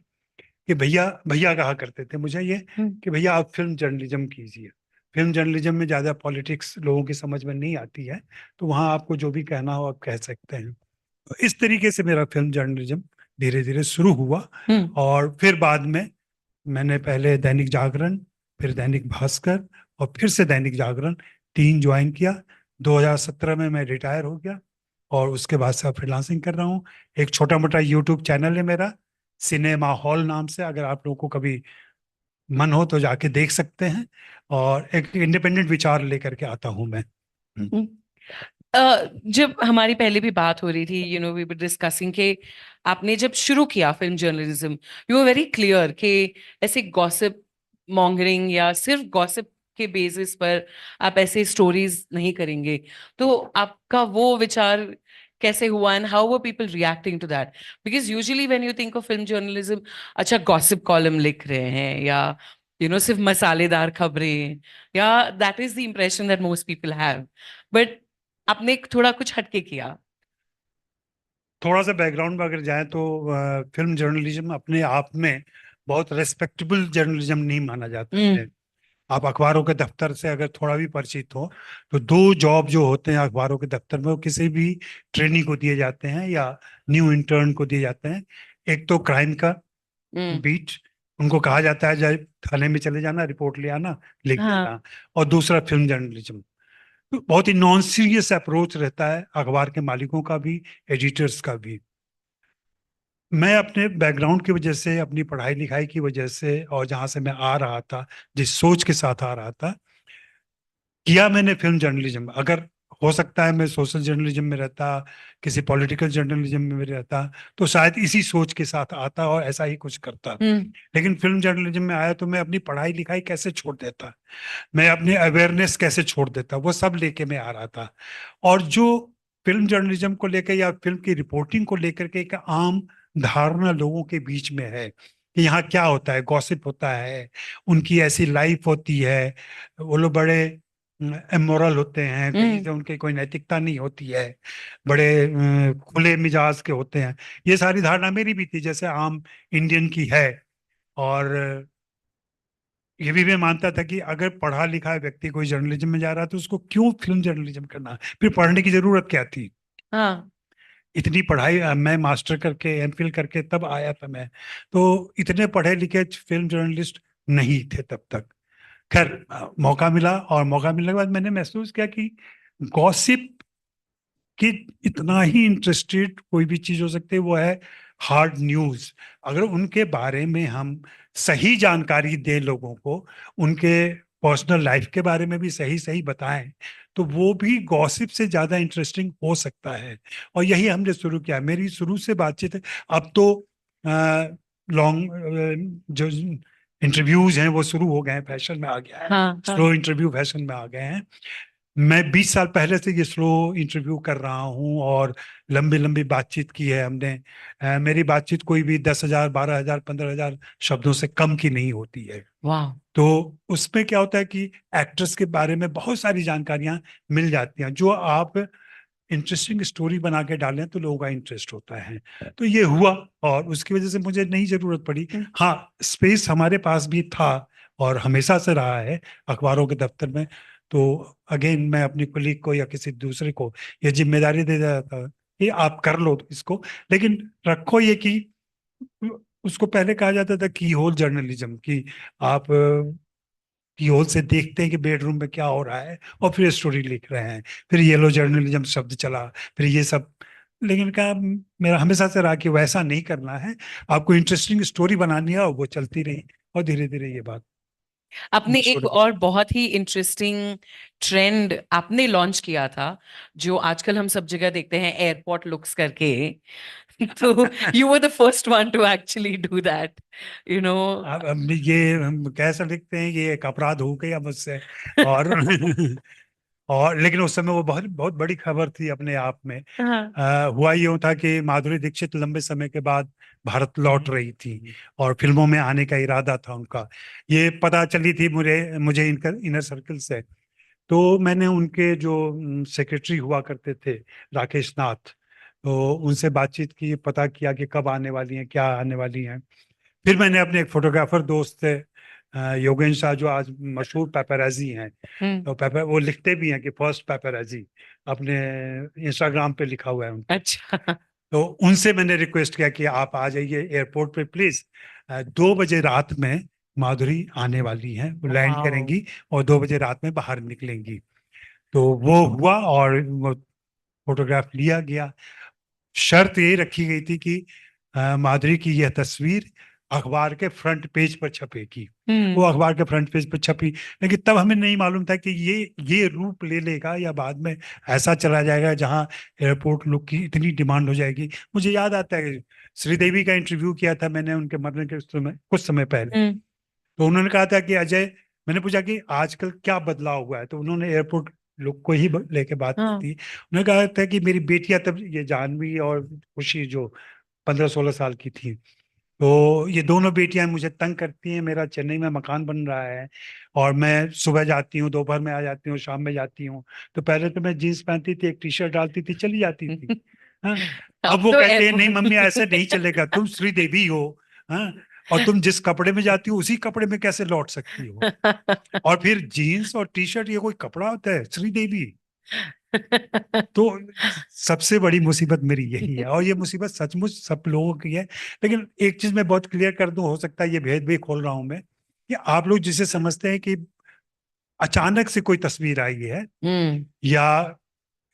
कि भैया भैया कहा करते थे मुझे ये, कि भैया आप फिल्म जर्नलिज्म कीजिए. फिल्म जर्नलिज्म में ज़्यादा पॉलिटिक्स लोगों की समझ में नहीं आती है, तो वहाँ आपको जो भी कहना हो आप कह सकते हैं. तो इस तरीके से मेरा फिल्म जर्नलिज्म धीरे धीरे शुरू हुआ. और फिर बाद में मैंने पहले दैनिक जागरण, फिर दैनिक भास्कर, और फिर से दैनिक जागरण, 3 ज्वाइन किया. 2017 में मैं रिटायर हो गया, और उसके बाद से फ्रीलांसिंग कर रहा हूँ. एक छोटा मोटा यूट्यूब चैनल है मेरा, सिनेमा हॉल नाम से, अगर आप लोगों को कभी मन हो तो जाके देख सकते हैं. और एक इंडिपेंडेंट विचार लेकर के आता हूँ मैं. जब हमारी पहले भी बात हो रही थी, वी वर डिस्कसिंग कि आपने जब शुरू किया film journalism, you were very clear कि ऐसे गॉसिप मॉन्गरिंग या सिर्फ गॉसिप के बेसिस पर आप ऐसे स्टोरीज नहीं करेंगे. तो आपका वो विचार कैसे हुआ, and how were people reacting to that? Because usually when you think of film journalism, अच्छा गॉसिप कॉलम लिख रहे हैं, या सिर्फ मसालेदार खबरें, या that is the impression that most people have. But आपने थोड़ा कुछ हटके किया. थोड़ा सा बैकग्राउंड में अगर जाए तो फिल्म जर्नलिज्म अपने आप में बहुत रेस्पेक्टेबल जर्नलिज्म नहीं माना जाता है. आप अखबारों के दफ्तर से अगर थोड़ा भी परिचित हो, तो 2 जॉब जो होते हैं अखबारों के दफ्तर में, वो किसी भी ट्रेनी को दिए जाते हैं या न्यू इंटर्न को दिए जाते हैं. एक तो क्राइम का बीट, उनको कहा जाता है जाए थाने में चले जाना, रिपोर्ट ले आना, लिख देना, और दूसरा फिल्म जर्नलिज्म। तो बहुत ही नॉन सीरियस अप्रोच रहता है अखबार के मालिकों का भी, एडिटर्स का भी। मैं अपने बैकग्राउंड की वजह से, अपनी पढ़ाई लिखाई की वजह से, और जहां से मैं आ रहा था, जिस सोच के साथ आ रहा था, किया मैंने फिल्म जर्नलिज्म। अगर हो सकता है मैं सोशल जर्नलिज्म में रहता, किसी पॉलिटिकल जर्नलिज्म में रहता, तो शायद इसी सोच के साथ आता और ऐसा ही कुछ करता। लेकिन फिल्म जर्नलिज्म में आया तो मैं अपनी पढ़ाई लिखाई कैसे छोड़ देता, मैं अपनी अवेयरनेस कैसे छोड़ देता, वो सब लेके मैं आ रहा था। और जो फिल्म जर्नलिज्म को लेकर या फिल्म की रिपोर्टिंग को लेकर के एक आम धारणा लोगों के बीच में है कि यहाँ क्या होता है, गॉसिप होता है, उनकी ऐसी लाइफ होती है, वो लोग बड़े इमोरल होते हैं, कहीं से उनकी कोई नैतिकता नहीं होती है, बड़े खुले मिजाज के होते हैं। ये सारी धारणा मेरी भी थी, जैसे आम इंडियन की है। और ये भी मैं मानता था कि अगर पढ़ा लिखा व्यक्ति कोई जर्नलिज्म में जा रहा है तो उसको क्यों फिल्म जर्नलिज्म करना, फिर पढ़ने की जरूरत क्या थी। इतनी पढ़ाई, मैं मास्टर करके एमफिल करके तब आया था मैं, तो इतने पढ़े लिखे फिल्म जर्नलिस्ट नहीं थे तब तक। खैर मौका मिला, और मौका मिलने के बाद मैंने महसूस किया कि गॉसिप कि इतना ही इंटरेस्टेड कोई भी चीज हो सकती है, वो है हार्ड न्यूज। अगर उनके बारे में हम सही जानकारी दें लोगों को, उनके पर्सनल लाइफ के बारे में भी सही सही बताएं, तो वो भी गॉसिप से ज्यादा इंटरेस्टिंग हो सकता है। और यही हमने शुरू किया। मेरी शुरू से बातचीत है, अब तो लॉन्ग जो इंटरव्यूज हैं वो शुरू हो गए हैं, फैशन में आ गया है, स्लो इंटरव्यू फैशन में आ गए हैं। मैं 20 साल पहले से ये स्लो इंटरव्यू कर रहा हूँ, और लंबी लंबी बातचीत की है हमने। मेरी बातचीत कोई भी 10,000, 12,000, 15,000 शब्दों से कम की नहीं होती है। वाह। तो उसमें क्या होता है कि एक्ट्रेस के बारे में बहुत सारी जानकारियां मिल जाती हैं, जो आप इंटरेस्टिंग स्टोरी बना के डालें तो लोगों का इंटरेस्ट होता है। तो ये हुआ, और उसकी वजह से मुझे नहीं जरूरत पड़ी। हाँ, स्पेस हमारे पास भी था और हमेशा से रहा है अखबारों के दफ्तर में। तो अगेन मैं अपनी कुलीग को या किसी दूसरे को ये जिम्मेदारी दे देता था कि आप कर लो इसको, लेकिन रखो ये कि उसको पहले कहा जाता था की होल जर्नलिज्म, कि आप की होल से देखते हैं कि बेडरूम में क्या हो रहा है और फिर स्टोरी लिख रहे हैं। फिर येलो जर्नलिज्म शब्द चला, फिर ये सब। लेकिन कहा मेरा हमेशा से रहा कि वैसा नहीं करना है, आपको इंटरेस्टिंग स्टोरी बनानी है, और वो चलती रही, और धीरे धीरे ये बात। आपने एक और बहुत ही इंटरेस्टिंग ट्रेंड आपने लॉन्च किया था, जो आजकल हम सब जगह देखते हैं, एयरपोर्ट लुक्स करके। तो you were the first one two actually do that, you know. अब ये हम कैसे लिखते हैं कि एक अपराध हो गया मुझसे, और और लेकिन उस समय वो बहुत बहुत बड़ी खबर थी अपने आप में। हुआ यूं था कि माधुरी दीक्षित लंबे समय के बाद भारत लौट रही थी, और फिल्मों में आने का इरादा था उनका। ये पता चली थी मुझे इनर सर्कल से। तो मैंने उनके जो सेक्रेटरी हुआ करते थे, राकेश नाथ, तो उनसे बातचीत की, पता किया कि कब आने वाली हैं, क्या आने वाली हैं। फिर मैंने अपने एक फोटोग्राफर दोस्त थे, योगेश शाह, जो आज मशहूर पेपराजी हैं, तो वो लिखते भी हैं कि फर्स्ट पेपराजी, अपने इंस्टाग्राम पे लिखा हुआ है उनका। अच्छा। तो उनसे मैंने रिक्वेस्ट किया कि आप आ जाइए एयरपोर्ट पे प्लीज, 2 बजे रात में माधुरी आने वाली हैं, वो लैंड करेंगी और 2 बजे रात में बाहर निकलेंगी। तो वो हुआ और वो फोटोग्राफ लिया गया। शर्त ये रखी गई थी कि माधुरी की यह तस्वीर अखबार के फ्रंट पेज पर छपेगी। वो अखबार के फ्रंट पेज पर छपी, लेकिन तब हमें नहीं मालूम था कि ये रूप ले लेगा या बाद में ऐसा चला जाएगा जहां एयरपोर्ट लुक की इतनी डिमांड हो जाएगी। मुझे याद आता है श्रीदेवी का इंटरव्यू किया था मैंने उनके मरने के कुछ समय पहले। तो उन्होंने कहा था कि अजय, मैंने पूछा कि आजकल क्या बदलाव हुआ है, तो उन्होंने एयरपोर्ट लुक को ही लेके बात की थी। उन्होंने कहा था कि मेरी बेटियां, तब ये जानवी और खुशी जो 15-16 साल की थी, तो ये दोनों बेटियां मुझे तंग करती हैं। मेरा चेन्नई में मकान बन रहा है और मैं सुबह जाती हूँ, दोपहर में आ जाती हूँ, शाम में जाती हूँ। तो पहले तो मैं जीन्स पहनती थी, एक टी शर्ट डालती थी, चली जाती थी। हाँ? अब वो कहते हैं नहीं मम्मी ऐसे नहीं चलेगा, तुम श्रीदेवी हो, हाँ, और तुम जिस कपड़े में जाती हो उसी कपड़े में कैसे लौट सकती हो। और फिर जीन्स और टी शर्ट ये कोई कपड़ा होता है? श्रीदेवी। तो सबसे बड़ी मुसीबत मेरी यही है, और ये मुसीबत सचमुच सब लोगों की है। लेकिन एक चीज मैं बहुत क्लियर कर दूं, हो सकता है ये भेद भी खोल रहा हूं मैं, कि आप लोग जिसे समझते हैं कि अचानक से कोई तस्वीर आई है या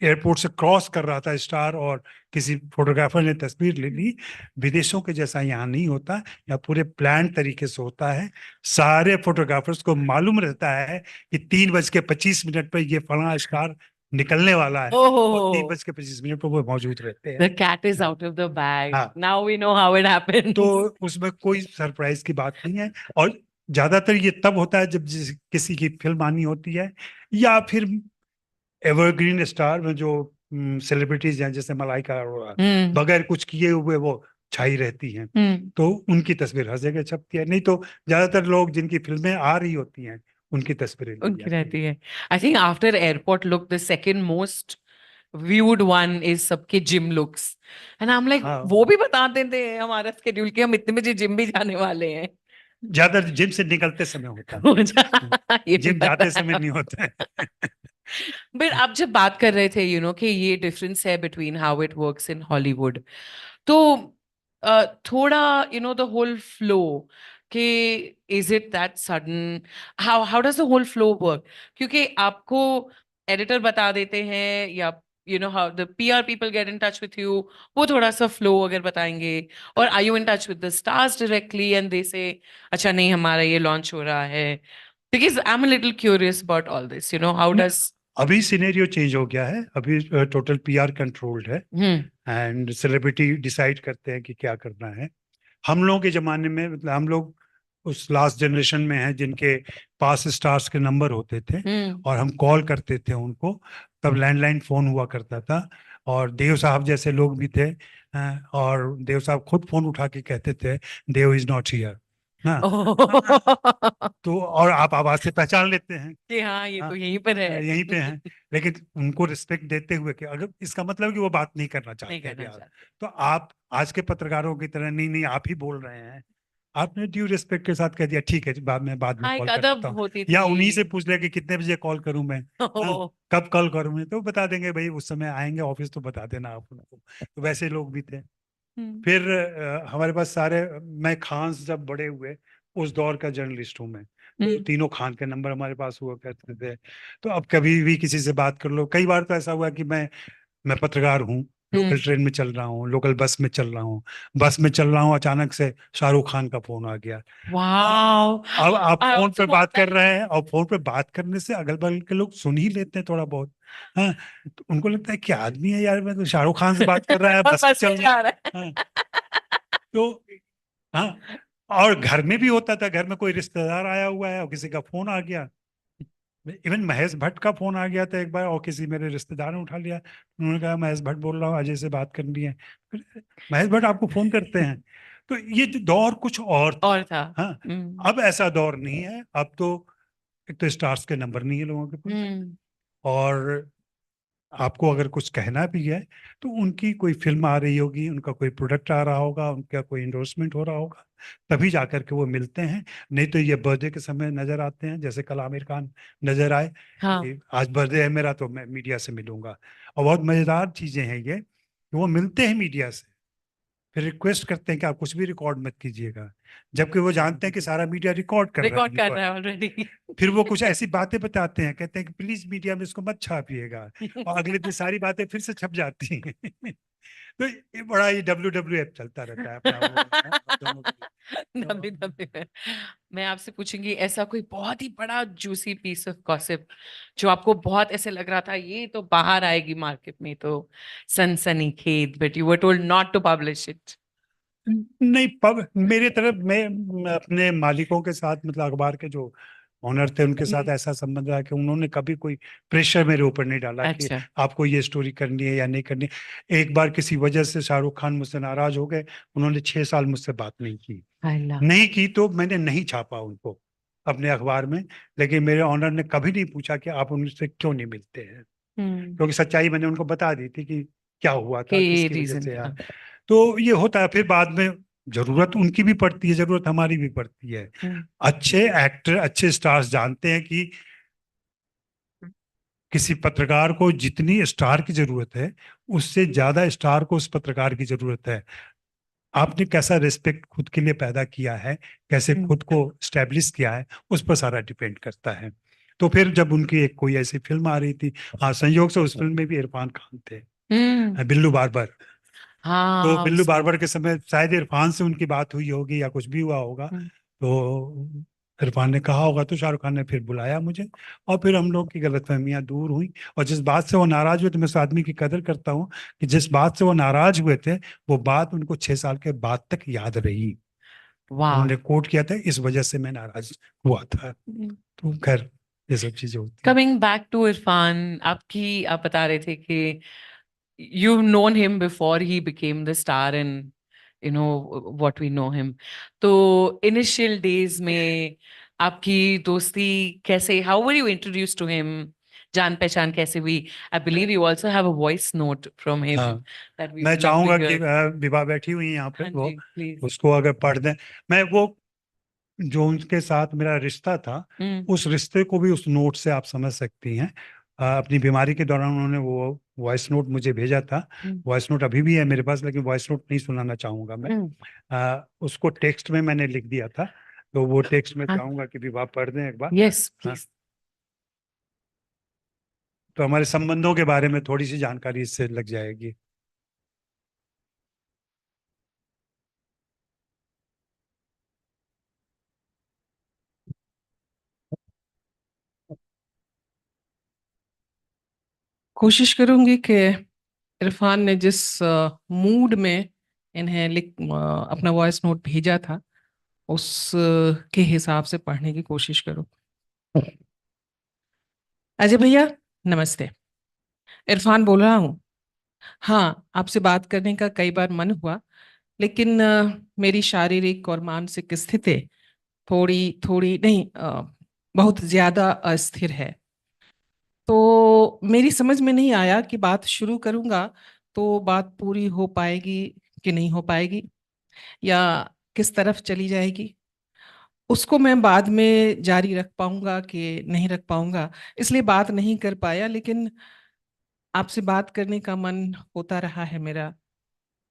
एयरपोर्ट से क्रॉस कर रहा था स्टार और किसी फोटोग्राफर ने तस्वीर ले ली, विदेशों के जैसा यहाँ नहीं होता, या पूरे प्लान तरीके से होता है। सारे फोटोग्राफर्स को मालूम रहता है कि 3:25 पर ये फलाना स्टार निकलने वाला है, और 3:25 पर वो मौजूद रहते हैं। The cat is out of the bag. हाँ। Now we know how it happened. तो उसमें कोई सरप्राइज की बात नहीं है, और ज्यादातर ये तब होता है जब किसी की फिल्म आनी होती है, या फिर एवरग्रीन स्टार में जो सेलिब्रिटीज हैं जैसे मलाइका अरोड़ा, बगैर कुछ किए हुए वो छाई रहती हैं, तो उनकी तस्वीर हर जगह छपती है। नहीं तो ज्यादातर लोग जिनकी फिल्में आ रही होती हैं उनकी तस्वीरें उनकी रहती है। I think after airport look, the second most viewed one is सबके gym looks. And I'm like, हाँ। वो भी बताते थे हमारा स्केड्यूल कि हम इतने बजे जिम भी जाने वाले हैं। ज्यादा जिम से निकलते समय होता है, ये भी जिम पता जाते समय नहीं होता है। बट आप जब बात कर रहे थे कि ये डिफरेंस है between how it works in Hollywood, तो थोड़ा द होल फ्लो कि is it that sudden, how does the whole flow work? क्योंकि आपको एडिटर बता देते हैं, या how the PR people get in touch with you, वो थोड़ा सा फ्लो अगर बताएंगे, और are you in touch with the stars directly and they say अच्छा नहीं हमारा ये लॉन्च हो रहा है? Because I'm a little curious about all this, how does... अभी सिनेरियो चेंज हो गया है, अभी टोटल PR कंट्रोल्ड है, एंड सेलिब्रिटी डिसाइड करते हैं कि क्या करना है। हम लोगों के जमाने में, मतलब हम लोग उस लास्ट जनरेशन में हैं जिनके पास स्टार्स के नंबर होते थे, और हम कॉल करते थे उनको, तब लैंडलाइन फोन हुआ करता था, और देव साहब जैसे लोग भी थे, और देव साहब खुद फोन उठा के कहते थे देव इज नॉट हियर। तो और आप आवाज से पहचान लेते हैं कि हाँ ये तो यहीं पर है, यहीं पे हैं, लेकिन उनको रिस्पेक्ट देते हुए कि अगर इसका मतलब कि वो बात नहीं करना चाहते हैं यार, तो आप आज के पत्रकारों की तरह नहीं आप ही बोल रहे हैं, आपने ड्यू रिस्पेक्ट के साथ कह दिया ठीक है बाद में कॉल करता हूँ, या उन्हीं से पूछ ले कि कितने बजे कॉल करूं मैं, कब कॉल करूं मैं, तो बता देंगे भाई उस समय आएंगे ऑफिस तो बता देना आप उनको। तो वैसे लोग भी थे। फिर हमारे पास सारे, मैं खान से जब बड़े हुए उस दौर का जर्नलिस्ट हूँ मैं, तो तीनों खान के नंबर हमारे पास हुआ करते थे। तो अब कभी भी किसी से बात कर लो, कई बार तो ऐसा हुआ कि मैं पत्रकार हूँ, लोकल ट्रेन में चल रहा हूँ, लोकल बस में चल रहा हूँ, अचानक से शाहरुख खान का फोन आ गया। वाओ! अब आप फोन पे बात कर रहे हैं, और फोन पे बात करने से अगल बगल के लोग सुन ही लेते हैं थोड़ा बहुत, हाँ, तो उनको लगता है क्या आदमी है यार, मैं तो शाहरुख खान से बात कर रहा है, बस में चल रहा है। तो हाँ, और घर में भी होता था, घर में कोई रिश्तेदार आया हुआ है और किसी का फोन आ गया, इवन महेश भट्ट का फोन आ गया था एक बार, और किसी मेरे रिश्तेदार ने उठा लिया, उन्होंने कहा महेश भट्ट बोल रहा हूँ, अजय से बात करनी है। महेश भट्ट आपको फोन करते हैं? तो ये दौर कुछ और था। हाँ, अब ऐसा दौर नहीं है। अब तो एक तो स्टार्स के नंबर नहीं है लोगों के पास, और आपको अगर कुछ कहना भी है तो उनकी कोई फिल्म आ रही होगी, उनका कोई प्रोडक्ट आ रहा होगा, उनका कोई इंडोर्समेंट हो रहा होगा, तभी जाकर के वो मिलते हैं। नहीं तो ये बर्थडे के समय नजर आते हैं, जैसे कल आमिर खान नजर आए, आज बर्थडे है मेरा तो मैं मीडिया से मिलूंगा। और बहुत मजेदार चीजें हैं ये, वो मिलते हैं मीडिया से, फिर रिक्वेस्ट करते हैं कि आप कुछ भी रिकॉर्ड मत कीजिएगा, जबकि वो जानते हैं कि सारा मीडिया रिकॉर्ड कर रहा है ऑलरेडी। फिर वो कुछ ऐसी बातें बताते हैं, कहते हैं कि प्लीज मीडिया में इसको मत छापिएगा, और अगले दिन सारी बातें फिर से छप जाती हैं। तो ये बड़ा ये WWF चलता रहता है अपना। WWF। मैं आपसे पूछूंगी, ऐसा कोई बहुत ही बड़ा जूसी पीस ऑफ गॉसिप जो आपको बहुत ऐसे लग रहा था ये तो बाहर आएगी मार्केट में, तो सनसनीखेज, but you were told not to publish it? नहीं, मेरे तरफ मैं अपने मालिकों के साथ, मतलब अखबार के जो ऑनर थे उनके साथ ऐसा संबंध रहा कि उन्होंने कभी कोई प्रेशर मेरे ऊपर नहीं डाला कि आपको ये स्टोरी करनी है या नहीं करनी। एक बार किसी वजह से शाहरुख खान मुझसे नाराज हो गए, उन्होंने 6 साल मुझसे बात नहीं की, तो मैंने नहीं छापा उनको अपने अखबार में। लेकिन मेरे ऑनर ने कभी नहीं पूछा कि आप उनसे क्यों नहीं मिलते हैं, क्योंकि सच्चाई मैंने उनको बता दी थी कि क्या हुआ था, किसकी वजह से। तो ये होता है, फिर बाद में जरूरत उनकी भी पड़ती है, जरूरत हमारी भी पड़ती है। अच्छे एक्टर, अच्छे स्टार्स जानते हैं कि किसी पत्रकार को जितनी स्टार की जरूरत है, उससे ज्यादा स्टार को उस पत्रकार की जरूरत है। आपने कैसा रिस्पेक्ट खुद के लिए पैदा किया है, कैसे खुद को स्टैब्लिश किया है, उस पर सारा डिपेंड करता है। तो फिर जब उनकी एक कोई ऐसी फिल्म आ रही थी, हाँ संयोग से उस फिल्म में भी इरफान खान थे, बिल्लू बार्बर। तो हाँ बिल्लू बार्बर के समय शायद इरफान से उनकी बात हुई होगी या कुछ भी हुआ होगा, तो इरफान ने कहा होगा, तो शाहरुख खान ने फिर बुलाया मुझे, और फिर हम लोग की गलतफहमियां दूर हुई। और जिस बात से वो नाराज हुए थे, मैं उस आदमी की कदर करता हूँ कि जिस बात से वो नाराज हुए थे, वो बात उनको 6 साल के बाद तक याद रही। वाह। उन्होंने कोट किया था, इस वजह से मैं नाराज हुआ था। तो खैर ये सब चीजें होती हैं। कमिंग बैक टू इरफान, आप बता रहे थे कि you've known him before he became the star and you know what we know him. तो initial days में आपकी दोस्ती कैसे, how were you introduced to him? जान पहचान कैसे हुई? I believe you also have a voice note from him हाँ, that we मैं would love to चाहूंगा hear. कि विभा बैठी हुई है यहाँ पे, हाँ वो जी, please. उसको अगर पढ़ दें। मैं वो जो उनके साथ मेरा रिश्ता था, उस रिश्ते को भी उस नोट से आप समझ सकती हैं। अपनी बीमारी के दौरान उन्होंने वो वॉइस नोट मुझे भेजा था। वॉइस नोट अभी भी है मेरे पास, लेकिन वॉइस नोट नहीं सुनाना चाहूंगा मैं। उसको टेक्स्ट में मैंने लिख दिया था, तो वो टेक्स्ट में चाहूंगा कि विभा पढ़ दें एक बार। Yes, please. तो हमारे संबंधों के बारे में थोड़ी सी जानकारी इससे लग जाएगी। कोशिश करूंगी कि इरफान ने जिस मूड में इन्हें अपना वॉइस नोट भेजा था, उस के हिसाब से पढ़ने की कोशिश करूं। अजय भैया नमस्ते, इरफान बोल रहा हूँ। हाँ, आपसे बात करने का कई बार मन हुआ, लेकिन मेरी शारीरिक और मानसिक स्थिति थोड़ी थोड़ी नहीं, बहुत ज्यादा अस्थिर है। तो मेरी समझ में नहीं आया कि बात शुरू करूंगा तो बात पूरी हो पाएगी कि नहीं हो पाएगी, या किस तरफ चली जाएगी। उसको मैं बाद में जारी रख पाऊंगा कि नहीं रख पाऊंगा, इसलिए बात नहीं कर पाया। लेकिन आपसे बात करने का मन होता रहा है मेरा,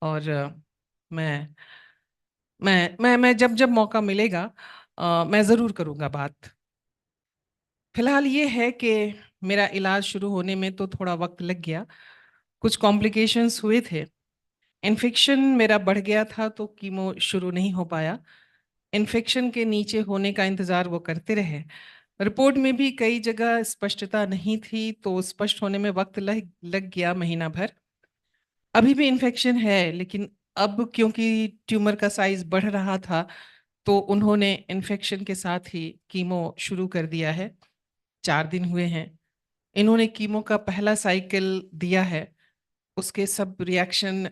और मैं मैं जब जब मौका मिलेगा मैं जरूर करूंगा बात। फिलहाल ये है कि मेरा इलाज शुरू होने में तो थोड़ा वक्त लग गया, कुछ कॉम्प्लिकेशंस हुए थे। इन्फेक्शन मेरा बढ़ गया था तो कीमो शुरू नहीं हो पाया। इन्फेक्शन के नीचे होने का इंतजार वो करते रहे। रिपोर्ट में भी कई जगह स्पष्टता नहीं थी, तो स्पष्ट होने में वक्त लग गया, महीना भर। अभी भी इन्फेक्शन है, लेकिन अब क्योंकि ट्यूमर का साइज बढ़ रहा था, तो उन्होंने इन्फेक्शन के साथ ही कीमो शुरू कर दिया है। 4 दिन हुए हैं। इन्होंने कीमो का पहला साइकिल दिया है, उसके सब रिएक्शन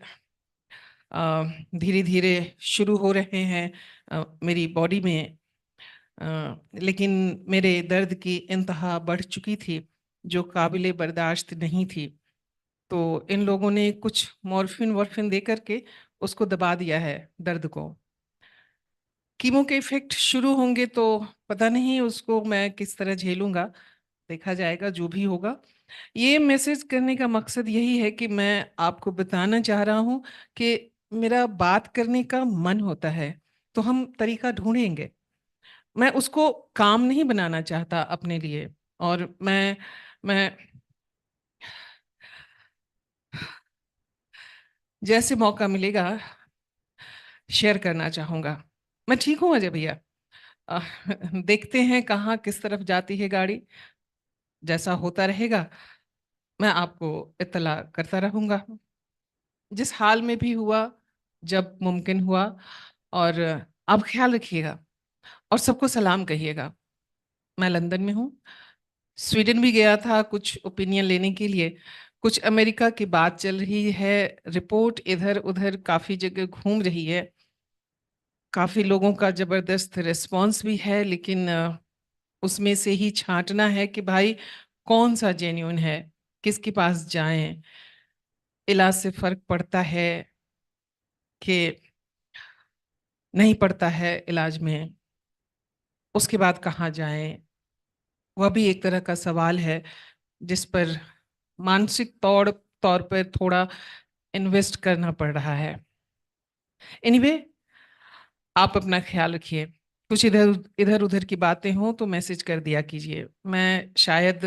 धीरे धीरे शुरू हो रहे हैं मेरी बॉडी में। लेकिन मेरे दर्द की इंतहा बढ़ चुकी थी, जो काबिले बर्दाश्त नहीं थी। तो इन लोगों ने कुछ मॉर्फिन दे करके उसको दबा दिया है दर्द को। कीमो के इफेक्ट शुरू होंगे तो पता नहीं उसको मैं किस तरह झेलूंगा, देखा जाएगा जो भी होगा। ये मैसेज करने का मकसद यही है कि मैं आपको बताना चाह रहा हूँ कि मेरा बात करने का मन होता है तो हम तरीका ढूंढेंगे। मैं उसको काम नहीं बनाना चाहता अपने लिए, और मैं जैसे मौका मिलेगा शेयर करना चाहूंगा। मैं ठीक हूँ अजय भैया। देखते हैं कहाँ किस तरफ जाती है गाड़ी। जैसा होता रहेगा मैं आपको इत्तला करता रहूंगा, जिस हाल में भी हुआ, जब मुमकिन हुआ। और आप ख्याल रखिएगा और सबको सलाम कहिएगा। मैं लंदन में हूँ, स्वीडन भी गया था कुछ ओपिनियन लेने के लिए। कुछ अमेरिका की बात चल रही है, रिपोर्ट इधर उधर काफी जगह घूम रही है। काफी लोगों का जबरदस्त रिस्पांस भी है, लेकिन उसमें से ही छांटना है कि भाई कौन सा जेन्युइन है, किसके पास जाएं, इलाज से फर्क पड़ता है कि नहीं पड़ता है इलाज में, उसके बाद कहाँ जाएं, वह भी एक तरह का सवाल है। जिस पर मानसिक तौर पर थोड़ा इन्वेस्ट करना पड़ रहा है। एनीवे, आप अपना ख्याल रखिए। कुछ इधर उधर की बातें हों तो मैसेज कर दिया कीजिए। मैं शायद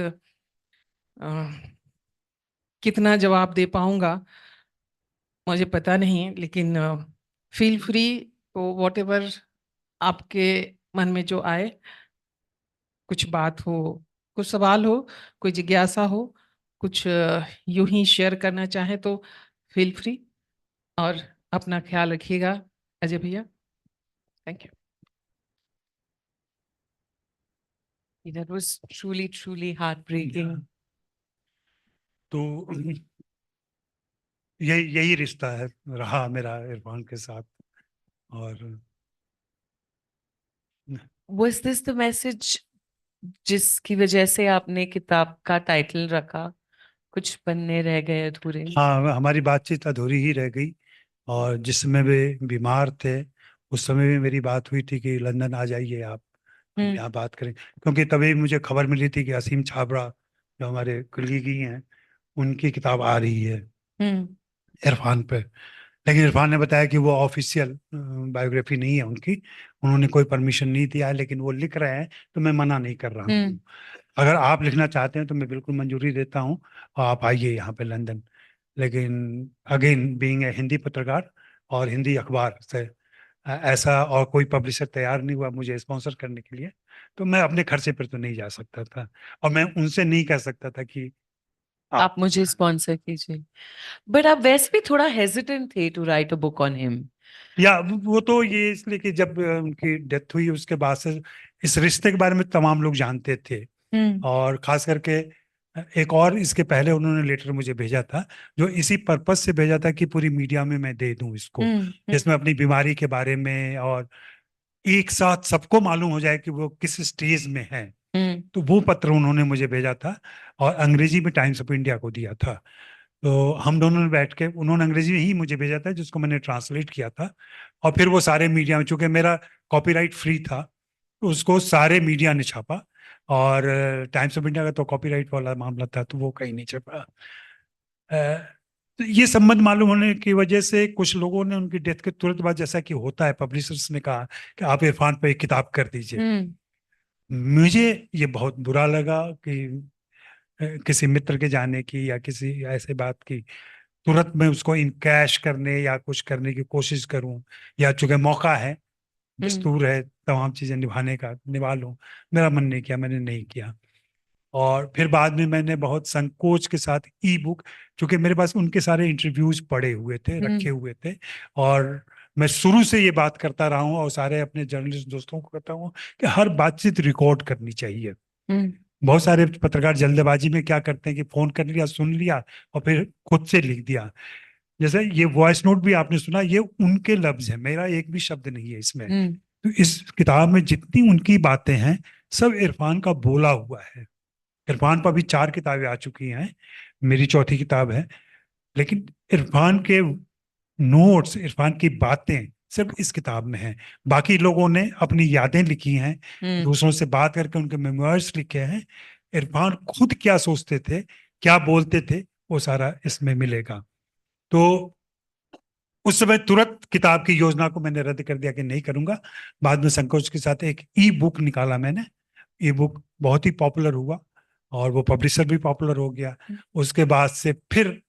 कितना जवाब दे पाऊंगा मुझे पता नहीं, लेकिन फील फ्री, तो वॉट एवर आपके मन में जो आए, कुछ बात हो, कुछ सवाल हो, कोई जिज्ञासा हो, कुछ यूं ही शेयर करना चाहे तो फील फ्री। और अपना ख्याल रखिएगा अजय भैया। Thank you. That was truly heartbreaking. तो यही रिश्ता है रहा मेरा इरफान के साथ। और Was this the message जिसकी वजह से आपने किताब का टाइटल रखा, कुछ बनने रह गए अधूरे? हाँ, हमारी बातचीत अधूरी ही रह गई। और जिस समय वे बीमार थे उस समय भी मेरी बात हुई थी कि लंदन आ जाइए आप, हम यहाँ बात करें। क्योंकि तभी मुझे खबर मिली थी कि असीम छाबड़ा जो हमारे कुलगी हैं उनकी किताब आ रही है इरफान पे। लेकिन इरफान ने बताया कि वो ऑफिशियल बायोग्राफी नहीं है उनकी, उन्होंने कोई परमिशन नहीं दिया है, लेकिन वो लिख रहे हैं तो मैं मना नहीं कर रहा हूँ। अगर आप लिखना चाहते हैं तो मैं बिल्कुल मंजूरी देता हूँ और आप आइए यहाँ पे लंदन। लेकिन अगेन बीइंग ए हिंदी पत्रकार और हिंदी अखबार से ऐसा और कोई पब्लिशर तैयार नहीं हुआ मुझे स्पॉन्सर करने के लिए, तो मैं अपने खर्चे पर तो नहीं जा सकता था और मैं उनसे नहीं कह सकता था कि आप मुझे स्पॉन्सर कीजिए। बट आप वैसे भी थोड़ा हेजिटेंट थे to write a book on him. या वो तो ये इसलिए कि जब उनकी डेथ हुई उसके बाद से इस रिश्ते के बारे में तमाम लोग जानते थे। और खास करके एक और इसके पहले उन्होंने लेटर मुझे भेजा था जो इसी पर्पस से भेजा था कि पूरी मीडिया में मैं दे दूं इसको, जिसमें अपनी बीमारी के बारे में और एक साथ सबको मालूम हो जाए कि वो किस स्टेज में है। तो वो पत्र उन्होंने मुझे भेजा था और अंग्रेजी में टाइम्स ऑफ इंडिया को दिया था। तो हम दोनों ने बैठ के, उन्होंने अंग्रेजी में ही मुझे भेजा था जिसको मैंने ट्रांसलेट किया था और फिर वो सारे मीडिया में, चूंकि मेरा कॉपीराइट फ्री था तो उसको सारे मीडिया ने छापा। और टाइम्स ऑफ इंडिया का तो कॉपीराइट वाला मामला था तो वो कहीं नहीं छपा। तो ये संबंध मालूम होने की वजह से कुछ लोगों ने उनकी डेथ के तुरंत बाद, जैसा कि होता है, पब्लिशर्स ने कहा कि आप इरफान पे एक किताब कर दीजिए। मुझे ये बहुत बुरा लगा कि किसी मित्र के जाने की या किसी ऐसे बात की तुरंत मैं उसको इनकैश करने या कुछ करने की कोशिश करूं, या चूंकि मौका है, दस्तूर है तमाम चीजें निभाने का, निभा लूं। मेरा मन नहीं किया, मैंने नहीं किया। और फिर बाद में मैंने बहुत संकोच के साथ ई बुक, क्योंकि मेरे पास उनके सारे इंटरव्यूज पड़े हुए थे, रखे हुए थे, और मैं शुरू से ये बात करता रहा हूँ और सारे अपने जर्नलिस्ट दोस्तों को कहता हूँ कि हर बातचीत रिकॉर्ड करनी चाहिए। बहुत सारे पत्रकार जल्दबाजी में क्या करते हैं कि फोन कर लिया, सुन लिया और फिर खुद से लिख दिया। जैसे ये वॉइस नोट भी आपने सुना, ये उनके लफ्ज है, मेरा एक भी शब्द नहीं है इसमें। तो इस किताब में जितनी उनकी बातें हैं सब इरफान का बोला हुआ है। इरफान पर भी 4 किताबें आ चुकी हैं, मेरी चौथी किताब है, लेकिन इरफान के नोट्स, इरफान की बातें सिर्फ इस किताब में हैं। बाकी लोगों ने अपनी यादें लिखी हैं, दूसरों से बात करके उनके मेमोइर्स लिखे हैं। इरफान खुद क्या सोचते थे, क्या बोलते थे, वो सारा इसमें मिलेगा। तो उस समय तुरंत किताब की योजना को मैंने रद्द कर दिया कि नहीं करूंगा। बाद में संकोच के साथ एक ई बुक निकाला मैंने। ई बुक बहुत ही पॉपुलर हुआ और वो पब्लिशर भी पॉपुलर हो गया। उसके बाद से फिर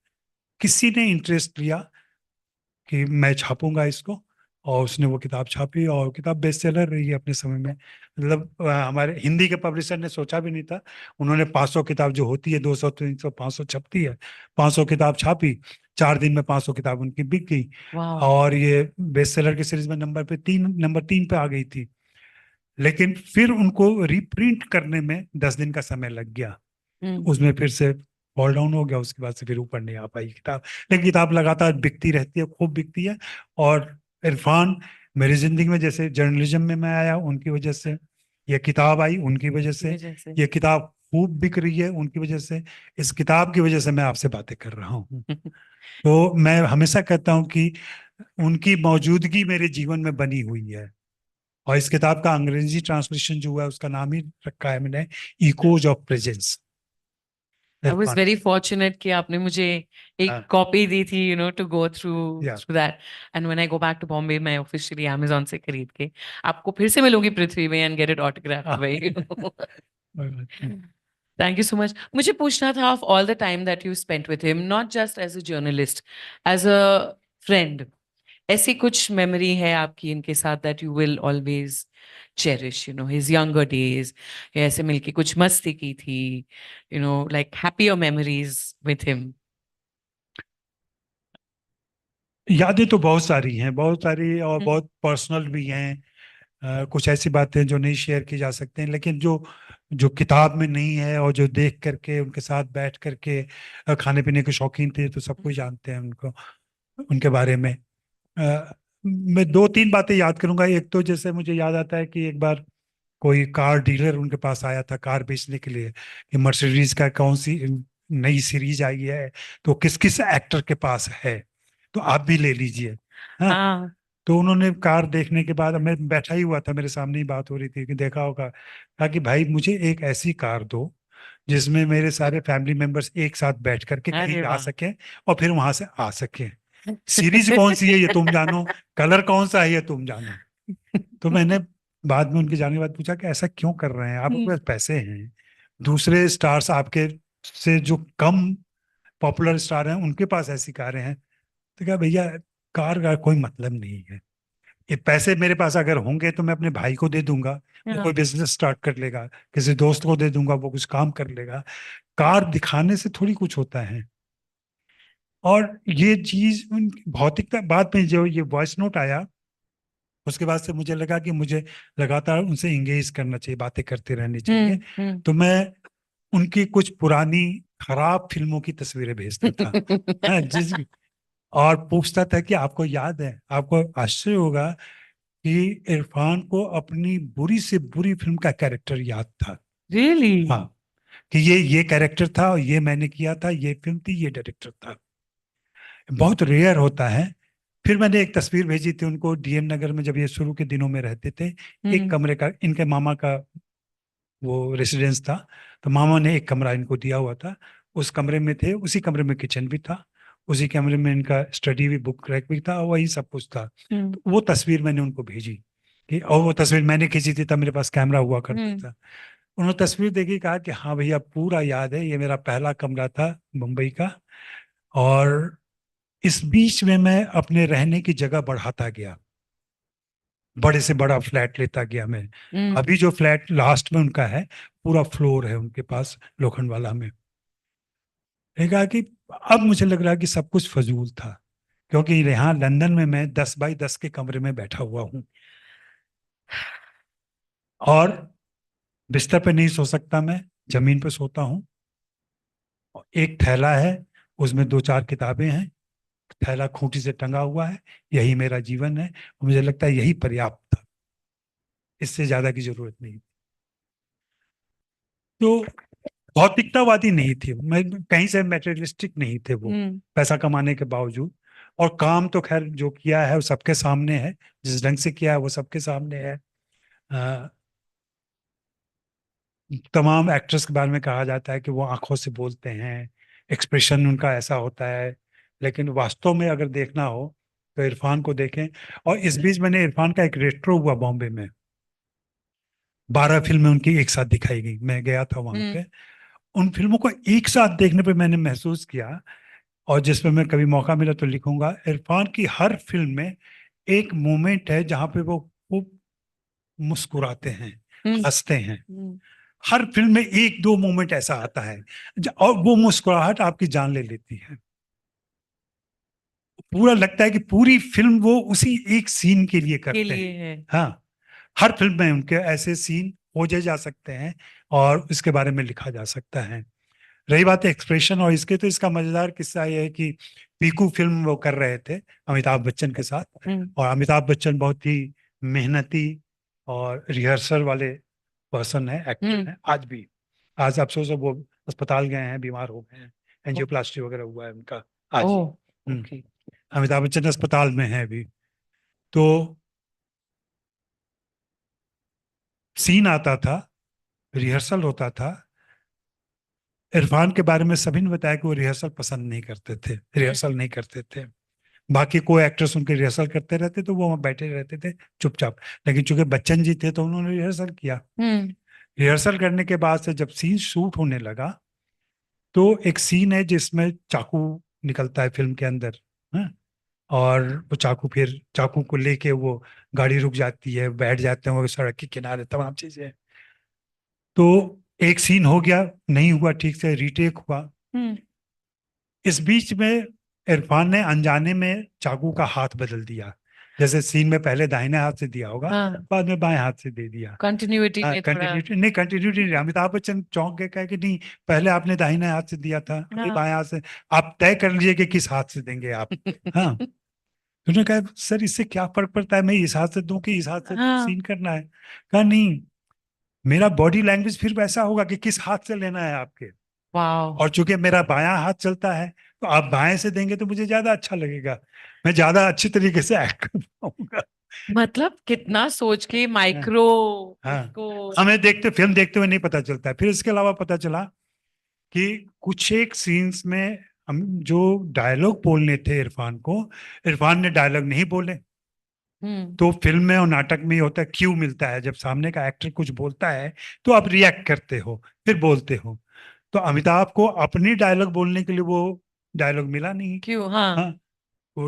किसी ने इंटरेस्ट लिया कि मैं छापूंगा इसको, और उसने वो किताब छापी और किताब बेस्ट सेलर रही है अपने समय में। मतलब हमारे हिंदी के पब्लिशर ने सोचा भी नहीं था। उन्होंने 500 किताब जो होती है, 200 300 500 छपती है, 500 किताब छापी, 4 दिन में 500 किताब उनकी बिक गई। और ये बेस्ट सेलर की सीरीज में नंबर 3 पे आ गई थी। लेकिन फिर उनको रीप्रिंट करने में 10 दिन का समय लग गया। उसमें फिर से फॉल डाउन हो गया, उसके बाद से फिर ऊपर नहीं आ पाई किताब। लेकिन किताब लगातार बिकती रहती है, खूब बिकती है। और इरफान मेरी जिंदगी में, जैसे जर्नलिज्म में मैं आया उनकी वजह से, ये किताब आई उनकी वजह से, ये किताब खूब बिक रही है उनकी वजह से, इस किताब की वजह से मैं आपसे बातें कर रहा हूँ। तो मैं हमेशा कहता हूँ कि उनकी मौजूदगी मेरे जीवन में बनी हुई है। और इस किताब का अंग्रेजी ट्रांसलेशन जो हुआ है उसका नाम ही रखा है मैंने, echoes of presence. I was very fortunate कि आपने मुझे एक हाँ। कॉपी दी थी, to go through Yeah. that. And when I go back to Bombay, मैं officially Amazon से खरीद के आपको फिर से मिलूंगी पृथ्वी में and get it autographed by you. Thank you so much. मुझे पूछना था of all the time that you spent with him, not just as a journalist, as a friend. ऐसी कुछ memory है आपकी इनके साथ that you will always cherish, his younger days, या ऐसे मिलके कुछ मस्ती की थी, like happier memories with him. यादें तो बहुत सारी हैं, बहुत सारी, और बहुत पर्सनल भी हैं। कुछ ऐसी बातें जो नहीं शेयर की जा सकती हैं, लेकिन जो किताब में नहीं है और जो देख करके उनके साथ बैठ करके, खाने पीने के शौकीन थे तो सब कुछ जानते हैं उनको, उनके बारे में। मैं 2-3 बातें याद करूंगा। एक तो जैसे मुझे याद आता है कि एक बार कोई कार डीलर उनके पास आया था कार बेचने के लिए, कि मर्सिडीज का कौन सी नई सीरीज आई है तो किस किस एक्टर के पास है, तो आप भी ले लीजिए। हाँ। तो उन्होंने कार देखने के बाद, मैं बैठा ही हुआ था, मेरे सामने ही बात हो रही थी कि देखा होगा, कहा कि भाई मुझे एक ऐसी कार दो जिसमें मेरे सारे फैमिली मेंबर्स एक साथ बैठ करके कहीं अरे जा वाह। सकें और फिर वहां से आ सकें। सीरीज कौन सी है ये तुम जानो, कलर कौन सा है ये तुम जानो। तो मैंने बाद में उनके जाने के बाद पूछा कि ऐसा क्यों कर रहे हैं, आपके पास पैसे हैं, दूसरे स्टार्स आपके से जो कम पॉपुलर स्टार हैं उनके पास ऐसी कारें हैं। तो क्या भैया, कार का कोई मतलब नहीं है, ये पैसे मेरे पास अगर होंगे तो मैं अपने भाई को दे दूंगा, वो कोई बिजनेस स्टार्ट कर लेगा, किसी दोस्त को दे दूंगा, वो कुछ काम कर लेगा। कार दिखाने से थोड़ी कुछ होता है। और ये चीज भौतिकता, बाद में जो ये वॉइस नोट आया उसके बाद से मुझे लगा कि मुझे लगातार उनसे इंगेज करना चाहिए, बातें करते रहनी चाहिए। तो मैं उनकी कुछ पुरानी खराब फिल्मों की तस्वीरें भेजता था हाँ, और पूछता था कि आपको याद है, आपको आश्चर्य होगा कि इरफान को अपनी बुरी से बुरी फिल्म का कैरेक्टर याद था। Really? हाँ, कि ये कैरेक्टर था और ये मैंने किया था, ये फिल्म थी, ये डायरेक्टर था। बहुत रेयर होता है। फिर मैंने एक तस्वीर भेजी थी उनको, डीएम नगर में जब ये शुरू के दिनों में रहते थे, एक कमरे का, इनके मामा का वो रेसिडेंस था, तो मामा ने एक कमरा इनको दिया हुआ था, उस कमरे में थे, उसी कमरे में किचन भी था, उसी कमरे में इनका स्टडी भी, बुक रैक भी था, वही सब कुछ था। तो वो तस्वीर मैंने उनको भेजी कि, और वो तस्वीर मैंने खींची थी, तब मेरे पास कैमरा हुआ करता था। उन्होंने तस्वीर देखी, कहा कि हाँ भैया पूरा याद है, ये मेरा पहला कमरा था मुंबई का, और इस बीच में मैं अपने रहने की जगह बढ़ाता गया, बड़े से बड़ा फ्लैट लेता गया मैं। अभी जो फ्लैट लास्ट में उनका है, पूरा फ्लोर है उनके पास लोखंडवाला में। कहा कि अब मुझे लग रहा है कि सब कुछ फजूल था, क्योंकि यहाँ लंदन में मैं 10 बाई 10 के कमरे में बैठा हुआ हूँ और बिस्तर पे नहीं सो सकता, मैं जमीन पे सोता हूँ। एक थैला है, उसमें 2-4 किताबें हैं, थैला खूंटी से टंगा हुआ है, यही मेरा जीवन है। मुझे लगता है यही पर्याप्त था, इससे ज्यादा की जरूरत नहीं। तो भौतिकतावादी नहीं थे, मैं कहीं से मैटेरियलिस्टिक नहीं थे वो, पैसा कमाने के बावजूद। और काम तो खैर जो किया है वो सबके सामने है, जिस ढंग से किया है वो सबके सामने है। तमाम एक्टर्स के बारे में कहा जाता है कि वो आंखों से बोलते हैं, एक्सप्रेशन उनका ऐसा होता है, लेकिन वास्तव में अगर देखना हो तो इरफान को देखें। और इस बीच मैंने इरफान का एक रेट्रो हुआ बॉम्बे में, 12 फिल्में उनकी एक साथ दिखाई गई, मैं गया था वहां पे। उन फिल्मों को एक साथ देखने पे मैंने महसूस किया, और जिसमें मैं कभी मौका मिला तो लिखूंगा, इरफान की हर फिल्म में एक मोमेंट है जहां पे वो खूब मुस्कुराते हैं, हंसते हैं। हर फिल्म में 1-2 मोमेंट ऐसा आता है और वो मुस्कुराहट आपकी जान ले लेती है। पूरा लगता है कि पूरी फिल्म वो उसी एक सीन के लिए करते हैं। हाँ, हर फिल्म में उनके ऐसे सीन खोजे जा सकते हैं और इसके बारे में लिखा जा सकता है। रही बात एक्सप्रेशन और इसके, तो इसका मजेदार किस्सा ये है कि पीकू फिल्म वो कर रहे थे अमिताभ बच्चन के साथ, और अमिताभ बच्चन बहुत ही मेहनती और रिहर्सल वाले पर्सन है, एक्टर है आज भी। आज अफसोस है वो अस्पताल गए हैं, बीमार हो गए हैं, एंजियोप्लास्टी वगैरह हुआ है उनका आज। अमिताभ बच्चन अस्पताल में है अभी। तो सीन आता था, रिहर्सल होता था, इरफान के बारे में सभी ने बताया कि वो रिहर्सल पसंद नहीं करते थे, रिहर्सल नहीं करते थे। बाकी कोई एक्टर्स उनके रिहर्सल करते रहते तो वो वहाँ बैठे रहते थे चुपचाप, लेकिन चूंकि बच्चन जी थे तो उन्होंने रिहर्सल किया। रिहर्सल करने के बाद से जब सीन शूट होने लगा तो एक सीन है जिसमें चाकू निकलता है फिल्म के अंदर, हाँ? और वो चाकू को लेके वो गाड़ी रुक जाती है, बैठ जाते हैं वो सड़क के किनारे, तमाम चीजें। तो एक सीन हो गया, नहीं हुआ ठीक से, रीटेक हुआ। इस बीच में इरफान ने अनजाने में चाकू का हाथ बदल दिया, जैसे सीन में पहले दाहिने हाथ से दिया होगा, बाद में बाएं हाथ से दे दिया। कंटिन्यूटी में थोड़ा कंटिन्यूटी नहीं। अमिताभ बच्चन चौंक के कहा कि नहीं, पहले आपने दाहिने हाथ से दिया था, अभी बाएं हाथ से, आप तय कर लीजिए कि किस हाथ से देंगे आप। हाँ, उन्होंने कहा सर इससे क्या फर्क पड़ता है, मैं इस हाथ से दूं कि इस हाथ से सीन करना है। कहा नहीं, मेरा बॉडी लैंग्वेज फिर वैसा होगा कि किस हाथ से लेना है आपके। और चूंकि मेरा बायां हाथ चलता है तो आप बाएं से देंगे तो मुझे ज्यादा अच्छा लगेगा, मैं ज्यादा अच्छी तरीके से एक्ट कर पाऊंगा। मतलब कितना सोच के माइक्रो को हमें फिल्म देखते हुए नहीं पता चलता है। फिर इसके अलावा पता चला कि कुछ एक सीन्स में हम जो डायलॉग बोलने थे इरफान को, इरफान ने डायलॉग नहीं बोले। तो फिल्म में और नाटक में होता है क्यू मिलता है, जब सामने का एक्टर कुछ बोलता है तो आप रिएक्ट करते हो फिर बोलते हो। तो अमिताभ को अपनी डायलॉग बोलने के लिए वो डायलॉग मिला नहीं। क्यों? हाँ, वो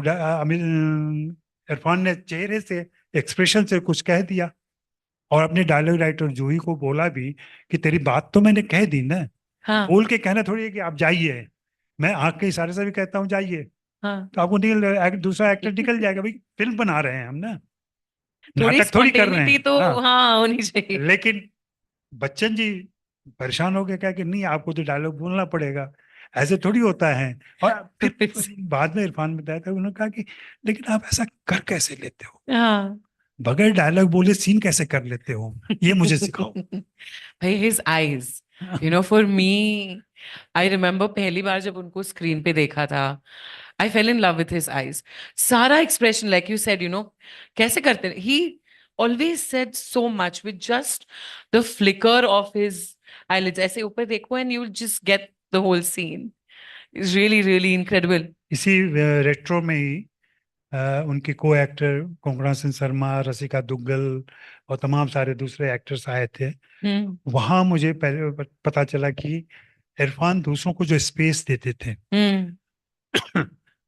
इरफान ने चेहरे से, एक्सप्रेशन से कुछ कह दिया और अपने डायलॉग राइटर जूही को बोला भी कि तेरी बात तो मैंने कह दी ना। बोल के कहना थोड़ी है कि आप जाइए, मैं आंख के इशारे से भी कहता हूँ जाइए, तो आपको दूसरा एक्टर निकल जाएगा। भाई फिल्म बना रहे हैं हम ना, नाटक थोड़ी कर रहे हैं। तो हाँ होनी चाहिए। लेकिन बच्चन जी परेशान हो गए, कहा कि नहीं आपको तो डायलॉग बोलना पड़ेगा, ऐसे थोड़ी होता है। और फिर बाद में इरफान बताया था, उन्होंने कहा कि लेकिन आप ऐसा कर कैसे लेते हो, बगैर डायलॉग बोले सीन कैसे कर लेते हो, ये मुझे सिखाओ। भाई his eyes, you know, for me, I remember पहली बार जब उनको स्क्रीन पे देखा था, I fell in love with his eyes. सारा expression, like you said, you know, कैसे करते हैं, ही always said so much with just the flicker of his eyelids. ऐसे ऊपर देखो and you'll just get the whole scene. It's really, really incredible. इसी retro में ही उनके को एक्टर कोंकणा सिंह शर्मा, रसिका दुग्गल और तमाम सारे दूसरे एक्टर्स आए थे। वहां मुझे पहले पता चला कि इरफान दूसरों को जो स्पेस देते थे।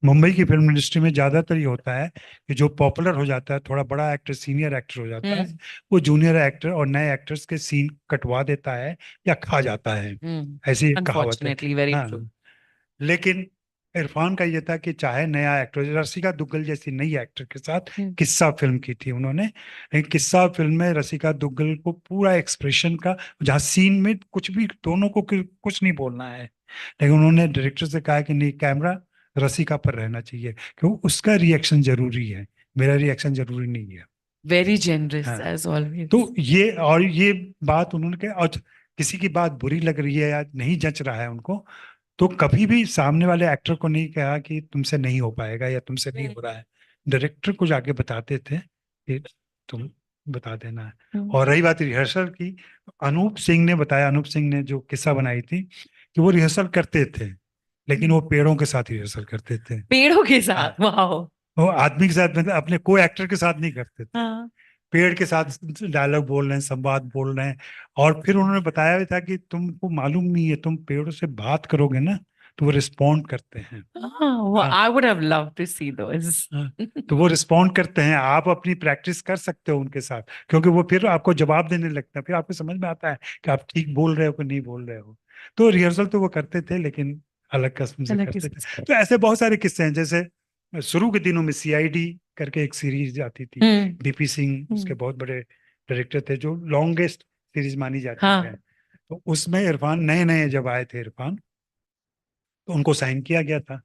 मुंबई की फिल्म इंडस्ट्री में ज्यादातर ये होता है कि जो पॉपुलर हो जाता है, थोड़ा बड़ा एक्टर, सीनियर एक्टर हो जाता है, वो जूनियर एक्टर और नए एक्टर्स के सीन कटवा देता है या खा जाता है, ऐसी कहावत है। हाँ। लेकिन इरफान का ये था कि चाहे नया एक्टर, रसिका दुग्गल जैसी नई एक्टर के साथ किस्सा फिल्म की थी उन्होंने, लेकिन किस्सा फिल्म में रसिका दुग्गल को पूरा एक्सप्रेशन का, जहाँ सीन में कुछ भी दोनों को कुछ नहीं बोलना है, लेकिन उन्होंने डायरेक्टर से कहा कि नहीं, कैमरा रसिका पर रहना चाहिए क्योंकि उसका रिएक्शन जरूरी है, मेरा रिएक्शन जरूरी नहीं है। Very generous as always. तो ये बात उन्होंने कहा, और किसी की बात बुरी लग रही है या नहीं जच रहा है उनको, तो कभी भी सामने वाले एक्टर को नहीं कहा कि तुमसे नहीं हो पाएगा या तुमसे नहीं हो रहा है, डायरेक्टर को जाके बताते थे कि तुम बता देना है। और रही बात रिहर्सल की, अनूप सिंह ने बताया, अनूप सिंह ने जो किस्सा बनाई थी कि वो रिहर्सल करते थे, लेकिन वो पेड़ों के साथ रिहर्सल करते थे। पेड़ों के साथ? वाओ। वो आदमी के साथ, मतलब अपने को एक्टर के साथ नहीं करते थे। पेड़ के साथ डायलॉग बोल रहे हैं, संवाद बोल रहे हैं। और फिर उन्होंने बताया भी था कि तुमको मालूम नहीं है, तुम पेड़ों से बात करोगे ना तो वो रिस्पॉन्ड करते हैं। I would have loved to see those. तो वो रिस्पॉन्ड करते हैं, आप अपनी प्रैक्टिस कर सकते हो उनके साथ, क्योंकि वो फिर आपको जवाब देने लगता है, फिर आपको समझ में आता है कि आप ठीक बोल रहे हो कि नहीं बोल रहे हो। तो रिहर्सल तो वो करते थे, लेकिन अलग किस्म से करते थे। तो ऐसे बहुत सारे किस्से हैं, जैसे शुरू के दिनों में CID करके एक सीरीज आती थी, BP सिंह उसके बहुत बड़े डायरेक्टर थे, जो लॉन्गेस्ट सीरीज मानी जाती है। तो उसमें इरफान नए नए जब आए थे इरफान, तो उनको साइन किया गया था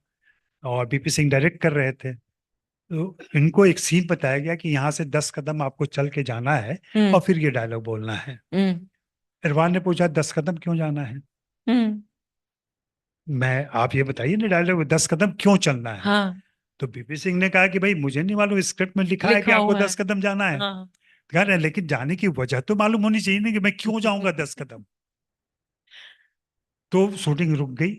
और BP सिंह डायरेक्ट कर रहे थे। तो इनको एक सीन बताया गया कि यहाँ से 10 कदम आपको चल के जाना है और फिर ये डायलॉग बोलना है। इरफान ने पूछा 10 कदम क्यों जाना है? आप ये बताइए ना, डायलॉग 10 कदम क्यों चलना है? तो BP सिंह ने कहा कि भाई मुझे नहीं मालूम, स्क्रिप्ट में लिखा है कि आपको 10 कदम जाना है। कह रहे लेकिन जाने की वजह तो मालूम होनी चाहिए ना कि मैं क्यों जाऊंगा 10 कदम। तो शूटिंग रुक गई,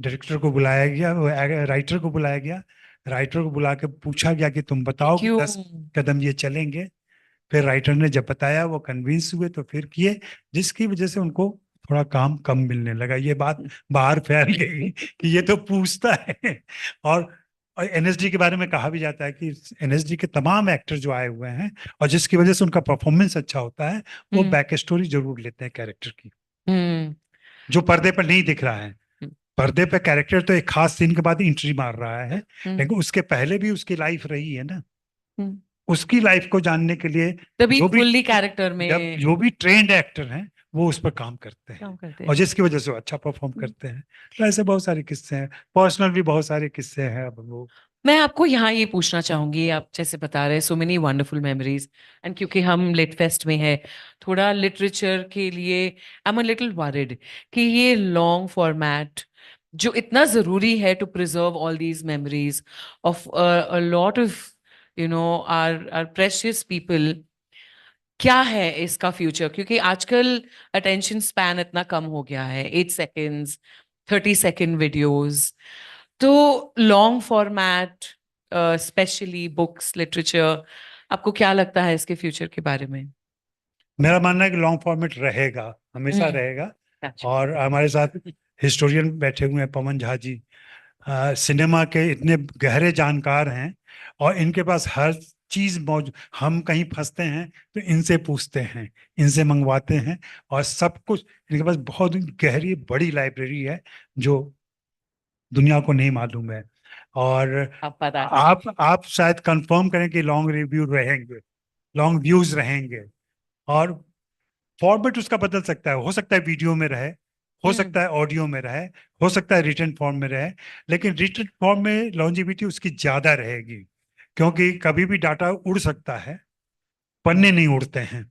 डायरेक्टर को बुलाया गया, राइटर को बुलाया गया, राइटर को बुला के पूछा गया कि तुम बताओ कि क्यों? 10 कदम ये चलेंगे। फिर राइटर ने जब बताया वो कन्विंस हुए तो फिर किए, जिसकी वजह से उनको थोड़ा काम कम मिलने लगा। ये बात बाहर फैल गई कि ये तो पूछता है। और एनएसडी के बारे में कहा भी जाता है कि एनएसडी के तमाम एक्टर जो आए हुए हैं और जिसकी वजह से उनका परफॉर्मेंस अच्छा होता है, वो बैक स्टोरी जरूर लेते हैं कैरेक्टर की, जो पर्दे पर नहीं दिख रहा है। पर्दे पे कैरेक्टर तो एक खास सीन के बाद एंट्री मार रहा है, लेकिन उसके पहले भी उसकी लाइफ रही है ना। उसकी लाइफ को जानने के लिए तभी जो भी फुल्ली कैरेक्टर में जो भी ट्रेंड एक्टर हैं वो उस पर काम करते हैं, काम करते और हैं। जिसकी वजह से वो अच्छा परफॉर्म करते हैं। तो ऐसे बहुत सारे किस्से हैं, पर्सनल भी बहुत सारे किस्से हैं। अब वो मैं आपको यहाँ ये पूछना चाहूंगी, आप जैसे बता रहे so many wonderful memories, and क्योंकि हम लिट फेस्ट में है, थोड़ा लिटरेचर के लिए I am a little worried कि ये लॉन्ग फॉर्मेट जो इतना जरूरी है to preserve all these memories of a lot of our precious people, क्या है इसका फ्यूचर? क्योंकि आजकल अटेंशन स्पैन इतना कम हो गया है, 8 seconds, 30-second वीडियोस, तो long format specially books literature, आपको क्या लगता है इसके फ्यूचर के बारे में? मेरा मानना है कि लॉन्ग फॉर्मेट रहेगा, हमेशा रहेगा। और हमारे साथ हिस्टोरियन बैठे हुए हैं, पवन झा जी, सिनेमा के इतने गहरे जानकार हैं और इनके पास हर चीज मौजूद। हम कहीं फंसते हैं तो इनसे पूछते हैं, इनसे मंगवाते हैं, और सब कुछ इनके पास बहुत गहरी बड़ी लाइब्रेरी है जो दुनिया को नहीं मालूम है। और आप शायद कंफर्म करें कि लॉन्ग रिव्यू रहेंगे, लॉन्ग व्यूज रहेंगे, और फॉर्मेट उसका बदल सकता है। हो सकता है वीडियो में रहे, हो सकता है ऑडियो में रहे, हो सकता है रिटन फॉर्म में रहे, लेकिन रिटन फॉर्म में लॉन्जिविटी उसकी ज्यादा रहेगी, क्योंकि कभी भी डाटा उड़ सकता है, पन्ने नहीं उड़ते हैं।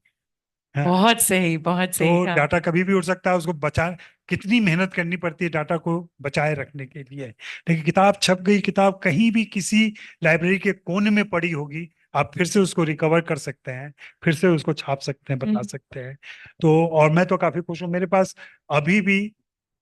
बहुत सही, बहुत सही तो कहा। डाटा कभी भी उड़ सकता है, उसको बचा, कितनी मेहनत करनी पड़ती है डाटा को बचाए रखने के लिए। लेकिन किताब छप गई, किताब कहीं भी किसी लाइब्रेरी के कोने में पड़ी होगी, आप फिर से उसको रिकवर कर सकते हैं, फिर से उसको छाप सकते हैं, बता सकते हैं। तो और मैं तो काफी खुश हूँ। मेरे पास अभी भी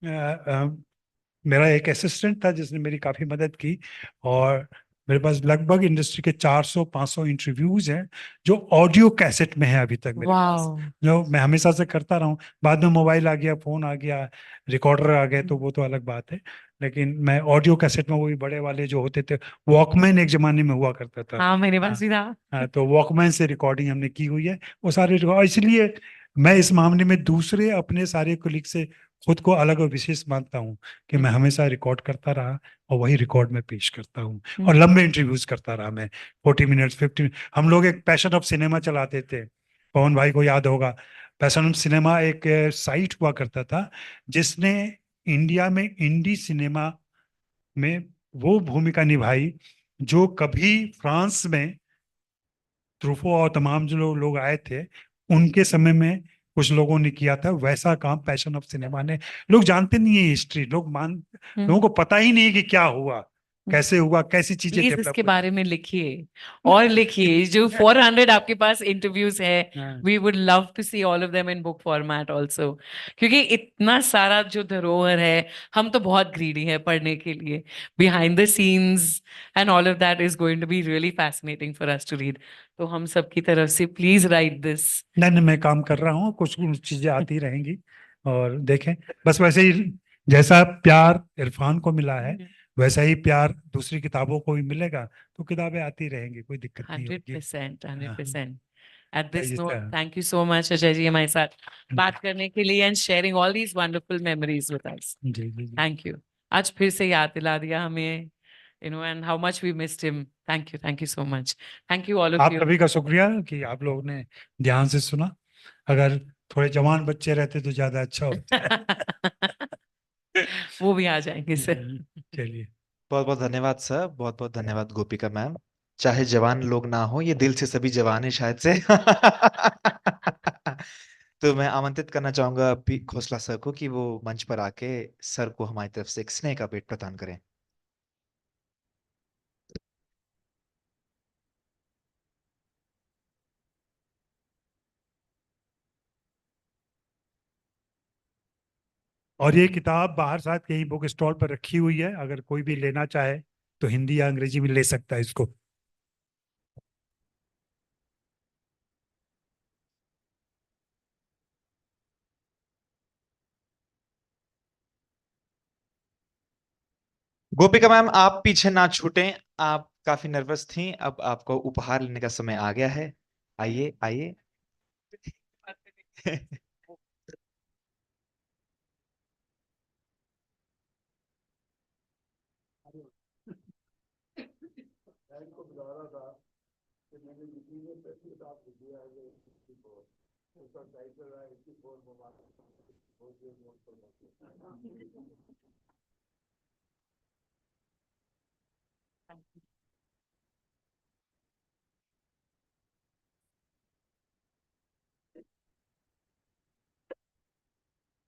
मेरा एक असिस्टेंट था जिसने मेरी काफी मदद की, और मेरे पास लगभग इंडस्ट्री के 400-500 इंटरव्यूज हैं जो ऑडियो कैसेट में है अभी तक मेरे पास, जो मैं हमेशा से करता रहा हूँ। बाद में मोबाइल आ गया, फोन आ गया, रिकॉर्डर आ गए, तो वो तो अलग बात है, लेकिन मैं ऑडियो कैसेट में, वो भी बड़े वाले जो होते थे, वॉकमैन एक जमाने में हुआ करता था। हाँ, मेरे पास भी था। हाँ, तो वॉकमैन से रिकॉर्डिंग हमने की हुई है, वो सारे इसलिए मैं इस मामले में दूसरे अपने सारे कोलीग से खुद को अलग और विशेष मानता हूँ कि मैं हमेशा रिकॉर्ड करता रहा और वही रिकॉर्ड में पेश करता हूँ, और लंबे इंटरव्यूज करता रहा मैं, 40 मिनट्स 50। हम लोग एक पैशन ऑफ सिनेमा चलाते थे, पवन भाई को याद होगा। पैशन ऑफ सिनेमा एक साइट हुआ करता था जिसने इंडिया में इंडी सिनेमा में वो भूमिका निभाई जो कभी फ्रांस में ट्रूफो और तमाम जो लोग आए थे उनके समय में कुछ लोगों ने किया था, वैसा काम पैशन ऑफ सिनेमा ने। लोग जानते नहीं है हिस्ट्री, लोगों को पता ही नहीं है कि क्या हुआ, कैसे हुआ, कैसी चीजें प्लीज डेवलप इसके बारे में लिखिए और लिखिए। जो 400 आपके पास इंटरव्यूज है, we would love to see all of them in book format also, क्योंकि इतना सारा जो धरोहर है, हम तो बहुत ग्रीडी है पढ़ने के लिए। Behind the scenes and all of that is going to be really fascinating for us to read. तो हम सब की तरफ से प्लीज राइट दिस। नहीं, मैं काम कर रहा हूँ, कुछ चीजें आती रहेंगी, और देखें बस वैसे ही जैसा प्यार इरफान को मिला है वैसा ही प्यार दूसरी किताबों को भी मिलेगा, तो किताबें आती रहेंगी, कोई दिक्कत नहीं होगी। 100%, 100%. At this इस note, तरह। thank you so much, Ajay ji, हमारे साथ बात करने के लिए and sharing all these wonderful memories with us. Ji ji. Thank you. आज फिर से याद दिला दिया हमें, and how much we missed him. Thank you so much. Thank you all of आप you. सभी का शुक्रिया कि आप लोगों ने ध्यान से सुना। अगर थोड़े जवान बच्चे रहते तो ज्यादा अच्छा होता। वो भी आ जाएंगे सर। चलिए, बहुत बहुत धन्यवाद सर, बहुत बहुत धन्यवाद गोपिका मैम। चाहे जवान लोग ना हो, ये दिल से सभी जवान है शायद से। तो मैं आमंत्रित करना चाहूंगा पी खोसला सर को कि वो मंच पर आके सर को हमारी तरफ से एक स्नेह का भेंट प्रदान करें। और ये किताब बाहर साथ कहीं बुक स्टॉल पर रखी हुई है, अगर कोई भी लेना चाहे तो हिंदी या अंग्रेजी में ले सकता है इसको। गोपिका मैम, आप पीछे ना छूटें, आप काफी नर्वस थी, अब आपको उपहार लेने का समय आ गया है। आइए आइए।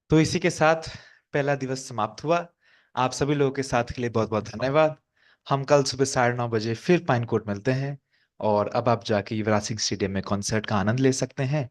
तो इसी के साथ पहला दिवस समाप्त हुआ। आप सभी लोगों के साथ के लिए बहुत बहुत धन्यवाद। हम कल सुबह 9:30 बजे फिर पाइन कोर्ट मिलते हैं, और अब आप जाके युवराज सिंह स्टेडियम में कॉन्सर्ट का आनंद ले सकते हैं।